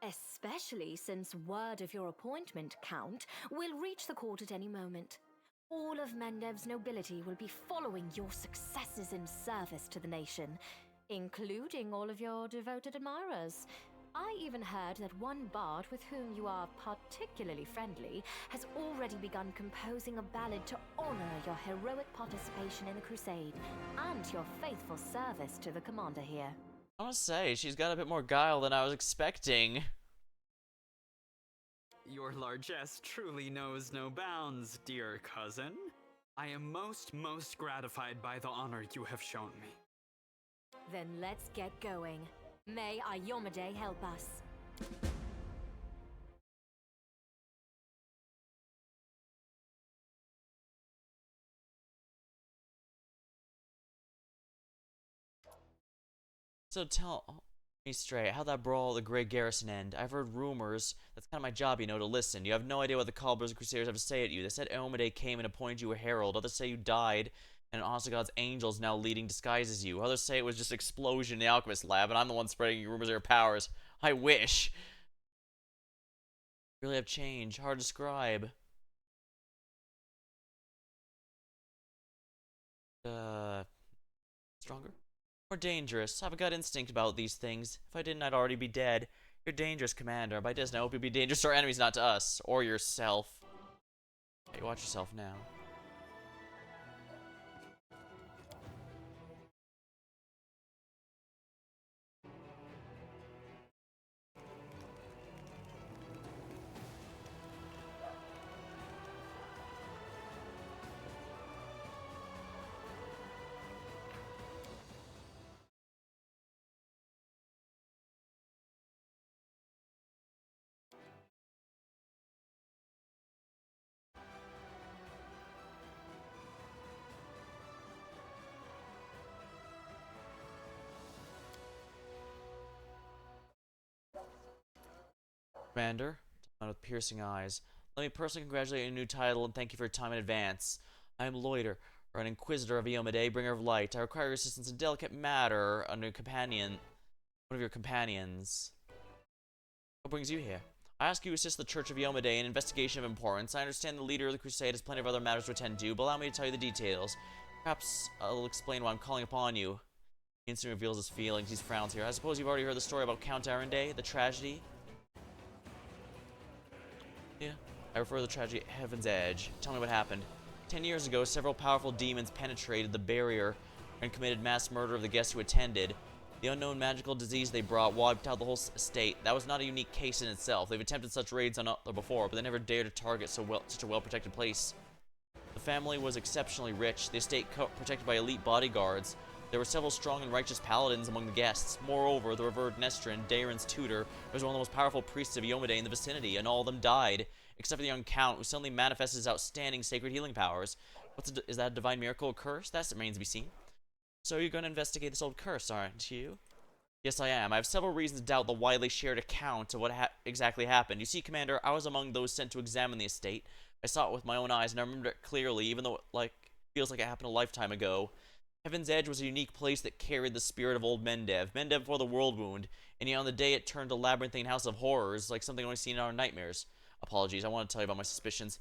Especially since word of your appointment, Count, will reach the court at any moment. All of Mendev's nobility will be following your successes in service to the nation, including all of your devoted admirers. I even heard that one bard with whom you are particularly friendly has already begun composing a ballad to honor your heroic participation in the crusade and your faithful service to the commander here. I must say, she's got a bit more guile than I was expecting. Your largesse truly knows no bounds, dear cousin. I am most gratified by the honor you have shown me. Then let's get going. May Ayomide help us. So tell me straight, how'd that brawl at the Grey Garrison end? I've heard rumors. That's kind of my job, you know, to listen. You have no idea what the Cobblers and Crusaders have to say at you. They said Ayomide came and appointed you a herald. Others say you died, and Ostagod's angels now leading disguises you. Others say it was just an explosion in the alchemist lab, and I'm the one spreading rumors of your powers. I wish. You really have changed. Hard to describe. Stronger? More dangerous. I have a gut instinct about these things. If I didn't, I'd already be dead. You're dangerous, Commander. By Disney, I hope you'll be dangerous to our enemies, not to us. Or yourself. Hey, watch yourself now. Commander, with piercing eyes. Let me personally congratulate you on your new title and thank you for your time in advance. I am Loiter, or an Inquisitor of Iomade, bringer of light. I require your assistance in delicate matter under one of your companions. What brings you here? I ask you to assist the Church of Iomade in an investigation of importance. I understand the leader of the Crusade has plenty of other matters to attend to, but allow me to tell you the details. Perhaps I'll explain why I'm calling upon you. He instantly reveals his feelings. He frowns here. I suppose you've already heard the story about Count Arendelle, the tragedy? Yeah. I refer to the tragedy at Heaven's Edge. Tell me what happened. 10 years ago, several powerful demons penetrated the barrier and committed mass murder of the guests who attended. The unknown magical disease they brought wiped out the whole estate. That was not a unique case in itself. They've attempted such raids on other before, but they never dared to target such a well-protected place. The family was exceptionally rich, the estate protected by elite bodyguards. There were several strong and righteous paladins among the guests. Moreover, the revered Nestrin, Daeron's tutor, was one of the most powerful priests of Iomade in the vicinity, and all of them died, except for the young count, who suddenly manifested his outstanding sacred healing powers. Is that a divine miracle or curse? That remains to be seen. So you're going to investigate this old curse, aren't you? Yes, I am. I have several reasons to doubt the widely shared account of what exactly happened. You see, Commander, I was among those sent to examine the estate. I saw it with my own eyes, and I remember it clearly, even though it feels like it happened a lifetime ago. Heaven's Edge was a unique place that carried the spirit of old Mendev before the world wound, and yet on the day it turned a labyrinthine house of horrors, like something only seen in our nightmares. Apologies, I want to tell you about my suspicions.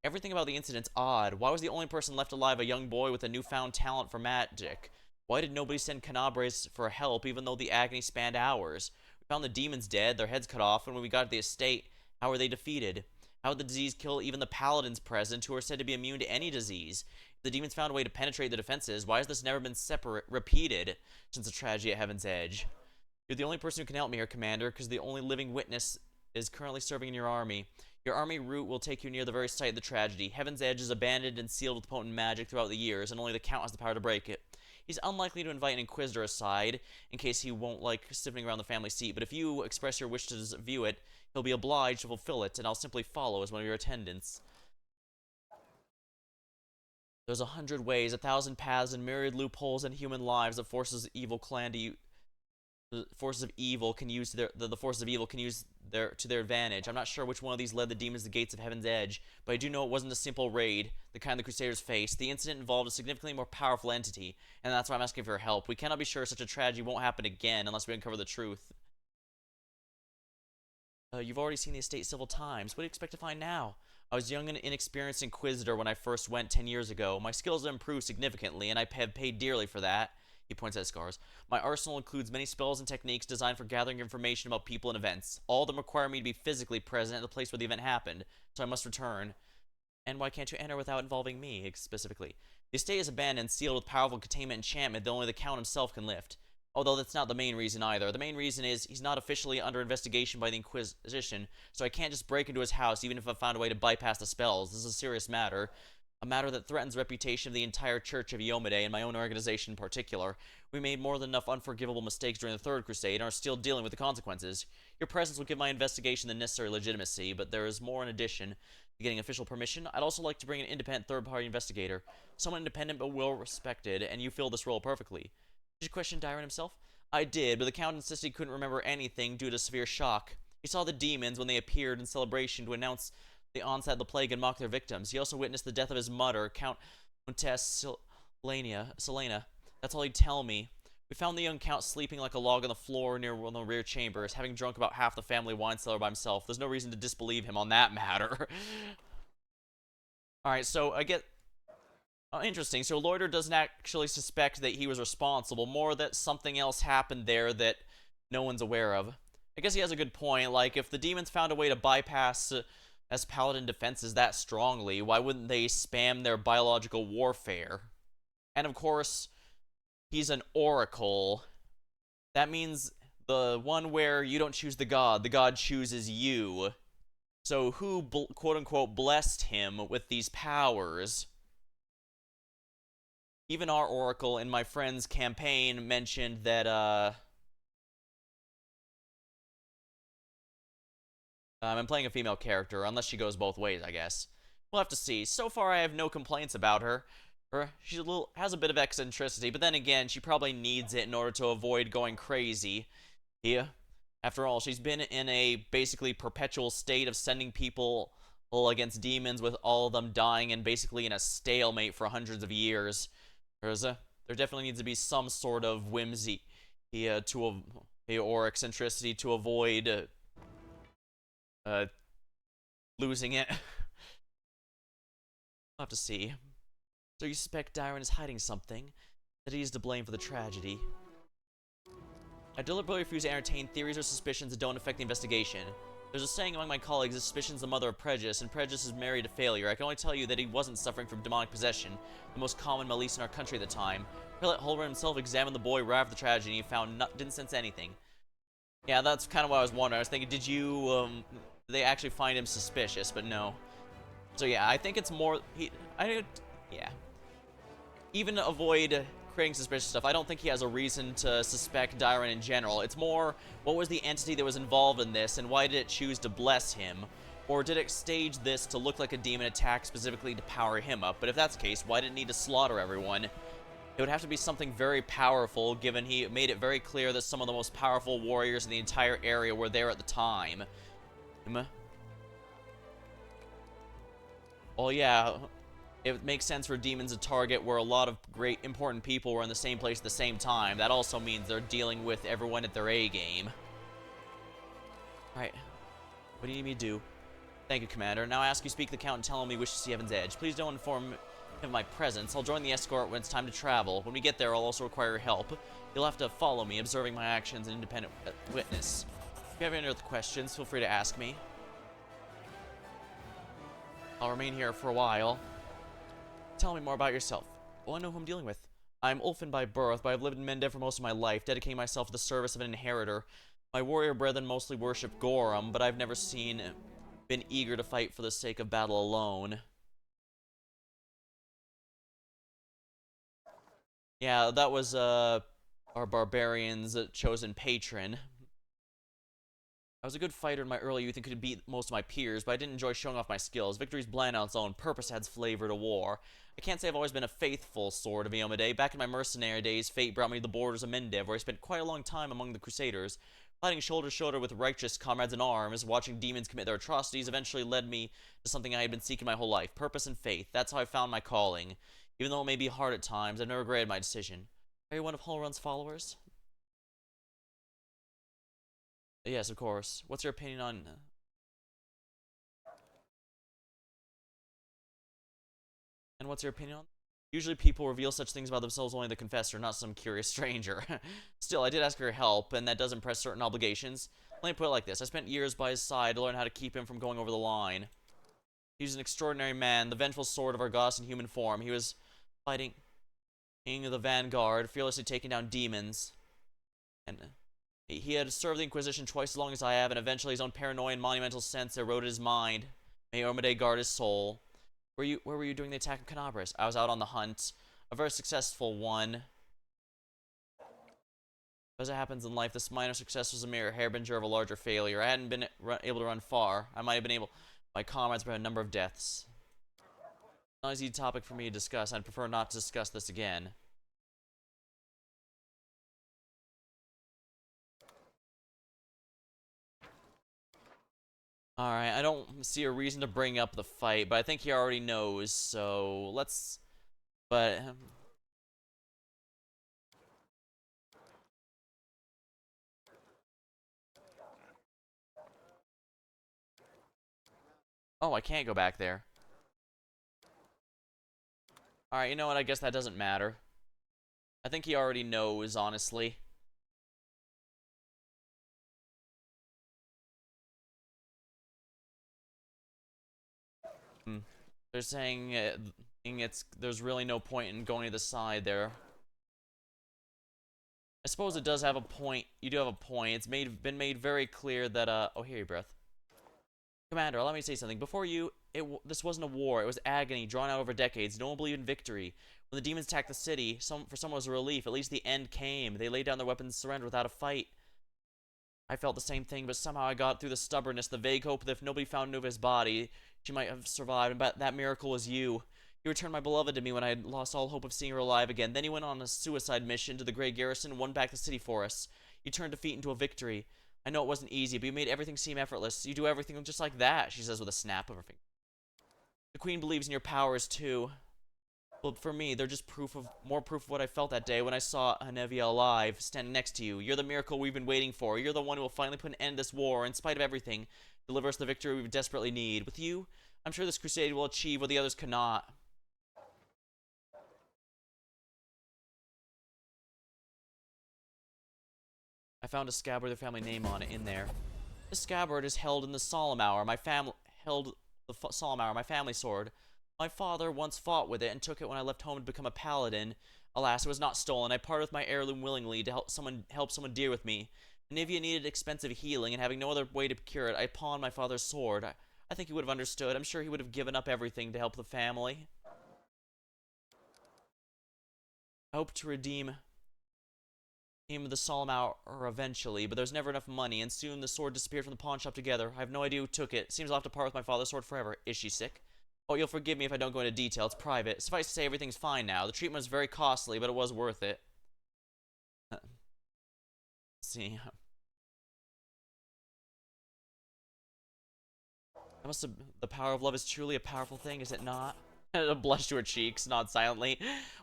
Everything about the incident's odd. Why was the only person left alive a young boy with a newfound talent for magic? Why did nobody send Canabres for help, even though the agony spanned hours? We found the demons dead, their heads cut off, and when we got to the estate, how were they defeated? How did the disease kill even the paladins present, who are said to be immune to any disease? If the demons found a way to penetrate the defenses, why has this never been repeated since the tragedy at Heaven's Edge? You're the only person who can help me here, Commander, because the only living witness is currently serving in your army. Your army route will take you near the very site of the tragedy. Heaven's Edge is abandoned and sealed with potent magic throughout the years, and only the Count has the power to break it. He's unlikely to invite an Inquisitor aside, in case he won't like sitting around the family seat, but if you express your wish to view it, he'll be obliged to fulfill it, and I'll simply follow as one of your attendants. There's 100 ways, 1,000 paths, and myriad loopholes and human lives that forces of evil can use the forces of evil can use to their advantage. I'm not sure which one of these led the demons to the gates of Heaven's Edge, but I do know it wasn't a simple raid, the kind the Crusaders faced. The incident involved a significantly more powerful entity, and that's why I'm asking for your help. We cannot be sure such a tragedy won't happen again unless we uncover the truth. You've already seen the estate several times. What do you expect to find now? I was young and inexperienced Inquisitor when I first went 10 years ago. My skills have improved significantly, and I have paid dearly for that. He points at his scars. My arsenal includes many spells and techniques designed for gathering information about people and events. All of them require me to be physically present at the place where the event happened, so I must return. And why can't you enter without involving me, specifically? The estate is abandoned, sealed with powerful containment enchantment that only the Count himself can lift. Although that's not the main reason either. The main reason is he's not officially under investigation by the Inquisition, so I can't just break into his house even if I found a way to bypass the spells. This is a serious matter. A matter that threatens the reputation of the entire Church of Iomade and my own organization in particular. We made more than enough unforgivable mistakes during the Third Crusade and are still dealing with the consequences. Your presence will give my investigation the necessary legitimacy, but there is more in addition. To getting official permission, I'd also like to bring an independent third-party investigator. Someone independent but well-respected, and you fill this role perfectly. Did you question Daeron himself? I did, but the Count insisted he couldn't remember anything due to severe shock. He saw the demons when they appeared in celebration to announce the onset of the plague and mock their victims. He also witnessed the death of his mother, Countess Selena. That's all he'd tell me. We found the young Count sleeping like a log on the floor near one of the rear chambers, having drunk about half the family wine cellar by himself. There's no reason to disbelieve him on that matter. Alright, so I get... interesting. So Loiter doesn't actually suspect that he was responsible, more that something else happened there that no one's aware of. I guess he has a good point. Like, if the demons found a way to bypass as paladin defenses that strongly, why wouldn't they spam their biological warfare? And of course, he's an oracle. That means the one where you don't choose the god chooses you. So who, quote-unquote, blessed him with these powers? Even our oracle in my friend's campaign mentioned that, I'm playing a female character, unless she goes both ways, I guess. We'll have to see. So far, I have no complaints about her. She has a bit of eccentricity, but then again, she probably needs it in order to avoid going crazy. Yeah. After all, she's been in a basically perpetual state of sending people against demons, with all of them dying and basically in a stalemate for hundreds of years. There definitely needs to be some sort of whimsy or eccentricity to avoid losing it. We'll have to see. So you suspect Dyron is hiding something, that he is to blame for the tragedy. I deliberately refuse to entertain theories or suspicions that don't affect the investigation. There's a saying among my colleagues that suspicion's the mother of prejudice, and prejudice is married to failure. I can only tell you that he wasn't suffering from demonic possession, the most common malise in our country at the time. Prelate Holber himself examined the boy right after the tragedy, and he found didn't sense anything. Yeah, that's kind of what I was wondering. I was thinking, did they actually find him suspicious? But no. So yeah, I think it's more, yeah. Even to avoid creating suspicious stuff, I don't think he has a reason to suspect Dyron in general. It's more, what was the entity that was involved in this, and why did it choose to bless him? Or did it stage this to look like a demon attack specifically to power him up? But if that's the case, why did it need to slaughter everyone? It would have to be something very powerful, given he made it very clear that some of the most powerful warriors in the entire area were there at the time. Well, yeah, it makes sense for demons to target where a lot of great important people were in the same place at the same time. That also means they're dealing with everyone at their A game. Alright. What do you need me to do? Thank you, Commander. Now I ask you speak to the Count and tell him we wish to see Heaven's Edge. Please don't inform him of my presence. I'll join the escort when it's time to travel. When we get there, I'll also require your help. You'll have to follow me, observing my actions, an independent witness. If you have any other questions, feel free to ask me. I'll remain here for a while. Tell me more about yourself. Well, I know who I'm dealing with. I'm Ulfin by birth, but I've lived in Mendev for most of my life, dedicating myself to the service of an inheritor. My warrior brethren mostly worship Gorum, but I've never been eager to fight for the sake of battle alone. Yeah, that was our barbarian's chosen patron. I was a good fighter in my early youth and could beat most of my peers, but I didn't enjoy showing off my skills. Victory's bland on its own. Purpose adds flavor to war. I can't say I've always been a faithful sword of Iomedae. Back in my mercenary days, fate brought me to the borders of Mendev, where I spent quite a long time among the Crusaders. Fighting shoulder to shoulder with righteous comrades in arms, watching demons commit their atrocities, eventually led me to something I had been seeking my whole life. Purpose and faith. That's how I found my calling. Even though it may be hard at times, I've never regretted my decision. Are you one of Holrun's followers? Yes, of course. What's your opinion on... And what's your opinion on... Usually people reveal such things about themselves only to the confessor, not some curious stranger. Still, I did ask her help, and that does impress certain obligations. Let me put it like this. I spent years by his side to learn how to keep him from going over the line. He was an extraordinary man, the vengeful sword of our goddess in human form. He was fighting the vanguard, fearlessly taking down demons. And... he had served the Inquisition twice as long as I have, and eventually his own paranoia and monumental sense eroded his mind. May Iomedae guard his soul. Where were you during the attack of Canabris? I was out on the hunt. A very successful one. As it happens in life, this minor success was a mere harbinger of a larger failure. I hadn't been able to run far. I might have been able... My comrades had a number of deaths. Not an easy topic for me to discuss. I'd prefer not to discuss this again. Alright, I don't see a reason to bring up the fight, but I think he already knows, so let's... But... Oh, I can't go back there. Alright, you know what, I guess that doesn't matter. I think he already knows, honestly. They're saying there's really no point in going to the side there. I suppose it does have a point. You do have a point. It's been made very clear that oh, here you, breath. Commander, allow me to say something. Before you, this wasn't a war. It was agony drawn out over decades. No one believed in victory. When the demons attacked the city, for some it was a relief. At least the end came. They laid down their weapons and surrendered without a fight. I felt the same thing, but somehow I got through the stubbornness, the vague hope that if nobody found Nuva's body, she might have survived, but that miracle was you. You returned my beloved to me when I had lost all hope of seeing her alive again. Then you went on a suicide mission to the Grey Garrison and won back the city for us. You turned defeat into a victory. I know it wasn't easy, but you made everything seem effortless. You do everything just like that, she says with a snap of her finger. The Queen believes in your powers, too. Well, for me, they're just more proof of what I felt that day when I saw Hanevia alive, standing next to you. You're the miracle we've been waiting for. You're the one who will finally put an end to this war, in spite of everything. Deliver us the victory we desperately need. With you, I'm sure this crusade will achieve what the others cannot. I found a scabbard with their family name on it in there. The scabbard is held in the solemn hour. My family sword. My father once fought with it and took it when I left home to become a paladin. Alas, it was not stolen. I parted with my heirloom willingly to help someone dear with me. Nivea needed expensive healing, and having no other way to cure it, I pawned my father's sword. I think he would have understood. I'm sure he would have given up everything to help the family. I hope to redeem him the solemn hour eventually, but there's never enough money, and soon the sword disappeared from the pawn shop together. I have no idea who took it. Seems I'll have to part with my father's sword forever. Is she sick? Oh, you'll forgive me if I don't go into detail. It's private. Suffice to say, everything's fine now. The treatment was very costly, but it was worth it. See. The power of love is truly a powerful thing, is it not? A blush to her cheeks, nod silently.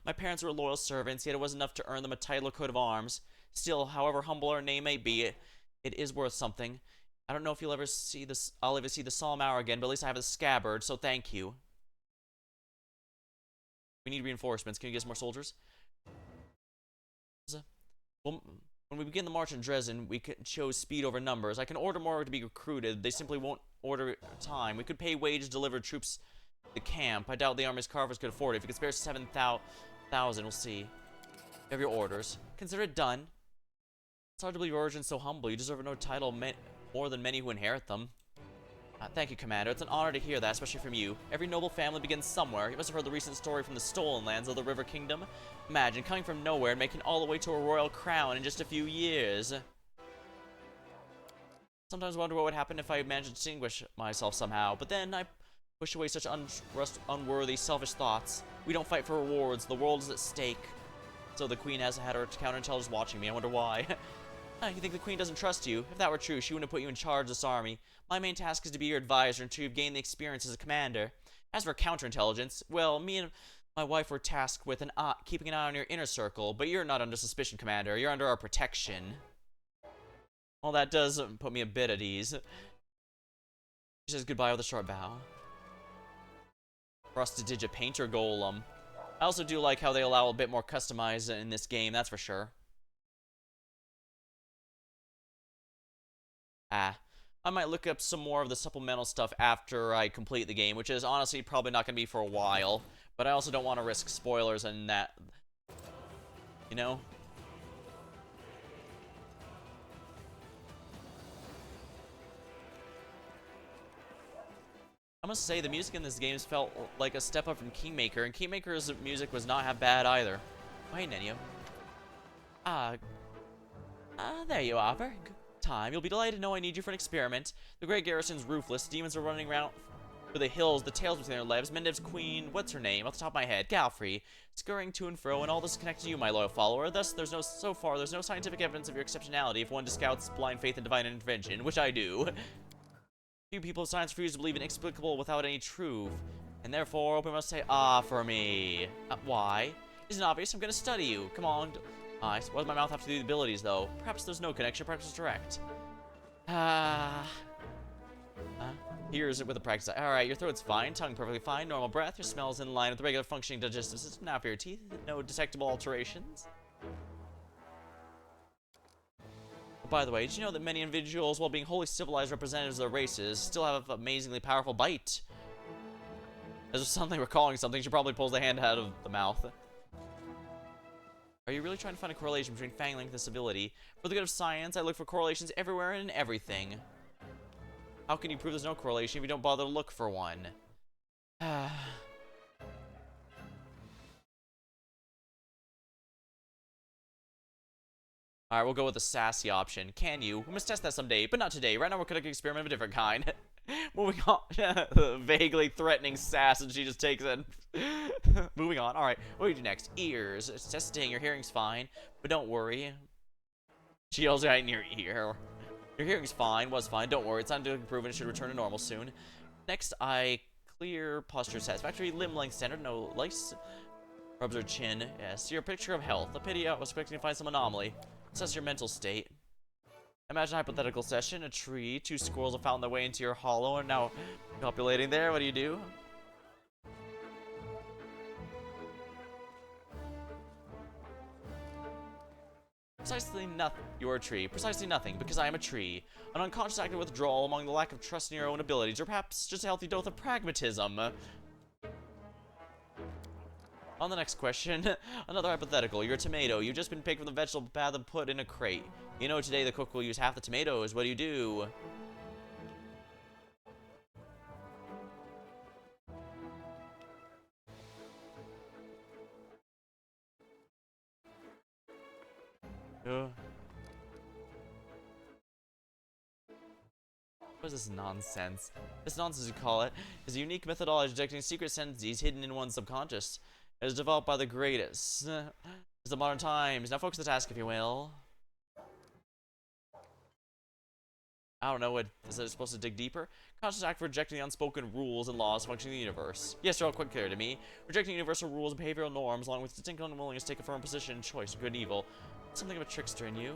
My parents were loyal servants, yet it was enough to earn them a title or coat of arms. Still, however humble our name may be, it is worth something. I don't know if I'll ever see the solemn hour again, but at least I have the scabbard, so thank you. We need reinforcements. Can you get some more soldiers? Well, when we begin the march in Dresden, we chose speed over numbers. I can order more to be recruited. They simply won't order time. We could pay wage to deliver troops to the camp. I doubt the army's carvers could afford it. If you could spare 7,000, we'll see. You have your orders. Consider it done. It's hard to believe your origin's so humble. You deserve no title more than many who inherit them. Thank you, Commander. It's an honor to hear that, especially from you. Every noble family begins somewhere. You must have heard the recent story from the stolen lands of the River Kingdom. Imagine coming from nowhere and making all the way to a royal crown in just a few years. Sometimes I wonder what would happen if I managed to distinguish myself somehow, but then I push away such unworthy, selfish thoughts. We don't fight for rewards. The world is at stake. So the Queen has had her counterintelligence watching me. I wonder why. You think the Queen doesn't trust you? If that were true, she wouldn't have put you in charge of this army. My main task is to be your advisor until you've gained the experience as a commander. As for counterintelligence, well, me and my wife were tasked with keeping an eye on your inner circle, but you're not under suspicion, Commander. You're under our protection. Well, that does put me a bit at ease. She says goodbye with a short bow. Prestidigit Painter Golem. I also do like how they allow a bit more customized in this game, that's for sure. I might look up some more of the supplemental stuff after I complete the game, which is honestly probably not going to be for a while. But I also don't want to risk spoilers and that, you know? I must say, the music in this game felt like a step up from Kingmaker, and Kingmaker's music was not half bad either. Hey, Nenio. There you are. Very good time. You'll be delighted to know I need you for an experiment. The great garrison's roofless. Demons are running around for the hills, the tails between their legs. Mendev's queen, what's her name? Off the top of my head, Galfrey, scurrying to and fro, and all this is connected to you, my loyal follower. Thus, so far, there's no scientific evidence of your exceptionality if one discounts blind faith and divine intervention, which I do. Few people of science refuse to believe inexplicable without any truth, and therefore, we must say, for me. Why? Isn't it obvious? I'm gonna study you. Come on. What does my mouth have to do with abilities, though? Perhaps there's no connection, perhaps it's direct. Here's it with the practice. Alright, your throat's fine, tongue perfectly fine, normal breath, your smell's in line with the regular functioning digestive system. Now for your teeth, no detectable alterations. By the way, did you know that many individuals, while being wholly civilized representatives of their races, still have an amazingly powerful bite? As if suddenly recalling something, she probably pulls the hand out of the mouth. Are you really trying to find a correlation between fang length and this ability? For the good of science, I look for correlations everywhere and in everything. How can you prove there's no correlation if you don't bother to look for one? Alright, we'll go with the sassy option. Can you? We must test that someday, but not today. Right now we're conducting an experiment of a different kind. Moving on. Vaguely threatening sass, and she just takes it. Moving on. Alright, what do you do next? Ears. It's testing. Your hearing's fine. But don't worry. She yells right in your ear. Your hearing's fine, was fine, don't worry, it's not improving, it should return to normal soon. Next, I clear posture satisfactory, limb length standard, no lice. Rubs her chin, yes, your picture of health. A pity I was expecting to find some anomaly. Assess your mental state. Imagine a hypothetical session, a tree, 2 squirrels have found their way into your hollow and now copulating there, what do? Precisely nothing. You are a tree. Precisely nothing, because I am a tree. An unconscious act of withdrawal among the lack of trust in your own abilities, or perhaps just a healthy dose of pragmatism. On the next question, another hypothetical. You're a tomato. You've just been picked from the vegetable path and put in a crate. You know today the cook will use half the tomatoes. What do? What is this nonsense? This nonsense, you call it, is a unique methodology detecting secret sentences hidden in one's subconscious. It is developed by the greatest. It's the modern times. Now focus the task, if you will. I don't know, what is it supposed to dig deeper? Conscious act for rejecting the unspoken rules and laws functioning in the universe. Yes, they're all quite clear to me. Rejecting universal rules and behavioral norms, along with distinct unwillingness to take a firm position in choice of good and evil. Something of a trickster in you.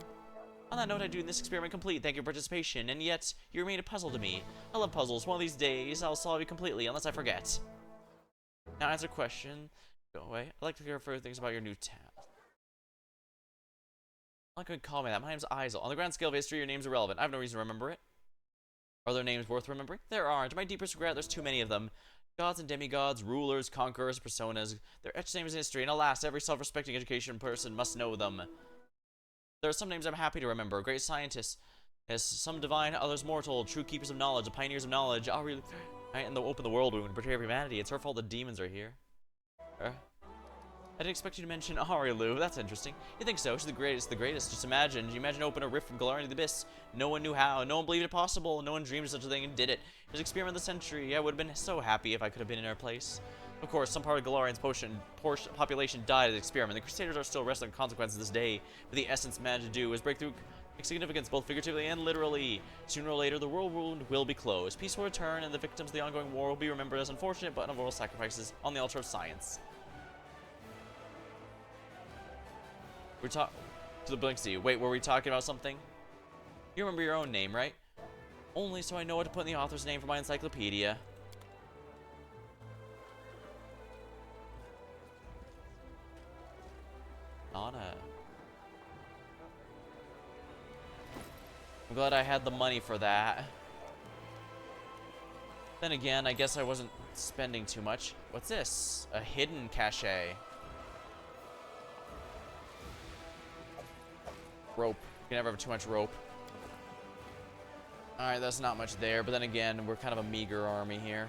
On that note, I do this experiment complete. Thank you for participation, and yet, you remain a puzzle to me. I love puzzles. One of these days, I'll solve you completely, unless I forget. Now answer question. Go away. I'd like to hear further things about your new task. I'm not going to call me that. My name's Isel. On the grand scale of history, your name's irrelevant. I have no reason to remember it. Are there names worth remembering? There aren't. My deepest regret, there's too many of them. Gods and demigods, rulers, conquerors, personas. They're etched names in history, and alas, every self-respecting education person must know them. There are some names I'm happy to remember. Great scientists, as some divine, others mortal, true keepers of knowledge, the pioneers of knowledge. I'll really... and they'll open the world wound, betray humanity. It's her fault the demons are here. I didn't expect you to mention Arilu. That's interesting. You think so? She's the greatest, the greatest. Just imagine. You imagine open a rift from glory into the abyss. No one knew how. No one believed it possible. No one dreamed of such a thing and did it. It was an experiment of the century. I would have been so happy if I could have been in her place. Of course, some part of Galarian's population died at the experiment. The Crusaders are still wrestling with consequences this day. But the essence managed to do is break through significance both figuratively and literally. Sooner or later, the world wound will be closed. Peace will return, and the victims of the ongoing war will be remembered as unfortunate but unavoidable sacrifices on the altar of science. We're talking to the Blinksy. Wait, were we talking about something? You remember your own name, right? Only so I know what to put in the author's name for my encyclopedia. Anna. I'm glad I had the money for that. Then again, I guess I wasn't spending too much. What's this? A hidden cache. Rope. You can never have too much rope. Alright, that's not much there, but then again, we're kind of a meager army here.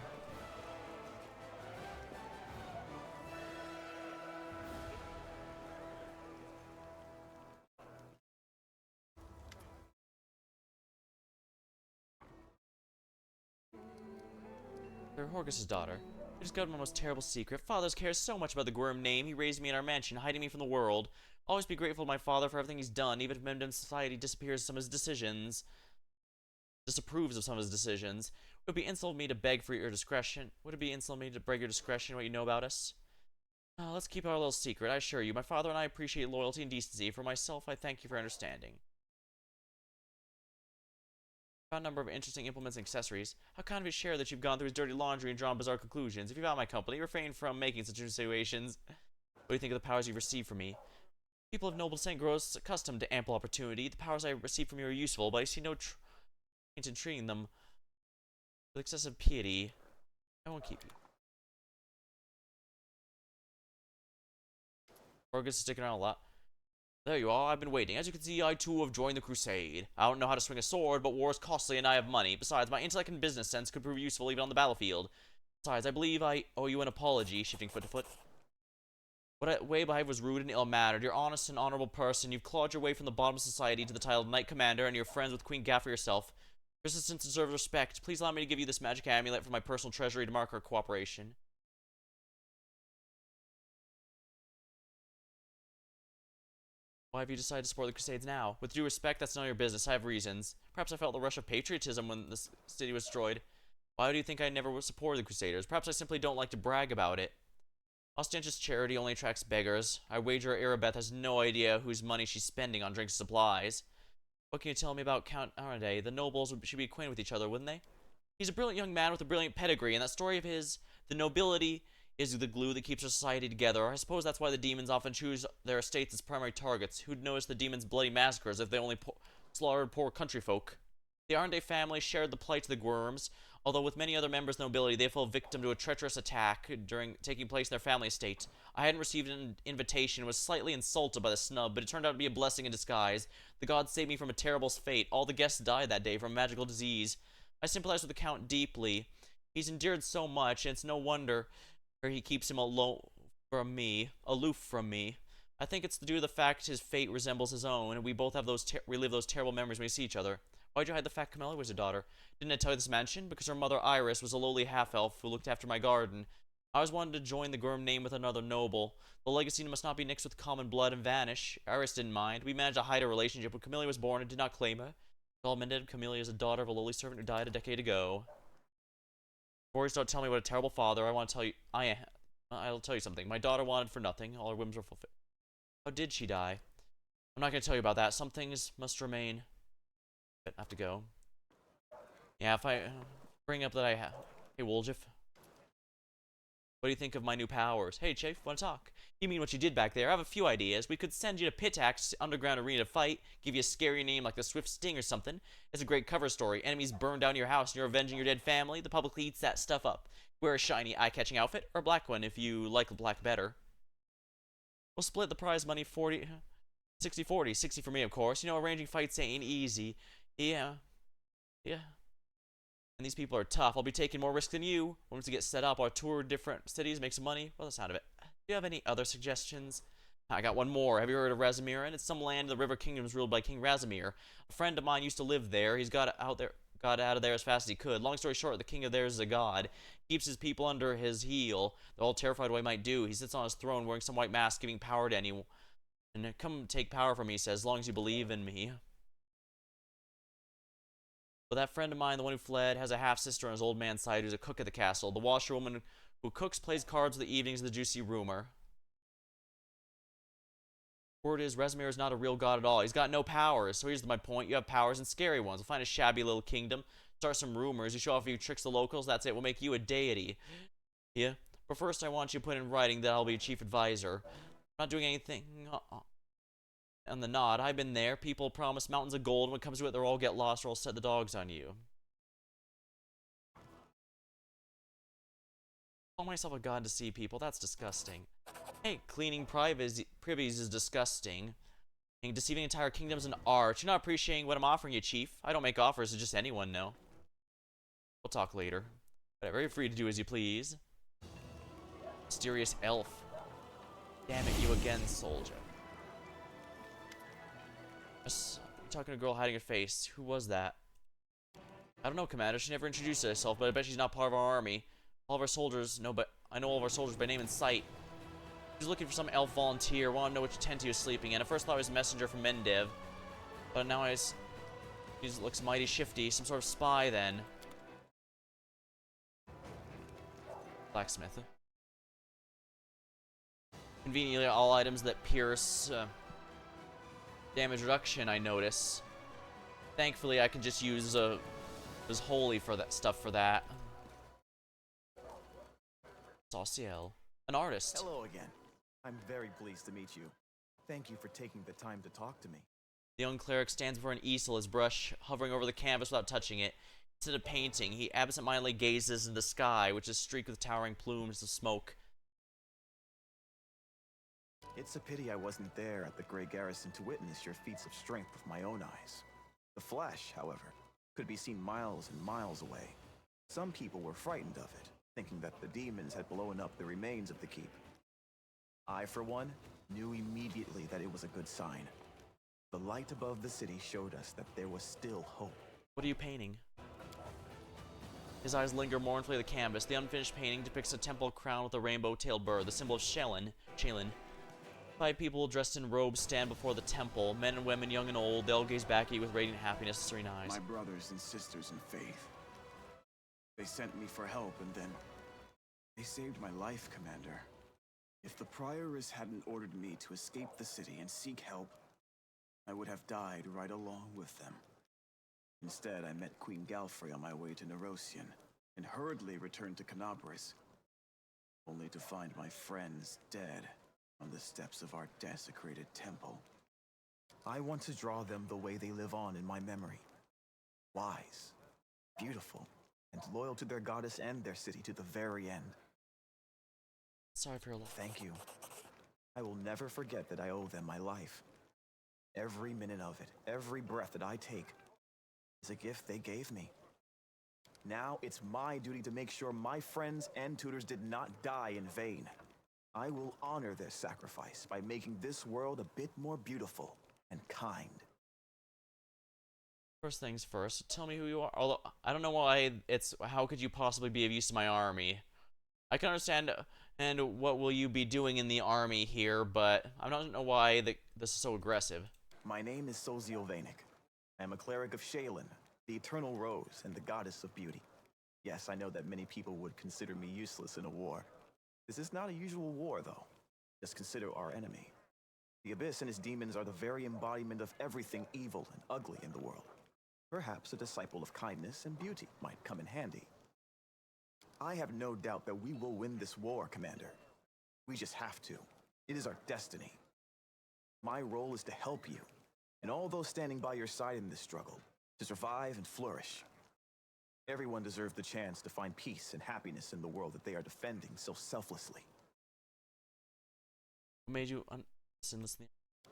They're Horgus' daughter. I just got my most terrible secret. Father cares so much about the Gwyrm name. He raised me in our mansion, hiding me from the world. Always be grateful to my father for everything he's done, even if members of society disapproves of some of his decisions. Would it be insult of me to beg for your discretion? Would it be insult of me to beg your discretion what you know about us? Let's keep our little secret. I assure you, my father and I appreciate loyalty and decency. For myself, I thank you for understanding. Found a number of interesting implements and accessories. How kind of you share that you've gone through his dirty laundry and drawn bizarre conclusions. If you value my company, refrain from making such insinuations. What do you think of the powers you've received from me? People of noble descent grow accustomed to ample opportunity. The powers I receive from you are useful, but I see no point in treating them with excessive piety. I won't keep you. Horgus is sticking around a lot. There you are, I've been waiting. As you can see, I too have joined the crusade. I don't know how to swing a sword, but war is costly and I have money. Besides, my intellect and business sense could prove useful even on the battlefield. Besides, I believe I owe you an apology, shifting foot to foot. What way I was rude and ill-mannered. You're honest and honorable person. You've clawed your way from the bottom of society to the title of Knight Commander, and you're friends with Queen Gaffer yourself. Your assistance deserves respect. Please allow me to give you this magic amulet for my personal treasury to mark our cooperation. Why have you decided to support the Crusades now? With due respect, that's none of your business. I have reasons. Perhaps I felt the rush of patriotism when the city was destroyed. Why do you think I never supported the Crusaders? Perhaps I simply don't like to brag about it. Ostentatious charity only attracts beggars. I wager Arabeth has no idea whose money she's spending on drinks and supplies. What can you tell me about Count Arade? The nobles should be acquainted with each other, wouldn't they? He's a brilliant young man with a brilliant pedigree, and that story of his, the nobility, is the glue that keeps our society together. I suppose that's why the demons often choose their estates as primary targets. Who'd notice the demons' bloody massacres if they only slaughtered poor country folk? The Arnday family shared the plight of the Worms, although with many other members of the nobility, they fell victim to a treacherous attack during taking place in their family estate. I hadn't received an invitation and was slightly insulted by the snub, but it turned out to be a blessing in disguise. The gods saved me from a terrible fate. All the guests died that day from a magical disease. I sympathize with the Count deeply. He's endured so much, and it's no wonder he keeps him aloof from me. I think it's due to the fact his fate resembles his own, and we both have relive those terrible memories when we see each other. Why'd you hide the fact Camilla was your daughter? Didn't I tell you this mention? Because her mother Iris was a lowly half-elf who looked after my garden. I always wanted to join the Gurm name with another noble. The legacy must not be mixed with common blood and vanish. Iris didn't mind. We managed to hide a relationship when Camilla was born and did not claim her. It's all mended. Camilla is a daughter of a lowly servant who died a decade ago. Boys, don't tell me what a terrible father. I want to tell you. I'll tell you something. My daughter wanted for nothing. All her whims were fulfilled. How did she die? I'm not going to tell you about that. Some things must remain. I have to go. Yeah, if I bring up that I have... Hey, Woljif. What do you think of my new powers? Hey, Chafe, want to talk? You mean what you did back there? I have a few ideas. We could send you to Pitax underground arena to fight, give you a scary name like the Swift Sting or something. It's a great cover story. Enemies burn down your house and you're avenging your dead family. The public eats that stuff up. Wear a shiny, eye-catching outfit, or a black one if you like the black better. We'll split the prize money 60-40. 60 for me, of course. You know, arranging fights ain't easy. Yeah. And these people are tough. I'll be taking more risk than you. Once we get set up, I'll tour different cities, make some money. Well, that's the sound of it. Do you have any other suggestions? I got one more. Have you heard of Razamiran? It's some land of the River Kingdoms ruled by King Razamir. A friend of mine used to live there. He's got out of there as fast as he could. Long story short, the king of theirs is a god. He keeps his people under his heel. They're all terrified what he might do. He sits on his throne wearing some white mask, giving power to anyone. And come take power from me, he says, as long as you believe in me. But that friend of mine, the one who fled, has a half-sister on his old man's side who's a cook at the castle. The washerwoman who cooks plays cards with the evenings of the juicy rumor. Word is, Razamir is not a real god at all. He's got no powers. So here's my point. You have powers and scary ones. We'll find a shabby little kingdom, start some rumors. You show off a few tricks to the locals, that's it. We'll make you a deity. Yeah? But first I want you to put in writing that I'll be chief advisor. I'm not doing anything on the nod. I've been there. People promise mountains of gold. When it comes to it, they'll all get lost or I'll set the dogs on you. Call myself a god to see people. That's disgusting. Hey, cleaning privies is disgusting. And deceiving entire kingdoms an art. You're not appreciating what I'm offering you, Chief. I don't make offers to just anyone, no. We'll talk later. Whatever, you're free to do as you please. Mysterious elf. Damn it, you again, soldier. You're talking to a girl hiding her face. Who was that? I don't know, Commander. She never introduced herself, but I bet she's not part of our army. All of our soldiers know, but I know all of our soldiers by name and sight. She's looking for some elf volunteer. Want to know which tent he was sleeping in. At first, I thought he was a messenger from Mendev, but now he looks mighty shifty. Some sort of spy, then. Blacksmith. Conveniently, all items that pierce damage reduction, I notice. Thankfully, I can just use was holy for that stuff for that. Sauciel, an artist. Hello again. I'm very pleased to meet you. Thank you for taking the time to talk to me. The young cleric stands before an easel, his brush hovering over the canvas without touching it. Instead of painting, he absentmindedly gazes in the sky, which is streaked with towering plumes of smoke. It's a pity I wasn't there at the Grey Garrison to witness your feats of strength with my own eyes. The flash, however, could be seen miles and miles away. Some people were frightened of it, thinking that the demons had blown up the remains of the keep. I, for one, knew immediately that it was a good sign. The light above the city showed us that there was still hope. What are you painting? His eyes linger mournfully at the canvas. The unfinished painting depicts a temple crowned with a rainbow-tailed bird, the symbol of Shelin. 5 people dressed in robes stand before the temple. Men and women, young and old, they all gaze back at you with radiant happiness and serene eyes. My brothers and sisters in faith. They sent me for help, and then they saved my life, Commander. If the Prioress hadn't ordered me to escape the city and seek help, I would have died right along with them. Instead, I met Queen Galfrey on my way to Nerosian, and hurriedly returned to Canabris, only to find my friends dead on the steps of our desecrated temple. I want to draw them the way they live on in my memory. Wise, beautiful, and loyal to their goddess and their city to the very end. Sorry for your loss. Thank you. I will never forget that I owe them my life. Every minute of it, every breath that I take, is a gift they gave me. Now it's my duty to make sure my friends and tutors did not die in vain. I will honor their sacrifice by making this world a bit more beautiful and kind. First things first, tell me who you are. Although, I don't know why how could you possibly be of use to my army? I can understand, and what will you be doing in the army here, but I don't know why this is so aggressive. My name is Sozio Vanek. I am a cleric of Shaylin, the Eternal Rose and the Goddess of Beauty. Yes, I know that many people would consider me useless in a war. This is not a usual war, though. Just consider our enemy. The Abyss and his demons are the very embodiment of everything evil and ugly in the world. Perhaps a disciple of kindness and beauty might come in handy. I have no doubt that we will win this war, Commander. We just have to. It is our destiny. My role is to help you, and all those standing by your side in this struggle, to survive and flourish. Everyone deserves the chance to find peace and happiness in the world that they are defending so selflessly. What made you sinlessly?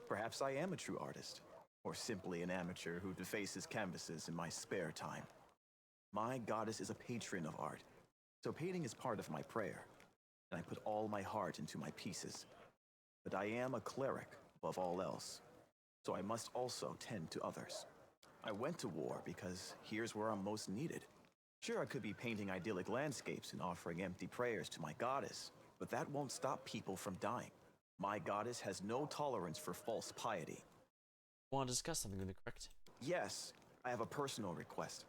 Perhaps I am a true artist, or simply an amateur who defaces canvases in my spare time. My goddess is a patron of art, so painting is part of my prayer, and I put all my heart into my pieces. But I am a cleric above all else, so I must also tend to others. I went to war because here's where I'm most needed. Sure, I could be painting idyllic landscapes and offering empty prayers to my goddess, but that won't stop people from dying. My goddess has no tolerance for false piety. Want to discuss something with me, correct? Yes, I have a personal request.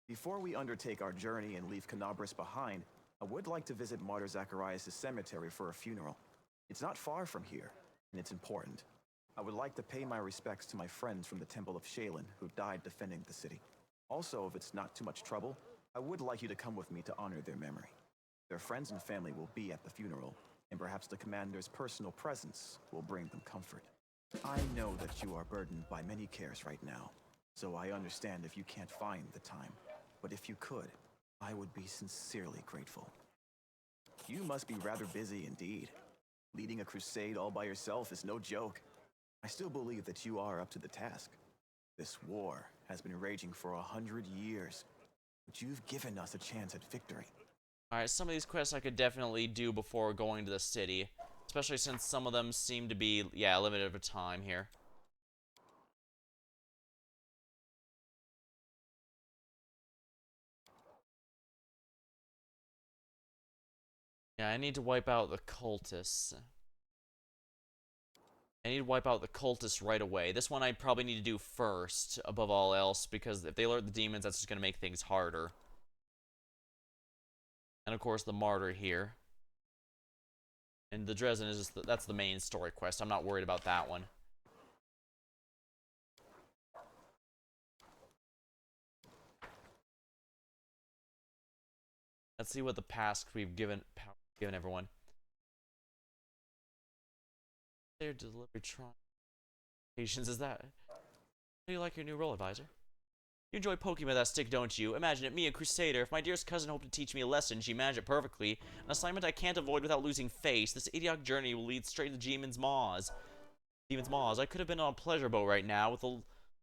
Before we undertake our journey and leave Canabris behind, I would like to visit Martyr Zacharias' cemetery for a funeral. It's not far from here, and it's important. I would like to pay my respects to my friends from the Temple of Shaylin who died defending the city. Also, if it's not too much trouble, I would like you to come with me to honor their memory. Their friends and family will be at the funeral, and perhaps the commander's personal presence will bring them comfort. I know that you are burdened by many cares right now, so I understand if you can't find the time. But if you could, I would be sincerely grateful. You must be rather busy indeed. Leading a crusade all by yourself is no joke. I still believe that you are up to the task. This war has been raging for 100 years, but you've given us a chance at victory. Alright, some of these quests I could definitely do before going to the city, especially since some of them seem to be, limited of a time here. Yeah, I need to wipe out the cultists. I need to wipe out the cultists right away. This one I probably need to do first, above all else, because if they alert the demons, that's just going to make things harder. And of course, the martyr here. And the Dresden is just that's the main story quest. I'm not worried about that one. Let's see what the tasks we've given everyone. Their delivery trying. Patience is that. How do you like your new role, advisor? You enjoy poking with that stick, don't you? Imagine it, me, a crusader. If my dearest cousin hoped to teach me a lesson, she managed it perfectly. An assignment I can't avoid without losing face. This idiotic journey will lead straight to Demon's Maws. Demon's Maws. I could have been on a pleasure boat right now, with the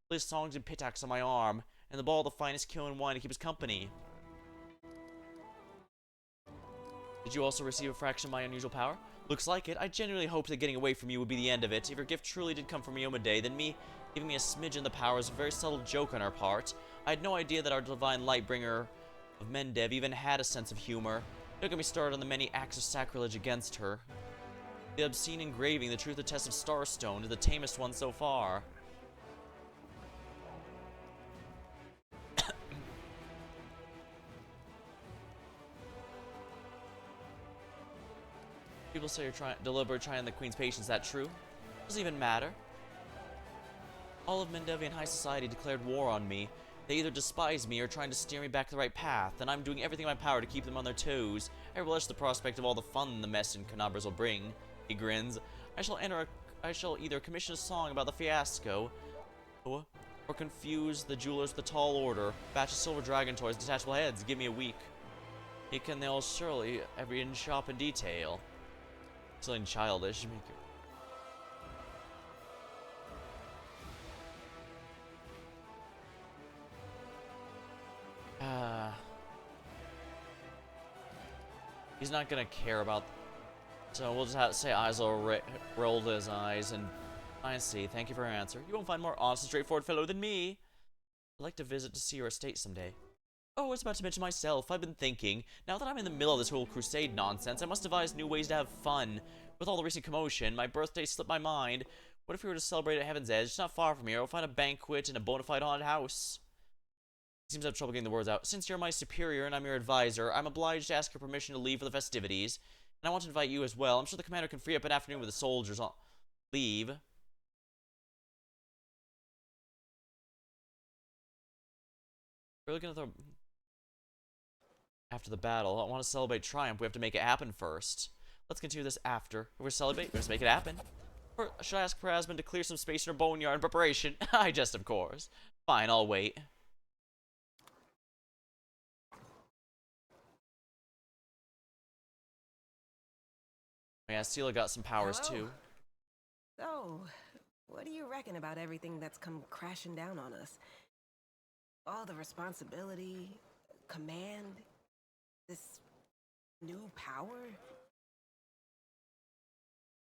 latest songs and pitacs on my arm, and the ball of the finest kiln wine to keep us company. Did you also receive a fraction of my unusual power? Looks like it. I genuinely hoped that getting away from you would be the end of it. If your gift truly did come from Yomade, then me giving me a smidgen of the power is a very subtle joke on our part. I had no idea that our divine lightbringer of Mendev even had a sense of humor. Don't get me started on the many acts of sacrilege against her. The obscene engraving, the truth, the test of Starstone, is the tamest one so far. People say you're deliberate trying the Queen's patience. Is that true? Doesn't even matter. All of Mendevian high society declared war on me. They either despise me or trying to steer me back to the right path, and I'm doing everything in my power to keep them on their toes. I relish the prospect of all the fun the mess in Canabras will bring. He grins. I shall either commission a song about the fiasco, or confuse the jewelers with the tall order. Batch of silver dragon toys, detachable heads. Give me a week. He can they'll surely every in shop in detail. Something childish. Make your he's not gonna care about. So we'll just have to say Isel rolled his eyes and I see. Thank you for your answer. You won't find a more honest and straightforward fellow than me. I'd like to visit to see your estate someday. Oh, I was about to mention myself. I've been thinking, now that I'm in the middle of this whole crusade nonsense, I must devise new ways to have fun. With all the recent commotion, my birthday slipped my mind. What if we were to celebrate at Heaven's Edge? It's not far from here. We'll find a banquet in a bona fide haunted house. He seems to have trouble getting the words out. Since you're my superior and I'm your advisor, I'm obliged to ask your permission to leave for the festivities. And I want to invite you as well. I'm sure the commander can free up an afternoon with the soldiers on leave. We're looking at the... After the battle, I want to celebrate triumph. We have to make it happen first. Let's continue this after. If we're celebrating, let's make it happen. Or should I ask Prasman to clear some space in her boneyard in preparation? I jest, of course. Fine, I'll wait. Yeah, Sela got some powers too. So, what do you reckon about everything that's come crashing down on us? All the responsibility, command, this new power?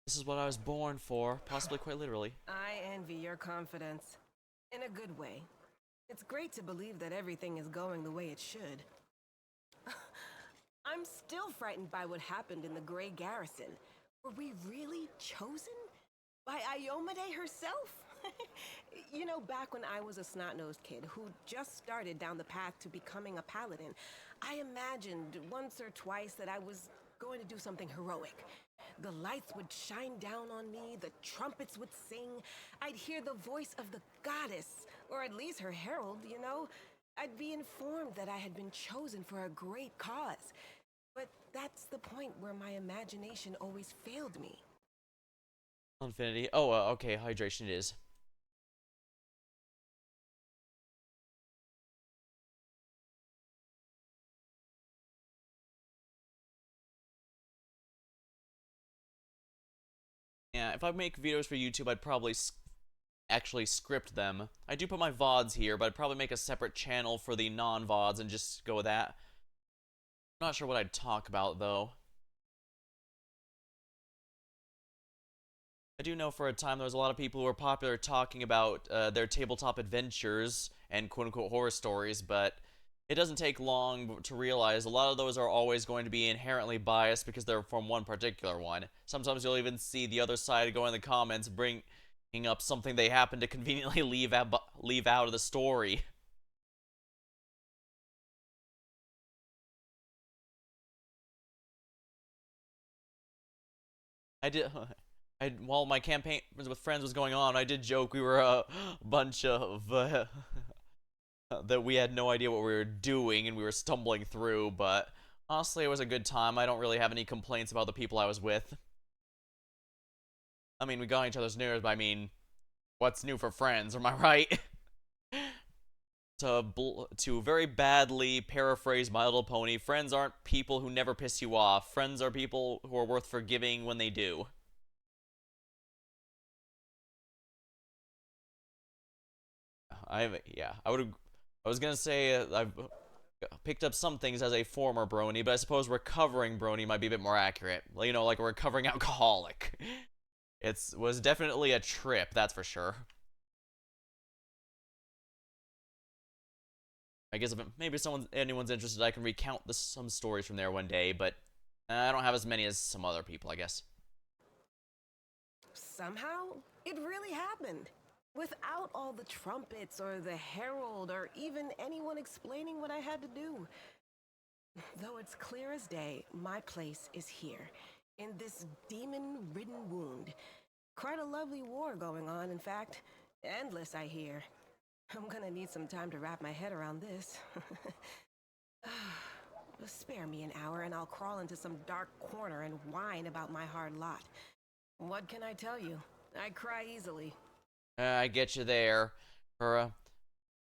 This is what I was born for, possibly quite literally. I envy your confidence. In a good way. It's great to believe that everything is going the way it should. I'm still frightened by what happened in the Grey Garrison. Were we really chosen? By Iomade herself? You know, back when I was a snot-nosed kid who just started down the path to becoming a paladin, I imagined once or twice that I was going to do something heroic. The lights would shine down on me, the trumpets would sing, I'd hear the voice of the goddess, or at least her herald, you know? I'd be informed that I had been chosen for a great cause. But that's the point where my imagination always failed me. Infinity. Oh, okay, hydration it is. Yeah, if I make videos for YouTube, I'd probably actually script them. I do put my VODs here, but I'd probably make a separate channel for the non-VODs and just go with that. I'm not sure what I'd talk about, though. I do know for a time there was a lot of people who were popular talking about their tabletop adventures and quote-unquote horror stories, but it doesn't take long to realize a lot of those are always going to be inherently biased because they're from one particular one. Sometimes you'll even see the other side go in the comments bringing up something they happen to conveniently leave out of the story. While my campaign with friends was going on, I did joke we were a bunch of that we had no idea what we were doing and we were stumbling through, but honestly, it was a good time. I don't really have any complaints about the people I was with. I mean, we got each other's nerves, but I mean, what's new for friends, am I right? To very badly paraphrase My Little Pony, friends aren't people who never piss you off. Friends are people who are worth forgiving when they do. I was gonna say I've picked up some things as a former brony, but I suppose recovering brony might be a bit more accurate. You know, like a recovering alcoholic. Was definitely a trip, that's for sure. I guess if maybe anyone's interested, I can recount some stories from there one day, but I don't have as many as some other people, I guess. somehow, it really happened. Without all the trumpets or the herald or even anyone explaining what I had to do. Though it's clear as day, my place is here, in this demon-ridden wound. Quite a lovely war going on, in fact. Endless, I hear. I'm gonna need some time to wrap my head around this. Spare me an hour and I'll crawl into some dark corner and whine about my hard lot. What can I tell you? I cry easily. I get you there. Or,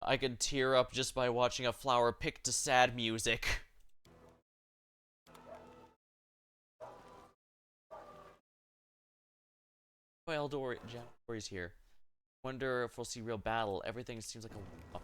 I could tear up just by watching a flower picked to sad music. Well, Dory's here. Wonder if we'll see real battle. Everything seems like a warm-up.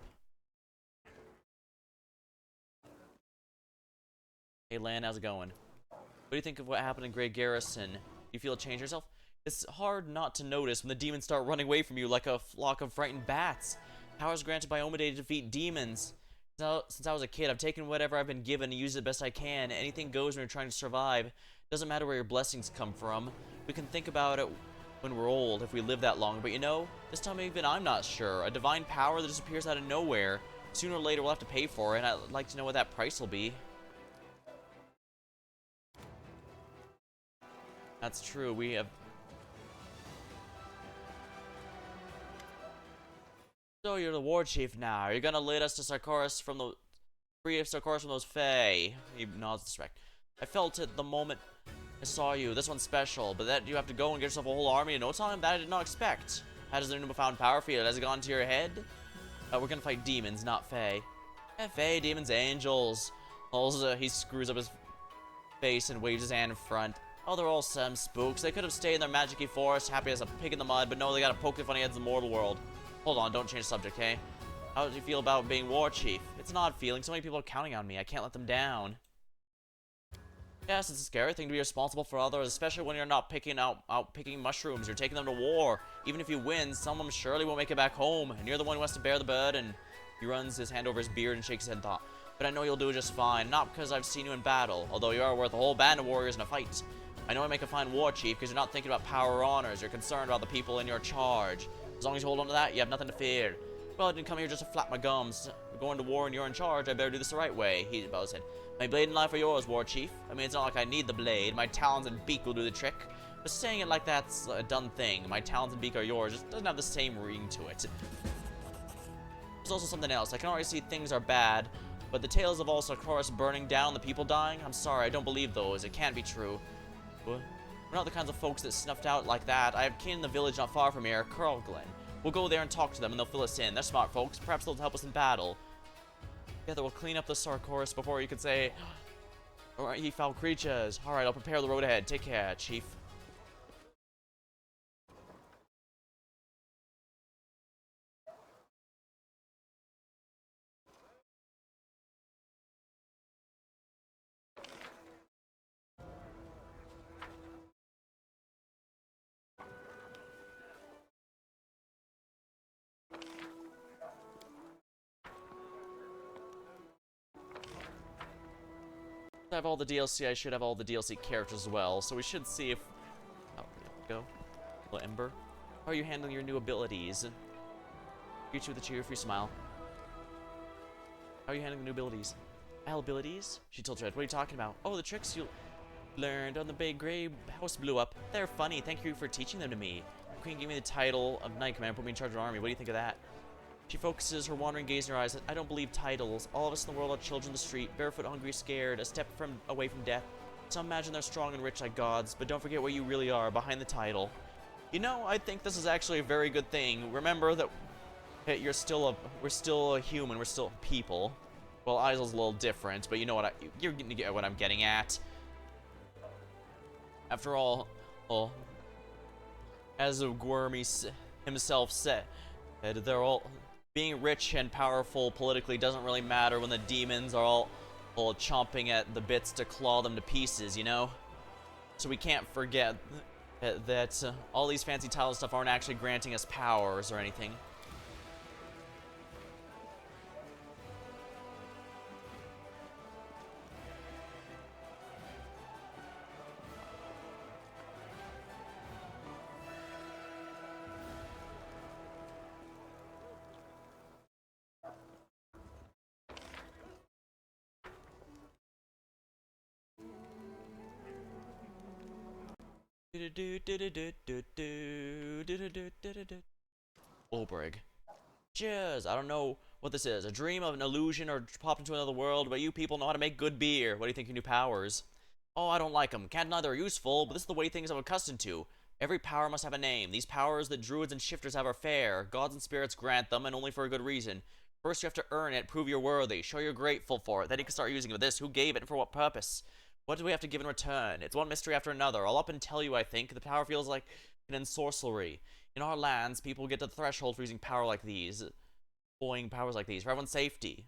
Hey, Lan, how's it going? What do you think of what happened in Grey Garrison? Do you feel a change yourself? It's hard not to notice when the demons start running away from you like a flock of frightened bats. Powers granted by Omade to defeat demons. Since I was a kid, I've taken whatever I've been given and used it best I can. Anything goes when you're trying to survive. Doesn't matter where your blessings come from. We can think about it when we're old, if we live that long. But you know, this time even I'm not sure. A divine power that disappears out of nowhere. Sooner or later we'll have to pay for it, and I'd like to know what that price will be. That's true, we have... So you're the war chief now. You're gonna lead us to Sarkoris from the... free of Sarkoris from those Fae. He nods with respect. I felt it the moment I saw you. This one's special, but that you have to go and get yourself a whole army in no time? That I did not expect. How does the newfound power feel? Has it gone to your head? We're gonna fight demons, not Fae. Fae, demons, angels. Also, he screws up his face and waves his hand in front. Oh, they're all some spooks. They could have stayed in their magic-y forest, happy as a pig in the mud, but no, they gotta poke their funny heads in the mortal world. Hold on, don't change the subject, okay? How do you feel about being war chief? It's an odd feeling. So many people are counting on me. I can't let them down. Yes, it's a scary thing to be responsible for others, especially when you're not picking picking mushrooms. You're taking them to war. Even if you win, some of them surely won't make it back home, and you're the one who has to bear the burden. He runs his hand over his beard and shakes his head in thought. But I know you'll do just fine, not because I've seen you in battle, although you are worth a whole band of warriors in a fight. I know I make a fine war chief because you're not thinking about power or honors. You're concerned about the people in your charge. As long as you hold on to that, you have nothing to fear. Well, I didn't come here just to flap my gums. We're going to war and you're in charge. I better do this the right way. He bows his head. My blade and life are yours, war chief. I mean, it's not like I need the blade. My talons and beak will do the trick. But saying it like that's a done thing. My talons and beak are yours. It doesn't have the same ring to it. There's also something else. I can already see things are bad. But the tales of all Sarkoris burning down, the people dying, I'm sorry, I don't believe those. It can't be true. We're not the kinds of folks that snuffed out like that. I have kin in the village not far from here, Curlglen. We'll go there and talk to them, and they'll fill us in. They're smart folks. Perhaps they'll help us in battle. Together, we'll clean up the Sarkoris before you can say, "Alright, ye foul creatures." Alright, I'll prepare the road ahead. Take care, chief. I have all the DLC, I should have all the DLC characters as well, so we should see if... Oh, there we go. Little Ember. How are you handling your new abilities? Greet you with a cheer-free smile. How are you handling the new abilities? Al abilities? She tilts her head. What are you talking about? Oh, the tricks you learned on the big gray house blew up. They're funny. Thank you for teaching them to me. The queen gave me the title of Knight Commander, put me in charge of an army. What do you think of that? She focuses her wandering gaze in her eyes. I don't believe titles. All of us in the world are children in the street, barefoot, hungry, scared, a step away from death. Some imagine they're strong and rich like gods, but don't forget what you really are behind the title. You know, I think this is actually a very good thing. Remember that we're still a human, we're still people. Well, Isel's a little different, but you know what you're gonna get what I'm getting at. After all, well, as Gwyrmy himself said, they're all... Being rich and powerful politically doesn't really matter when the demons are all chomping at the bits to claw them to pieces, you know? So we can't forget that all these fancy titles stuff aren't actually granting us powers or anything. Ulbrig. Cheers. I don't know what this is. A dream of an illusion or popped into another world, but you people know how to make good beer. What do you think of your new powers? Oh, I don't like them. Can't deny they're useful, but this is the way things I'm accustomed to. Every power must have a name. These powers that druids and shifters have are fair. Gods and spirits grant them, and only for a good reason. First, you have to earn it, prove you're worthy, show you're grateful for it. Then you can start using it. With this, who gave it and for what purpose? What do we have to give in return? It's one mystery after another. I'll up and tell you, I think. The power feels like an ensorcellery. In our lands, people get to the threshold for using power like these. Employing powers like these. For everyone's safety.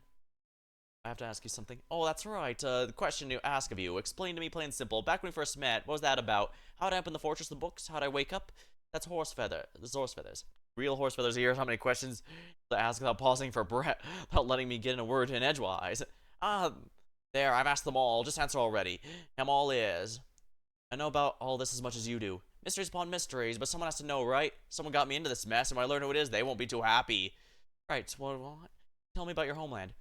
I have to ask you something. Oh, that's right. The question to ask of you. Explain to me plain and simple. Back when we first met, what was that about? How'd I open the fortress of the books? How'd I wake up? That's horse feather. There's horse feathers. Real horse feathers here. How many questions to ask without pausing for breath, without letting me get in a word in edgewise? There, I've asked them all. Just answer already. I'm all ears. I know about all this as much as you do. Mysteries upon mysteries, but someone has to know, right? Someone got me into this mess, and when I learn who it is, they won't be too happy. Right, well, tell me about your homeland.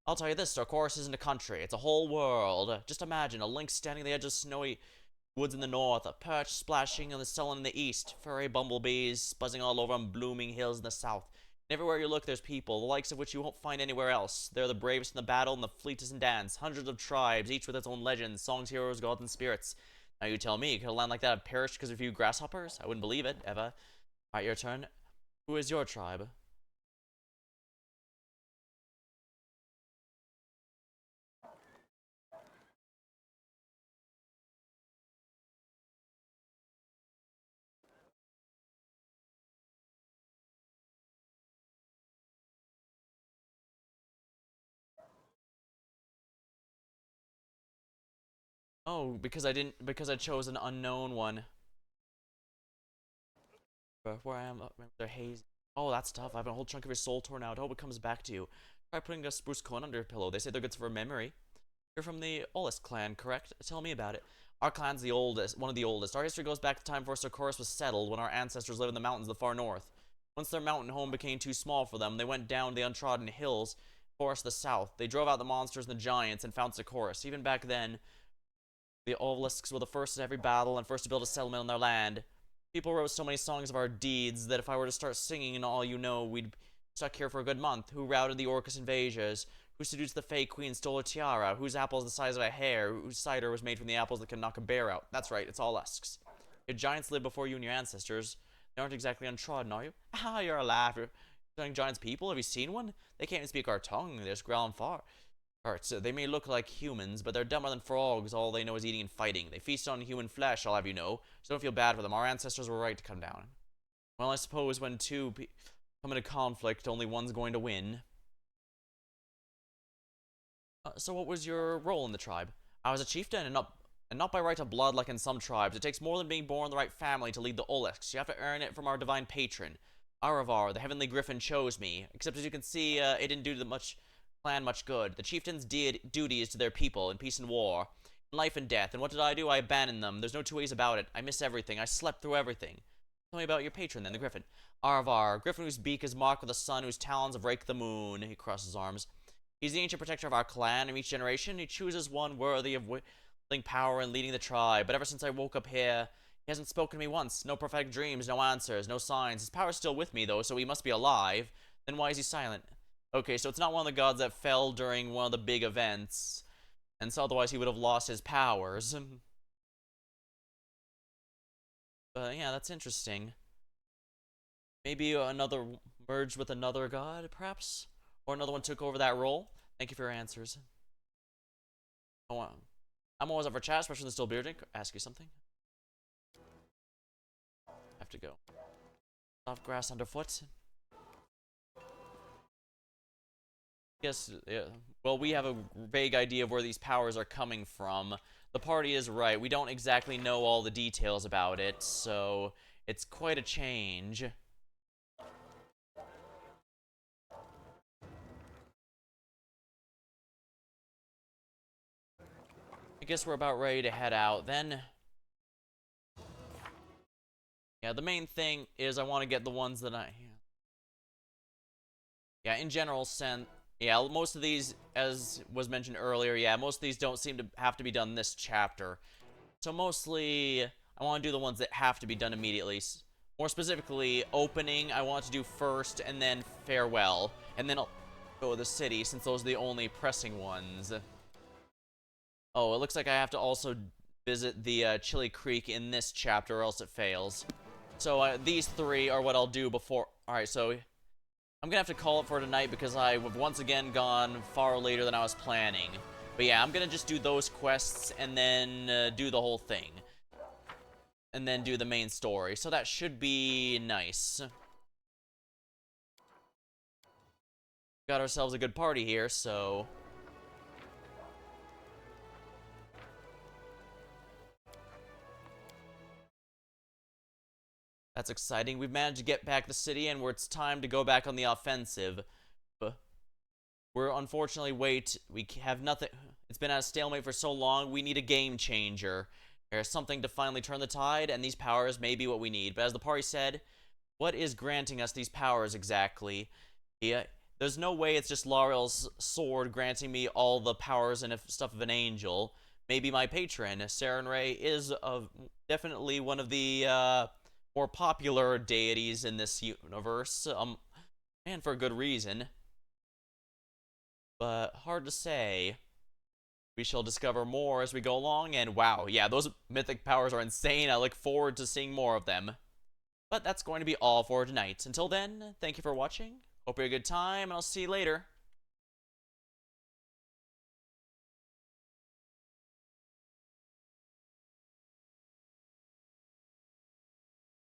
I'll tell you this, of course, isn't a country. It's a whole world. Just imagine a lynx standing on the edge of snowy woods in the north, a perch splashing on the sullen in the east, furry bumblebees buzzing all over on blooming hills in the south. And everywhere you look, there's people, the likes of which you won't find anywhere else. They're the bravest in the battle and the fleetest in dance. Hundreds of tribes, each with its own legends, songs, heroes, gods, and spirits. Now you tell me, could a land like that have perished because of a few grasshoppers? I wouldn't believe it, ever. Alright, your turn. Who is your tribe? Oh, because I chose an unknown one. Where I am, they're hazy. Oh, that's tough. I have a whole chunk of your soul torn out. I hope it comes back to you. Try putting a spruce cone under your pillow. They say they're good for memory. You're from the Oldest clan, correct? Tell me about it. Our clan's the oldest, one of the oldest. Our history goes back to the time before Socorus was settled, when our ancestors lived in the mountains of the far north. Once their mountain home became too small for them, they went down to the untrodden hills, forests of the south. They drove out the monsters and the giants and found Socorus. Even back then, the Obelisks were the first in every battle and first to build a settlement on their land. People wrote so many songs of our deeds that if I were to start singing and all you know, we'd be stuck here for a good month. Who routed the Orcus invaders? Who seduced the Fey Queen, stole a tiara? Whose apple is the size of a hair? Whose cider was made from the apples that can knock a bear out? That's right, it's all Usks. Your giants lived before you and your ancestors. They aren't exactly untrodden, are you? Ah, you're a laugh. You're telling giants people? Have you seen one? They can't even speak our tongue. They just growl and fart. Alright, so they may look like humans, but they're dumber than frogs. All they know is eating and fighting. They feast on human flesh, I'll have you know. So don't feel bad for them. Our ancestors were right to come down. Well, I suppose when two come into conflict, only one's going to win. So what was your role in the tribe? I was a chieftain, and not by right of blood like in some tribes. It takes more than being born in the right family to lead the Olisks. You have to earn it from our divine patron. Aravar, the heavenly griffin, chose me. Except as you can see, it didn't do much good. The chieftains did duties to their people in peace and war, in life and death. And what did I do? I abandoned them. There's no two ways about it. I miss everything. I slept through everything. Tell me about your patron then, the griffin. Aravar, griffin whose beak is marked with the sun, whose talons have raked the moon. He crosses his arms. He's the ancient protector of our clan. In each generation, he chooses one worthy of wielding power and leading the tribe. But ever since I woke up here, he hasn't spoken to me once. No prophetic dreams, no answers, no signs. His power's still with me, though, so he must be alive. Then why is he silent? Okay, so it's not one of the gods that fell during one of the big events. And so otherwise he would have lost his powers. But yeah, that's interesting. Maybe another merged with another god, perhaps? Or another one took over that role? Thank you for your answers. Oh, I'm always up for chat, especially in the still bearding. Ask you something. Have to go. Soft grass underfoot. Yes, yeah. Well, we have a vague idea of where these powers are coming from. The party is right. We don't exactly know all the details about it, so it's quite a change. I guess we're about ready to head out then. Yeah, the main thing is I want to get the ones that yeah, in general sense. Yeah, most of these, as was mentioned earlier, yeah, most of these don't seem to have to be done this chapter. So mostly, I I want to do the ones that have to be done immediately. More specifically, opening, I want to do first, and then farewell. And then I'll go to the city, since those are the only pressing ones. Oh, it looks like I have to also visit the Chili Creek in this chapter, or else it fails. So these three are what I'll do before... Alright, so I'm gonna have to call it for tonight because I've once again gone far later than I was planning. But yeah, I'm gonna just do those quests and then do the whole thing. And then do the main story. So that should be nice. Got ourselves a good party here, so... That's exciting. We've managed to get back the city, and it's time to go back on the offensive. But we're unfortunately we have nothing. It's been at a stalemate for so long. We need a game changer. There's something to finally turn the tide, and these powers may be what we need. But as the party said, what is granting us these powers exactly? Yeah, there's no way it's just Laurel's sword granting me all the powers and stuff of an angel. Maybe my patron, Saren Ray, is definitely one of the more popular deities in this universe, and for a good reason. But hard to say. We shall discover more as we go along, and wow, yeah, those mythic powers are insane. I look forward to seeing more of them. But that's going to be all for tonight. Until then, thank you for watching. Hope you had a good time, and I'll see you later.